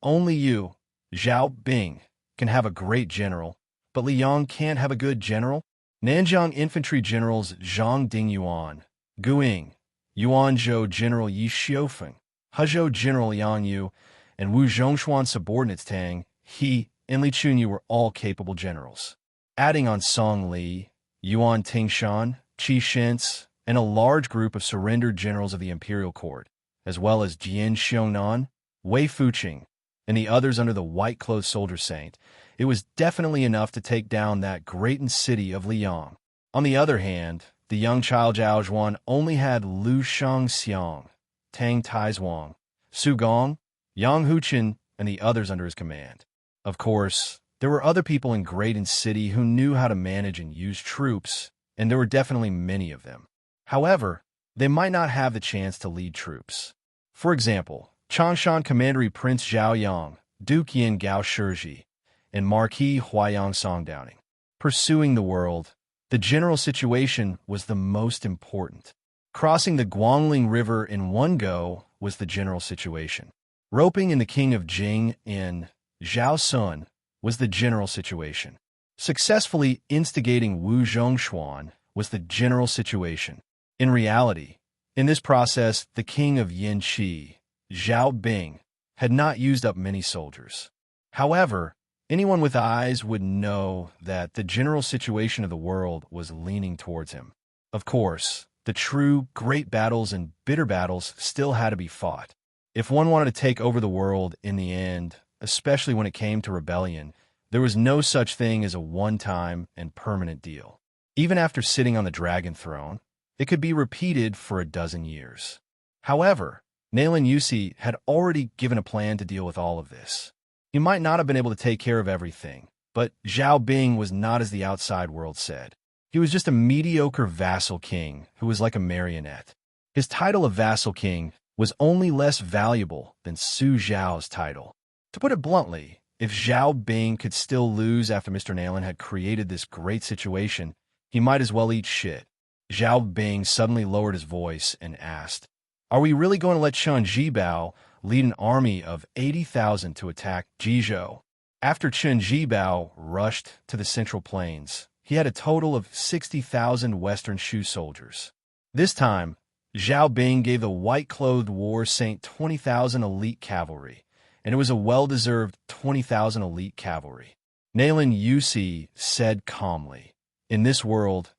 "Only you, Zhao Bing, can have a great general, but Liang can't have a good general." Nanjiang infantry generals Zhang Dingyuan, Gu Ying, Yuanzhou General Yi Xiufeng, Hezhou General Yang Yu, and Wu Zhongshuan subordinates Tang, He, and Li Chunyu were all capable generals. Adding on Song Li, Yuan Tingshan, Qi Shins, and a large group of surrendered generals of the imperial court, as well as Jian Xiongnan, Wei Fuqing, and the others under the white-clothed soldier saint, it was definitely enough to take down that great city of Liang. On the other hand, the young child Zhao Zhuan only had Lu Shangxiang, Tang Taizhuang, Su Gong, Yang Huqin, and the others under his command. Of course, there were other people in Graydon City who knew how to manage and use troops, and there were definitely many of them. However, they might not have the chance to lead troops. For example, Changshan Commandery Prince Zhao Yang, Duke Yin Gao Shizhi, and Marquis Huayang Songdowning. Pursuing the world, the general situation was the most important. Crossing the Guangling River in one go was the general situation. Roping in the king of Jing in Zhao Sun was the general situation. Successfully instigating Wu Zhongshuan was the general situation. In reality, in this process, the king of Yanqi, Zhao Bing, had not used up many soldiers. However, anyone with eyes would know that the general situation of the world was leaning towards him. Of course, the true great battles and bitter battles still had to be fought. If one wanted to take over the world in the end, especially when it came to rebellion, there was no such thing as a one-time and permanent deal. Even after sitting on the dragon throne, it could be repeated for a dozen years. However, Nailan Yusi had already given a plan to deal with all of this. He might not have been able to take care of everything, but Zhao Bing was not as the outside world said. He was just a mediocre vassal king who was like a marionette. His title of vassal king was only less valuable than Su Zhao's title. To put it bluntly, if Zhao Bing could still lose after Mr. Nailan had created this great situation, he might as well eat shit. Zhao Bing suddenly lowered his voice and asked, "Are we really going to let Chen Jibao lead an army of 80,000 to attack Jizhou?" After Chen Jibao rushed to the Central Plains, he had a total of 60,000 Western Shu soldiers. This time, Zhao Bing gave the white-clothed war saint 20,000 elite cavalry, and it was a well-deserved 20,000 elite cavalry. Nailan Yusi said calmly, in this world,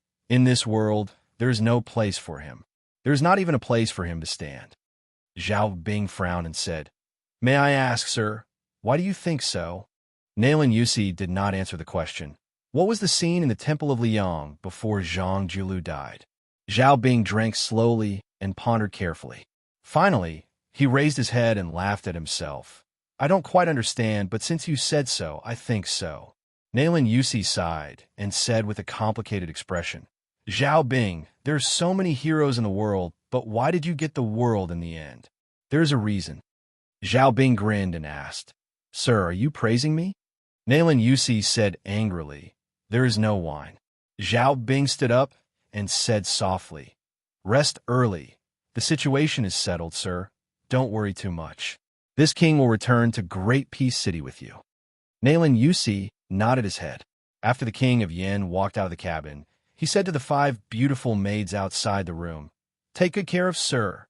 there is no place for him. There is not even a place for him to stand." Zhao Bing frowned and said, "May I ask, sir, why do you think so?" Nailan Yusi did not answer the question. What was the scene in the Temple of Liang before Zhang Julu died? Zhao Bing drank slowly and pondered carefully. Finally, he raised his head and laughed at himself. "I don't quite understand, but since you said so, I think so." Nailan Yusi sighed and said with a complicated expression, "Zhao Bing, there are so many heroes in the world, but why did you get the world in the end?" "There is a reason." Zhao Bing grinned and asked, "Sir, are you praising me?" Nailan Yusi said angrily, "There is no wine." Zhao Bing stood up and said softly, "Rest early. The situation is settled, sir. Don't worry too much. This king will return to Great Peace City with you." Nailan Yusi nodded his head. After the king of Yin walked out of the cabin, he said to the 5 beautiful maids outside the room, "Take good care of Sir.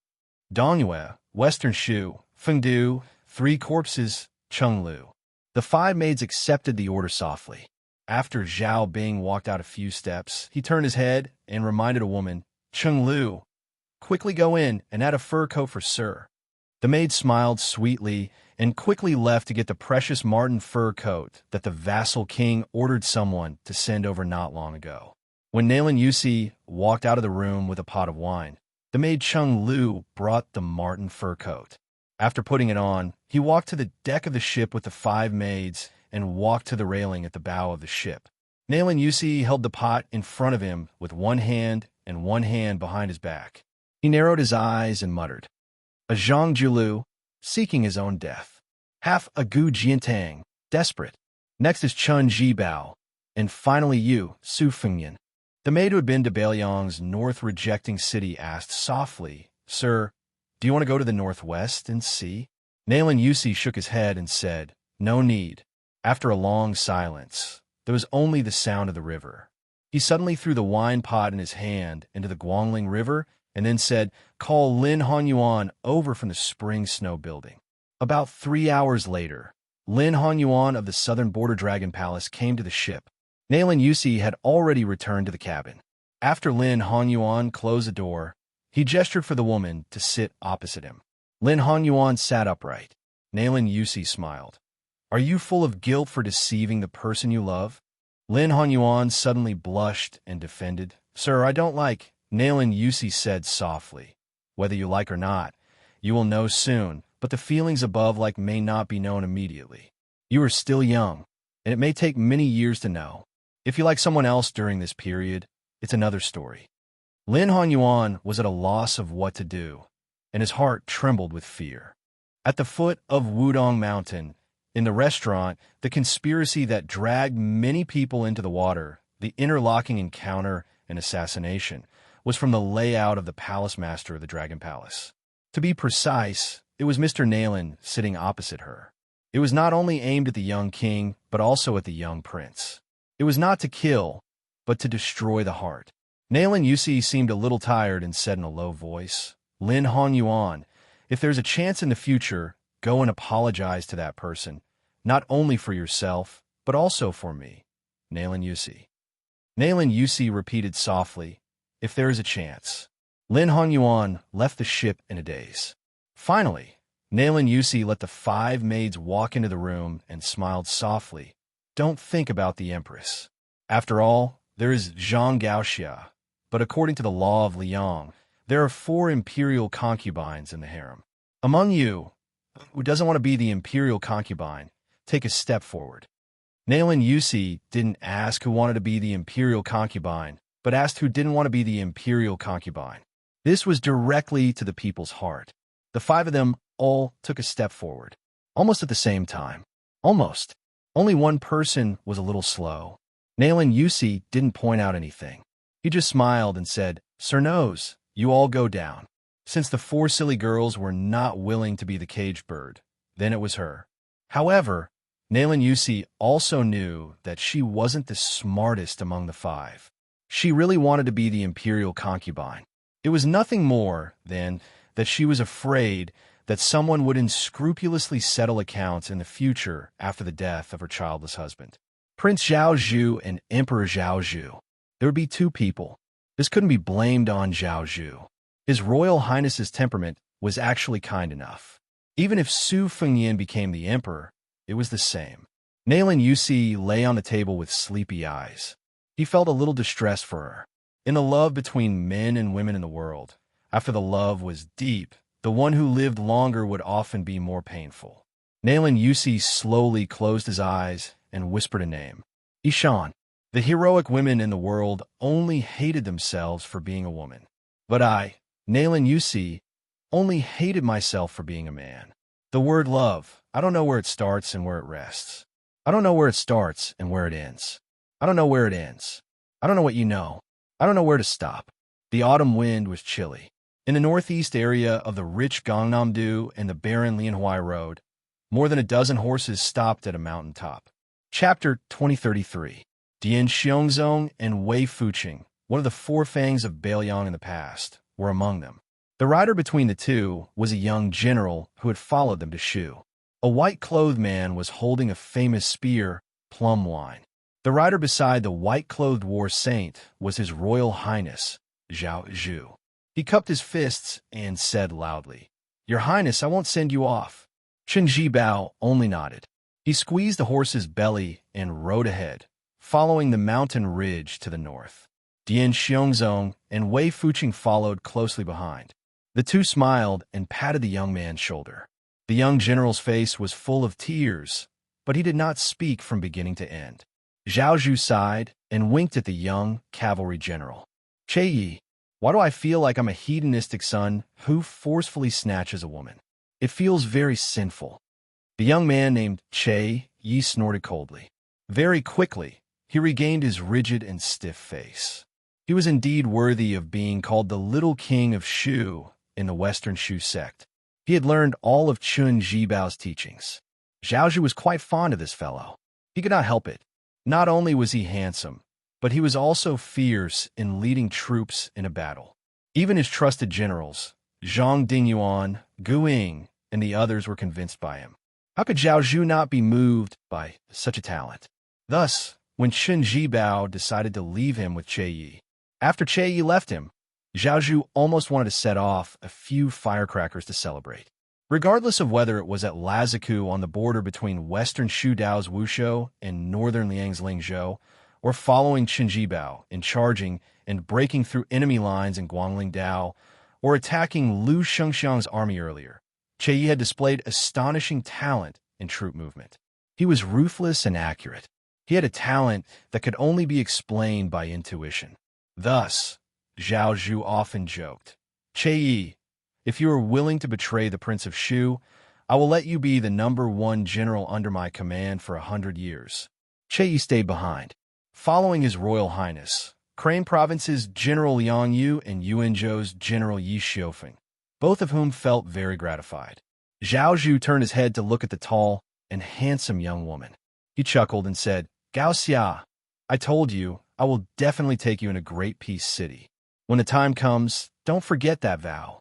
Dongyue, Western Shu, Fengdu, 3 corpses, Chenglu." The 5 maids accepted the order softly. After Zhao Bing walked out a few steps, he turned his head and reminded a woman, "Chenglu, quickly go in and add a fur coat for Sir." The maid smiled sweetly and quickly left to get the precious marten fur coat that the vassal king ordered someone to send over not long ago. When Nailan Yusi walked out of the room with a pot of wine, The maid Chung Lu brought the marten fur coat. After putting it on, he walked to the deck of the ship with the 5 maids and walked to the railing at the bow of the ship. Nailan Yusi held the pot in front of him with one hand and one hand behind his back. He narrowed his eyes and muttered, "A Zhang Julu, seeking his own death. Half a Gu Jiantang, desperate. Next is Chun Jibao. And finally you, Su Fengyan." The maid who had been to Bailiang's north-rejecting city asked softly, "Sir, do you want to go to the northwest and see?" Nailan Yusi shook his head and said, "No need." After a long silence, there was only the sound of the river. He suddenly threw the wine pot in his hand into the Guangling River and then said, "Call Lin Honyuan over from the Spring Snow Building." About 3 hours later, Lin Honyuan of the Southern Border Dragon Palace came to the ship. Nailan Yusi had already returned to the cabin. After Lin Honyuan closed the door, he gestured for the woman to sit opposite him. Lin Honyuan sat upright. Nailan Yusi smiled. "Are you full of guilt for deceiving the person you love?" Lin Honyuan suddenly blushed and defended. "Sir, I don't like," Nailan Yusi said softly. "Whether you like or not, you will know soon, but the feelings above like may not be known immediately. You are still young, and it may take many years to know. If you like someone else during this period, it's another story." Lin Honyuan was at a loss of what to do, and his heart trembled with fear. At the foot of Wudong Mountain, in the restaurant, the conspiracy that dragged many people into the water, the interlocking encounter and assassination, was from the layout of the palace master of the Dragon Palace. To be precise, it was Mr. Nailan sitting opposite her. It was not only aimed at the young king, but also at the young prince. It was not to kill, but to destroy the heart. Nailan Yusi seemed a little tired and said in a low voice, "Lin Honyuan, if there's a chance in the future, go and apologize to that person, not only for yourself, but also for me, Nailan Yusi." Nailan Yusi repeated softly, "If there is a chance." Lin Honyuan left the ship in a daze. Finally, Nailan Yusi let the 5 maids walk into the room and smiled softly. "Don't think about the empress. After all, there is Zhang Gaoxia, but according to the law of Liang, there are 4 imperial concubines in the harem. Among you, who doesn't want to be the imperial concubine, take a step forward." Nailan Yusi didn't ask who wanted to be the imperial concubine, but asked who didn't want to be the imperial concubine. This was directly to the people's heart. The 5 of them all took a step forward, almost at the same time. Almost. Only one person was a little slow. Nailan Yusi didn't point out anything. He just smiled and said, "Sir Nose, you all go down." Since the 4 silly girls were not willing to be the caged bird, then it was her. However, Nailan Yusi also knew that she wasn't the smartest among the 5. She really wanted to be the imperial concubine. It was nothing more than that she was afraid that someone would unscrupulously settle accounts in the future after the death of her childless husband. Prince Zhao Zhu and Emperor Zhao Zhu. There would be 2 people. This couldn't be blamed on Zhao Zhu. His Royal Highness's temperament was actually kind enough. Even if Su Fengyan became the emperor, it was the same. Nailan Yusi lay on the table with sleepy eyes. He felt a little distressed for her. In the love between men and women in the world, after the love was deep, the one who lived longer would often be more painful. Nailan Yusi slowly closed his eyes and whispered a name. Ishan. The heroic women in the world only hated themselves for being a woman. But I, Nailan Yusi, only hated myself for being a man. The word love, I don't know where it starts and where it rests. I don't know where it starts and where it ends. I don't know where it ends. I don't know what you know. I don't know where to stop. The autumn wind was chilly. In the northeast area of the rich Gangnam-do and the barren Lianhuai Road, more than a dozen horses stopped at a mountain top. Chapter 2033. Dian Xiongzong and Wei Fuqing, one of the 4 fangs of Bailiang in the past, were among them. The rider between the 2 was a young general who had followed them to Shu. A white-clothed man was holding a famous spear, plum wine. The rider beside the white-clothed war saint was His Royal Highness, Zhao Zhu. He cupped his fists and said loudly, "Your Highness, I won't send you off." Chen Jibao only nodded. He squeezed the horse's belly and rode ahead, following the mountain ridge to the north. Dian Xiongzong and Wei Fuqing followed closely behind. The two smiled and patted the young man's shoulder. The young general's face was full of tears, but he did not speak from beginning to end. Zhao Zhu sighed and winked at the young cavalry general. "Che Yi, why do I feel like I'm a hedonistic son who forcefully snatches a woman? It feels very sinful." The young man named Che Yi snorted coldly. Very quickly, he regained his rigid and stiff face. He was indeed worthy of being called the little king of Shu in the Western Shu sect. He had learned all of Chun Jibao's teachings. Zhao Zhu was quite fond of this fellow. He could not help it. Not only was he handsome, but he was also fierce in leading troops in a battle. Even his trusted generals, Zhang Dingyuan, Gu Ying, and the others were convinced by him. How could Zhao Zhu not be moved by such a talent? Thus, when Chun Jibao decided to leave him with Che Yi, after Che Yi left him, Zhao Zhu almost wanted to set off a few firecrackers to celebrate. Regardless of whether it was at Laziku on the border between western Shu Dao's Wushou and northern Liang's Lingzhou, or following Chun Jibao in charging and breaking through enemy lines in Guangling Dao, or attacking Lu Shengxiang's army earlier, Che Yi had displayed astonishing talent in troop movement. He was ruthless and accurate. He had a talent that could only be explained by intuition. Thus, Zhao Zhu often joked, "Che Yi, if you are willing to betray the Prince of Shu, I will let you be the #1 general under my command for 100 years." Che Yi stayed behind, following His Royal Highness, Crane Province's General Liang Yu and Yuanzhou's General Yi Xiufeng, both of whom felt very gratified. Zhao Zhu turned his head to look at the tall and handsome young woman. He chuckled and said, "Gao Xia, I told you, I will definitely take you in a great peace city. When the time comes, don't forget that vow."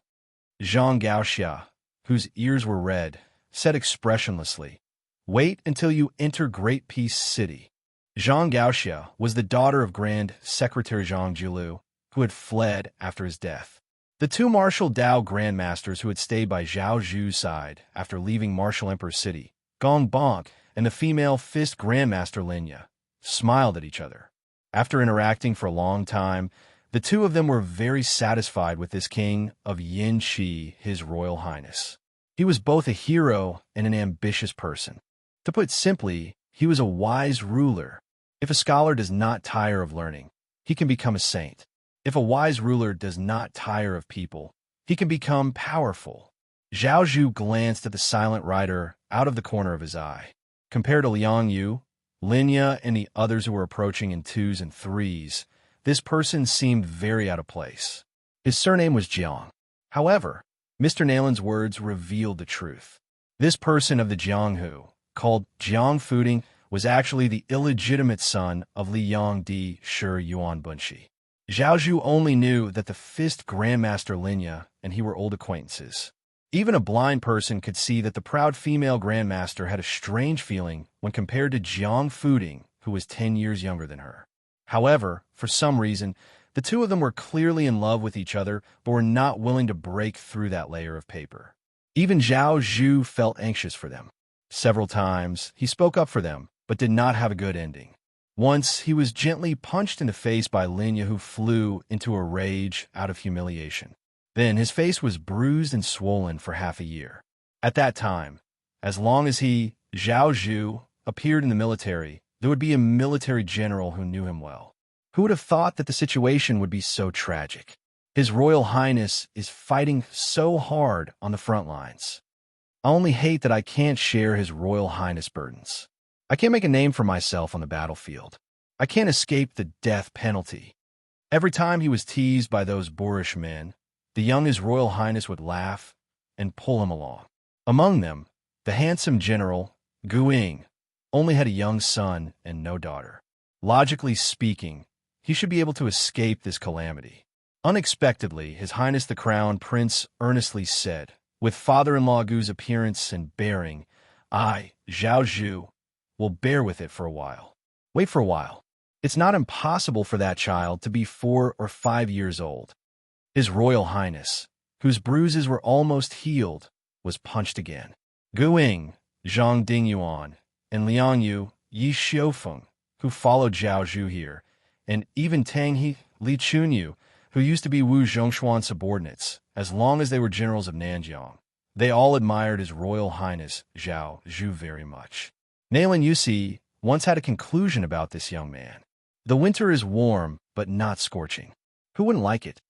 Zhang Gaoxia, whose ears were red, said expressionlessly, "Wait until you enter Great Peace City." Zhang Gaoxia was the daughter of Grand Secretary Zhang Jiulu, who had fled after his death. The two martial Dao grandmasters who had stayed by Zhao Zhu's side after leaving Martial Emperor City, Gong Bonk and the female fist grandmaster Linya, smiled at each other. After interacting for a long time, the two of them were very satisfied with this king of Yin Qi, His Royal Highness. He was both a hero and an ambitious person. To put simply, he was a wise ruler. If a scholar does not tire of learning, he can become a saint. If a wise ruler does not tire of people, he can become powerful. Zhao Zhu glanced at the silent rider out of the corner of his eye. Compared to Liang Yu, Linya, and the others who were approaching in 2s and 3s, this person seemed very out of place. His surname was Jiang. However, Mr. Nalin's words revealed the truth. This person of the Jianghu, called Jiang Fuding, was actually the illegitimate son of Liang Di Shi Yuan Bunshi. Zhao Zhu only knew that the fist grandmaster Linya and he were old acquaintances. Even a blind person could see that the proud female grandmaster had a strange feeling when compared to Jiang Fuding, who was 10 years younger than her. However, for some reason, the two of them were clearly in love with each other, but were not willing to break through that layer of paper. Even Zhao Zhu felt anxious for them. Several times, he spoke up for them, but did not have a good ending. Once, he was gently punched in the face by Linya, who flew into a rage out of humiliation. Then his face was bruised and swollen for half a year. At that time, as long as he, Zhao Zhu, appeared in the military, there would be a military general who knew him well. Who would have thought that the situation would be so tragic? His Royal Highness is fighting so hard on the front lines. I only hate that I can't share His Royal Highness burdens. I can't make a name for myself on the battlefield. I can't escape the death penalty. Every time he was teased by those boorish men, the young His Royal Highness would laugh and pull him along. Among them, the handsome general, Gu Ying, only had a young son and no daughter. Logically speaking, he should be able to escape this calamity. Unexpectedly, His Highness the Crown Prince earnestly said, with father-in-law Gu's appearance and bearing, I, Zhao Zhu, will bear with it for a while. Wait for a while. It's not impossible for that child to be 4 or 5 years old. His Royal Highness, whose bruises were almost healed, was punched again. Gu Ying, Zhang Dingyuan, and Liang Yu, Yi Xiufeng, who followed Zhao Zhu here, and even Tang He, Li Chunyu, who used to be Wu Zhongshuan's subordinates, as long as they were generals of Nanjiang. They all admired His Royal Highness Zhao Zhu very much. Nailan Yusi once had a conclusion about this young man. The winter is warm, but not scorching. Who wouldn't like it?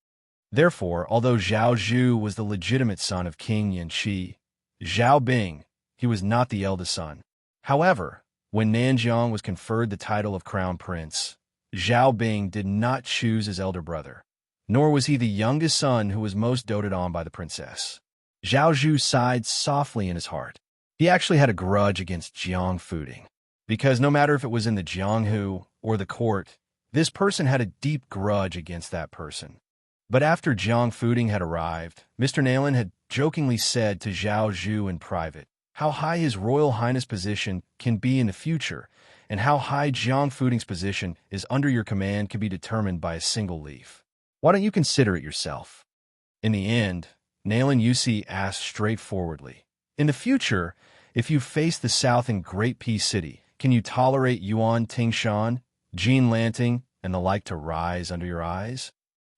Therefore, although Zhao Zhu was the legitimate son of King Yanqi, Zhao Bing, he was not the eldest son. However, when Nanjiang was conferred the title of Crown Prince, Zhao Bing did not choose his elder brother, nor was he the youngest son who was most doted on by the princess. Zhao Zhu sighed softly in his heart. He actually had a grudge against Jiang Fuding, because no matter if it was in the Jianghu or the court, this person had a deep grudge against that person. But after Jiang Fuding had arrived, Mr. Nailan had jokingly said to Zhao Zhu in private how high His Royal Highness' position can be in the future, and how high Jiang Fuding's position is under your command can be determined by a single leaf. Why don't you consider it yourself? In the end, Nailan Yusi asked straightforwardly, in the future, if you face the south in Great Peace City, can you tolerate Yuan Tingshan, Jean Lanting, and the like to rise under your eyes?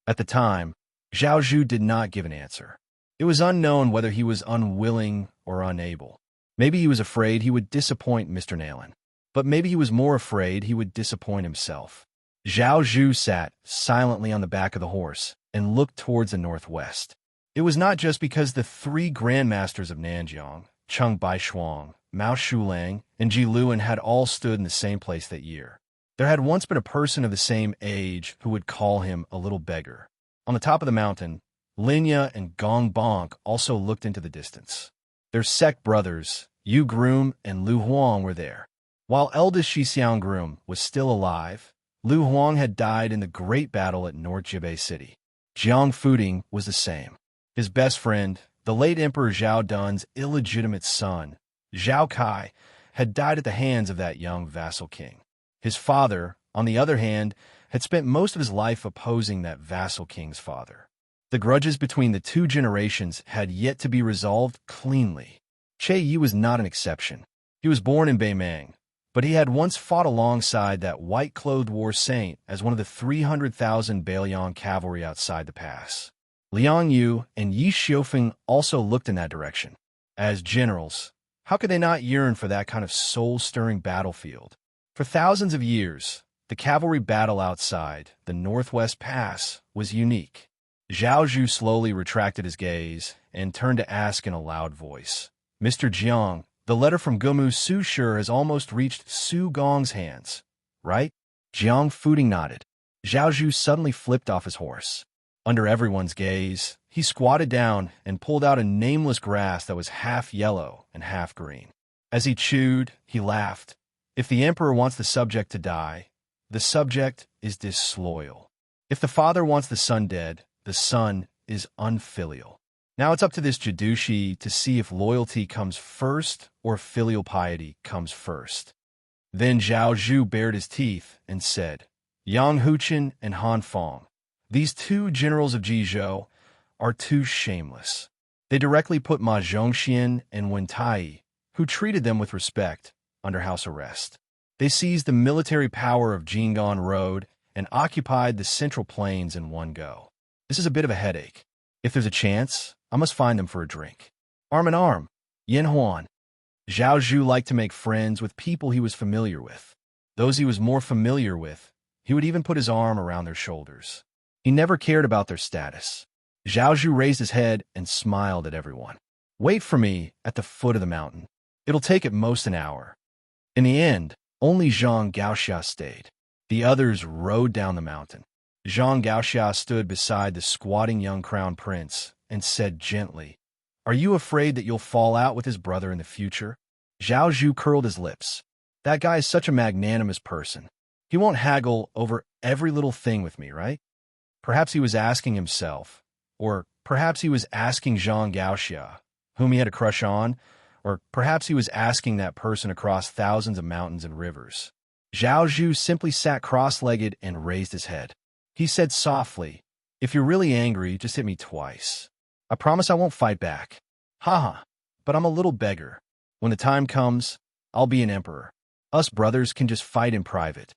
At the time, Zhao Zhu did not give an answer. It was unknown whether he was unwilling or unable. Maybe he was afraid he would disappoint Mr. Nailan, but maybe he was more afraid he would disappoint himself. Zhao Zhu sat silently on the back of the horse and looked towards the northwest. It was not just because the three grandmasters of Nanjiang, Cheng Baishuang, Mao Shulang, and Ji Luan had all stood in the same place that year. There had once been a person of the same age who would call him a little beggar. On the top of the mountain, Linya and Gong Bonk also looked into the distance. Their sect brothers, Yu Groom and Lu Huang, were there. While eldest Shixiang Groom was still alive, Lu Huang had died in the great battle at North Jibei City. Jiang Fuding was the same. His best friend, the late Emperor Zhao Dun's illegitimate son, Zhao Kai, had died at the hands of that young vassal king. His father, on the other hand, had spent most of his life opposing that vassal king's father. The grudges between the two generations had yet to be resolved cleanly. Che Yi was not an exception. He was born in Beimang, but he had once fought alongside that white-clothed war saint as one of the 300,000 Bailiang cavalry outside the pass. Liang Yu and Yi Xiufeng also looked in that direction. As generals, how could they not yearn for that kind of soul-stirring battlefield? For thousands of years, the cavalry battle outside the Northwest Pass was unique. Zhao Zhu slowly retracted his gaze and turned to ask in a loud voice, Mr. Jiang, the letter from Gumu Su Shi has almost reached Su Gong's hands, right? Jiang Fuding nodded. Zhao Zhu suddenly flipped off his horse. Under everyone's gaze, he squatted down and pulled out a nameless grass that was half yellow and half green. As he chewed, he laughed. If the emperor wants the subject to die, the subject is disloyal. If the father wants the son dead, the son is unfilial. Now it's up to this Jadushi to see if loyalty comes first or filial piety comes first. Then Zhao Zhu bared his teeth and said, Yang Huchen and Han Fong, these two generals of Jizhou are too shameless. They directly put Ma Zhongxian and Wen Tai, who treated them with respect, under house arrest. They seized the military power of Jing'an Road and occupied the Central Plains in one go. This is a bit of a headache. If there's a chance, I must find them for a drink. Arm in arm, Yin Huan. Zhao Zhu liked to make friends with people he was familiar with. Those he was more familiar with, he would even put his arm around their shoulders. He never cared about their status. Zhao Zhu raised his head and smiled at everyone. Wait for me at the foot of the mountain. It'll take at most an hour. In the end, only Zhang Gaoxia stayed. The others rode down the mountain. Zhang Gaoxia stood beside the squatting young crown prince and said gently, Are you afraid that you'll fall out with his brother in the future? Zhao Zhu curled his lips. That guy is such a magnanimous person. He won't haggle over every little thing with me, right? Perhaps he was asking himself, or perhaps he was asking Zhang Gaoxia, whom he had a crush on, or perhaps he was asking that person across thousands of mountains and rivers. Zhao Zhu simply sat cross-legged and raised his head. He said softly, If you're really angry, just hit me twice. I promise I won't fight back. Haha, but I'm a little beggar. When the time comes, I'll be an emperor. Us brothers can just fight in private.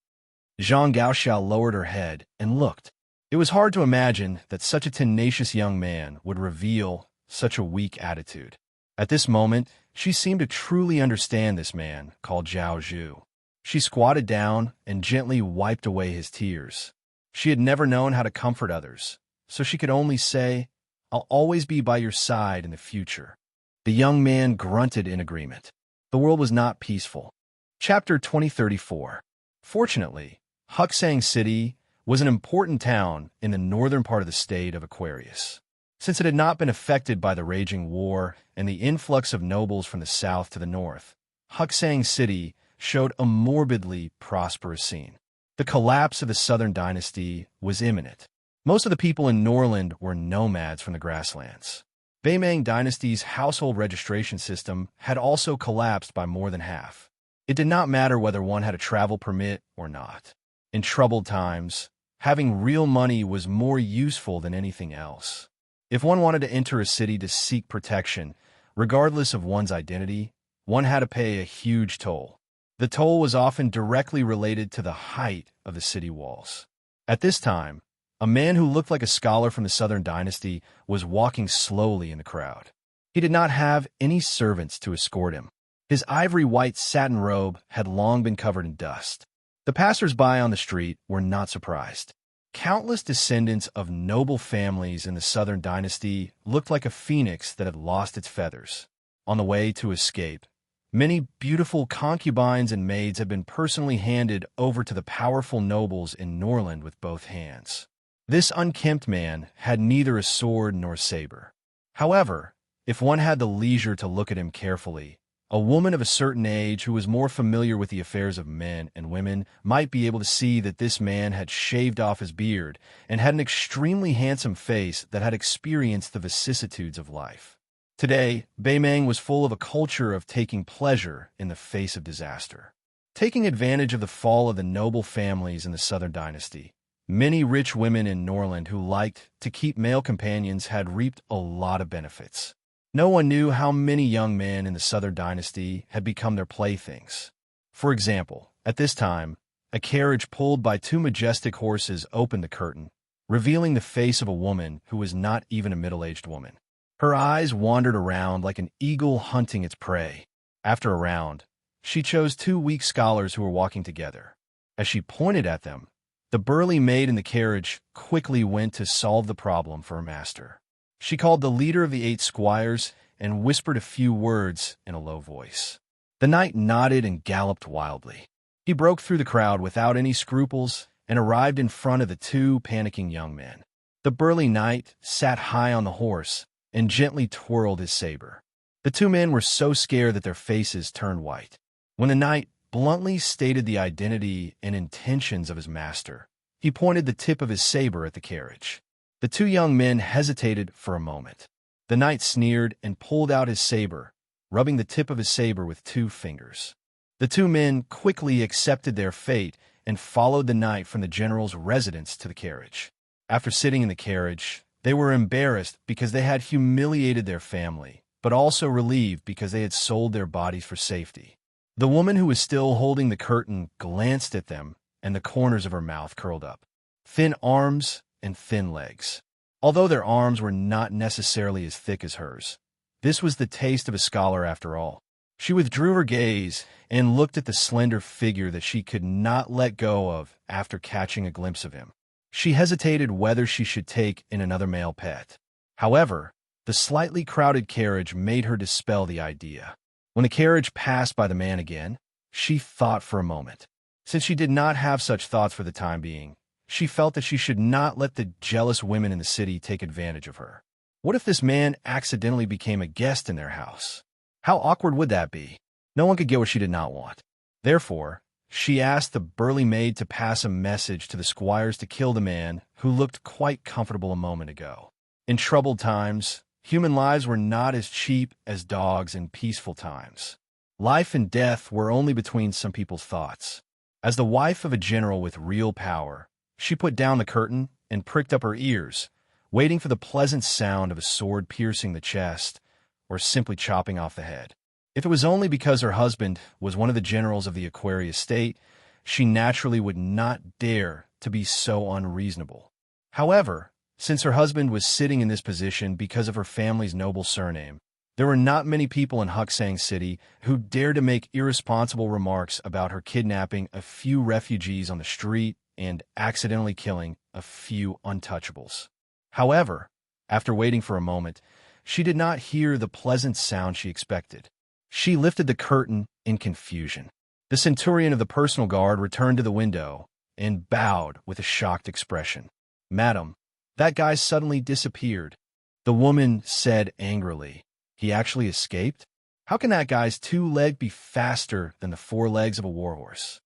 Zhang Gaoxiao lowered her head and looked. It was hard to imagine that such a tenacious young man would reveal such a weak attitude. At this moment, she seemed to truly understand this man called Zhao Zhu. She squatted down and gently wiped away his tears. She had never known how to comfort others, so she could only say, "I'll always be by your side in the future." The young man grunted in agreement. The world was not peaceful. Chapter 2034. Fortunately, Huksang City was an important town in the northern part of the state of Aquarius. Since it had not been affected by the raging war and the influx of nobles from the south to the north, Huksang City showed a morbidly prosperous scene. The collapse of the southern dynasty was imminent. Most of the people in Norland were nomads from the grasslands. Baimang dynasty's household registration system had also collapsed by more than half. It did not matter whether one had a travel permit or not. In troubled times, having real money was more useful than anything else. If one wanted to enter a city to seek protection, regardless of one's identity, one had to pay a huge toll. The toll was often directly related to the height of the city walls. At this time, a man who looked like a scholar from the southern dynasty was walking slowly in the crowd. He did not have any servants to escort him. His ivory-white satin robe had long been covered in dust. The passers-by on the street were not surprised. Countless descendants of noble families in the southern dynasty looked like a phoenix that had lost its feathers. On the way to escape, many beautiful concubines and maids had been personally handed over to the powerful nobles in Norland with both hands. This unkempt man had neither a sword nor saber. However, if one had the leisure to look at him carefully, a woman of a certain age who was more familiar with the affairs of men and women might be able to see that this man had shaved off his beard and had an extremely handsome face that had experienced the vicissitudes of life. Today, Baimang was full of a culture of taking pleasure in the face of disaster. Taking advantage of the fall of the noble families in the southern dynasty, many rich women in Norland who liked to keep male companions had reaped a lot of benefits. No one knew how many young men in the southern dynasty had become their playthings. For example, at this time, a carriage pulled by two majestic horses opened the curtain, revealing the face of a woman who was not even a middle-aged woman. Her eyes wandered around like an eagle hunting its prey. After a round, she chose two weak scholars who were walking together. As she pointed at them, the burly maid in the carriage quickly went to solve the problem for her master. She called the leader of the 8 squires and whispered a few words in a low voice. The knight nodded and galloped wildly. He broke through the crowd without any scruples and arrived in front of the 2 panicking young men. The burly knight sat high on the horse and gently twirled his saber. The 2 men were so scared that their faces turned white. When the knight bluntly stated the identity and intentions of his master, he pointed the tip of his saber at the carriage. The 2 young men hesitated for a moment. The knight sneered and pulled out his saber, rubbing the tip of his saber with 2 fingers. The 2 men quickly accepted their fate and followed the knight from the general's residence to the carriage. After sitting in the carriage, they were embarrassed because they had humiliated their family, but also relieved because they had sold their bodies for safety. The woman who was still holding the curtain glanced at them, and the corners of her mouth curled up. Thin arms and thin legs. Although their arms were not necessarily as thick as hers, this was the taste of a scholar after all. She withdrew her gaze and looked at the slender figure that she could not let go of after catching a glimpse of him. She hesitated whether she should take in another male pet. However, the slightly crowded carriage made her dispel the idea. When the carriage passed by the man again, she thought for a moment. Since she did not have such thoughts for the time being, she felt that she should not let the jealous women in the city take advantage of her. What if this man accidentally became a guest in their house? How awkward would that be? No one could get what she did not want. Therefore, she asked the burly maid to pass a message to the squires to kill the man who looked quite comfortable a moment ago. In troubled times, human lives were not as cheap as dogs in peaceful times. Life and death were only between some people's thoughts. As the wife of a general with real power, she put down the curtain and pricked up her ears, waiting for the pleasant sound of a sword piercing the chest or simply chopping off the head. If it was only because her husband was one of the generals of the Aquarius state, she naturally would not dare to be so unreasonable. However, since her husband was sitting in this position because of her family's noble surname, there were not many people in Huksang City who dared to make irresponsible remarks about her kidnapping a few refugees on the street and accidentally killing a few untouchables. However, after waiting for a moment, she did not hear the pleasant sound she expected. She lifted the curtain in confusion. The centurion of the personal guard returned to the window and bowed with a shocked expression. "Madam, that guy suddenly disappeared," the woman said angrily. "He actually escaped? How can that guy's 2 legs be faster than the 4 legs of a warhorse?"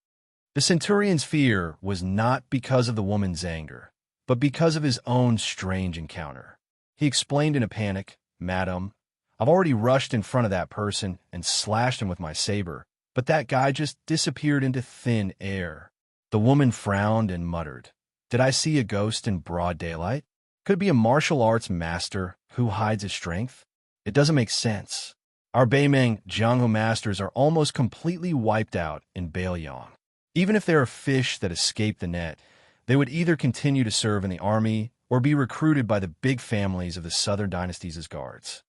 The centurion's fear was not because of the woman's anger, but because of his own strange encounter. He explained in a panic, "Madam, I've already rushed in front of that person and slashed him with my saber, but that guy just disappeared into thin air." The woman frowned and muttered, "Did I see a ghost in broad daylight? Could it be a martial arts master who hides his strength? It doesn't make sense. Our Beimeng Jianghu masters are almost completely wiped out in Bailiang. Even if there are fish that escape the net, they would either continue to serve in the army or be recruited by the big families of the southern dynasties as guards."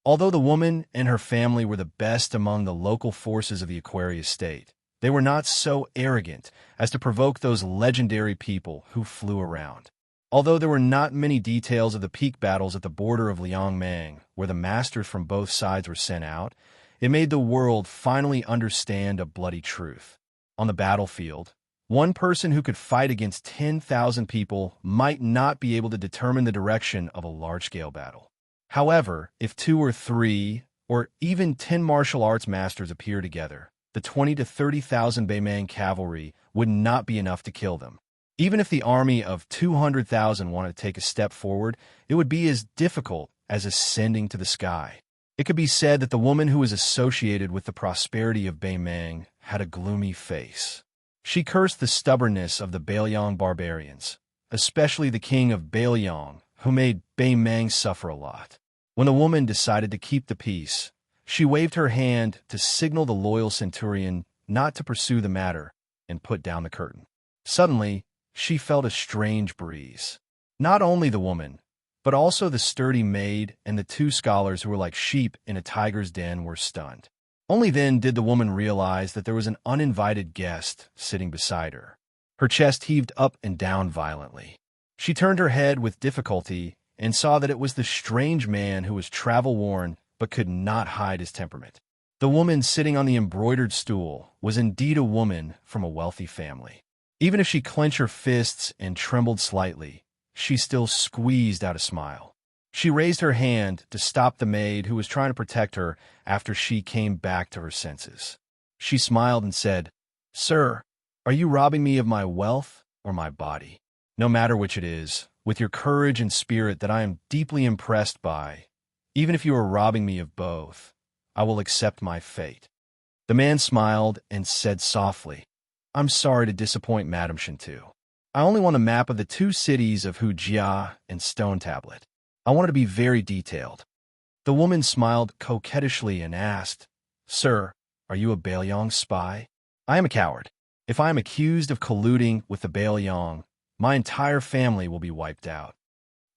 Although the woman and her family were the best among the local forces of the Aquarius state, they were not so arrogant as to provoke those legendary people who flew around. Although there were not many details of the peak battles at the border of Liangmang, where the masters from both sides were sent out, it made the world finally understand a bloody truth. On the battlefield, one person who could fight against 10,000 people might not be able to determine the direction of a large-scale battle. However, if 2 or 3, or even 10 martial arts masters appear together, the 20 to 30,000 Beimang cavalry would not be enough to kill them. Even if the army of 200,000 wanted to take a step forward, it would be as difficult as ascending to the sky. It could be said that the woman who was associated with the prosperity of Beimang had a gloomy face. She cursed the stubbornness of the Bailiang barbarians, especially the king of Bailiang, who made Beimang suffer a lot. When the woman decided to keep the peace, she waved her hand to signal the loyal centurion not to pursue the matter and put down the curtain. Suddenly, she felt a strange breeze. Not only the woman, but also the sturdy maid and the 2 scholars who were like sheep in a tiger's den were stunned. Only then did the woman realize that there was an uninvited guest sitting beside her. Her chest heaved up and down violently. She turned her head with difficulty and saw that it was the strange man who was travel-worn but could not hide his temperament. The woman sitting on the embroidered stool was indeed a woman from a wealthy family. Even if she clenched her fists and trembled slightly, she still squeezed out a smile. She raised her hand to stop the maid who was trying to protect her after she came back to her senses. She smiled and said, "Sir, are you robbing me of my wealth or my body? No matter which it is, with your courage and spirit that I am deeply impressed by, even if you are robbing me of both, I will accept my fate." The man smiled and said softly, "I'm sorry to disappoint Madame Shintu. I only want a map of the 2 cities of Hujia and Stone Tablet. I want it to be very detailed." The woman smiled coquettishly and asked, "Sir, are you a Bailiang spy?" "I am a coward. If I am accused of colluding with the Bailiang, my entire family will be wiped out."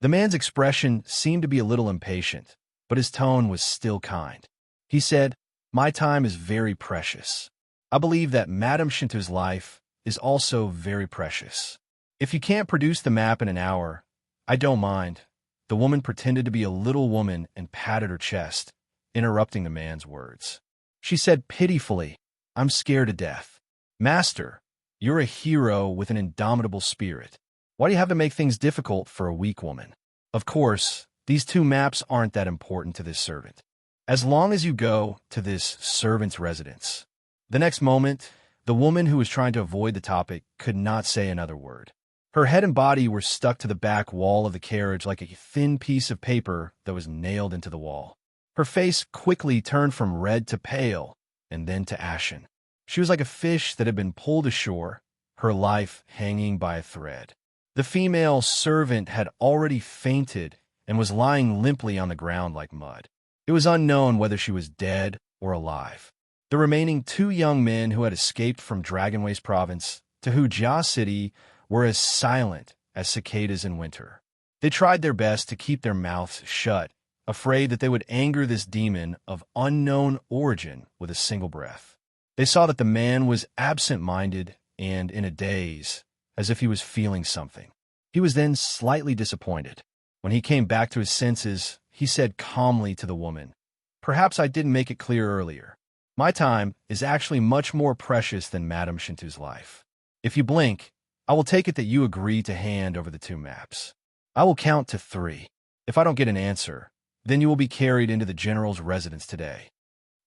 The man's expression seemed to be a little impatient, but his tone was still kind. He said, "My time is very precious. I believe that Madame Shintu's life is also very precious. If you can't produce the map in an hour, I don't mind." The woman pretended to be a little woman and patted her chest, interrupting the man's words. She said pitifully, "I'm scared to death. Master, you're a hero with an indomitable spirit. Why do you have to make things difficult for a weak woman? Of course, these 2 maps aren't that important to this servant. As long as you go to this servant's residence." The next moment, the woman who was trying to avoid the topic could not say another word. Her head and body were stuck to the back wall of the carriage like a thin piece of paper that was nailed into the wall. Her face quickly turned from red to pale and then to ashen. She was like a fish that had been pulled ashore, her life hanging by a thread. The female servant had already fainted and was lying limply on the ground like mud. It was unknown whether she was dead or alive. The remaining 2 young men who had escaped from Dragonways province to Hujia City were as silent as cicadas in winter. They tried their best to keep their mouths shut, afraid that they would anger this demon of unknown origin with a single breath. They saw that the man was absent-minded and in a daze, as if he was feeling something. He was then slightly disappointed. When he came back to his senses, he said calmly to the woman, "Perhaps I didn't make it clear earlier. My time is actually much more precious than Madame Shintu's life. If you blink, I will take it that you agree to hand over the 2 maps. I will count to 3. If I don't get an answer, then you will be carried into the general's residence today."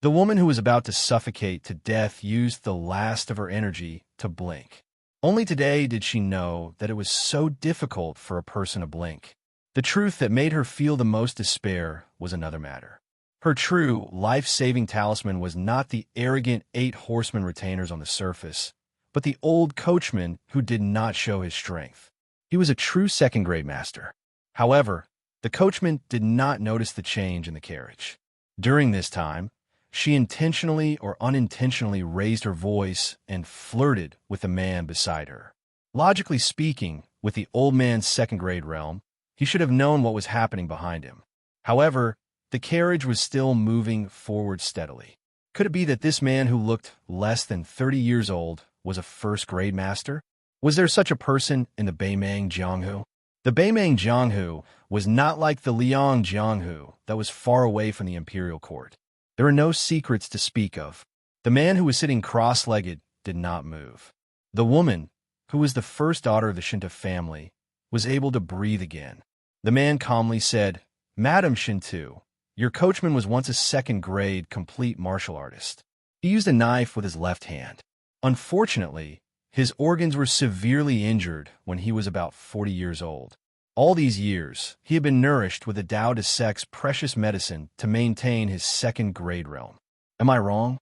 The woman who was about to suffocate to death used the last of her energy to blink. Only today did she know that it was so difficult for a person to blink. The truth that made her feel the most despair was another matter. Her true, life-saving talisman was not the arrogant 8 horsemen retainers on the surface, but the old coachman who did not show his strength. He was a true second-grade master. However, the coachman did not notice the change in the carriage. During this time, she intentionally or unintentionally raised her voice and flirted with the man beside her. Logically speaking, with the old man's second-grade realm, he should have known what was happening behind him. However, the carriage was still moving forward steadily. Could it be that this man who looked less than 30 years old was a first-grade master? Was there such a person in the Beimang Jianghu? The Beimang Jianghu was not like the Liang Jianghu that was far away from the imperial court. There were no secrets to speak of. The man who was sitting cross-legged did not move. The woman, who was the first daughter of the Shinto family, was able to breathe again. The man calmly said, "Madam Shinto, your coachman was once a second-grade complete martial artist. He used a knife with his left hand. Unfortunately, his organs were severely injured when he was about 40 years old. All these years, he had been nourished with the Tao de Sec's precious medicine to maintain his second-grade realm. Am I wrong?"